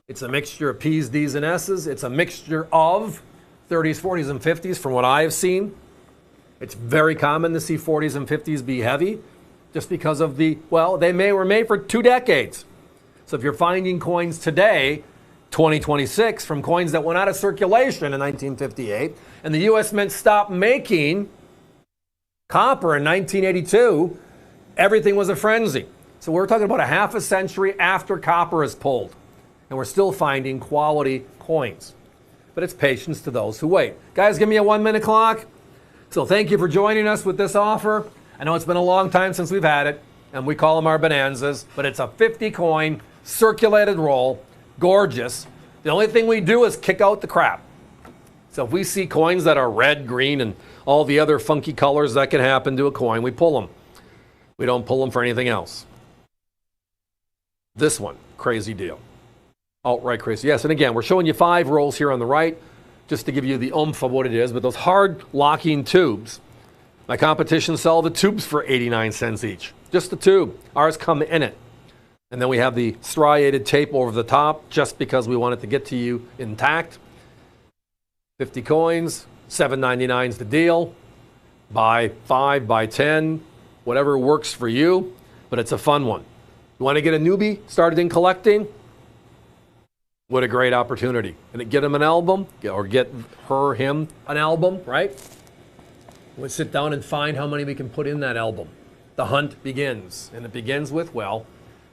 It's a mixture of P's, D's, and S's. It's a mixture of 30s, 40s, and 50s from what I have seen. It's very common to see 40s and 50s be heavy just because of they were made for 2 decades. So if you're finding coins today, 2026, from coins that went out of circulation in 1958, and the U.S. Mint stopped making copper in 1982, everything was a frenzy. So we're talking about a half a century after copper is pulled, and we're still finding quality coins. But it's patience to those who wait. Guys, give me a 1-minute clock. So thank you for joining us with this offer. I know it's been a long time since we've had it, and we call them our bonanzas, but it's a 50-coin circulated roll. Gorgeous. The only thing we do is kick out the crap. So if we see coins that are red, green, and all the other funky colors that can happen to a coin, we pull them. We don't pull them for anything else. This one, crazy deal. Outright crazy. Yes, and again, we're showing you 5 rolls here on the right, just to give you the oomph of what it is. But those hard locking tubes, my competition sell the tubes for 89 cents each. Just the tube. Ours come in it. And then we have the striated tape over the top, just because we want it to get to you intact. 50 coins, $7.99 is the deal. Buy 5, buy 10, whatever works for you, but it's a fun one. You want to get a newbie started in collecting? What a great opportunity. And get him an album, or get him an album, right? We'll sit down and find how many we can put in that album. The hunt begins, and it begins with, well,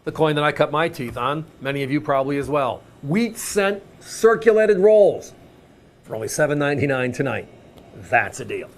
the coin that I cut my teeth on, many of you probably as well. Wheat cent circulated rolls for only $7.99 tonight. That's a deal.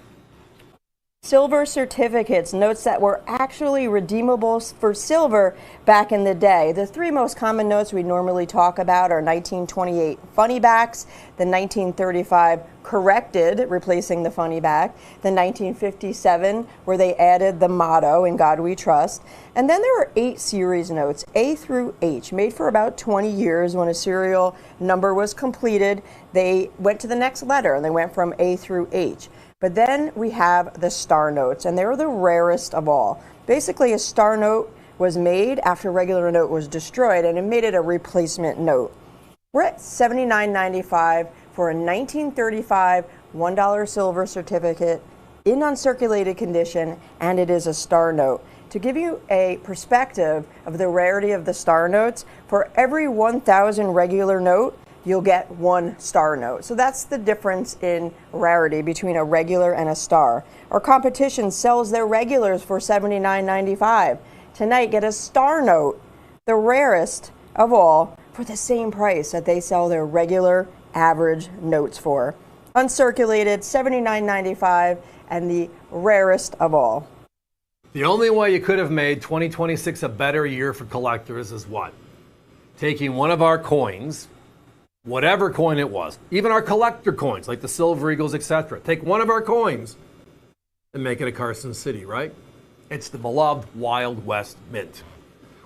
Silver certificates, notes that were actually redeemable for silver back in the day. The 3 most common notes we normally talk about are 1928 funny backs, the 1935 corrected, replacing the funny back, the 1957 where they added the motto, "In God We Trust," and then there were 8 series notes, A through H, made for about 20 years. When a serial number was completed, they went to the next letter and they went from A through H. But then we have the star notes, and they're the rarest of all. Basically, a star note was made after a regular note was destroyed, and it made it a replacement note. We're at $79.95 for a 1935 $1 silver certificate in uncirculated condition, and it is a star note. To give you a perspective of the rarity of the star notes, for every 1,000 regular note, you'll get 1 star note. So that's the difference in rarity between a regular and a star. Our competition sells their regulars for $79.95. Tonight, get a star note, the rarest of all, for the same price that they sell their regular average notes for. Uncirculated, $79.95, and the rarest of all. The only way you could have made 2026 a better year for collectors is what? Taking one of our coins, whatever coin it was, even our collector coins like the Silver Eagles, etc. Take one of our coins and make it a Carson City, right? It's the beloved Wild West Mint.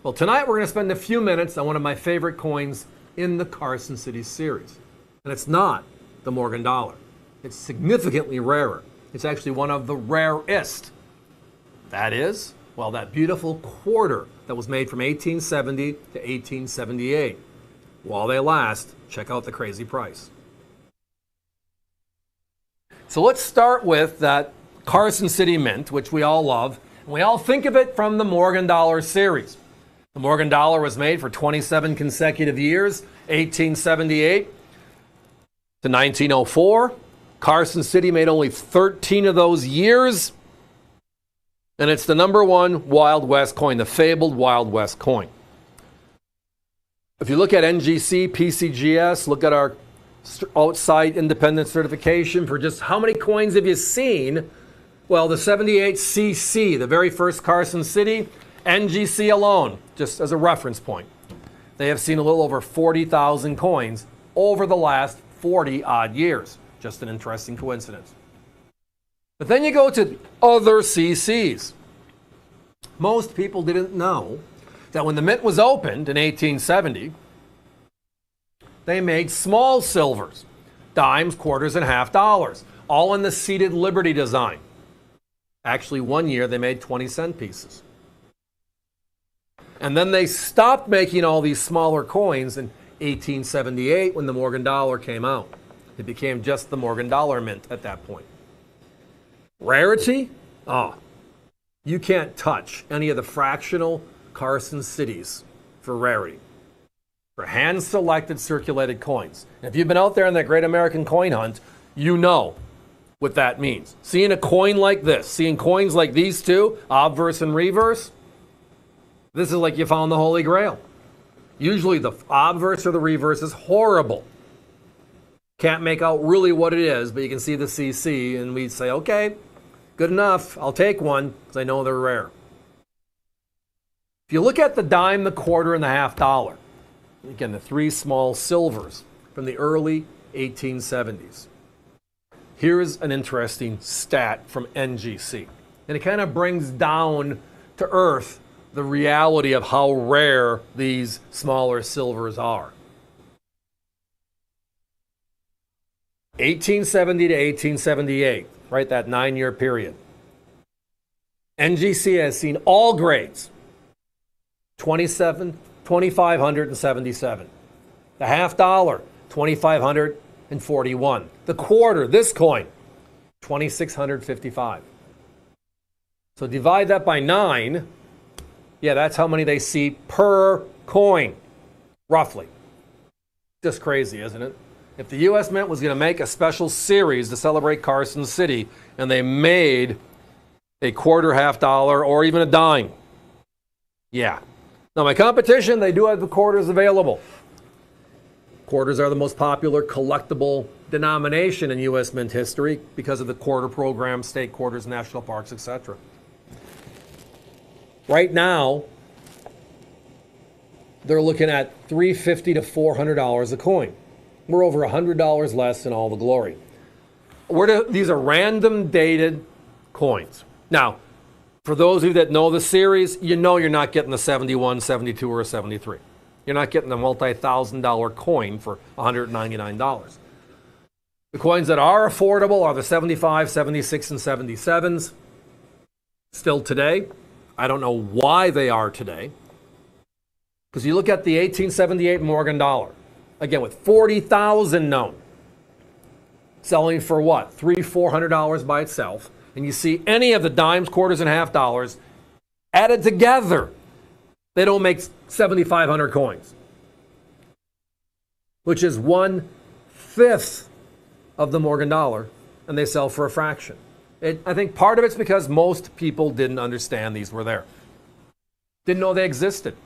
Well, tonight we're going to spend a few minutes on one of my favorite coins in the Carson City series. And it's not the Morgan dollar. It's significantly rarer. It's actually one of the rarest. That is, well, that beautiful quarter that was made from 1870 to 1878. While they last, check out the crazy price. So let's start with that Carson City Mint, which we all love. And we all think of it from the Morgan Dollar series. The Morgan Dollar was made for 27 consecutive years, 1878 to 1904. Carson City made only 13 of those years. And it's the number one Wild West coin, the fabled Wild West coin. If you look at NGC, PCGS, look at our outside independent certification for just how many coins have you seen? Well, the 78cc, the very first Carson City, NGC alone, just as a reference point, they have seen a little over 40,000 coins over the last 40 odd years. Just an interesting coincidence. But then you go to other CCs. Most people didn't know that when the mint was opened in 1870, they made small silvers, dimes, quarters, and half dollars, all in the seated Liberty design. Actually, one year they made 20-cent pieces. And then they stopped making all these smaller coins in 1878 when the Morgan Dollar came out. It became just the Morgan Dollar Mint at that point. Rarity? Oh, you can't touch any of the fractional Carson Cities for rarity. For hand-selected circulated coins. And if you've been out there on that Great American Coin Hunt, you know what that means. Seeing a coin like this, seeing coins like these two, obverse and reverse, this is like you found the Holy Grail. Usually the obverse or the reverse is horrible. Can't make out really what it is, but you can see the CC, and we say, okay, good enough, I'll take one, because I know they're rare. If you look at the dime, the quarter, and the half dollar, again, the three small silvers from the early 1870s. Here's an interesting stat from NGC. And it kind of brings down to earth the reality of how rare these smaller silvers are. 1870 to 1878, right, that 9-year period. NGC has seen all grades, 2,577. The half dollar, 2,541. The quarter, this coin, 2,655. So divide that by 9. Yeah, that's how many they see per coin, roughly. Just crazy, isn't it? If the U.S. Mint was going to make a special series to celebrate Carson City, and they made a quarter, half dollar, or even a dime, yeah. Now, my competition, they do have the quarters available. Quarters are the most popular collectible denomination in U.S. Mint history because of the quarter program, state quarters, national parks, etc. Right now, they're looking at $350 to $400 a coin. We're over $100 less than all the glory. These are random dated coins. Now, for those of you that know the series, you know you're not getting the 71, 72, or 73. You're not getting the multi-$1,000 coin for $199. The coins that are affordable are the 75, 76, and 77s. Still today. I don't know why they are today. Because you look at the 1878 Morgan Dollar, again with 40,000 known, selling for what? $300-$400 by itself. And you see any of the dimes, quarters, and half dollars added together, they don't make 7,500 coins, which is 1/5 of the Morgan Dollar, and they sell for a fraction. I think part of it's because most people didn't understand these were there. Didn't know they existed.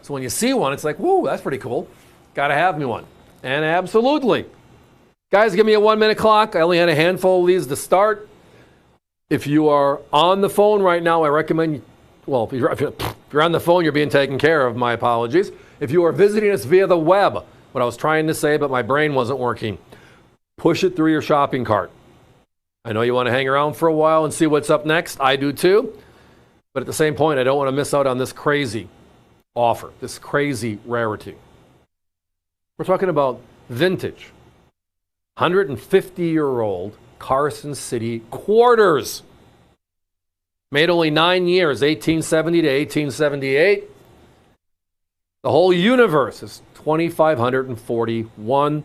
So when you see one, it's like, whoa, that's pretty cool. Gotta have me one. And absolutely. Guys, give me a 1-minute clock. I only had a handful of these to start. If you are on the phone right now, I recommend, well, if you're on the phone, you're being taken care of. My apologies. If you are visiting us via the web, what I was trying to say, but my brain wasn't working, push it through your shopping cart. I know you want to hang around for a while and see what's up next. I do too. But at the same point, I don't want to miss out on this crazy offer, this crazy rarity. We're talking about vintage, 150-year-old Carson City quarters. Made only 9 years, 1870 to 1878. The whole universe is 2,541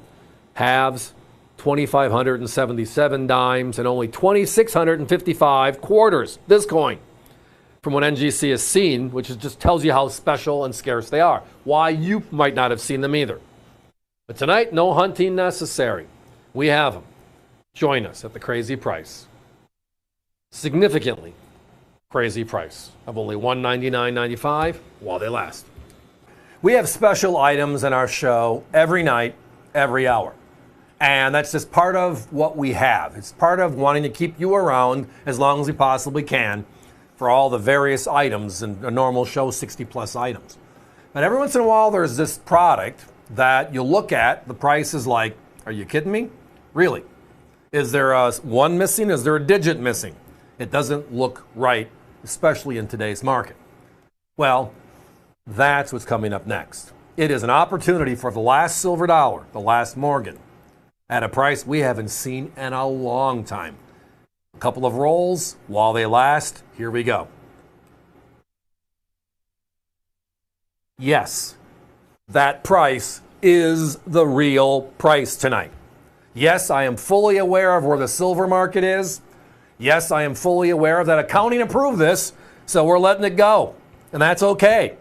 halves, 2,577 dimes, and only 2,655 quarters. This coin, from what NGC has seen, which just tells you how special and scarce they are. Why you might not have seen them either. But tonight, no hunting necessary. We have them. Join us at the crazy price. Significantly crazy price of only $199.95 while they last. We have special items in our show every night, every hour. And that's just part of what we have. It's part of wanting to keep you around as long as we possibly can for all the various items in a normal show, 60 plus items. But every once in a while, there's this product that you look at, the price is like, are you kidding me? Really? Is there a one missing? Is there a digit missing? It doesn't look right, especially in today's market. Well, that's what's coming up next. It is an opportunity for the last silver dollar, the last Morgan, at a price we haven't seen in a long time. A couple of rolls while they last. Here we go. Yes, that price is the real price tonight. Yes, I am fully aware of where the silver market is. Yes, I am fully aware of that accounting approved this, so we're letting it go. And that's okay.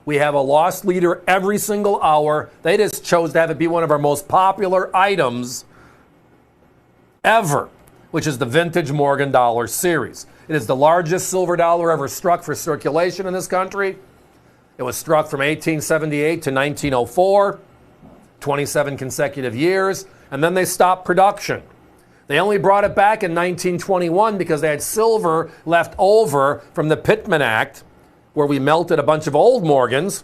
We have a loss leader every single hour. They just chose to have it be one of our most popular items ever, which is the Vintage Morgan Dollar Series. It is the largest silver dollar ever struck for circulation in this country. It was struck from 1878 to 1904, 27 consecutive years, and then they stopped production. They only brought it back in 1921 because they had silver left over from the Pittman Act, where we melted a bunch of old Morgans,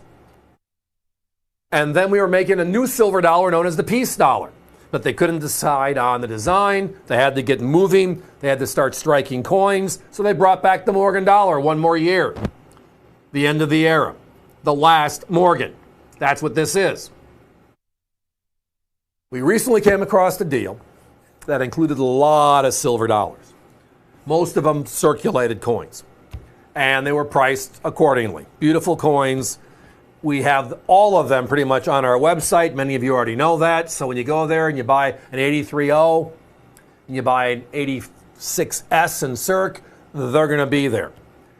and then we were making a new silver dollar known as the peace dollar. But they couldn't decide on the design. They had to get moving. They had to start striking coins, so they brought back the Morgan dollar one more year. The end of the era. The last Morgan. That's what this is. We recently came across a deal that included a lot of silver dollars. Most of them circulated coins. And they were priced accordingly. Beautiful coins. We have all of them pretty much on our website. Many of you already know that. So when you go there and you buy an 83O, and you buy an 86S in Circ, they're going to be there.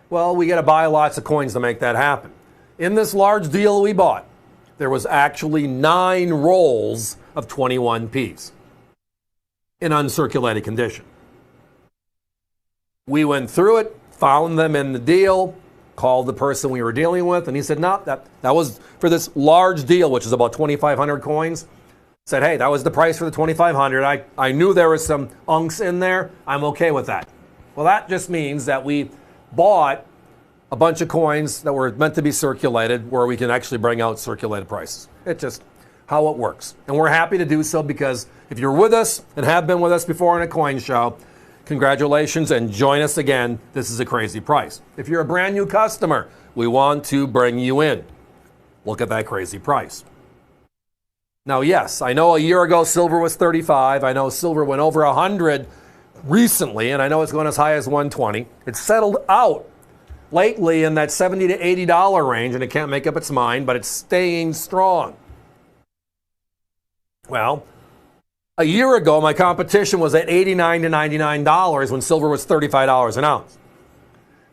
Well, we got to buy lots of coins to make that happen. In this large deal we bought, there was actually 9 rolls of 21Ps in uncirculated condition. We went through it, found them in the deal, called the person we were dealing with, and he said, no, that was for this large deal, which is about 2,500 coins. Said, hey, that was the price for the 2,500. I knew there was some unks in there. I'm okay with that. Well, that just means that we bought a bunch of coins that were meant to be circulated where we can actually bring out circulated prices. It's just how it works. And we're happy to do so because if you're with us and have been with us before in a coin show, congratulations and join us again. This is a crazy price. If you're a brand new customer, we want to bring you in. Look at that crazy price. Now, yes, I know a year ago silver was 35. I know silver went over 100 recently, and I know it's going as high as 120. It's settled out lately in that $70 to $80 range, and it can't make up its mind, but it's staying strong. Well, a year ago, my competition was at $89 to $99 when silver was $35 an ounce.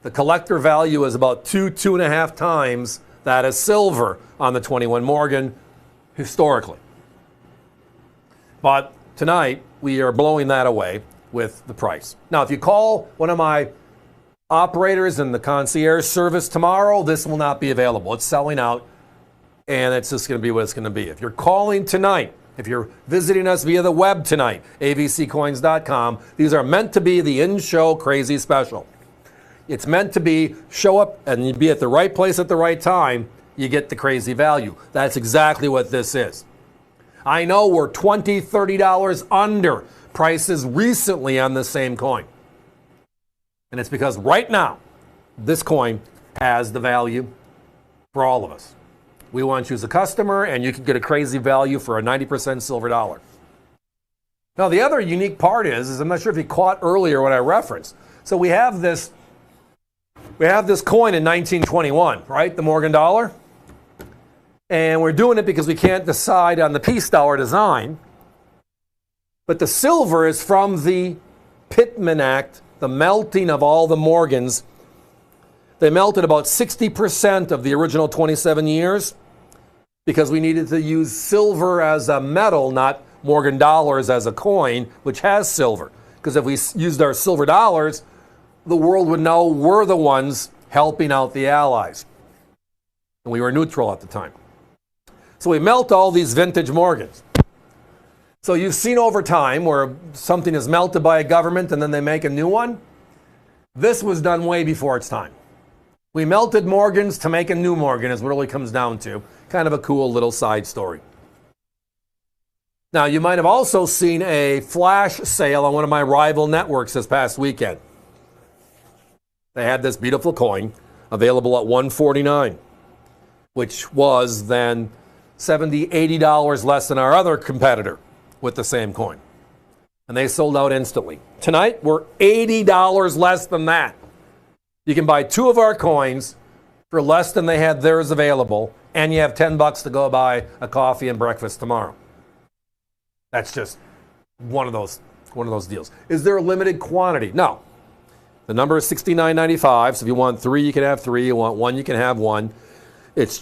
The collector value is about 2.5 times that of silver on the 21 Morgan historically. But tonight, we are blowing that away with the price. Now, if you call one of my operators in the concierge service tomorrow, this will not be available. It's selling out, and it's just going to be what it's going to be. If you're calling tonight, if you're visiting us via the web tonight, avccoins.com, these are meant to be the in-show crazy special. It's meant to be show up and you be at the right place at the right time, you get the crazy value. That's exactly what this is. I know we're $20, $30 under prices recently on the same coin. And it's because right now, this coin has the value for all of us. We want you as a customer, and you can get a crazy value for a 90% silver dollar. Now, the other unique part is I'm not sure if you caught earlier what I referenced. So we have this coin in 1921, right? The Morgan dollar. And we're doing it because we can't decide on the peace dollar design. But the silver is from the Pittman Act, the melting of all the Morgans. They melted about 60% of the original 27 years because we needed to use silver as a metal, not Morgan dollars as a coin, which has silver. Because if we used our silver dollars, the world would know we're the ones helping out the Allies. And we were neutral at the time. So we melt all these vintage Morgans. So you've seen over time where something is melted by a government and then they make a new one. This was done way before its time. We melted Morgans to make a new Morgan is what it really comes down to. Kind of a cool little side story. Now, you might have also seen a flash sale on one of my rival networks this past weekend. They had this beautiful coin available at $149, which was then $70, $80 less than our other competitor with the same coin. And they sold out instantly. Tonight, we're $80 less than that. You can buy 2 of our coins for less than they had theirs available, and you have $10 to go buy a coffee and breakfast tomorrow. That's just one of those deals. Is there a limited quantity? No. The number is $69.95. So if you want 3, you can have 3. You want 1, you can have 1.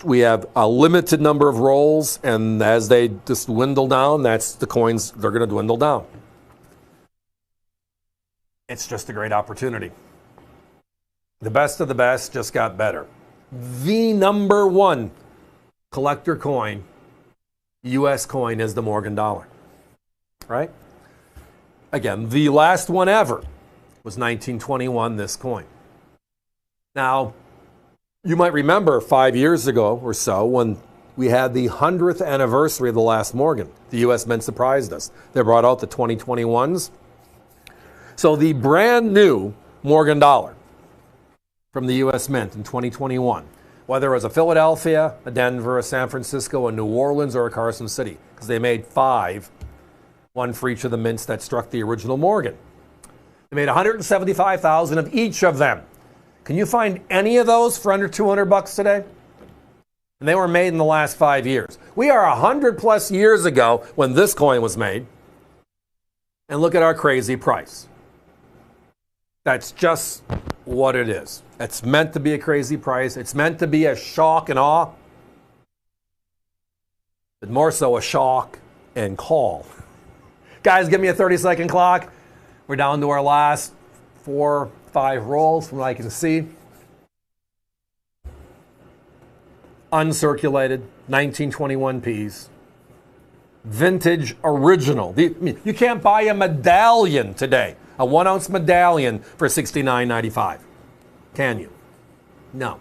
We have a limited number of rolls, and as they just dwindle down, that's the coins, they're going to dwindle down. It's just a great opportunity. The best of the best just got better. The number 1 collector coin, U.S. coin, is the Morgan dollar. Right? Again, the last one ever was 1921, this coin. Now, you might remember 5 years ago or so when we had the 100th anniversary of the last Morgan. The U.S. Mint surprised us. They brought out the 2021s. So the brand new Morgan dollar from the U.S. Mint in 2021, whether it was a Philadelphia, a Denver, a San Francisco, a New Orleans, or a Carson City, because they made 5, 1 for each of the mints that struck the original Morgan. They made 175,000 of each of them. Can you find any of those for under $200 today? And they were made in the last 5 years. We are 100 plus years ago when this coin was made. And look at our crazy price. That's just what it is. It's meant to be a crazy price. It's meant to be a shock and awe. But more so a shock and call. Guys, give me a 30-second clock. We're down to our last 4, 5 rolls from what I can see. Uncirculated, 1921 piece. Vintage original. You can't buy a medallion today, a 1-ounce medallion for $69.95. Can you? No.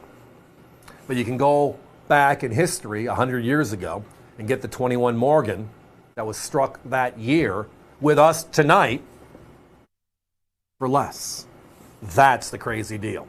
But you can go back in history 100 years ago and get the 21 Morgan that was struck that year with us tonight for less. That's the crazy deal.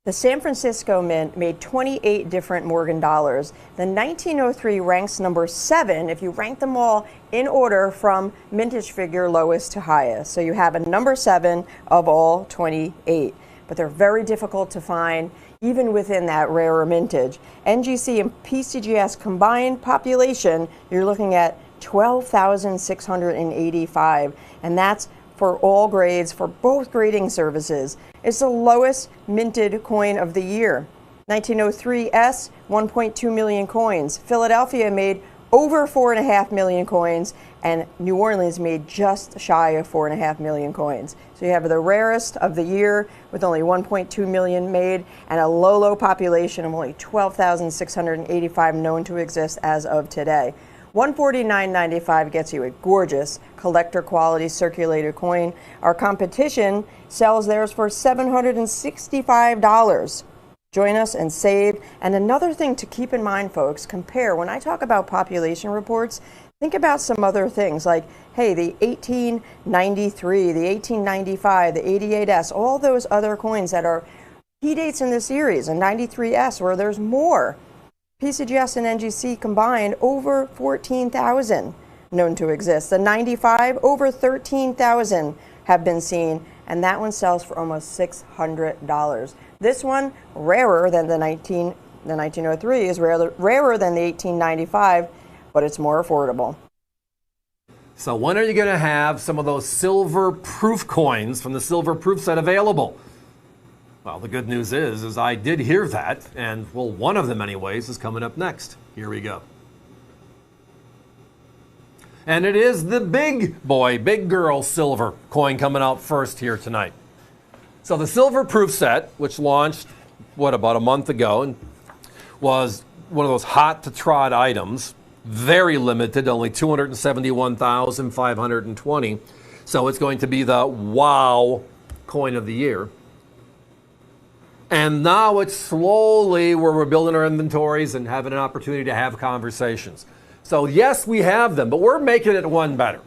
The San Francisco Mint made 28 different Morgan dollars. The 1903 ranks number 7 if you rank them all in order from mintage figure lowest to highest. So you have a number 7 of all 28. But they're very difficult to find even within that rarer mintage. NGC and PCGS combined population, you're looking at 12,685, and that's for all grades, for both grading services. It's the lowest minted coin of the year. 1903 S, 1.2 million coins. Philadelphia made over 4.5 million coins, and New Orleans made just shy of 4.5 million coins. So you have the rarest of the year with only 1.2 million made and a low population of only 12,685 known to exist as of today. $149.95 gets you a gorgeous collector quality circulated coin. Our competition sells theirs for $765. Join us and save. And another thing to keep in mind, folks, compare. When I talk about population reports, think about some other things like, hey, the 1893, the 1895, the 88S, all those other coins that are key dates in the series, and 93S where there's more. PCGS and NGC combined over 14,000 known to exist. The 95, over 13,000 have been seen, and that one sells for almost $600. This one, rarer than the The 1903 is rarer than the 1895, but it's more affordable. So when are you going to have some of those silver proof coins from the silver proof set available? Well, the good news is I did hear that, and well, one of them anyways is coming up next. Here we go. And it is the big boy, big girl silver coin coming out first here tonight. So the silver proof set, which launched, about a month ago, and was one of those hot to trot items, very limited, only 271,520. So it's going to be the wow coin of the year. And now it's slowly where we're building our inventories and having an opportunity to have conversations. So yes, we have them, but we're making it one better.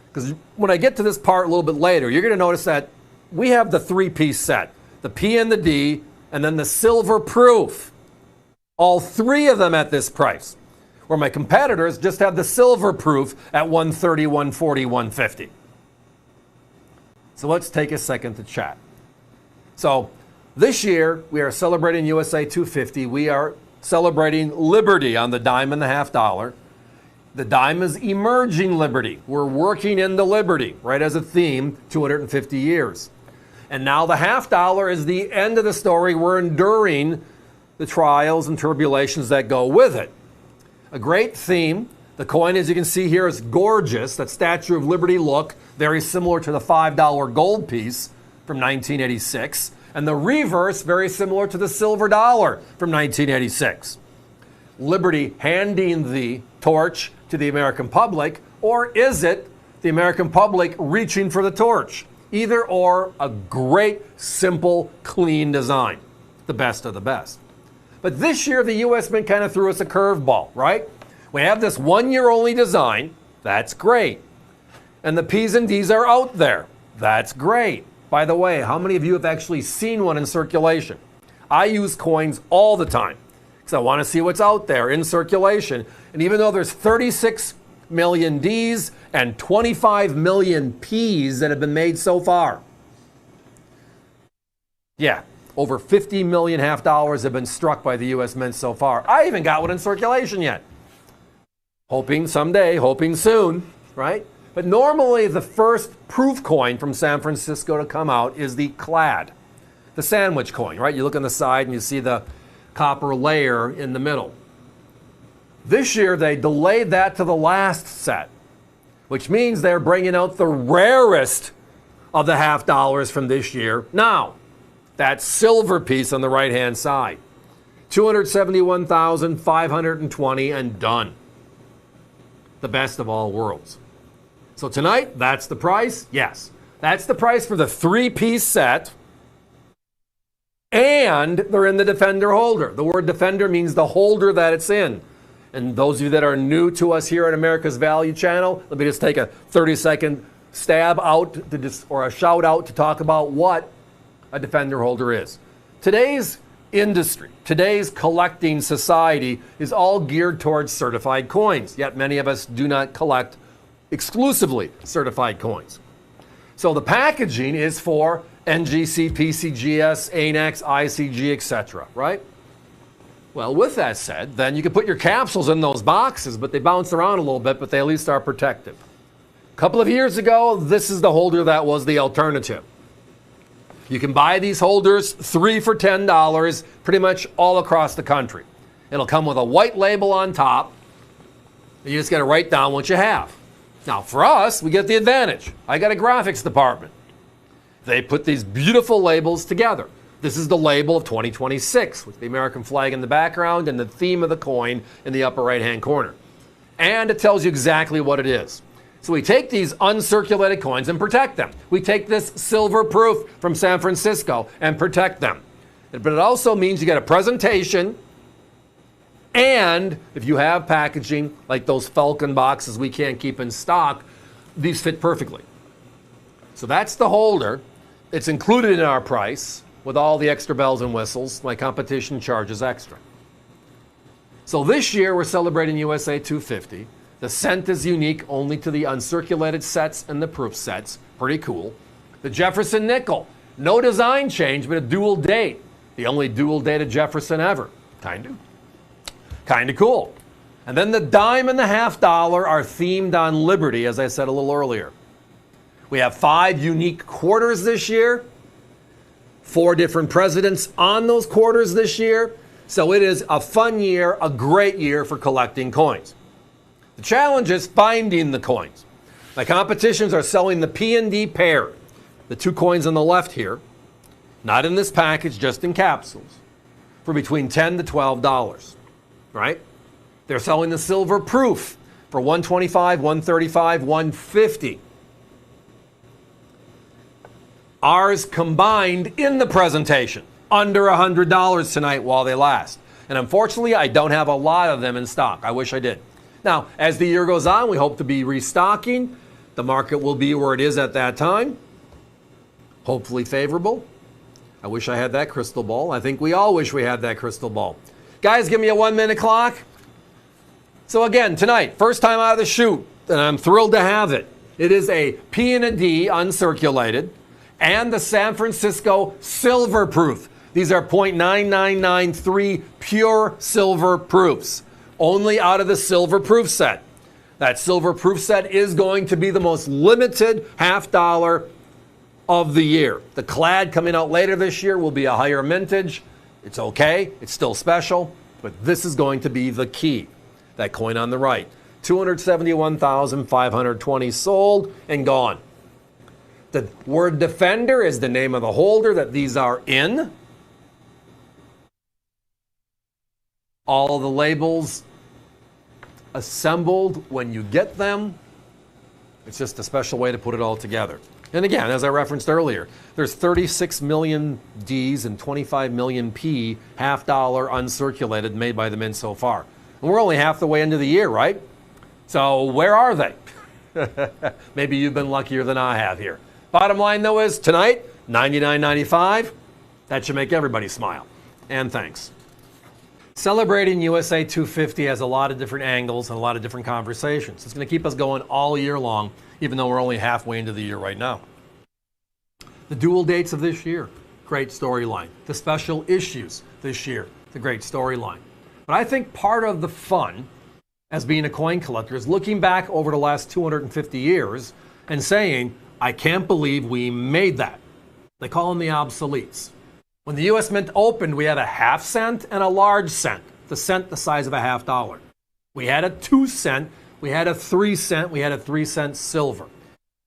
Because when I get to this part a little bit later, you're going to notice that we have the three-piece set, the P and the D, and then the silver proof. All three of them at this price. Where my competitors just have the silver proof at $130, $140, $150. So let's take a second to chat. So this year, we are celebrating USA 250. We are celebrating Liberty on the dime and the half dollar. The dime is emerging Liberty. We're working into Liberty, right as a theme, 250 years. And now the half dollar is the end of the story. We're enduring the trials and tribulations that go with it. A great theme. The coin, as you can see here, is gorgeous. That Statue of Liberty look, very similar to the $5 gold piece from 1986. And the reverse, very similar to the silver dollar from 1986. Liberty handing the torch to the American public, or is it the American public reaching for the torch? Either or, a great, simple, clean design. The best of the best. But this year, the U.S. Mint kind of threw us a curveball, right? We have this one-year-only design. That's great. And the P's and D's are out there. That's great. By the way, how many of you have actually seen one in circulation? I use coins all the time because I want to see what's out there in circulation. And even though there's 36 million D's and 25 million P's that have been made so far, yeah, over 50 million half dollars have been struck by the U.S. Mint so far. I even got one in circulation yet. Hoping someday, hoping soon, right? But normally the first proof coin from San Francisco to come out is the clad, the sandwich coin, right? You look on the side and you see the copper layer in the middle. This year they delayed that to the last set, which means they're bringing out the rarest of the half dollars from this year now. That silver piece on the right-hand side. 271,520 and done. The best of all worlds. So tonight, that's the price? Yes. That's the price for the three-piece set. And they're in the Defender holder. The word Defender means the holder that it's in. And those of you that are new to us here at America's Value Channel, let me just take a 30-second stab out or a shout out to talk about what a Defender holder is. Today's industry, today's collecting society is all geared towards certified coins, yet many of us do not collect exclusively certified coins. So the packaging is for NGC, PCGS, ANAX, ICG, etc., right? Well, with that said, then you can put your capsules in those boxes, but they bounce around a little bit, but they at least are protected. A couple of years ago, this is the holder that was the alternative. You can buy these holders 3 for $10 pretty much all across the country. It'll come with a white label on top. And you just got to write down what you have. Now, for us, we get the advantage. I got a graphics department. They put these beautiful labels together. This is the label of 2026 with the American flag in the background and the theme of the coin in the upper right-hand corner. And it tells you exactly what it is. So we take these uncirculated coins and protect them. We take this silver proof from San Francisco and protect them. But it also means you get a presentation, and if you have packaging like those Falcon boxes we can't keep in stock, these fit perfectly. So that's the holder. It's included in our price with all the extra bells and whistles. My competition charges extra. So this year we're celebrating USA 250. The cent is unique only to the uncirculated sets and the proof sets. Pretty cool. The Jefferson nickel, no design change, but a dual date. The only dual-dated Jefferson ever. Kind of cool. And then the dime and the $half are themed on liberty, as I said a little earlier. We have 5 unique quarters this year, 4 different presidents on those quarters this year. So it is a fun year, a great year for collecting coins. The challenge is finding the coins. My competitions are selling the P&D pair, the 2 coins on the left here, not in this package, just in capsules, for between $10 to $12, right? They're selling the silver proof for $125, $135, $150. Ours combined in the presentation, under $100 tonight while they last. And unfortunately, I don't have a lot of them in stock. I wish I did. Now, as the year goes on, we hope to be restocking. The market will be where it is at that time. Hopefully favorable. I wish I had that crystal ball. I think we all wish we had that crystal ball. Guys, give me a 1-minute clock. So again, tonight, first time out of the chute, and I'm thrilled to have it. It is a P and a D uncirculated, and the San Francisco silver proof. These are .9993 pure silver proofs, only out of the silver proof set. That silver proof set is going to be the most limited $half of the year. The clad coming out later this year will be a higher mintage. It's okay, it's still special, but this is going to be the key. That coin on the right, 271,520 sold and gone. The word Defender is the name of the holder that these are in. All the labels assembled when you get them. It's just a special way to put it all together. And again, as I referenced earlier, there's 36 million Ds and 25 million P $half uncirculated made by the mint so far. And we're only half the way into the year, right? So where are they? Maybe you've been luckier than I have here. Bottom line, though, is tonight, $99.95. That should make everybody smile. And thanks. Celebrating USA 250 has a lot of different angles and a lot of different conversations. It's going to keep us going all year long, even though we're only halfway into the year right now. The dual dates of this year, great storyline. The special issues this year, the great storyline. But I think part of the fun as being a coin collector is looking back over the last 250 years and saying, I can't believe we made that. They call them the obsoletes. When the U.S. Mint opened, we had a half cent and a large cent, the cent the size of a $half. We had a 2 cent, we had a 3 cent, we had a 3 cent silver.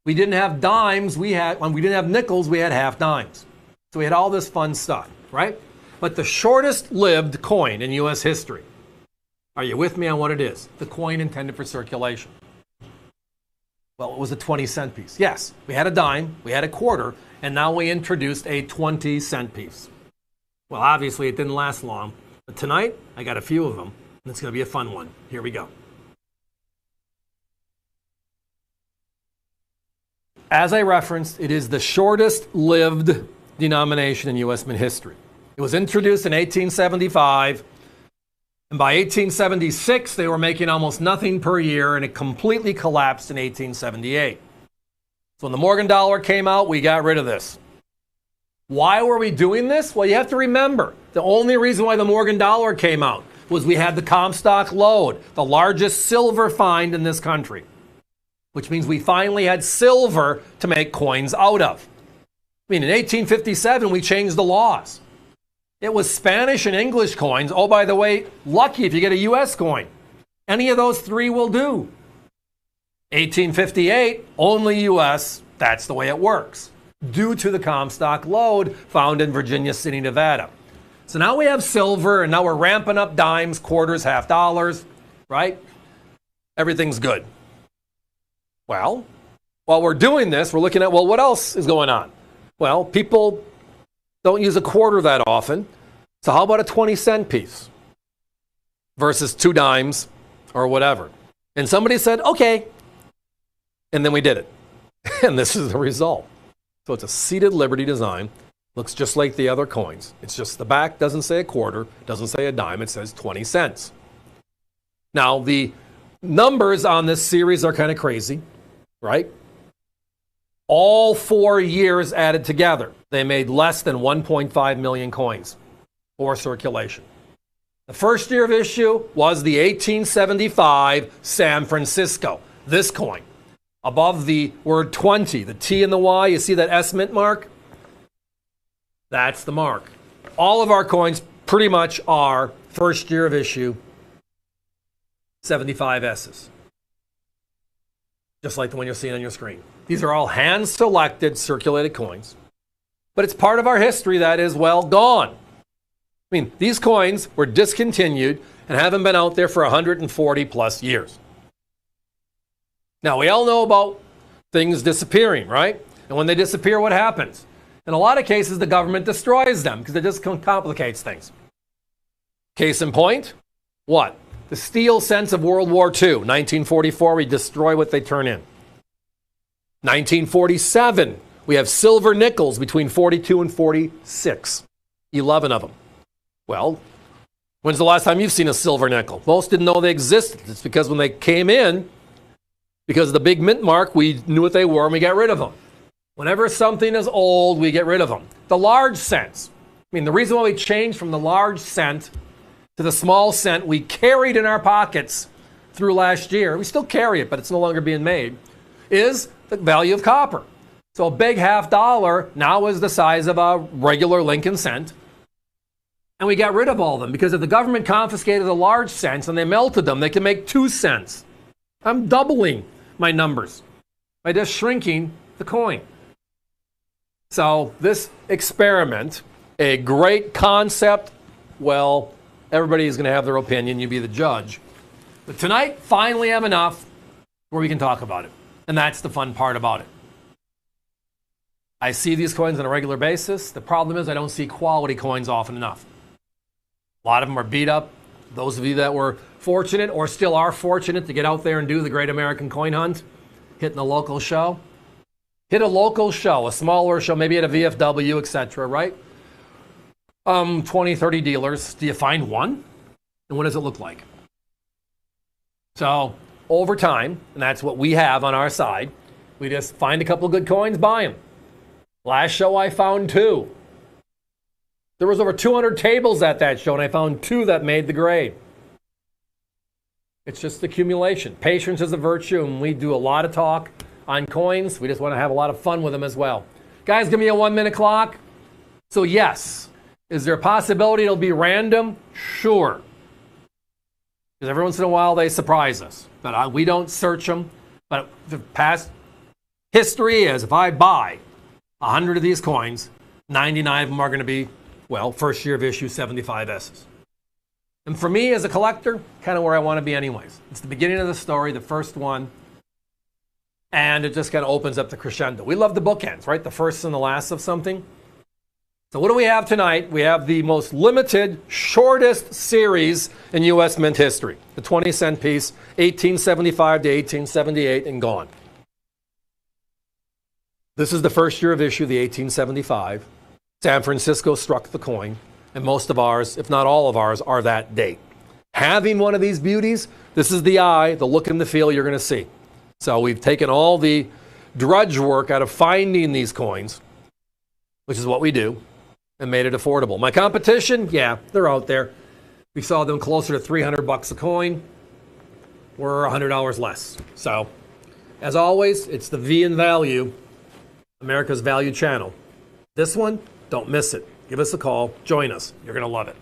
We didn't have dimes, when we didn't have nickels, we had half dimes. So we had all this fun stuff, right? But the shortest lived coin in U.S. history, are you with me on what it is? The coin intended for circulation. Well, it was a 20-cent piece. Yes, we had a dime, we had a quarter, and now we introduced a 20-cent piece. Well, obviously it didn't last long, but tonight I got a few of them, and it's going to be a fun one. Here we go. As I referenced, it is the shortest lived denomination in U.S. Mint history. It was introduced in 1875, and by 1876, they were making almost nothing per year, and it completely collapsed in 1878. So when the Morgan dollar came out, we got rid of this. Why were we doing this? Well, you have to remember, the only reason why the Morgan dollar came out was we had the Comstock lode, the largest silver find in this country, which means we finally had silver to make coins out of. I mean, in 1857, we changed the laws. It was Spanish and English coins. Oh, by the way, lucky if you get a U.S. coin. Any of those 3 will do. 1858, only U.S. That's the way it works, due to the Comstock lode found in Virginia City, Nevada. So now we have silver, and now we're ramping up dimes, quarters, $half, right? Everything's good. Well, while we're doing this, we're looking at, well, what else is going on? Well, people don't use a quarter that often. So how about a 20-cent piece versus 2 dimes or whatever? And somebody said, okay. And then we did it. And this is the result. So it's a seated Liberty design. Looks just like the other coins. It's just the back doesn't say a quarter, doesn't say a dime, it says 20 cents. Now, the numbers on this series are kind of crazy, right? All 4 years added together, they made less than 1.5 million coins. or circulation. The first year of issue was the 1875 San Francisco, this coin. Above the word 20, the T and the Y, you see that S mint mark? That's the mark. All of our coins pretty much are first year of issue 75 S's. Just like the one you're seeing on your screen. These are all hand-selected circulated coins. But it's part of our history that is, well, gone. I mean, these coins were discontinued and haven't been out there for 140 plus years. Now, we all know about things disappearing, right? And when they disappear, what happens? In a lot of cases, the government destroys them because it just complicates things. Case in point, what? The steel cents of World War II, 1944, we destroy what they turn in. 1947, we have silver nickels between 42 and 46, 11 of them. Well, when's the last time you've seen a silver nickel? Most didn't know they existed. It's because when they came in, because of the big mint mark, we knew what they were and we got rid of them. Whenever something is old, we get rid of them. The large cents. I mean, the reason why we changed from the large cent to the small cent we carried in our pockets through last year, we still carry it, but it's no longer being made, is the value of copper. So a big $50 now is the size of a regular Lincoln cent. And we got rid of all of them because if the government confiscated the large cents and they melted them, they can make 2 cents. I'm doubling my numbers by just shrinking the coin. So this experiment, a great concept, well, everybody's going to have their opinion. You be the judge. But tonight, finally have enough where we can talk about it. And that's the fun part about it. I see these coins on a regular basis. The problem is I don't see quality coins often enough. A lot of them are beat up. Those of you that were fortunate or still are fortunate to get out there and do the Great American Coin Hunt, hitting a local show. Hit a local show, a smaller show, maybe at a VFW, etc., right? 20, 30 dealers. Do you find one? And what does it look like? So, over time, and that's what we have on our side, we just find a couple of good coins, buy them. Last show I found 2. There was over 200 tables at that show, and I found 2 that made the grade. It's just accumulation. Patience is a virtue, and we do a lot of talk on coins. We just want to have a lot of fun with them as well. Guys, give me a 1-minute clock. So yes, is there a possibility it'll be random? Sure. Because every once in a while they surprise us. But we don't search them. But the past history is if I buy 100 of these coins, 99 of them are going to be, well, first year of issue 75 S's. And for me as a collector, kind of where I want to be anyways. It's the beginning of the story, the first one. And it just kind of opens up the crescendo. We love the bookends, right? The first and the last of something. So what do we have tonight? We have the most limited, shortest series in U.S. mint history. The 20-cent piece, 1875 to 1878, and gone. This is the first year of issue, the 1875. San Francisco struck the coin, and most of ours, if not all of ours, are that date. Having one of these beauties, this is the eye, the look and the feel you're going to see. So we've taken all the drudge work out of finding these coins, which is what we do, and made it affordable. My competition, yeah, they're out there. We saw them closer to $300 a coin. We're $100 less. So, as always, it's the V in value, America's Value Channel. This one, don't miss it. Give us a call. Join us. You're going to love it.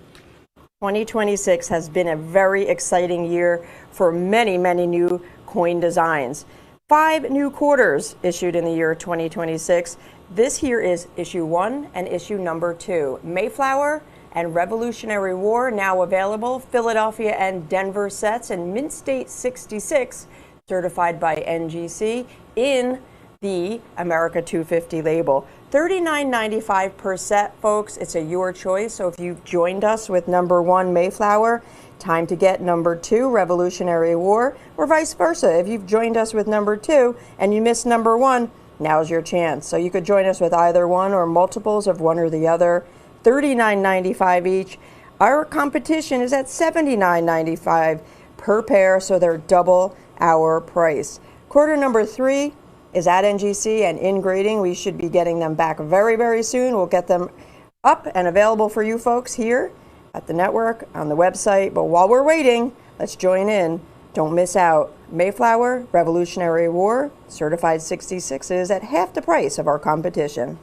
2026 has been a very exciting year for many, many new coin designs. 5 new quarters issued in the year 2026. This here is issue 1 and issue number 2. Mayflower and Revolutionary War now available. Philadelphia and Denver sets and Mint State 66 certified by NGC in the America 250 label. $39.95 per set, folks. It's a your choice. So if you've joined us with number 1 Mayflower, time to get number 2 Revolutionary War, or vice versa. If you've joined us with number 2 and you missed number 1, now's your chance. So you could join us with either one or multiples of one or the other. $39.95 each. Our competition is at $79.95 per pair, so they're double our price. Quarter number 3 is at NGC and in grading. We should be getting them back very, very soon. We'll get them up and available for you folks here at the network, on the website. But while we're waiting, let's join in. Don't miss out. Mayflower, Revolutionary War, certified 66s at half the price of our competition.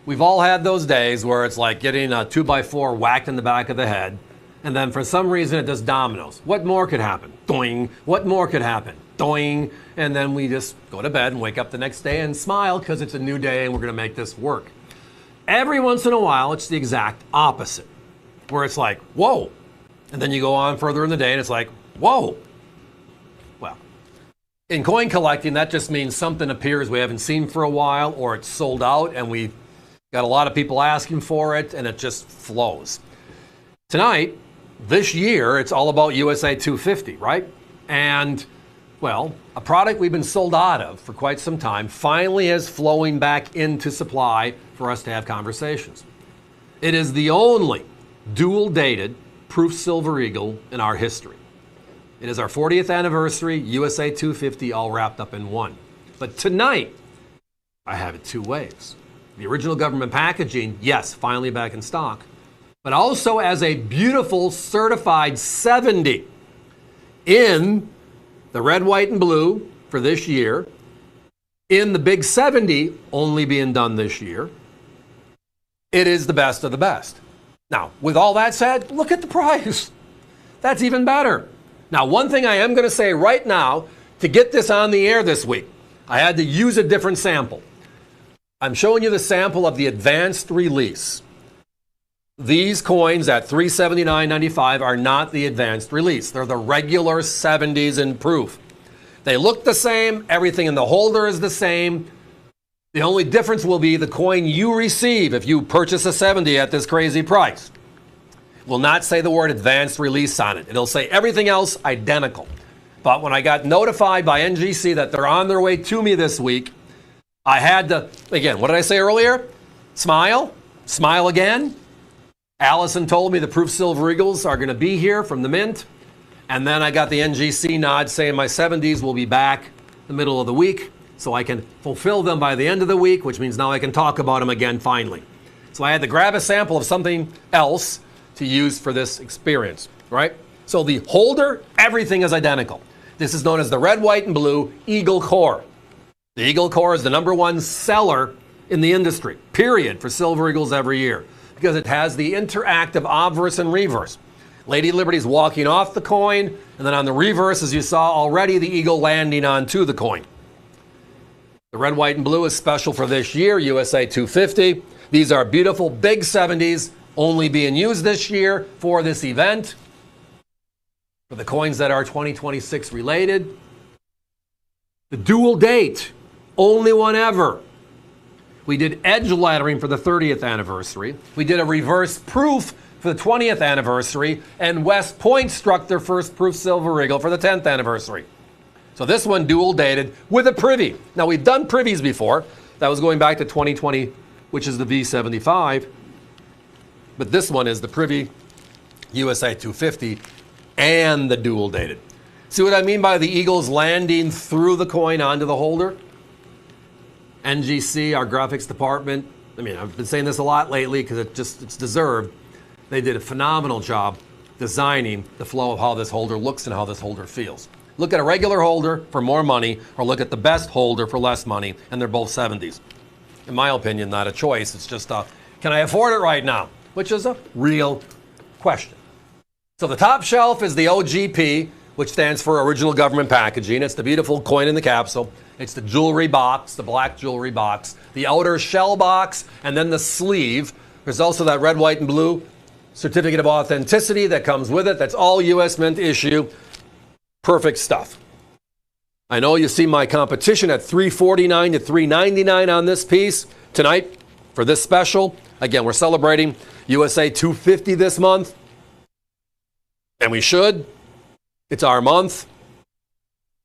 We've all had those days where it's like getting a 2x4 whacked in the back of the head, and then for some reason it does dominoes. What more could happen? Doing. What more could happen? Doing. And then we just go to bed and wake up the next day and smile because it's a new day and we're going to make this work. Every once in a while, it's the exact opposite, where it's like, whoa. And then you go on further in the day and it's like, whoa. Well, in coin collecting, that just means something appears we haven't seen for a while, or it's sold out and we've got a lot of people asking for it, and it just flows. Tonight, this year, it's all about USA 250, right? And, well, a product we've been sold out of for quite some time finally is flowing back into supply for us to have conversations. It is the only dual-dated proof silver eagle in our history. It is our 40th anniversary, USA 250, all wrapped up in one. But tonight, I have it two ways. The original government packaging, yes, finally back in stock, but also as a beautiful certified 70 in the red, white, and blue for this year, in the big 70 only being done this year. It is the best of the best. Now, with all that said, look at the price. That's even better. Now, one thing I am going to say right now, to get this on the air this week, I had to use a different sample. I'm showing you the sample of the advanced release. These coins at $379.95 are not the advanced release. They're the regular 70s in proof. They look the same. Everything in the holder is the same. The only difference will be the coin you receive if you purchase a 70 at this crazy price. It will not say the word advanced release on it. It'll say everything else identical. But when I got notified by NGC that they're on their way to me this week, I had to, again, what did I say earlier? Smile. Smile again. Allison told me the Proof Silver Eagles are going to be here from the mint. And then I got the NGC nod saying my 70s will be back the middle of the week, so I can fulfill them by the end of the week, which means now I can talk about them again finally. So I had to grab a sample of something else to use for this experience, right? So the holder, everything is identical. This is known as the red, white, and blue Eagle Core. The Eagle Core is the #1 seller in the industry, period, for Silver Eagles every year, because it has the interactive obverse and reverse. Lady Liberty's walking off the coin, and then on the reverse, as you saw already, the eagle landing onto the coin. The red, white, and blue is special for this year, USA 250. These are beautiful big 70s, only being used this year for this event. For the coins that are 2026 related, the dual date, only one ever. We did edge lettering for the 30th anniversary. We did a reverse proof for the 20th anniversary, and West Point struck their first proof silver eagle for the 10th anniversary. So this one dual dated with a privy. Now we've done privies before. That was going back to 2020, which is the V75. But this one is the privy USA 250 and the dual dated. See what I mean by the eagles landing through the coin onto the holder? NGC, our graphics department, I mean, I've been saying this a lot lately because it's deserved. They did a phenomenal job designing the flow of how this holder looks and how this holder feels. Look at a regular holder for more money, or look at the best holder for less money, and they're both 70s. In my opinion, not a choice. It's just can I afford it right now? Which is a real question. So the top shelf is the OGP, which stands for Original Government Packaging. It's the beautiful coin in the capsule. It's the jewelry box, the black jewelry box, the outer shell box, and then the sleeve. There's also that red, white, and blue certificate of authenticity that comes with it. That's all U.S. Mint issue. Perfect stuff. I know you see my competition at $349 to $399 on this piece tonight for this special. Again, we're celebrating USA 250 this month, and we should. It's our month,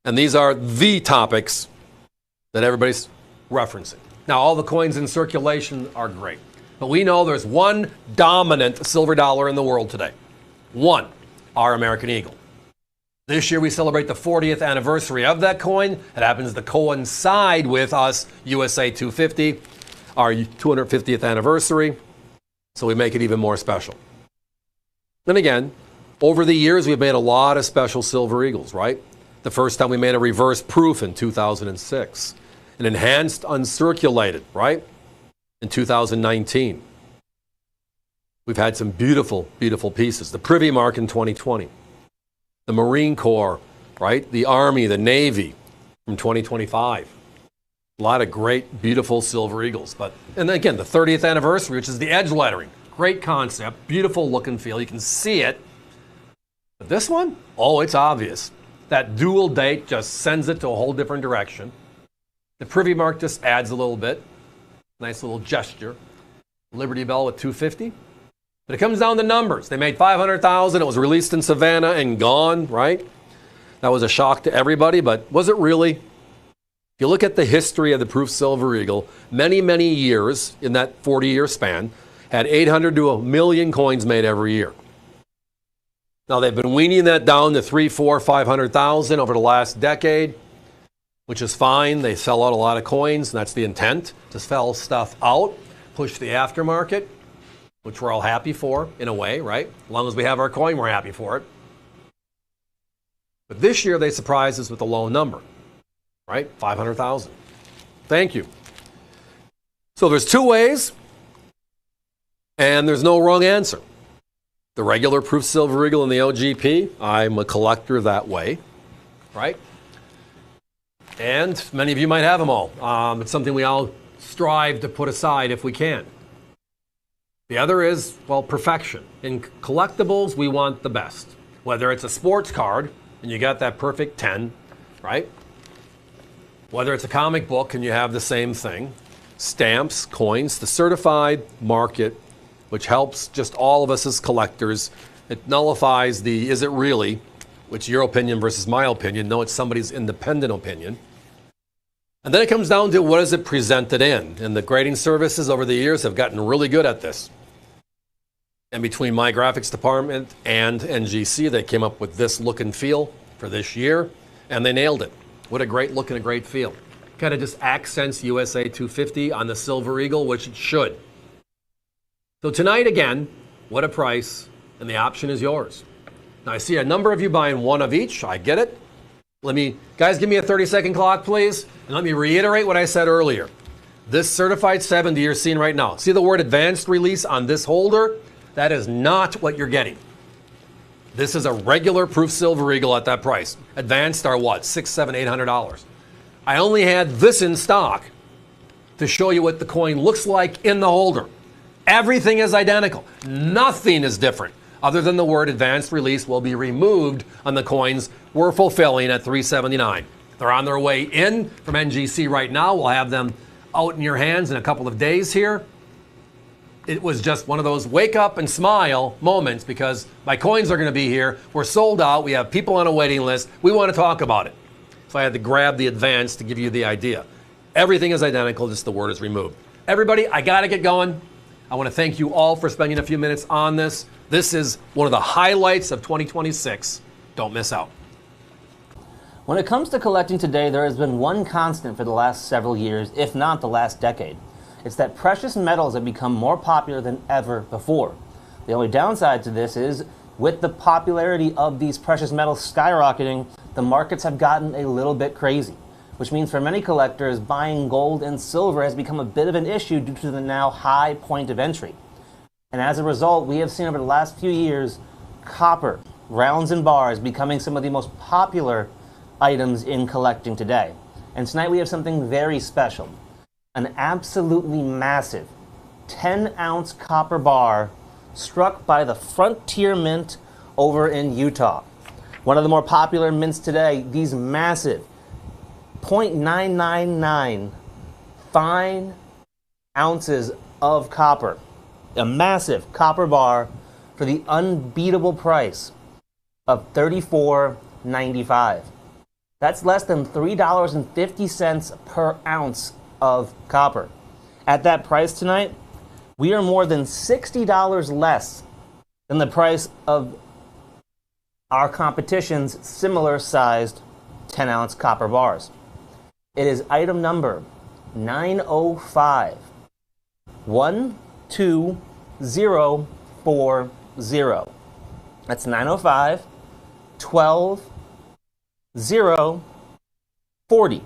and these are the topics that everybody's referencing. Now, all the coins in circulation are great, but we know there's one dominant silver dollar in the world today. One, our American Eagle. This year we celebrate the 40th anniversary of that coin. It happens to coincide with us, USA 250, our 250th anniversary, so we make it even more special. And again, over the years, we've made a lot of special silver eagles, right? The first time we made a reverse proof in 2006, an enhanced uncirculated, right, in 2019. We've had some beautiful, beautiful pieces. The Privy Mark in 2020. The Marine Corps, right? The Army, the Navy from 2025. A lot of great, beautiful silver eagles. And then again, the 30th anniversary, which is the edge lettering. Great concept, beautiful look and feel. You can see it. But this one, oh, it's obvious. That dual date just sends it to a whole different direction. The Privy Mark just adds a little bit. Nice little gesture. Liberty Bell with 250. But it comes down to numbers. They made 500,000. It was released in Savannah and gone, right? That was a shock to everybody, but was it really? If you look at the history of the Proof Silver Eagle, many, many years in that 40-year span, had 800 to 1 million coins made every year. Now they've been weaning that down to 3, 4, 500,000 over the last decade, which is fine. They sell out a lot of coins, and that's the intent, to sell stuff out, push the aftermarket, which we're all happy for, in a way, right? As long as we have our coin, we're happy for it. But this year, they surprised us with a low number, right? 500,000. Thank you. So there's two ways, and there's no wrong answer. The regular Proof Silver Eagle and the OGP, I'm a collector that way, right? And many of you might have them all. It's something we all strive to put aside if we can. The other is, well, perfection. In collectibles, we want the best. Whether it's a sports card, and you got that perfect 10, right? Whether it's a comic book, and you have the same thing. Stamps, coins, the certified market, which helps just all of us as collectors. It nullifies the, is it really, which your opinion versus my opinion. No, it's somebody's independent opinion. And then it comes down to what is it presented in. And the grading services over the years have gotten really good at this. And between my graphics department and NGC, they came up with this look and feel for this year, and they nailed it. What a great look and a great feel. Kind of just accents USA 250 on the Silver Eagle, which it should. So tonight, again, what a price, and the option is yours. Now, I see a number of you buying one of each. I get it. Guys, give me a 30-second clock, please, and let me reiterate what I said earlier. This certified 70 you're seeing right now. See the word advanced release on this holder? That is not what you're getting. This is a regular Proof Silver Eagle at that price. Advanced are what? $600, $700, $800. I only had this in stock to show you what the coin looks like in the holder. Everything is identical. Nothing is different other than the word advanced release will be removed on the coins we're fulfilling at $379. They're on their way in from NGC right now. We'll have them out in your hands in a couple of days here. It was just one of those wake up and smile moments because my coins are going to be here. We're sold out. We have people on a waiting list. We want to talk about it. So I had to grab the advance to give you the idea. Everything is identical, just the word is removed. Everybody, I got to get going. I want to thank you all for spending a few minutes on this. This is one of the highlights of 2026. Don't miss out. When it comes to collecting today, there has been one constant for the last several years, if not the last decade. It's that precious metals have become more popular than ever before. The only downside to this is, with the popularity of these precious metals skyrocketing, the markets have gotten a little bit crazy, which means for many collectors, buying gold and silver has become a bit of an issue due to the now high point of entry. And as a result, we have seen over the last few years, copper, rounds and bars becoming some of the most popular items in collecting today. And tonight we have something very special. An absolutely massive 10-ounce copper bar struck by the Frontier Mint over in Utah. One of the more popular mints today, these massive 0.999 fine ounces of copper. A massive copper bar for the unbeatable price of $34.95. That's less than $3.50 per ounce of copper. At that price tonight, we are more than $60 less than the price of our competition's similar sized 10-ounce copper bars. It is item number 905 12040. That's 905 12 0 40.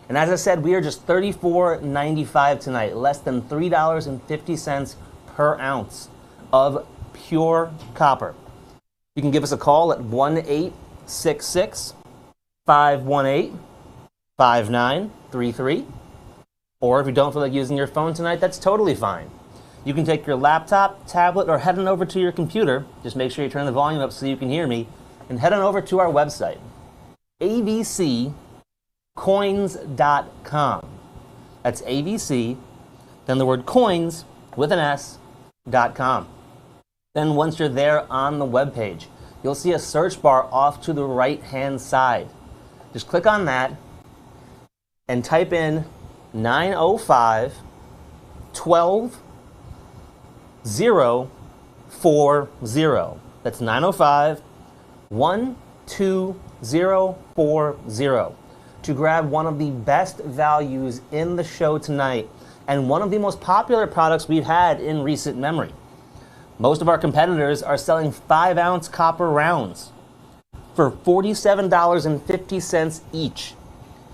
And as I said, we are just $34.95 tonight, less than $3.50 per ounce of pure copper. You can give us a call at 1-866-518-5933. Or if you don't feel like using your phone tonight, that's totally fine. You can take your laptop, tablet, or head on over to your computer. Just make sure you turn the volume up so you can hear me. And head on over to our website, avccoins.com. That's AVC, then the word coins with an S.com. Then once you're there on the webpage, you'll see a search bar off to the right-hand side. Just click on that and type in 905 12 040. That's 905 12040 to grab one of the best values in the show tonight and one of the most popular products we've had in recent memory. Most of our competitors are selling 5-ounce copper rounds for $47.50 each,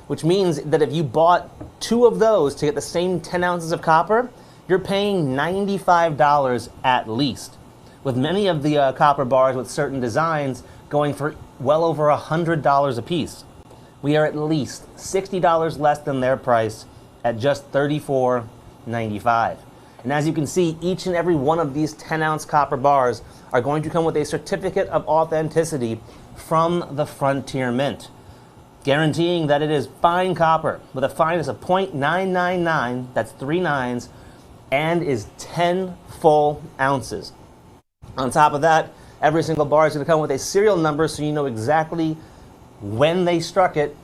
which means that if you bought 2 of those to get the same 10 ounces of copper, you're paying $95 at least, with many of the copper bars with certain designs going for well over $100 a piece. We are at least $60 less than their price at just $34.95. And as you can see, each and every one of these 10-ounce copper bars are going to come with a certificate of authenticity from the Frontier Mint, guaranteeing that it is fine copper with a fineness of .999, that's 3 nines, and is 10 full ounces. On top of that, every single bar is going to come with a serial number so you know exactly when they struck it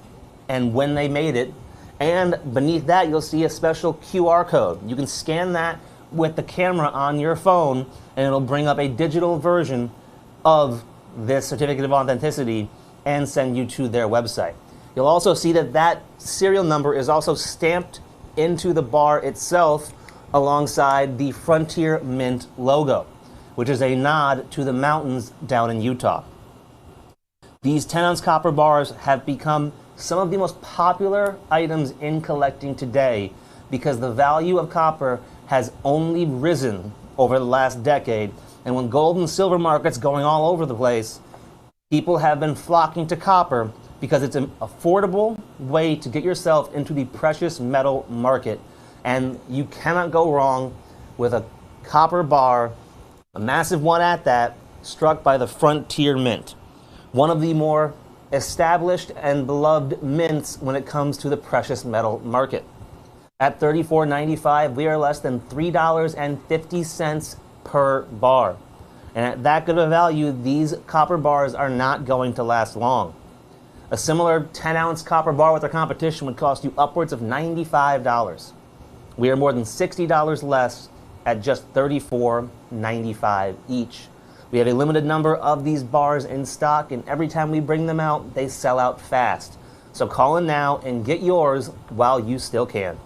and when they made it. And beneath that, you'll see a special QR code. You can scan that with the camera on your phone, and it'll bring up a digital version of this certificate of authenticity and send you to their website. You'll also see that that serial number is also stamped into the bar itself alongside the Frontier Mint logo, which is a nod to the mountains down in Utah. These 10-ounce copper bars have become some of the most popular items in collecting today because the value of copper has only risen over the last decade. And when gold and silver markets going all over the place, people have been flocking to copper because it's an affordable way to get yourself into the precious metal market. And you cannot go wrong with a copper bar, a massive one at that, struck by the Frontier Mint, one of the more established and beloved mints when it comes to the precious metal market. At $34.95, we are less than $3.50 per bar. And at that good of a value, these copper bars are not going to last long. A similar 10-ounce copper bar with our competition would cost you upwards of $95. We are more than $60 less at just $34.95 each. We have a limited number of these bars in stock, and every time we bring them out, they sell out fast. So call in now and get yours while you still can.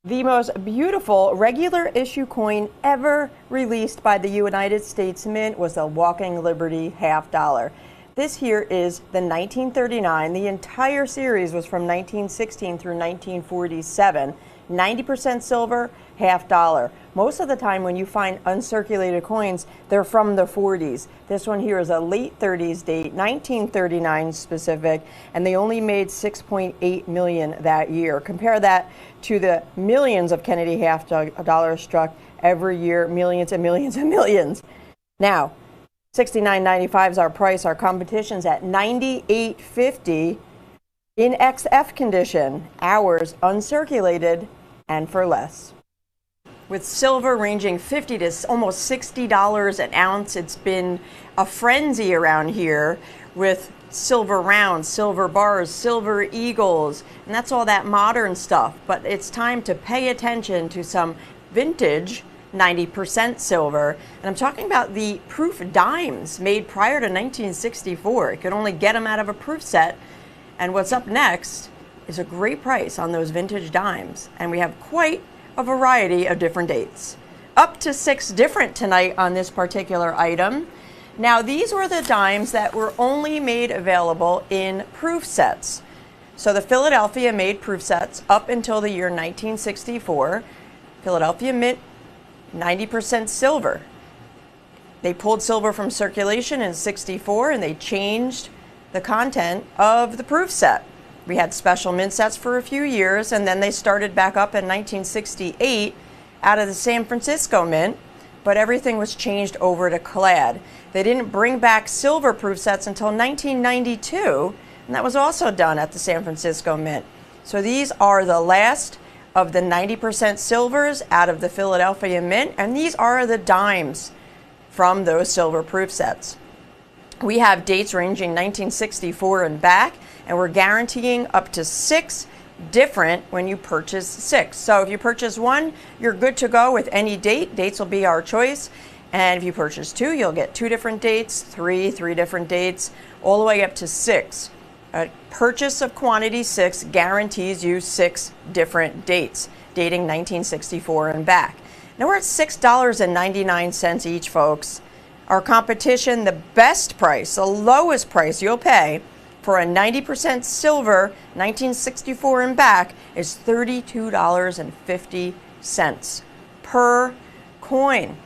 The most beautiful regular issue coin ever released by the United States Mint was the Walking Liberty $50. This here is the 1939. The entire series was from 1916 through 1947. 90% silver, $50. Most of the time when you find uncirculated coins, they're from the 40s. This one here is a late 30s date, 1939 specific, and they only made $6.8 million that year. Compare that to the millions of Kennedy $50 struck every year, millions and millions and millions. Now, $69.95 is our price. Our competition's at $98.50 in XF condition. Ours uncirculated and for less. With silver ranging $50 to almost $60 an ounce, it's been a frenzy around here with silver rounds, silver bars, silver eagles, and that's all that modern stuff. But it's time to pay attention to some vintage 90% silver. And I'm talking about the proof dimes made prior to 1964. You could only get them out of a proof set. And what's up next is a great price on those vintage dimes. And we have quite a variety of different dates. Up to 6 different tonight on this particular item. Now, these were the dimes that were only made available in proof sets. So the Philadelphia made proof sets up until the year 1964. Philadelphia Mint, 90% silver. They pulled silver from circulation in 64 and they changed the content of the proof set. We had special mint sets for a few years, and then they started back up in 1968 out of the San Francisco Mint, but everything was changed over to clad. They didn't bring back silver proof sets until 1992, and that was also done at the San Francisco Mint. So these are the last of the 90% silvers out of the Philadelphia Mint, and these are the dimes from those silver proof sets. We have dates ranging 1964 and back, and we're guaranteeing up to 6 different when you purchase 6. So if you purchase 1, you're good to go with any date. Dates will be our choice. And if you purchase 2, you'll get 2 different dates, 3 different dates, all the way up to 6. A purchase of quantity 6 guarantees you 6 different dates, dating 1964 and back. Now we're at $6.99 each, folks. Our competition, the best price, the lowest price you'll pay for a 90% silver 1964 and back is $32.50 per coin.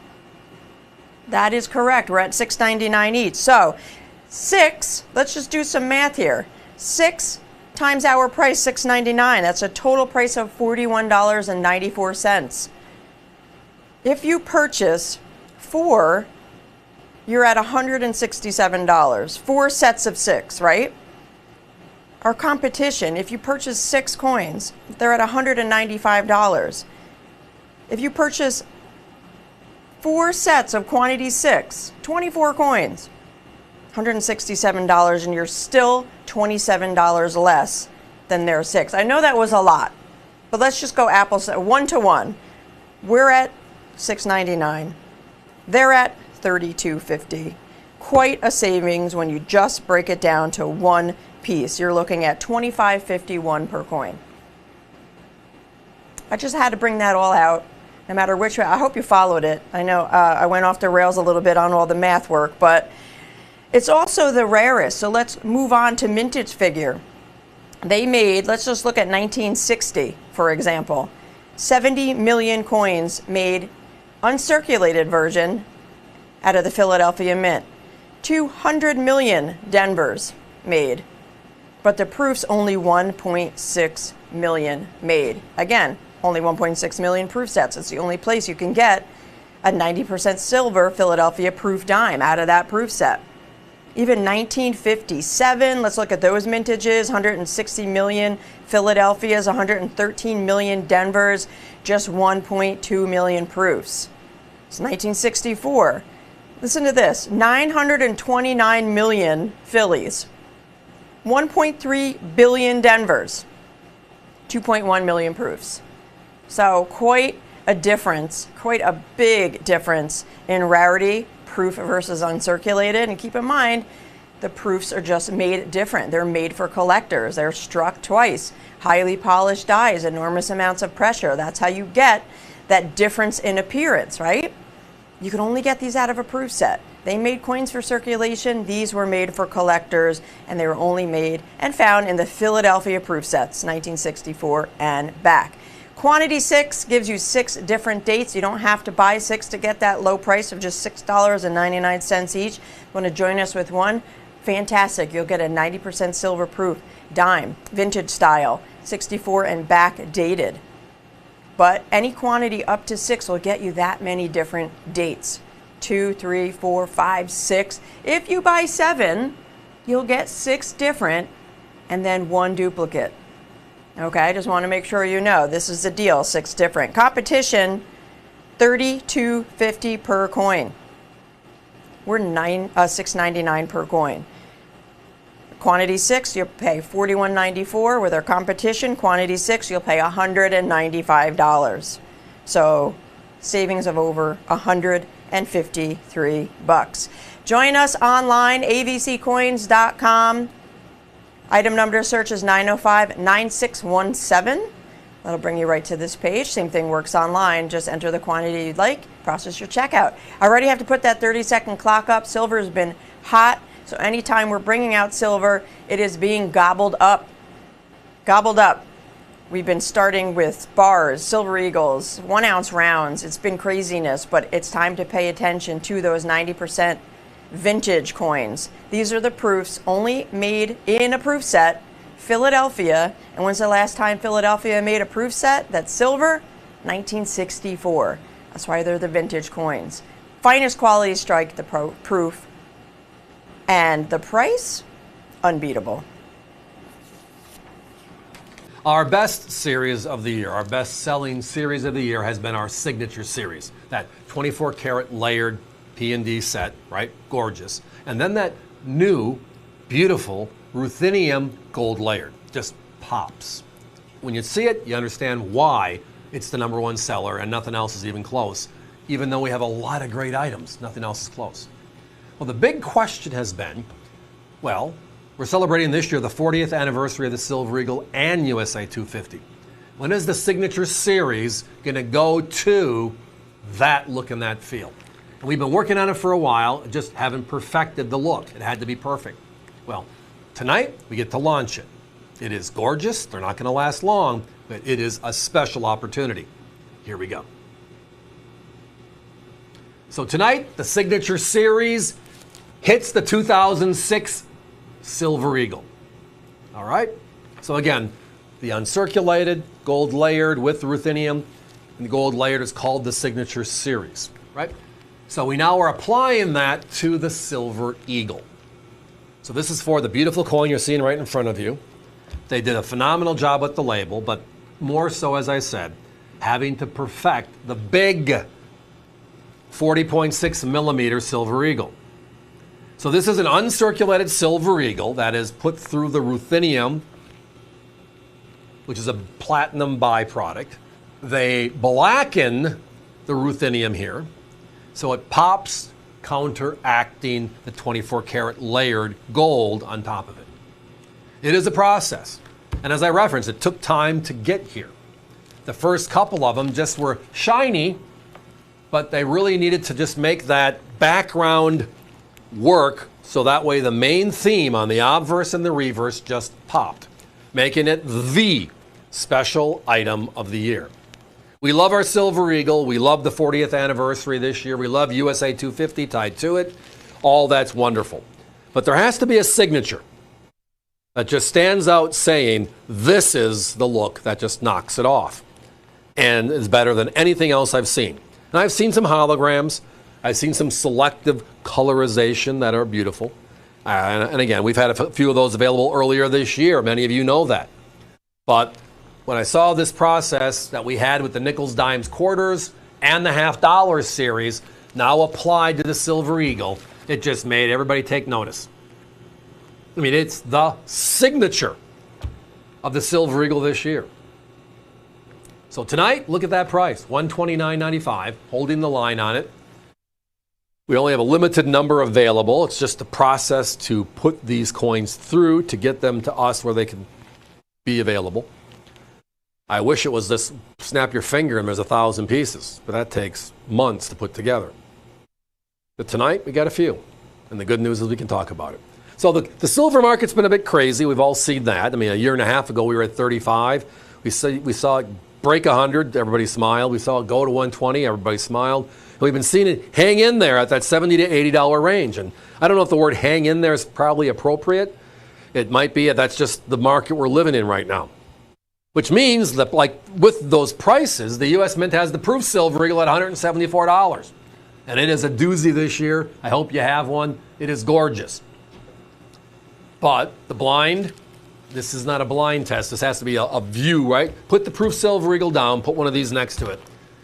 That is correct. We're at $6.99 each. So 6, let's just do some math here. 6 times our price, $6.99. That's a total price of $41.94. If you purchase 4, you're at $167. 4 sets of 6, right? Our competition, if you purchase 6 coins, they're at $195. If you purchase 4 sets of quantity 6, 24 coins, $167, and you're still $27 less than their 6. I know that was a lot, but let's just go apples 1 to 1. We're at $6.99. They're at $32.50. Quite a savings when you just break it down to 1 piece. You're looking at $25.51 per coin. I just had to bring that all out, no matter which way. I hope you followed it. I know I went off the rails a little bit on all the math work, but it's also the rarest. So let's move on to mintage figure. They made, let's just look at 1960, for example. 70 million coins made uncirculated version out of the Philadelphia Mint. 200 million Denvers made, but the proof's only 1.6 million made. Again, only 1.6 million proof sets. It's the only place you can get a 90% silver Philadelphia proof dime out of that proof set. Even 1957, let's look at those mintages, 160 million Philadelphias, 113 million Denvers, just 1.2 million proofs. It's 1964. Listen to this, 929 million Phillies, 1.3 billion Denvers, 2.1 million proofs. So quite a difference, quite a big difference in rarity, proof versus uncirculated. And keep in mind, the proofs are just made different. They're made for collectors. They're struck twice. Highly polished dies, enormous amounts of pressure. That's how you get that difference in appearance, right? You can only get these out of a proof set. They made coins for circulation. These were made for collectors, and they were only made and found in the Philadelphia proof sets, 1964 and back. Quantity 6 gives you 6 different dates. You don't have to buy 6 to get that low price of just $6.99 each. Want to join us with one? Fantastic. You'll get a 90% silver proof dime, vintage style, 64 and back dated. But any quantity up to 6 will get you that many different dates. 2, 3, 4, 5, 6. If you buy 7, you'll get 6 different and then 1 duplicate. Okay, I just want to make sure you know this is the deal, 6 different. Competition, $32.50 per coin. We're $6.99 per coin. Quantity 6, you'll pay $41.94. With our competition, quantity 6, you'll pay $195. So savings of over $153. Join us online, avccoins.com. Item number to search is 905-9617. That'll bring you right to this page. Same thing works online. Just enter the quantity you'd like, process your checkout. I already have to put that 30-second clock up. Silver has been hot, so anytime we're bringing out silver, it is being gobbled up. Gobbled up. We've been starting with bars, silver eagles, 1 ounce rounds. It's been craziness, but it's time to pay attention to those 90% vintage coins. These are the proofs, only made in a proof set. Philadelphia, and when's the last time Philadelphia made a proof set that's silver? 1964. That's why they're the vintage coins. Finest quality strike the proof, and the price, unbeatable. Our best series of the year, our best selling series of the year has been our signature series. That 24 karat layered P&D set, right? Gorgeous. And then that new, beautiful ruthenium gold layered. Just pops. When you see it, you understand why it's the #1 seller and nothing else is even close. Even though we have a lot of great items, nothing else is close. Well, the big question has been, well, we're celebrating this year the 40th anniversary of the Silver Eagle and USA 250. When is the signature series going to go to that look and that feel? And we've been working on it for a while, just haven't perfected the look. It had to be perfect. Well, tonight we get to launch it. It is gorgeous. They're not going to last long, but it is a special opportunity. Here we go. So tonight, the signature series hits the 2006 Silver Eagle. All right? So again, the uncirculated, gold layered with ruthenium, and the gold layered is called the signature series, right? So we now are applying that to the Silver Eagle. So this is for the beautiful coin you're seeing right in front of you. They did a phenomenal job with the label, but more so, as I said, having to perfect the big 40.6 millimeter Silver Eagle. So this is an uncirculated Silver Eagle that is put through the ruthenium, which is a platinum byproduct. They blacken the ruthenium here, so it pops, counteracting the 24 karat layered gold on top of it. It is a process. And as I referenced, it took time to get here. The first couple of them just were shiny, but they really needed to just make that background work so that way the main theme on the obverse and the reverse just popped, making it the special item of the year. We love our Silver Eagle. We love the 40th anniversary this year. We love USA 250 tied to it. All that's wonderful. But there has to be a signature that just stands out saying, this is the look that just knocks it off and is better than anything else I've seen. And I've seen some holograms. I've seen some selective colorization that are beautiful. And again, we've had a few of those available earlier this year. Many of you know that. But when I saw this process that we had with the nickels, dimes, quarters, and the $50 series now applied to the Silver Eagle, it just made everybody take notice. I mean, it's the signature of the Silver Eagle this year. So tonight, look at that price, $129.95, holding the line on it. We only have a limited number available. It's just a process to put these coins through to get them to us where they can be available. I wish it was this snap your finger and there's 1,000 pieces, but that takes months to put together. But tonight, we got a few. And the good news is we can talk about it. So the silver market's been a bit crazy. We've all seen that. I mean, a year and a half ago, we were at 35. We saw it break 100. Everybody smiled. We saw it go to 120. Everybody smiled. And we've been seeing it hang in there at that $70 to $80 range. And I don't know if the word hang in there is probably appropriate. It might be. That's just the market we're living in right now. Which means that, like with those prices, the U.S. Mint has the proof Silver Eagle at $174. And it is a doozy this year. I hope you have one. It is gorgeous. But the blind, this is not a blind test. This has to be a view, right? Put the proof Silver Eagle down, put one of these next to it,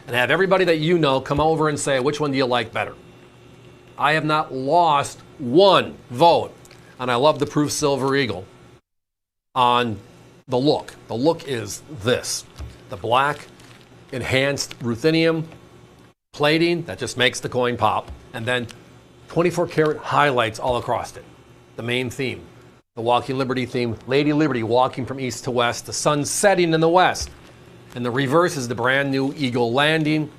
and have everybody that you know come over and say, which one do you like better? I have not lost one vote, and I love the proof Silver Eagle on the look. The look is this. The black enhanced ruthenium plating that just makes the coin pop, and then 24 karat highlights all across it. The main theme. The Walking Liberty theme, Lady Liberty walking from east to west, the sun setting in the west. And the reverse is the brand new Eagle Landing,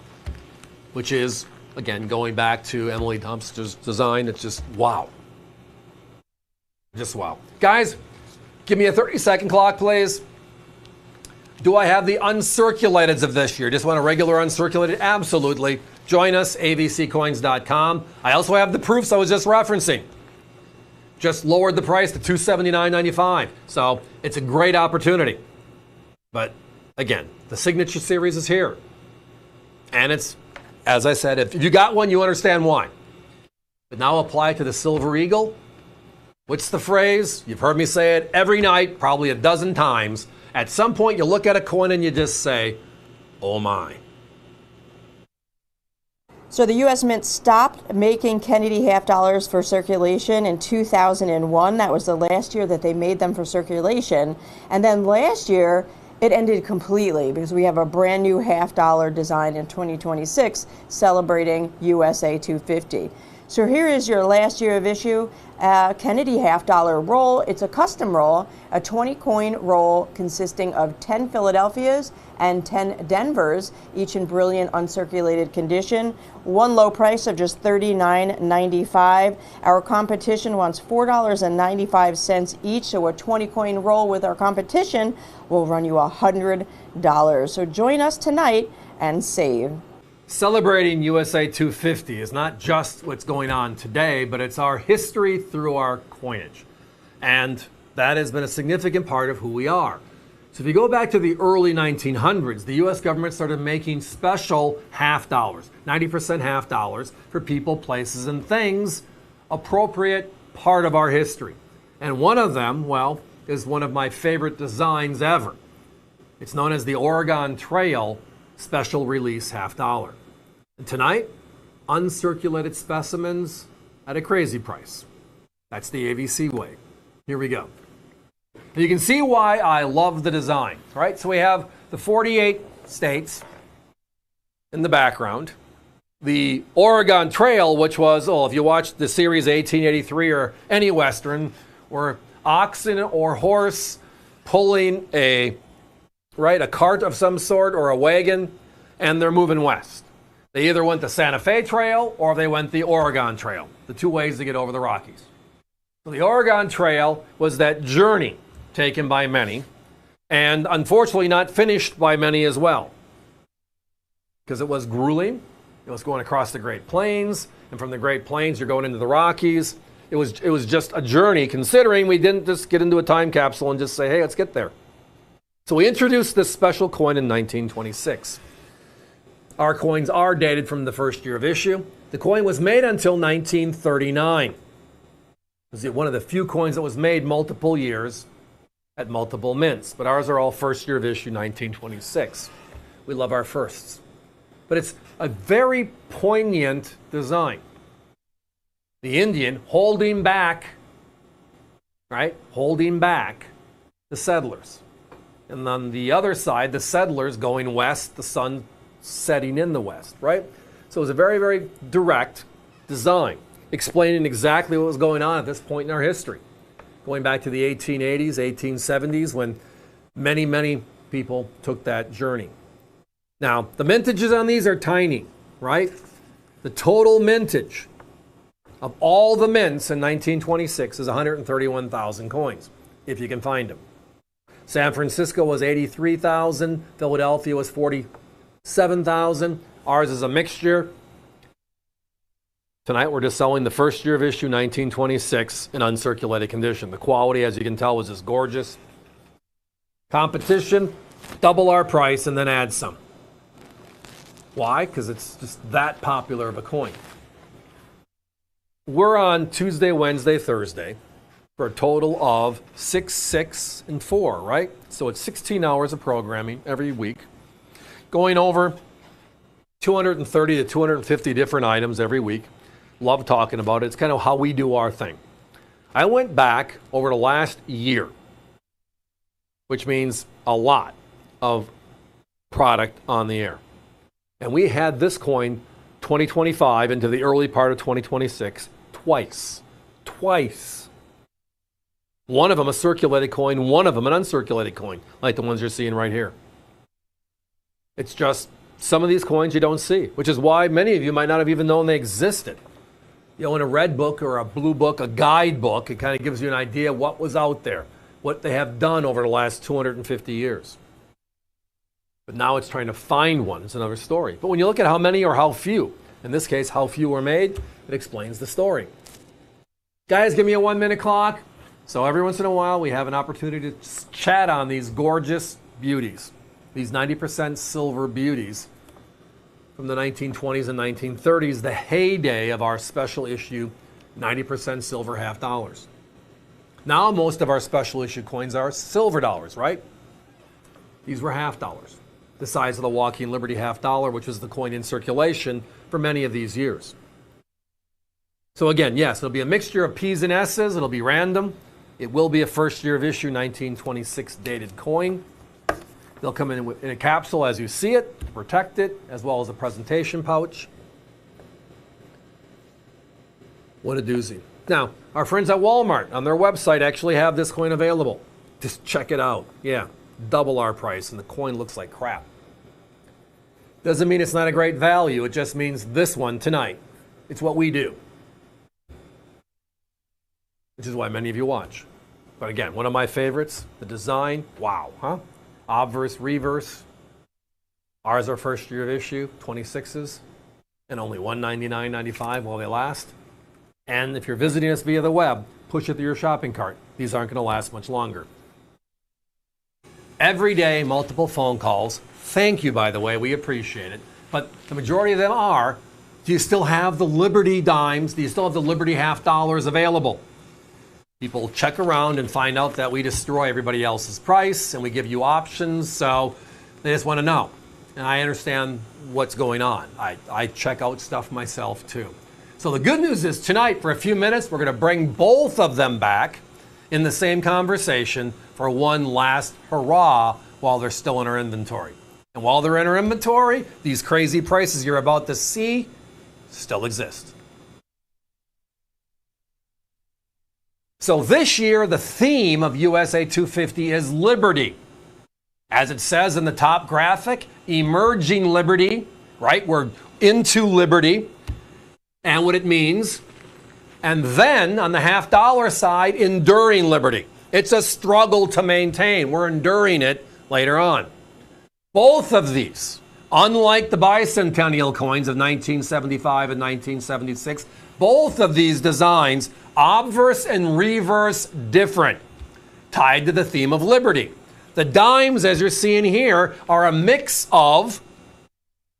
which is, again, going back to Emily Dumpster's design. It's just wow. Just wow. Guys, give me a 30-second clock, please. Do I have the uncirculateds of this year? Just want a regular uncirculated? Absolutely. Join us, avccoins.com. I also have the proofs I was just referencing. Just lowered the price to $279.95. So it's a great opportunity. But again, the Signature Series is here. And it's, as I said, if you got one, you understand why. But now apply it to the Silver Eagle. What's the phrase? You've heard me say it every night, probably a dozen times. At some point, you look at a coin and you just say, oh my. So the U.S. Mint stopped making Kennedy half dollars for circulation in 2001. That was the last year that they made them for circulation. And then last year, it ended completely because we have a brand new half dollar design in 2026 celebrating USA 250. So here is your last year of issue, Kennedy half dollar roll. It's a custom roll, a 20 coin roll consisting of 10 Philadelphias and 10 Denvers, each in brilliant uncirculated condition. One low price of just $39.95. Our competition wants $4.95 each, so a 20 coin roll with our competition will run you $100. So join us tonight and save. Celebrating USA 250 is not just what's going on today, but it's our history through our coinage. And that has been a significant part of who we are. So if you go back to the early 1900s, the US government started making special half dollars, 90% half dollars for people, places, and things, appropriate part of our history. And one of them, well, is one of my favorite designs ever. It's known as the Oregon Trail Special Release Half Dollar. And tonight, uncirculated specimens at a crazy price. That's the AVC way. Here we go. You can see why I love the design, right? So we have the 48 states in the background. The Oregon Trail, which was, if you watched the series 1883 or any Western, were oxen or horse pulling a cart of some sort or a wagon, and they're moving west. They either went the Santa Fe Trail or they went the Oregon Trail, the two ways to get over the Rockies. So the Oregon Trail was that journey taken by many, and unfortunately not finished by many as well. Because it was grueling. It was going across the Great Plains, and from the Great Plains you're going into the Rockies. It was just a journey, considering we didn't just get into a time capsule and just say, hey, let's get there. So we introduced this special coin in 1926. Our coins are dated from the first year of issue. The coin was made until 1939. It was one of the few coins that was made multiple years at multiple mints. But ours are all first year of issue, 1926. We love our firsts. But it's a very poignant design. The Indian holding back, right? Holding back the settlers. And on the other side, the settlers going west, the sun setting in the west, right? So it was a very, very direct design, explaining exactly what was going on at this point in our history. Going back to the 1880s, 1870s, when many, many people took that journey. Now, the mintages on these are tiny, right? The total mintage of all the mints in 1926 is 131,000 coins, if you can find them. San Francisco was 83,000. Philadelphia was 47,000. Ours is a mixture. Tonight we're just selling the first year of issue 1926 in uncirculated condition. The quality, as you can tell, was just gorgeous. Competition, double our price and then add some. Why? Because it's just that popular of a coin. We're on Tuesday, Wednesday, Thursday for a total of 6, 6, and 4, right? So it's 16 hours of programming every week, going over 230 to 250 different items every week. Love talking about it. It's kind of how we do our thing. I went back over the last year, which means a lot of product on the air. And we had this coin 2025 into the early part of 2026 twice. One of them a circulated coin, one of them an uncirculated coin, like the ones you're seeing right here. It's just some of these coins you don't see, which is why many of you might not have even known they existed. You know, in a red book or a blue book, a guidebook, it kind of gives you an idea what was out there, what they have done over the last 250 years. But now it's trying to find one. It's another story. But when you look at how many or how few, in this case, how few were made, it explains the story. Guys, give me a 1-minute clock. So every once in a while, we have an opportunity to chat on these gorgeous beauties, these 90% silver beauties from the 1920s and 1930s, the heyday of our special issue 90% silver half dollars. Now most of our special issue coins are silver dollars, right? These were half dollars, the size of the Walking Liberty half dollar, which was the coin in circulation for many of these years. So again, yes, it'll be a mixture of P's and S's. It'll be random. It will be a first year of issue 1926 dated coin. They'll come in a capsule as you see it, to protect it, as well as a presentation pouch. What a doozy. Now, our friends at Walmart on their website actually have this coin available. Just check it out. Yeah, double our price, and the coin looks like crap. Doesn't mean it's not a great value. It just means this one tonight. It's what we do, which is why many of you watch. But again, one of my favorites, the design, wow, huh? Obverse, reverse. Ours are first year of issue, 26s, and only $199.95 while they last. And if you're visiting us via the web, push it through your shopping cart. These aren't going to last much longer. Every day, multiple phone calls. Thank you, by the way, we appreciate it. But the majority of them are, do you still have the Liberty dimes? Do you still have the Liberty half dollars available? People check around and find out that we destroy everybody else's price and we give you options, so they just want to know. And I understand what's going on. I check out stuff myself too. So the good news is tonight, for a few minutes, we're going to bring both of them back in the same conversation for one last hurrah while they're still in our inventory. And while they're in our inventory, these crazy prices you're about to see still exist. So this year, the theme of USA 250 is liberty. As it says in the top graphic, emerging liberty, right? We're into liberty and what it means. And then on the half dollar side, enduring liberty. It's a struggle to maintain. We're enduring it later on. Both of these, unlike the bicentennial coins of 1975 and 1976, both of these designs, obverse and reverse, different, tied to the theme of liberty. The dimes, as you're seeing here, are a mix of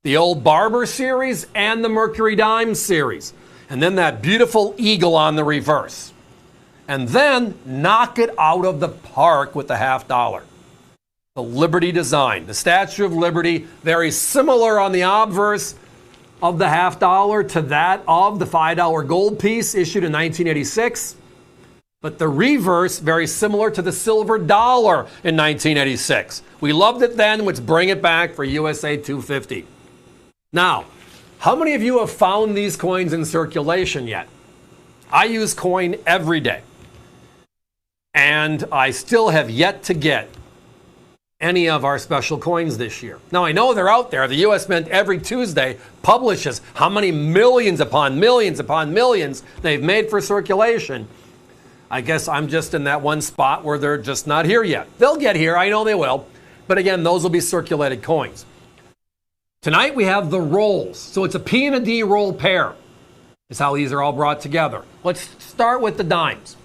the old Barber series and the Mercury Dime series. And then that beautiful eagle on the reverse. And then knock it out of the park with the half dollar. The Liberty design, the Statue of Liberty, very similar on the obverse of the half dollar to that of the $5 gold piece issued in 1986. But the reverse, very similar to the silver dollar in 1986. We loved it then, let's bring it back for USA 250. Now, how many of you have found these coins in circulation yet? I use coin every day. And I still have yet to get any of our special coins this year. Now, I know they're out there. The U.S. Mint every Tuesday publishes how many millions upon millions upon millions they've made for circulation. I guess I'm just in that one spot where they're just not here yet. They'll get here. I know they will. But again, those will be circulated coins. Tonight we have the rolls. So it's a P and a D roll pair. Is how these are all brought together. Let's start with the dimes.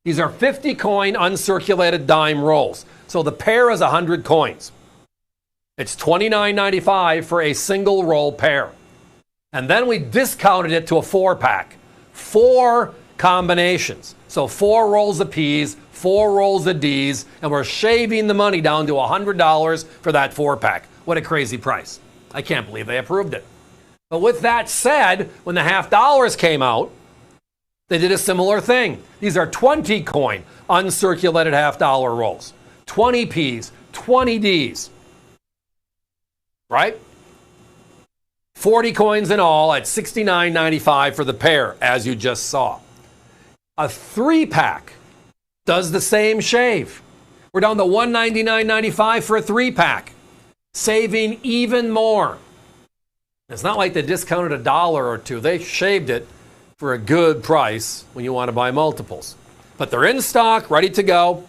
These are 50 coin uncirculated dime rolls. So the pair is 100 coins. It's $29.95 for a single roll pair. And then we discounted it to a 4-pack. 4 combinations. So 4 rolls of P's, 4 rolls of D's, and we're shaving the money down to $100 for that 4-pack. What a crazy price. I can't believe they approved it. But with that said, when the half dollars came out, they did a similar thing. These are 20 coin uncirculated half dollar rolls. 20 P's, 20 D's. Right? 40 coins in all at $69.95 for the pair, as you just saw. A 3-pack does the same shave. We're down to $199.95 for a 3-pack. saving even more. It's not like they discounted $1 or $2. They shaved it for a good price when you want to buy multiples. But they're in stock, ready to go.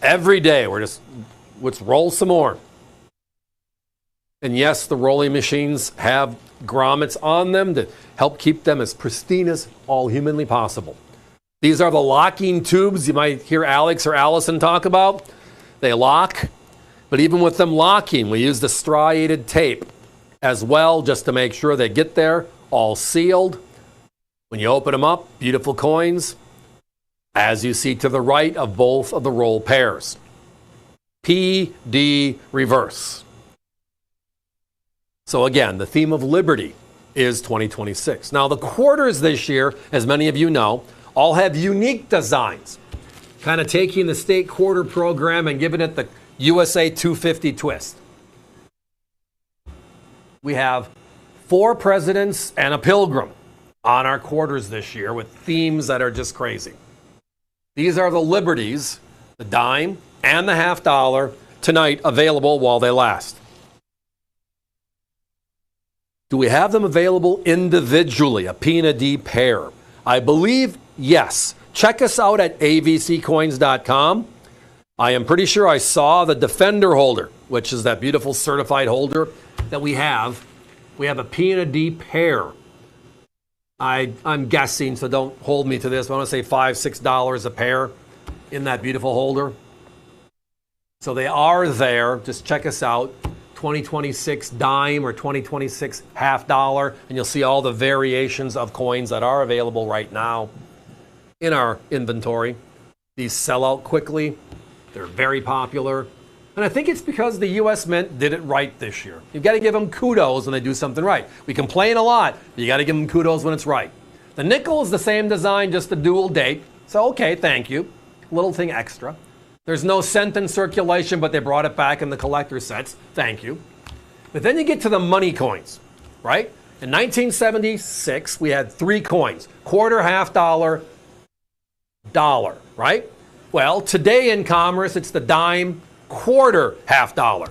Every day, let's roll some more. And yes, the rolling machines have grommets on them to help keep them as pristine as all humanly possible. These are the locking tubes you might hear Alex or Allison talk about. They lock, but even with them locking, we use the striated tape as well just to make sure they get there, all sealed. When you open them up, beautiful coins, as you see to the right of both of the roll pairs. PD reverse. So again, the theme of liberty is 2026. Now the quarters this year, as many of you know, all have unique designs, kind of taking the state quarter program and giving it the USA 250 twist. We have 4 presidents and a pilgrim on our quarters this year with themes that are just crazy. These are the liberties, the dime and the half dollar, tonight available while they last. Do we have them available individually, a P and a D pair? I believe yes. Check us out at avccoins.com. I am pretty sure I saw the Defender holder, which is that beautiful certified holder that we have. We have a P and a D pair. I'm guessing, so don't hold me to this, but I want to say $5, $6 a pair in that beautiful holder. So they are there. Just check us out. 2026 dime or 2026 half dollar, and you'll see all the variations of coins that are available right now in our inventory. These sell out quickly. They're very popular. And I think it's because the U.S. Mint did it right this year. You've got to give them kudos when they do something right. We complain a lot, but you got to give them kudos when it's right. The nickel is the same design, just a dual date. So, okay, thank you. Little thing extra. There's no cent in circulation, but they brought it back in the collector sets. Thank you. But then you get to the money coins, right? In 1976, we had 3 coins, quarter, half dollar, dollar, right? Well, today in commerce, it's the dime, quarter, half dollar.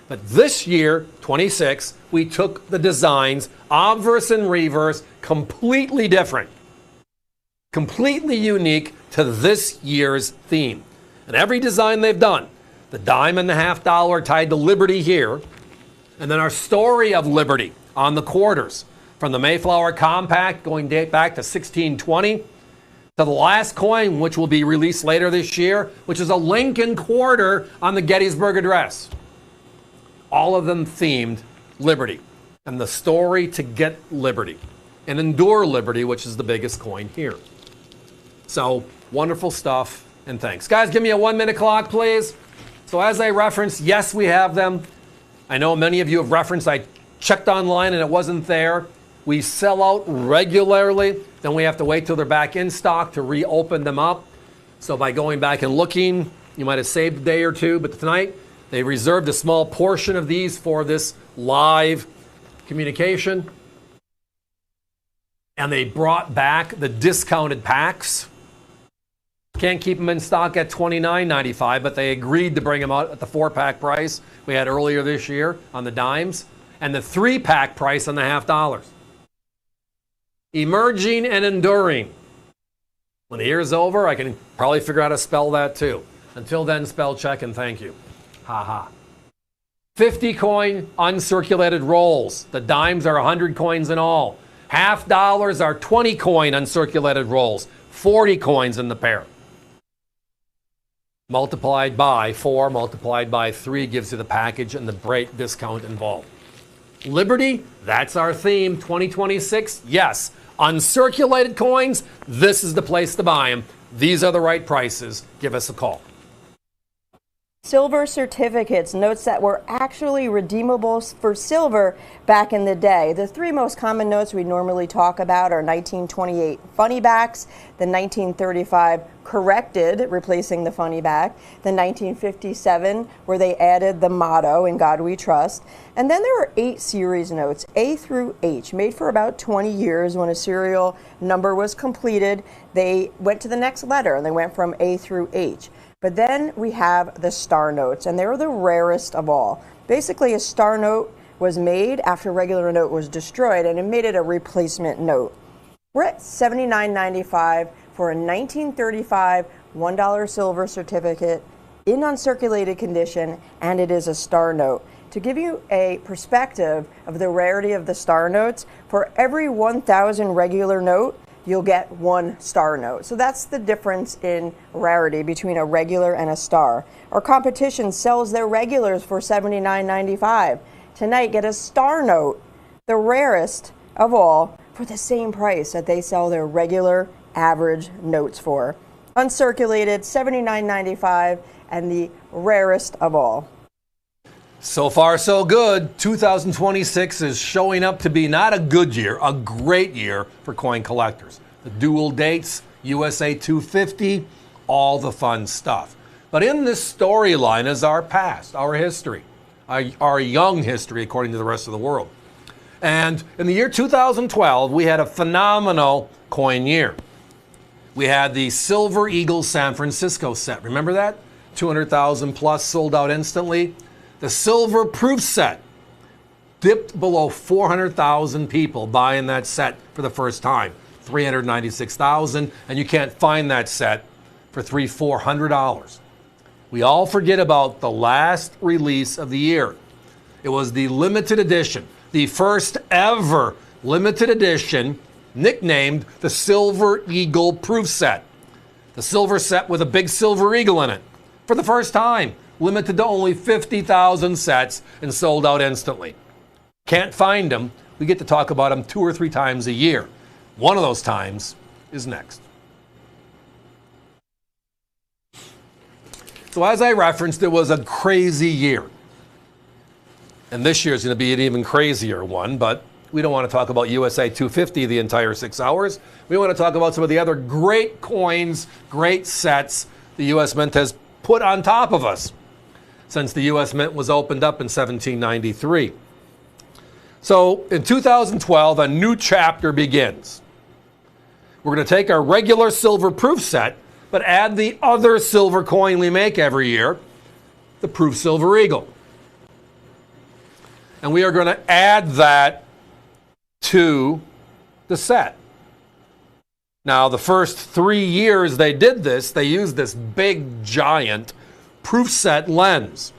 But this year, 26, we took the designs, obverse and reverse, completely different, completely unique to this year's theme. And every design they've done, the dime and the half dollar tied to liberty here, and then our story of liberty on the quarters, from the Mayflower Compact going back to 1620, to the last coin, which will be released later this year, which is a Lincoln quarter on the Gettysburg Address. All of them themed liberty and the story to get liberty and endure liberty, which is the biggest coin here. So wonderful stuff. And thanks. Guys, give me a 1-minute clock, please. So as I referenced, yes, we have them. I know many of you have referenced, I checked online and it wasn't there. We sell out regularly. Then we have to wait till they're back in stock to reopen them up. So by going back and looking, you might have saved a day or two. But tonight, they reserved a small portion of these for this live communication. And they brought back the discounted packs. Can't keep them in stock at $29.95, but they agreed to bring them out at the 4-pack price we had earlier this year on the dimes, and the 3-pack price on the half dollars. Emerging and enduring. When the year's over, I can probably figure out how to spell that too. Until then, spell check and thank you. Ha ha. 50 coin uncirculated rolls. The dimes are 100 coins in all. Half dollars are 20 coin uncirculated rolls. 40 coins in the pair. Multiplied by 4, multiplied by 3 gives you the package and the break discount involved. Liberty, that's our theme. 2026, yes. Uncirculated coins, this is the place to buy them. These are the right prices. Give us a call. Silver certificates, notes that were actually redeemable for silver back in the day. The 3 most common notes we normally talk about are 1928 funny backs, the 1935 corrected, replacing the funny back, the 1957 where they added the motto, "In God We Trust," and then there are 8 series notes, A through H, made for about 20 years. When a serial number was completed, they went to the next letter and they went from A through H. But then we have the star notes, and they're the rarest of all. Basically, a star note was made after a regular note was destroyed, and it made it a replacement note. We're at $79.95 for a 1935 $1 silver certificate in uncirculated condition, and it is a star note. To give you a perspective of the rarity of the star notes, for every 1,000 regular note, you'll get one star note. So that's the difference in rarity between a regular and a star. Our competition sells their regulars for $79.95. Tonight, get a star note, the rarest of all, for the same price that they sell their regular average notes for. Uncirculated, $79.95, and the rarest of all. So far, so good. 2026 is showing up to be not a good year, a great year for coin collectors. The dual dates, USA 250, all the fun stuff. But in this storyline is our past, our history, our young history, according to the rest of the world. And in the year 2012, we had a phenomenal coin year. We had the Silver Eagle San Francisco set. Remember that? 200,000 plus, sold out instantly. The silver proof set dipped below 400,000 people buying that set for the first time. 396,000, and you can't find that set for $400. We all forget about the last release of the year. It was the limited edition, the first ever limited edition, nicknamed the Silver Eagle proof set. The silver set with a big silver eagle in it. For the first time, limited to only 50,000 sets and sold out instantly. Can't find them. We get to talk about them 2 or 3 times a year. One of those times is next. So as I referenced, it was a crazy year. And this year is going to be an even crazier one, but we don't want to talk about USA 250 the entire 6 hours. We want to talk about some of the other great coins, great sets the U.S. Mint has put on top of us since the U.S. Mint was opened up in 1793. So in 2012, a new chapter begins. We're going to take our regular silver proof set, but add the other silver coin we make every year, the Proof Silver Eagle. And we are going to add that to the set. Now, the first 3 years they did this, they used this big, giant proof set lens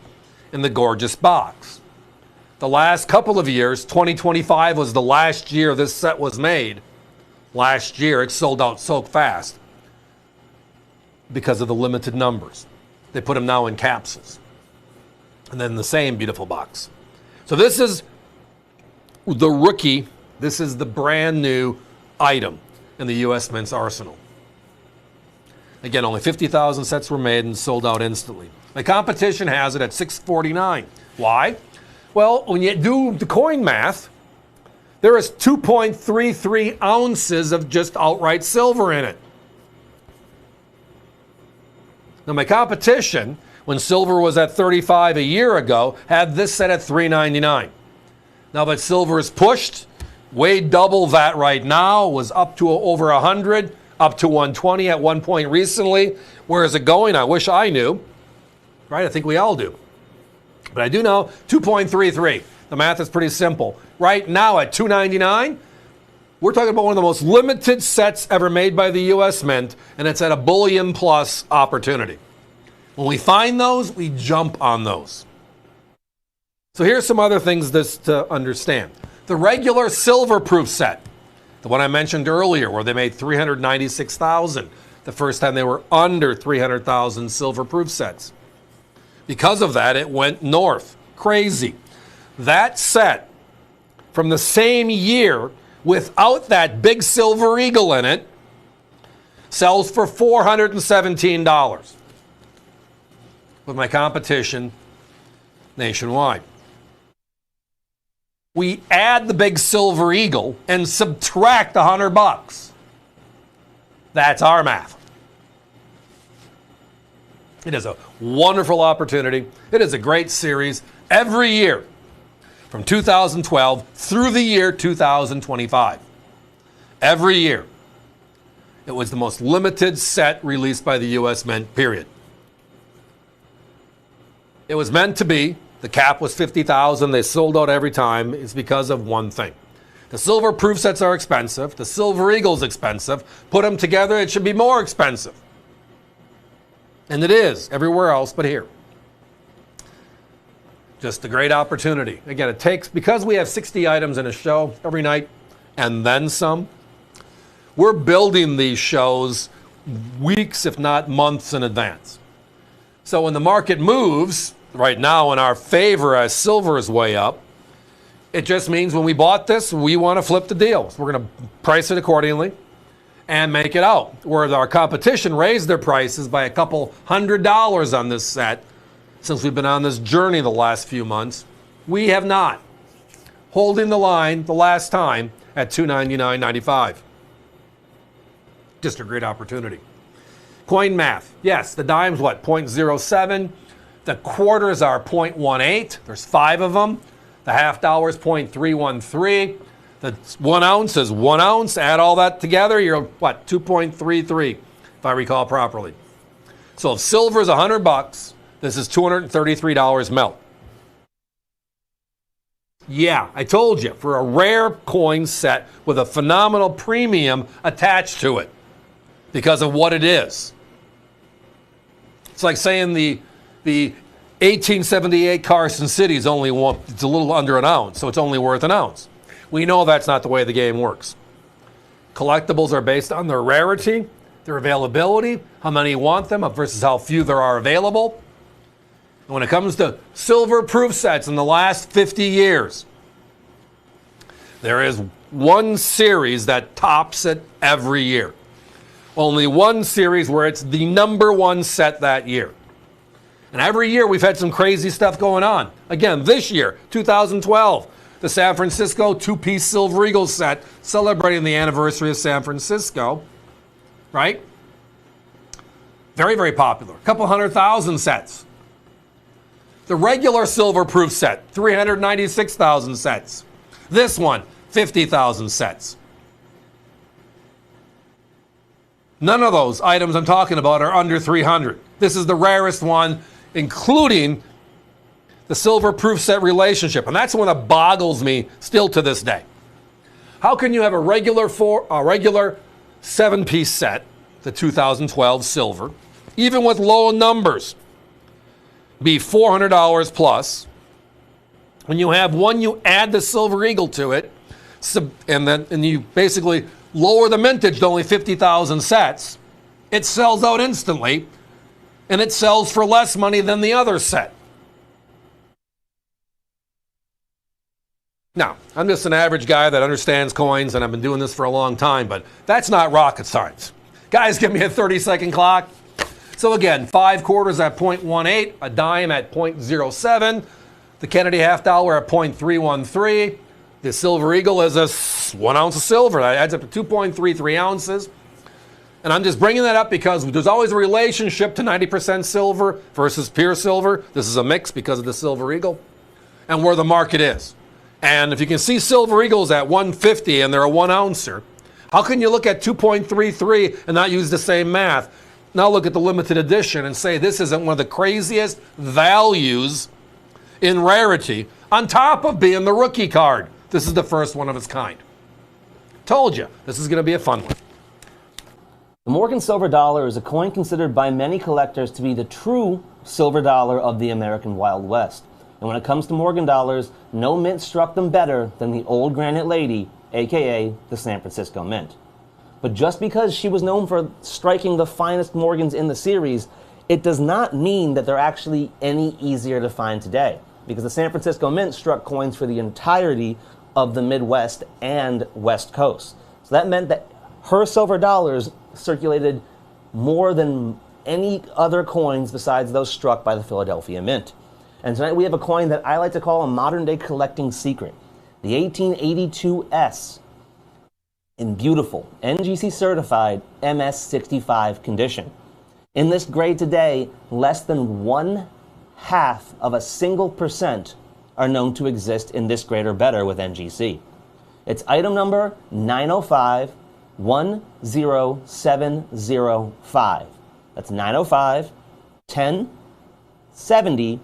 in the gorgeous box. The last couple of years, 2025 was the last year this set was made. Last year, it sold out so fast because of the limited numbers. They put them now in capsules. And then the same beautiful box. So this is the rookie. This is the brand new item in the U.S. Mint's arsenal. Again, only 50,000 sets were made and sold out instantly. My competition has it at $649. Why? Well, when you do the coin math, there is 2.33 ounces of just outright silver in it. Now, my competition, when silver was at $35 a year ago, had this set at $399. Now that silver is pushed, way double that right now, was up to over 100, up to 120 at one point recently. Where is it going? I wish I knew. Right? I think we all do. But I do know 2.33. The math is pretty simple. Right now at $299, we're talking about one of the most limited sets ever made by the U.S. Mint, and it's at a bullion plus opportunity. When we find those, we jump on those. So here's some other things to understand. The regular silver proof set, the one I mentioned earlier, where they made 396,000, the first time they were under 300,000 silver proof sets. Because of that, it went north. Crazy. That set from the same year, without that big silver eagle in it, sells for $417 with my competition nationwide. We add the big silver eagle and subtract $100. That's our math. It is a wonderful opportunity. It is a great series every year from 2012 through the year 2025. Every year. It was the most limited set released by the U.S. Mint, period. It was meant to be. The cap was 50,000. They sold out every time. It's because of one thing. The silver proof sets are expensive. The Silver Eagle's expensive. Put them together, it should be more expensive. And it is everywhere else but here. Just a great opportunity. Again, it takes, because we have 60 items in a show every night and then some, we're building these shows weeks, if not months in advance. So when the market moves, right now in our favor as silver is way up, it just means when we bought this, we want to flip the deal. So we're going to price it accordingly and make it out. Whereas our competition raised their prices by a couple $100 on this set since we've been on this journey the last few months. We have not. Holding the line the last time at $299.95. Just a great opportunity. Coin math. Yes, the dime's what, 0.07? The quarters are 0.18. There's 5 of them. The half dollar is 0.313. The 1 ounce is 1 ounce. Add all that together, you're what, 2.33, if I recall properly. So if silver is $100, this is $233 melt. Yeah, I told you, for a rare coin set with a phenomenal premium attached to it because of what it is. It's like saying the 1878 Carson City is only one, it's a little under an ounce, so it's only worth an ounce. We know that's not the way the game works. Collectibles are based on their rarity, their availability, how many want them versus how few there are available. And when it comes to silver proof sets in the last 50 years, there is one series that tops it every year. Only one series where it's the #1 set that year. And every year we've had some crazy stuff going on. Again, this year, 2012, the San Francisco 2-piece Silver Eagle set celebrating the anniversary of San Francisco, right? Very, very popular. A couple 100,000 sets. The regular silver proof set, 396,000 sets. This one, 50,000 sets. None of those items I'm talking about are under 300. This is the rarest one, including the silver proof set relationship. And that's the one that boggles me still to this day. How can you have a regular 7-piece set, the 2012 silver, even with low numbers, be $400 plus? When you have one, you add the Silver Eagle to it, and you basically lower the mintage to only 50,000 sets. It sells out instantly, and it sells for less money than the other set. Now, I'm just an average guy that understands coins, and I've been doing this for a long time, but that's not rocket science. Guys, give me a 30-second clock. So again, 5 quarters at 0.18, a dime at 0.07, the Kennedy half dollar at 0.313. The Silver Eagle is a 1 ounce of silver. That adds up to 2.33 ounces. And I'm just bringing that up because there's always a relationship to 90% silver versus pure silver. This is a mix because of the Silver Eagle and where the market is. And if you can see Silver Eagles at 150 and they're a 1 ouncer, how can you look at 2.33 and not use the same math? Now look at the limited edition and say this isn't one of the craziest values in rarity on top of being the rookie card. This is the first one of its kind. Told you, this is going to be a fun one. The Morgan silver dollar is a coin considered by many collectors to be the true silver dollar of the American Wild West. And when it comes to Morgan dollars, no mint struck them better than the Old Granite Lady, aka the San Francisco Mint. But just because she was known for striking the finest Morgans in the series, it does not mean that they're actually any easier to find today, because the San Francisco Mint struck coins for the entirety of the Midwest and West Coast. So that meant that her silver dollars circulated more than any other coins besides those struck by the Philadelphia Mint. And tonight we have a coin that I like to call a modern-day collecting secret, the 1882S, in beautiful, NGC certified MS65 condition. In this grade today, less than 1/2 of a single percent are known to exist in this grade or better with NGC. It's item number 905-10705. That's 905-10-70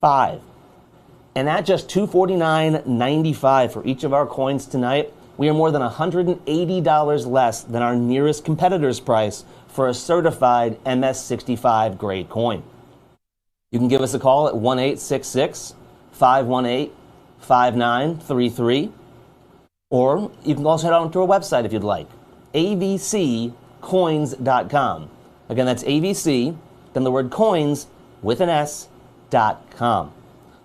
And at just $249.95 for each of our coins tonight, we are more than $180 less than our nearest competitor's price for a certified MS65 grade coin. You can give us a call at 1-866-518-5933, or you can also head on to our website if you'd like, avccoins.com. Again, that's AVC, then the word coins with an S.com.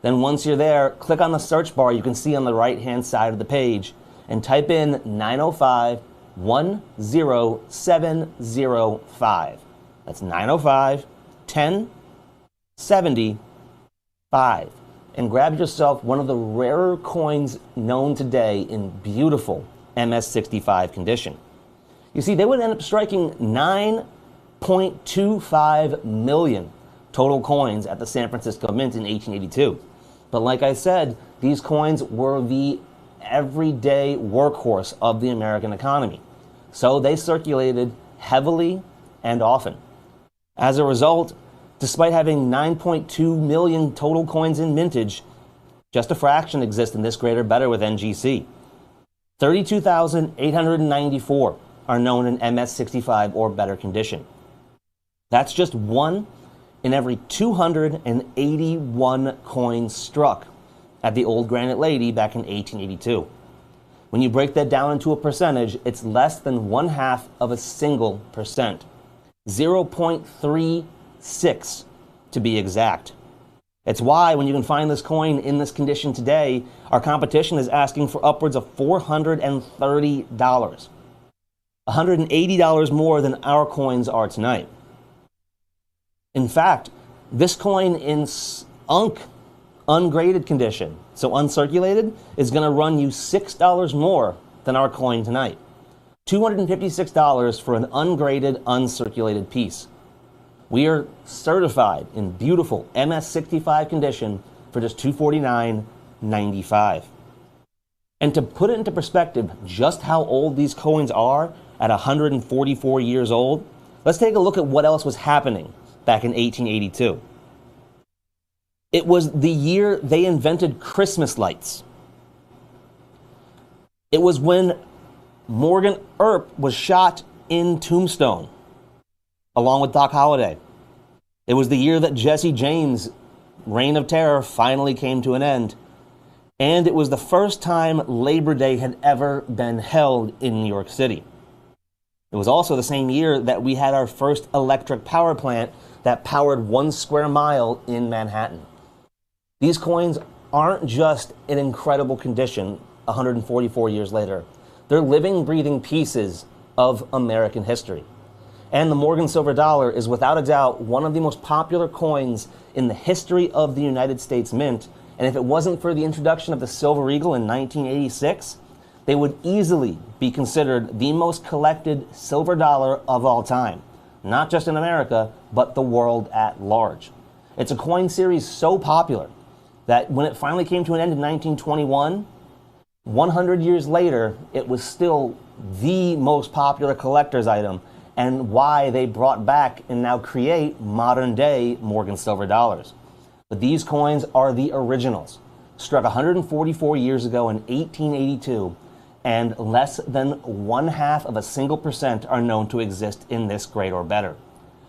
Then once you're there, click on the search bar you can see on the right-hand side of the page and type in 905-10705. That's 905-1075. And grab yourself one of the rarer coins known today in beautiful MS65 condition. You see, they would end up striking 9.25 million total coins at the San Francisco Mint in 1882. But like I said, these coins were the everyday workhorse of the American economy. So they circulated heavily and often. As a result, despite having 9.2 million total coins in mintage, just a fraction exist in this grade or better with NGC. 32,894 are known in MS65 or better condition. That's just one in every 281 coins struck at the Old Granite Lady back in 1882. When you break that down into a percentage, it's less than 0.5%. 0.36 to be exact. It's why when you can find this coin in this condition today, our competition is asking for upwards of $430. $180 more than our coins are tonight. In fact, this coin in ungraded condition, so uncirculated, is going to run you $6 more than our coin tonight. $256 for an ungraded, uncirculated piece. We are certified in beautiful MS65 condition for just $249.95. And to put it into perspective just how old these coins are at 144 years old, let's take a look at what else was happening back in 1882. It was the year they invented Christmas lights. It was when Morgan Earp was shot in Tombstone, along with Doc Holliday. It was the year that Jesse James' reign of terror finally came to an end. And it was the first time Labor Day had ever been held in New York City. It was also the same year that we had our first electric power plant that powered 1 square mile in Manhattan. These coins aren't just in incredible condition 144 years later. They're living, breathing pieces of American history. And the Morgan silver dollar is without a doubt one of the most popular coins in the history of the United States Mint. And if it wasn't for the introduction of the Silver Eagle in 1986, they would easily be considered the most collected silver dollar of all time. Not just in America, but the world at large. It's a coin series so popular that when it finally came to an end in 1921, 100 years later, it was still the most popular collector's item, and why they brought back and now create modern-day Morgan silver dollars. But these coins are the originals, struck 144 years ago in 1882, and less than 0.5% are known to exist in this grade or better.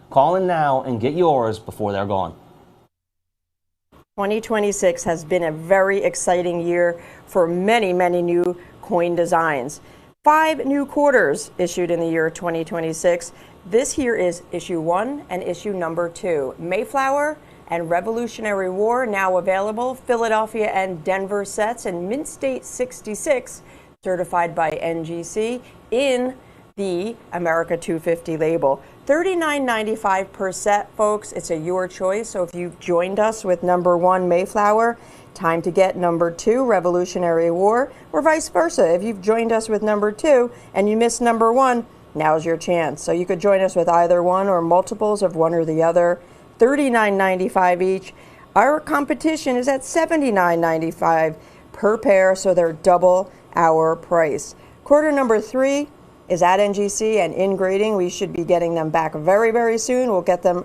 Call in now and get yours before they're gone. 2026 has been a very exciting year for many, many new coin designs. 5 new quarters issued in the year 2026. This here is issue 1 and issue number 2. Mayflower and Revolutionary War now available. Philadelphia and Denver sets and Mint State 66 certified by NGC in the America 250 label. $39.95 per set, folks. It's a your choice. So if you've joined us with number 1 Mayflower, time to get number 2 Revolutionary War, or vice versa. If you've joined us with number 2 and you missed number 1, now's your chance. So you could join us with either one or multiples of one or the other. $39.95 each. Our competition is at $79.95 per pair, so they're double our price. Quarter number 3 is at NGC and in grading. We should be getting them back very, very soon. We'll get them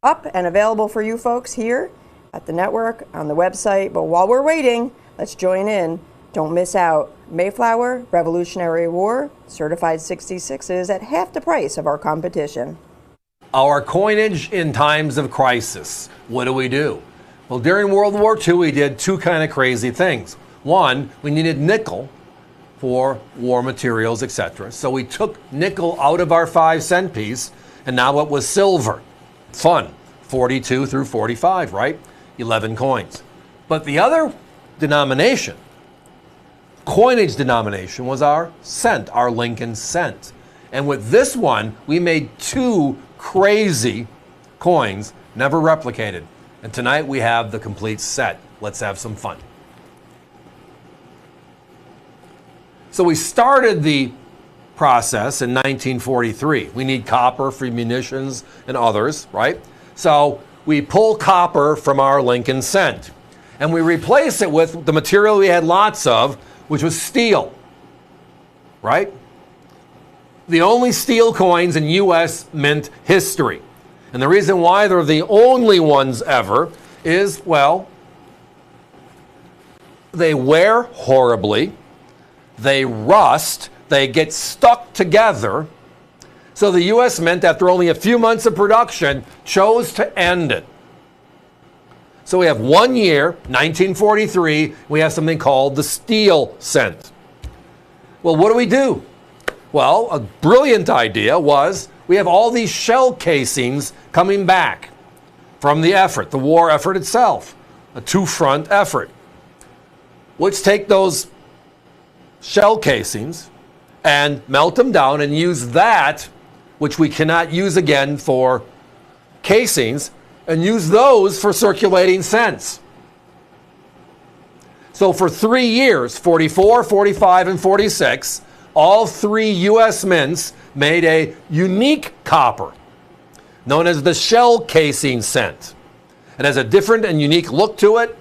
up and available for you folks here at the network, on the website. But while we're waiting, let's join in. Don't miss out. Mayflower, Revolutionary War, certified 66s at half the price of our competition. Our coinage in times of crisis. What do? Well, during World War II, we did two kind of crazy things. One, we needed nickel for war materials, etc. So we took nickel out of our 5-cent piece, and now it was silver. Fun. 42 through 45, right? 11 coins. But the other denomination, coinage denomination, was our cent, our Lincoln cent. And with this one, we made two crazy coins, never replicated. And tonight we have the complete set. Let's have some fun. So we started the process in 1943. We need copper for munitions and others, right? So we pull copper from our Lincoln cent and we replace it with the material we had lots of, which was steel, right? The only steel coins in U.S. mint history. And the reason why they're the only ones ever is, well, they wear horribly, they rust, they get stuck together. So the U.S. Mint, after only a few months of production, chose to end it. So we have 1 year, 1943, we have something called the steel cent. Well, what do? Well, a brilliant idea was we have all these shell casings coming back from the effort, the war effort itself, a two-front effort. Let's take those shell casings and melt them down and use that, which we cannot use again for casings, and use those for circulating cents. So for 3 years, 44, 45, and 46, all three U.S. mints made a unique copper known as the shell casing cent. It has a different and unique look to it.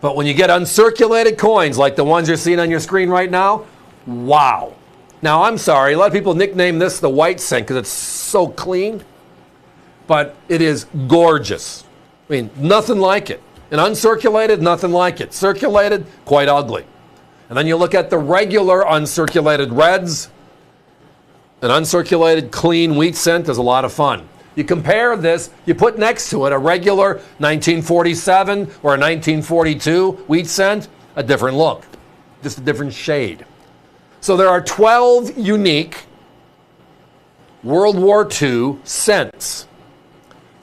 But when you get uncirculated coins like the ones you're seeing on your screen right now, wow. Now, I'm sorry, a lot of people nickname this the white cent because it's so clean, but it is gorgeous. I mean, nothing like it. And uncirculated, nothing like it. Circulated, quite ugly. And then you look at the regular uncirculated reds. An uncirculated clean wheat cent is a lot of fun. You compare this, you put next to it a regular 1947 or a 1942 wheat cent, a different look, just a different shade. So there are 12 unique World War II cents.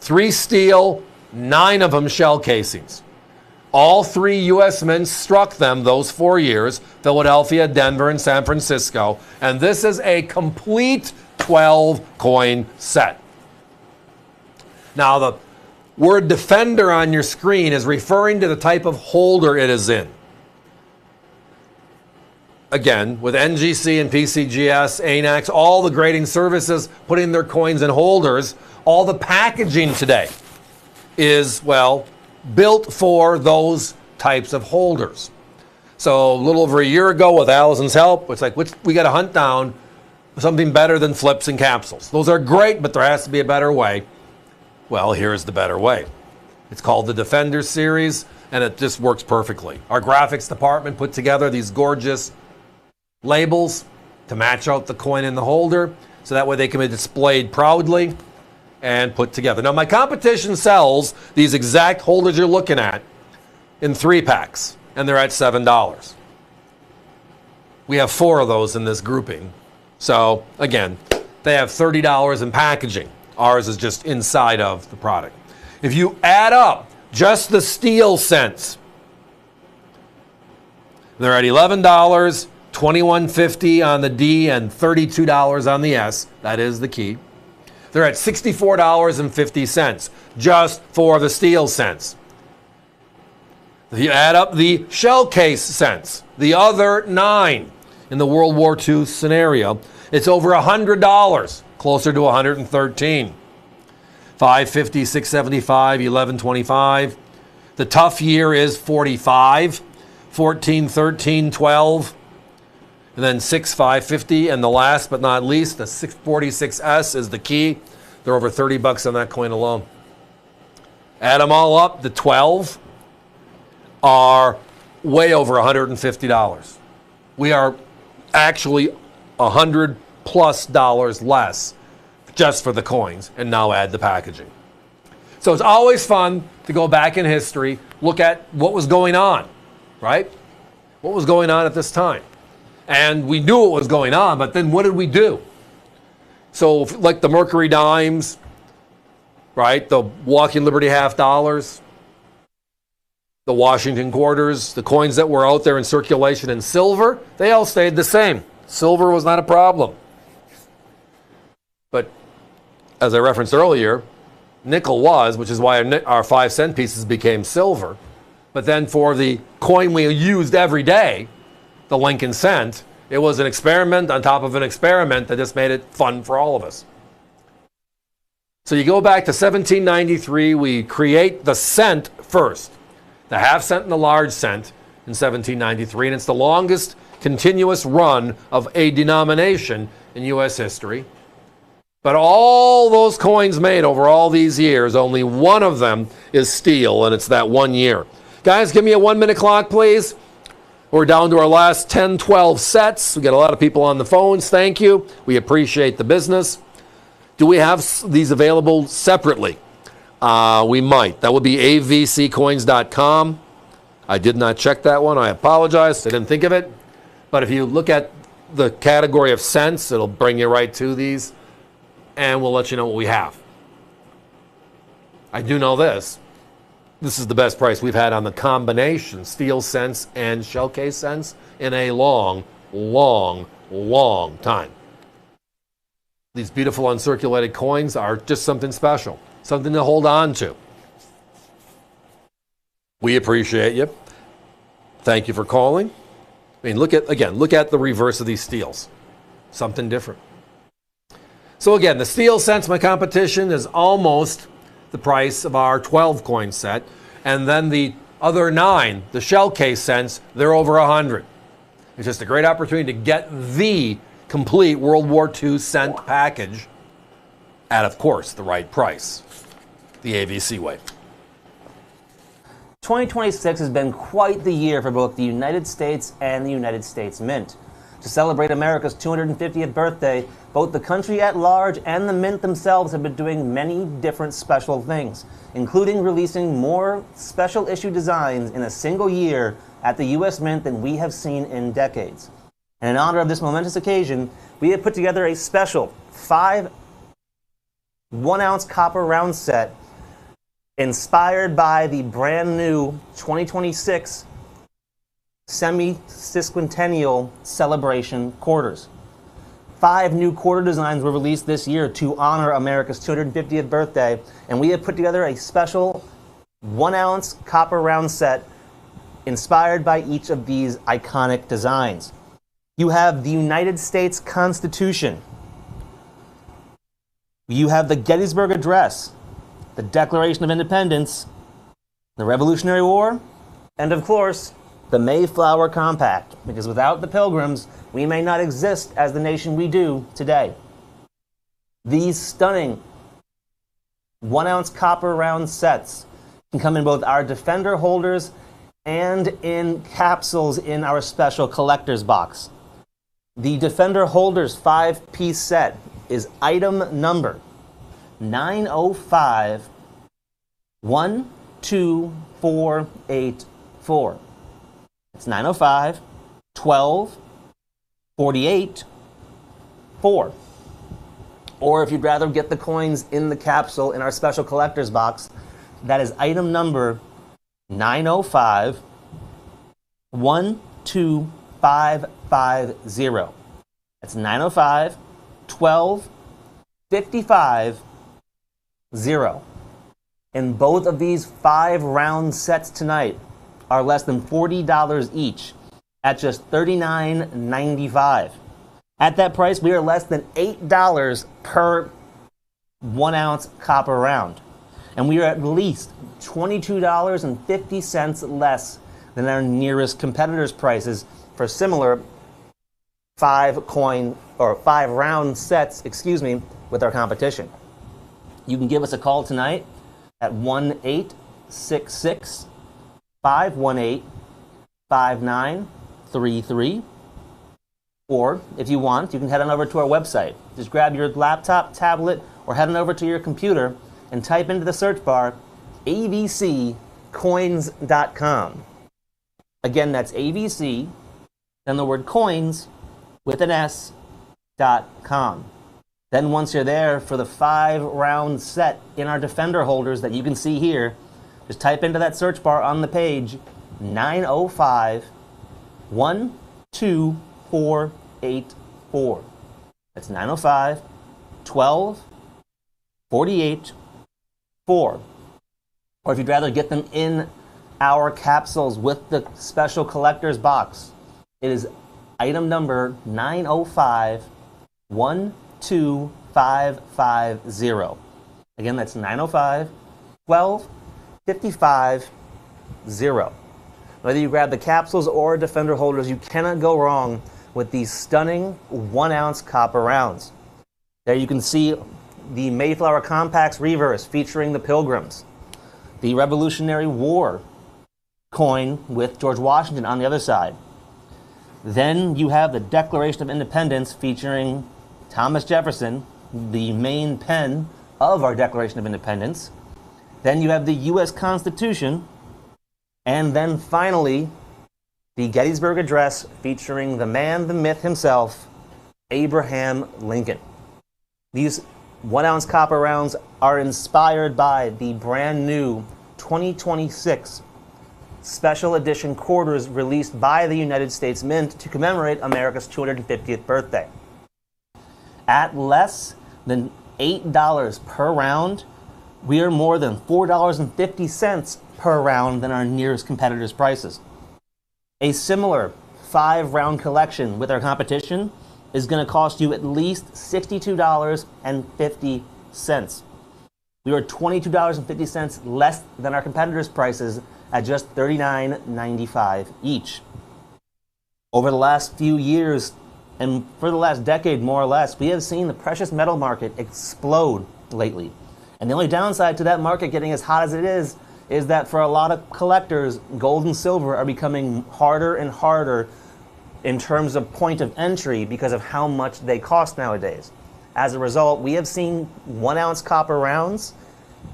3 steel, 9 of them shell casings. All 3 U.S. mints struck them those 4 years, Philadelphia, Denver, and San Francisco. And this is a complete 12-coin set. Now, the word defender on your screen is referring to the type of holder it is in. Again, with NGC and PCGS, ANAX, all the grading services putting their coins in holders, all the packaging today is, well, built for those types of holders. So a little over a year ago, with Allison's help, it's like we got to hunt down something better than flips and capsules. Those are great, but there has to be a better way. Well, here's the better way. It's called the Defender series, and it just works perfectly. Our graphics department put together these gorgeous labels to match out the coin in the holder, so that way they can be displayed proudly and put together. Now, my competition sells these exact holders you're looking at in 3-packs, and they're at $7. We have 4 of those in this grouping. So, again, they have $30 in packaging. Ours is just inside of the product. If you add up just the steel cents, they're at $11, $21.50 on the D, and $32 on the S. That is the key. They're at $64.50 just for the steel cents. If you add up the shell case cents, the other 9 in the World War II scenario, it's over $100, closer to $113. $5.50, $6.75, $11.25. The tough year is $45, $14, $13, $12. And then $6.50, and the last but not least, the 646S is the key. They're over $30 on that coin alone. Add them all up, the 12 are way over $150. We are actually $100+ less just for the coins, and now add the packaging. So it's always fun to go back in history, look at what was going on, right? What was going on at this time? And we knew what was going on, but then what did we do? So like the Mercury dimes, right? The Walking Liberty half dollars, the Washington quarters, the coins that were out there in circulation in silver, they all stayed the same. Silver was not a problem. But as I referenced earlier, nickel was, which is why our 5-cent pieces became silver. But then for the coin we used every day, the Lincoln cent, it was an experiment on top of an experiment that just made it fun for all of us. So you go back to 1793, we create the cent first, the half cent and the large cent in 1793, and it's the longest continuous run of a denomination in U.S. history. But all those coins made over all these years, only one of them is steel, and it's that 1 year. Guys, give me a 1-minute clock, please. We're down to our last 10, 12 sets. We got a lot of people on the phones. Thank you. We appreciate the business. Do we have these available separately? We might. That would be avccoins.com. I did not check that one. I apologize. I didn't think of it. But if you look at the category of cents, it'll bring you right to these, and we'll let you know what we have. I do know this. This is the best price we've had on the combination steel cents and shell case cents in a long, long, long time. These beautiful uncirculated coins are just something special, something to hold on to. We appreciate you. Thank you for calling. I mean, look at the reverse of these steels. Something different. So again, the steel cents, my competition, is almost the price of our 12 coin set. And then the other 9, the shell case cents, they're over 100. It's just a great opportunity to get the complete World War II cent package at, of course, the right price. The AVC way. 2026 has been quite the year for both the United States and the United States Mint. To celebrate America's 250th birthday, both the country at large and the Mint themselves have been doing many different special things, including releasing more special issue designs in a single year at the U.S. Mint than we have seen in decades. And in honor of this momentous occasion, we have put together a special 5 1-ounce copper round set inspired by the brand new 2026 semi-sesquicentennial celebration quarters. 5 new quarter designs were released this year to honor America's 250th birthday, and we have put together a special 1-ounce copper round set inspired by each of these iconic designs. You have the United States Constitution. You have the Gettysburg Address, the Declaration of Independence, the Revolutionary War, and of course, the Mayflower Compact, because without the Pilgrims, we may not exist as the nation we do today. These stunning 1-ounce copper round sets can come in both our Defender holders and in capsules in our special collector's box. The Defender Holders 5-piece set is item number 905-12484. It's 905-12-48-4. Or if you'd rather get the coins in the capsule in our special collector's box, that is item number 905-12550. That's 905-12-55-0. And both of these 5 round sets tonight are less than $40 each at just $39.95. At that price, we are less than $8 per 1-ounce copper round. And we are at least $22.50 less than our nearest competitors' prices for similar 5 round sets, with our competition. You can give us a call tonight at 1-866-518-5933. Or, if you want, you can head on over to our website. Just grab your laptop, tablet, or head on over to your computer and type into the search bar avccoins.com. Again, that's AVC, then the word coins with an S.com. Then once you're there for the 5-round set in our Defender holders that you can see here, just type into that search bar on the page 905-12484. That's 905-12-48-4. Or if you'd rather get them in our capsules with the special collector's box, it is item number 905-12550. Again, that's 905-12-55-0. Whether you grab the capsules or Defender holders, you cannot go wrong with these stunning 1-ounce copper rounds. There you can see the Mayflower Compacts Reverse featuring the Pilgrims, the Revolutionary War coin with George Washington on the other side. Then you have the Declaration of Independence featuring Thomas Jefferson, the main pen of our Declaration of Independence. Then you have the U.S. Constitution. And then finally, the Gettysburg Address featuring the man, the myth himself, Abraham Lincoln. These 1-ounce copper rounds are inspired by the brand new 2026 special edition quarters released by the United States Mint to commemorate America's 250th birthday. At less than $8 per round, we are more than $4.50 per round than our nearest competitors' prices. A similar 5-round collection with our competition is going to cost you at least $62.50. We are $22.50 less than our competitors' prices at just $39.95 each. Over the last few years, and for the last decade more or less, we have seen the precious metal market explode lately. And the only downside to that market getting as hot as it is that for a lot of collectors, gold and silver are becoming harder and harder in terms of point of entry because of how much they cost nowadays. As a result, we have seen 1-ounce copper rounds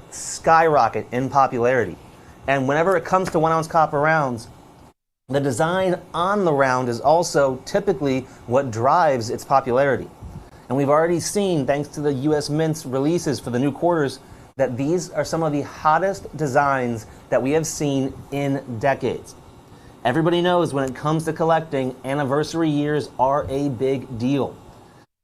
skyrocket in popularity. And whenever it comes to 1-ounce copper rounds, the design on the round is also typically what drives its popularity. And we've already seen, thanks to the U.S. Mint's releases for the new quarters, that these are some of the hottest designs that we have seen in decades. Everybody knows when it comes to collecting, anniversary years are a big deal.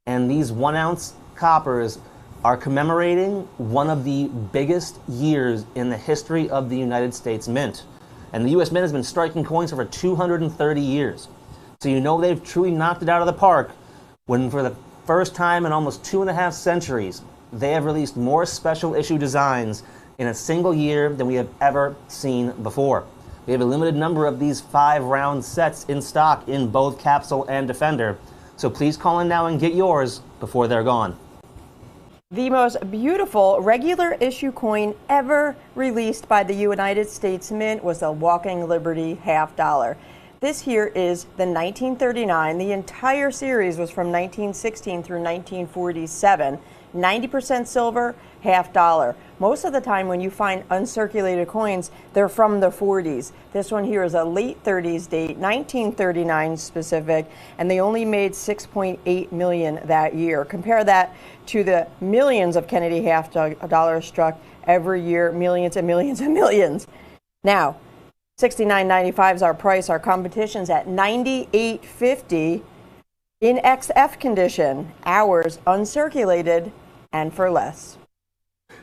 And these 1-ounce coppers are commemorating one of the biggest years in the history of the United States Mint. And the U.S. Mint has been striking coins for over 230 years. So you know they've truly knocked it out of the park when for the first time in almost 2.5 centuries, they have released more special issue designs in a single year than we have ever seen before. We have a limited number of these 5-round sets in stock in both Capsule and Defender. So please call in now and get yours before they're gone. The most beautiful regular issue coin ever released by the United States Mint was the Walking Liberty $50. This here is the 1939. The entire series was from 1916 through 1947. 90% silver, $50. Most of the time when you find uncirculated coins, they're from the 40s. This one here is a late 30s date, 1939 specific, and they only made $6.8 million that year. Compare that to the millions of Kennedy $50 struck every year, millions and millions and millions. Now, $69.95 is our price. Our competition's at $98.50 in XF condition. Ours uncirculated and for less.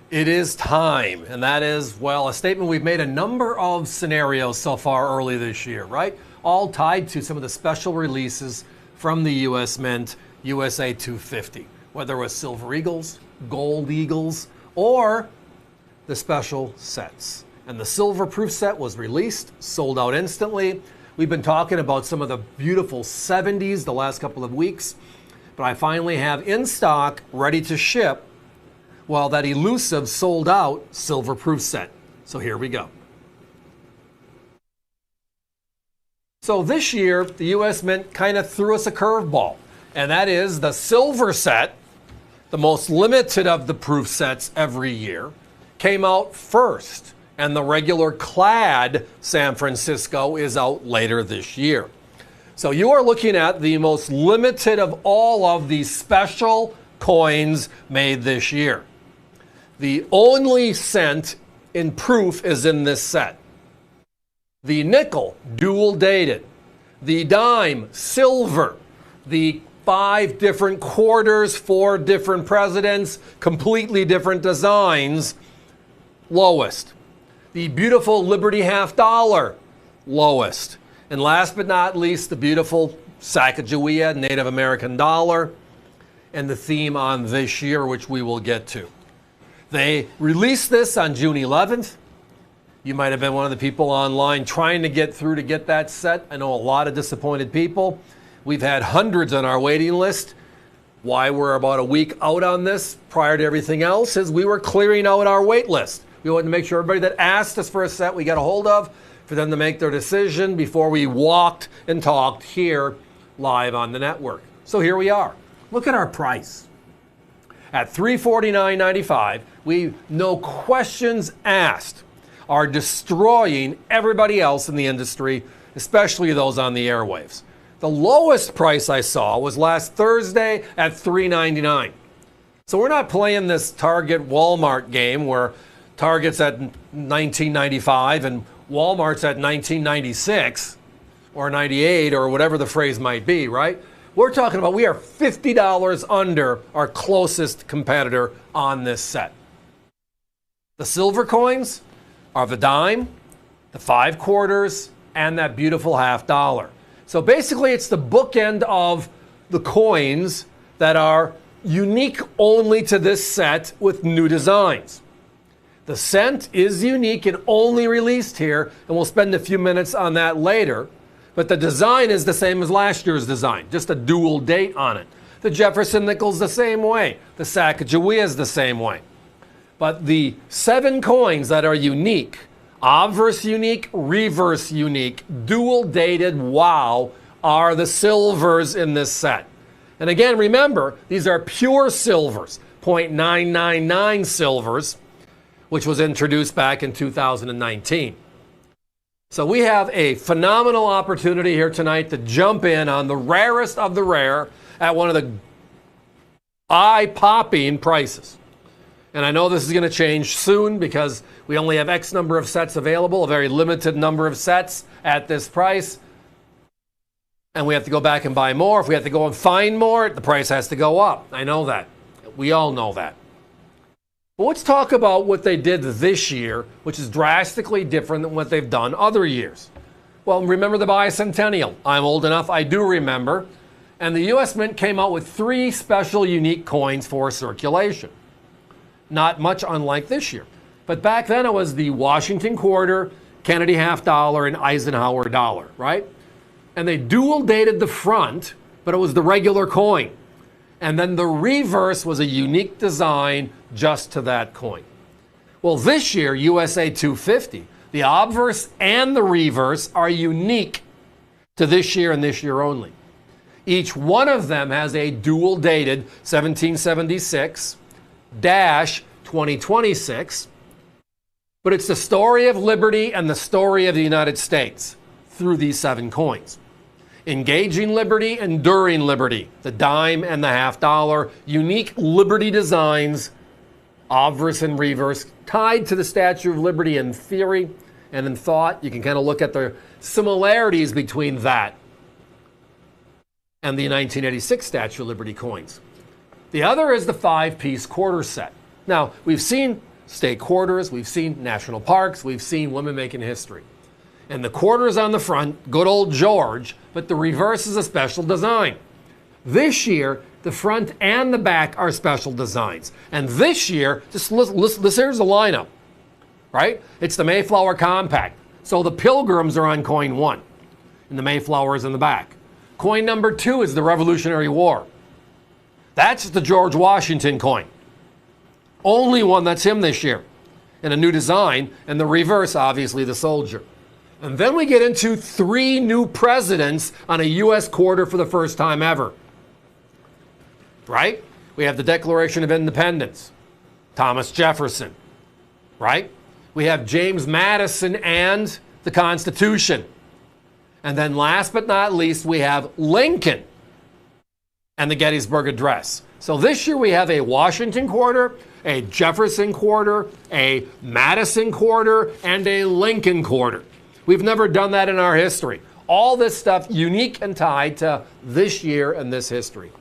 It is time, and that is, well, a statement we've made a number of scenarios so far early this year, right? All tied to some of the special releases from the U.S. Mint USA 250, whether it was Silver Eagles, Gold Eagles, or the special sets. And the Silver Proof set was released, sold out instantly. We've been talking about some of the beautiful 70s the last couple of weeks, but I finally have in stock, ready to ship, Well, that elusive sold out silver proof set. So here we go. So this year, the U.S. Mint kind of threw us a curveball, and that is the silver set, the most limited of the proof sets every year, came out first, and the regular clad San Francisco is out later this year. So you are looking at the most limited of all of these special coins made this year. The only cent in proof is in this set. The nickel, dual dated. The dime, silver. The 5 different quarters, 4 different presidents, completely different designs, lowest. The beautiful Liberty half dollar, lowest. And last but not least, the beautiful Sacagawea Native American dollar, and the theme on this year, which we will get to. They released this on June 11th. You might have been one of the people online trying to get through to get that set. I know a lot of disappointed people. We've had hundreds on our waiting list. Why we're about a week out on this prior to everything else is we were clearing out our wait list. We wanted to make sure everybody that asked us for a set we got a hold of, for them to make their decision before we walked and talked here live on the network. So here we are. Look at our price. At $349.95, we, no questions asked, are destroying everybody else in the industry, especially those on the airwaves. The lowest price I saw was last Thursday at $399. So we're not playing this Target Walmart game where Target's at $19.95 and Walmart's at $19.96 or $98 or whatever the phrase might be, right? We're talking about we are $50 under our closest competitor on this set. The silver coins are the dime, the 5 quarters, and that beautiful half dollar. So basically it's the bookend of the coins that are unique only to this set with new designs. The cent is unique and only released here, and we'll spend a few minutes on that later. But the design is the same as last year's design, just a dual date on it. The Jefferson nickel's the same way. The Sacagawea is the same way. But the 7 coins that are unique, obverse unique, reverse unique, dual dated, wow, are the silvers in this set. And again, remember, these are pure silvers, 0.999 silvers, which was introduced back in 2019. So we have a phenomenal opportunity here tonight to jump in on the rarest of the rare at one of the eye-popping prices. And I know this is going to change soon because we only have X number of sets available, a very limited number of sets at this price. And we have to go back and buy more. If we have to go and find more, the price has to go up. I know that. We all know that. But let's talk about what they did this year, which is drastically different than what they've done other years. Well, remember the bicentennial. I'm old enough, I do remember. And the U.S. Mint came out with 3 special unique coins for circulation. Not much unlike this year. But back then it was the Washington quarter, Kennedy half dollar, and Eisenhower dollar, right? And they dual dated the front, but it was the regular coin. And then the reverse was a unique design just to that coin. Well, this year, USA 250, the obverse and the reverse are unique to this year and this year only. Each one of them has a dual dated 1776-2026, but it's the story of liberty and the story of the United States through these 7 coins. Engaging liberty, enduring liberty, the dime and the half dollar, unique liberty designs, obverse and reverse, tied to the Statue of Liberty in theory and in thought. You can kind of look at the similarities between that and the 1986 Statue of Liberty coins. The other is the 5-piece quarter set. Now, we've seen state quarters, we've seen national parks, we've seen women making history. And the quarters on the front, good old George, but the reverse is a special design. This year, the front and the back are special designs. And this year, just listen, here's the lineup, right? It's the Mayflower Compact. So the Pilgrims are on coin 1, and the Mayflower is in the back. Coin number 2 is the Revolutionary War. That's the George Washington coin. Only one that's him this year in a new design, and the reverse, obviously, the soldier. And then we get into 3 new presidents on a U.S. quarter for the first time ever. Right? We have the Declaration of Independence, Thomas Jefferson. Right? We have James Madison and the Constitution. And then last but not least, we have Lincoln and the Gettysburg Address. So this year we have a Washington quarter, a Jefferson quarter, a Madison quarter, and a Lincoln quarter. We've never done that in our history. All this stuff unique and tied to this year and this history.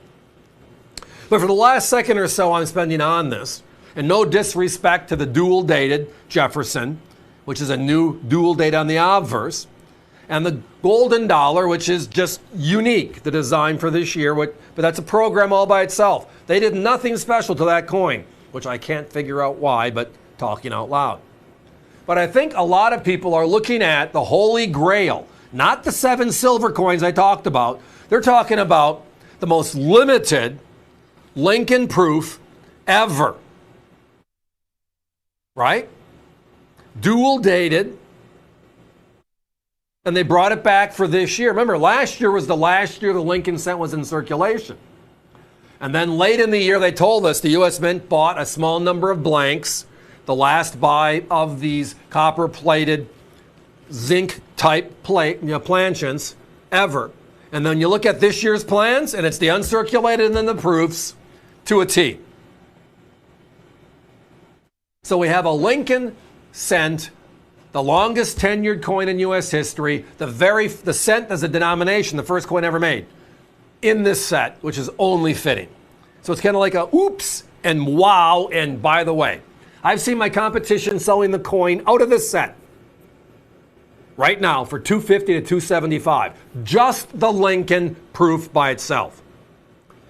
But for the last second or so I'm spending on this, and no disrespect to the dual-dated Jefferson, which is a new dual date on the obverse, and the golden dollar, which is just unique, the design for this year, but that's a program all by itself. They did nothing special to that coin, which I can't figure out why, but talking out loud. But I think a lot of people are looking at the Holy Grail, not the 7 silver coins I talked about. They're talking about the most limited Lincoln proof ever. Right? Dual dated. And they brought it back for this year. Remember, last year was the last year the Lincoln cent was in circulation. And then late in the year, they told us the U.S. Mint bought a small number of blanks, the last buy of these copper-plated zinc-type planchets ever. And then you look at this year's plans, and it's the uncirculated and then the proofs to a T. So we have a Lincoln cent, the longest tenured coin in U.S. history, the cent as a denomination, the first coin ever made, in this set, which is only fitting. So it's kind of like a oops and wow, and by the way, I've seen my competition selling the coin out of this set right now for $250 to $275. Just the Lincoln proof by itself.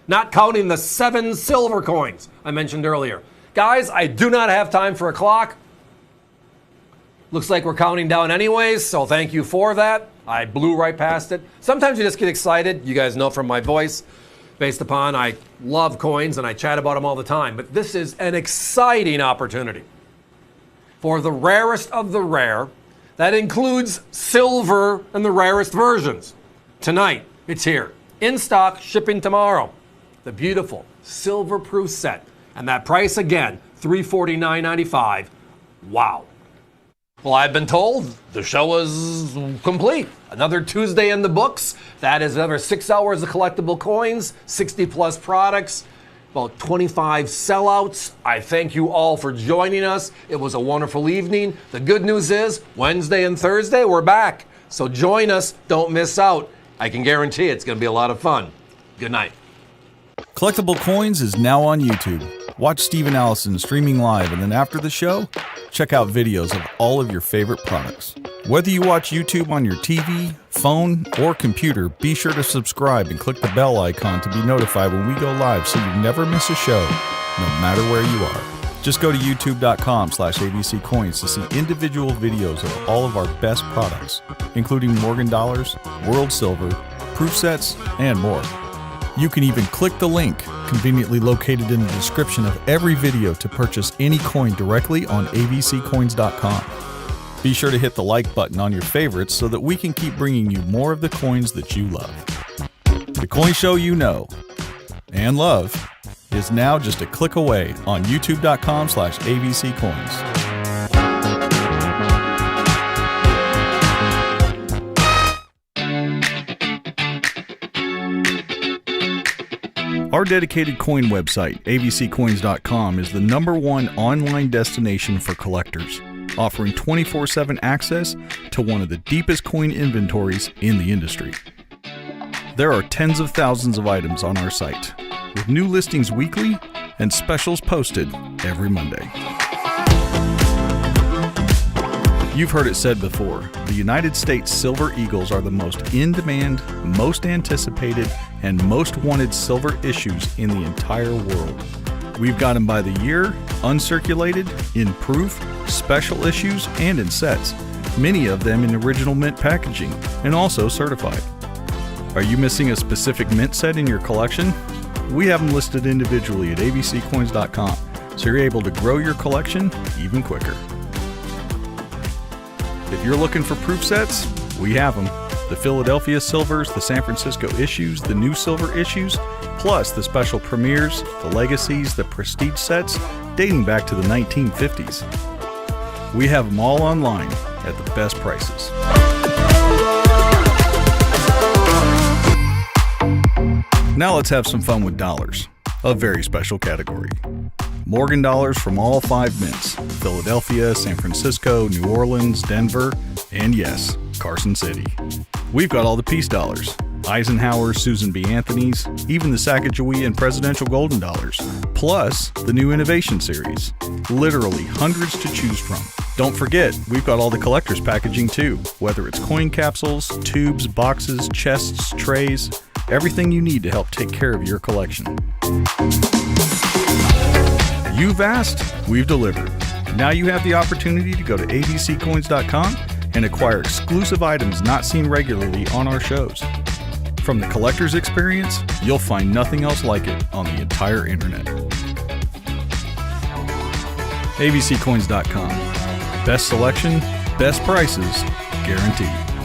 Not counting the 7 silver coins I mentioned earlier. Guys, I do not have time for a clock. Looks like we're counting down anyways, so thank you for that. I blew right past it. Sometimes you just get excited. You guys know from my voice, based upon I love coins and I chat about them all the time. But this is an exciting opportunity for the rarest of the rare. That includes silver and the rarest versions. Tonight, it's here. In stock, shipping tomorrow. The beautiful silver proof set. And that price again, $349.95. Wow. Well, I've been told the show is complete. Another Tuesday in the books. That is another 6 hours of collectible coins, 60 plus products, about 25 sellouts. I thank you all for joining us. It was a wonderful evening. The good news is Wednesday and Thursday, we're back. So join us. Don't miss out. I can guarantee it's going to be a lot of fun. Good night. Collectible Coins is now on YouTube. Watch Steve and Allison streaming live, and then after the show, check out videos of all of your favorite products. Whether you watch YouTube on your TV, phone, or computer, be sure to subscribe and click the bell icon to be notified when we go live so you never miss a show, no matter where you are. Just go to youtube.com/AVC Coins to see individual videos of all of our best products, including Morgan Dollars, World Silver, proof sets, and more. You can even click the link conveniently located in the description of every video to purchase any coin directly on avccoins.com. Be sure to hit the like button on your favorites so that we can keep bringing you more of the coins that you love. The coin show you know and love is now just a click away on youtube.com/AVC Coins. Our dedicated coin website, avccoins.com, is the #1 online destination for collectors, offering 24/7 access to one of the deepest coin inventories in the industry. There are tens of thousands of items on our site, with new listings weekly and specials posted every Monday. You've heard it said before, the United States Silver Eagles are the most in-demand, most anticipated, and most wanted silver issues in the entire world. We've got them by the year, uncirculated, in proof, special issues, and in sets, many of them in original mint packaging, and also certified. Are you missing a specific mint set in your collection? We have them listed individually at avccoins.com. so you're able to grow your collection even quicker. If you're looking for proof sets, we have them. The Philadelphia Silvers, the San Francisco issues, the new silver issues, plus the special premieres, the legacies, the prestige sets, dating back to the 1950s. We have them all online at the best prices. Now let's have some fun with dollars, a very special category. Morgan dollars from all 5 mints: Philadelphia, San Francisco, New Orleans, Denver, and yes, Carson City. We've got all the peace dollars: Eisenhower, Susan B. Anthony's, even the Sacagawea and Presidential Golden Dollars, plus the new Innovation Series. Literally hundreds to choose from. Don't forget, we've got all the collector's packaging too, whether it's coin capsules, tubes, boxes, chests, trays, everything you need to help take care of your collection. You've asked, we've delivered. Now you have the opportunity to go to avccoins.com and acquire exclusive items not seen regularly on our shows. From the collector's experience, you'll find nothing else like it on the entire internet. avccoins.com. Best selection, best prices, guaranteed.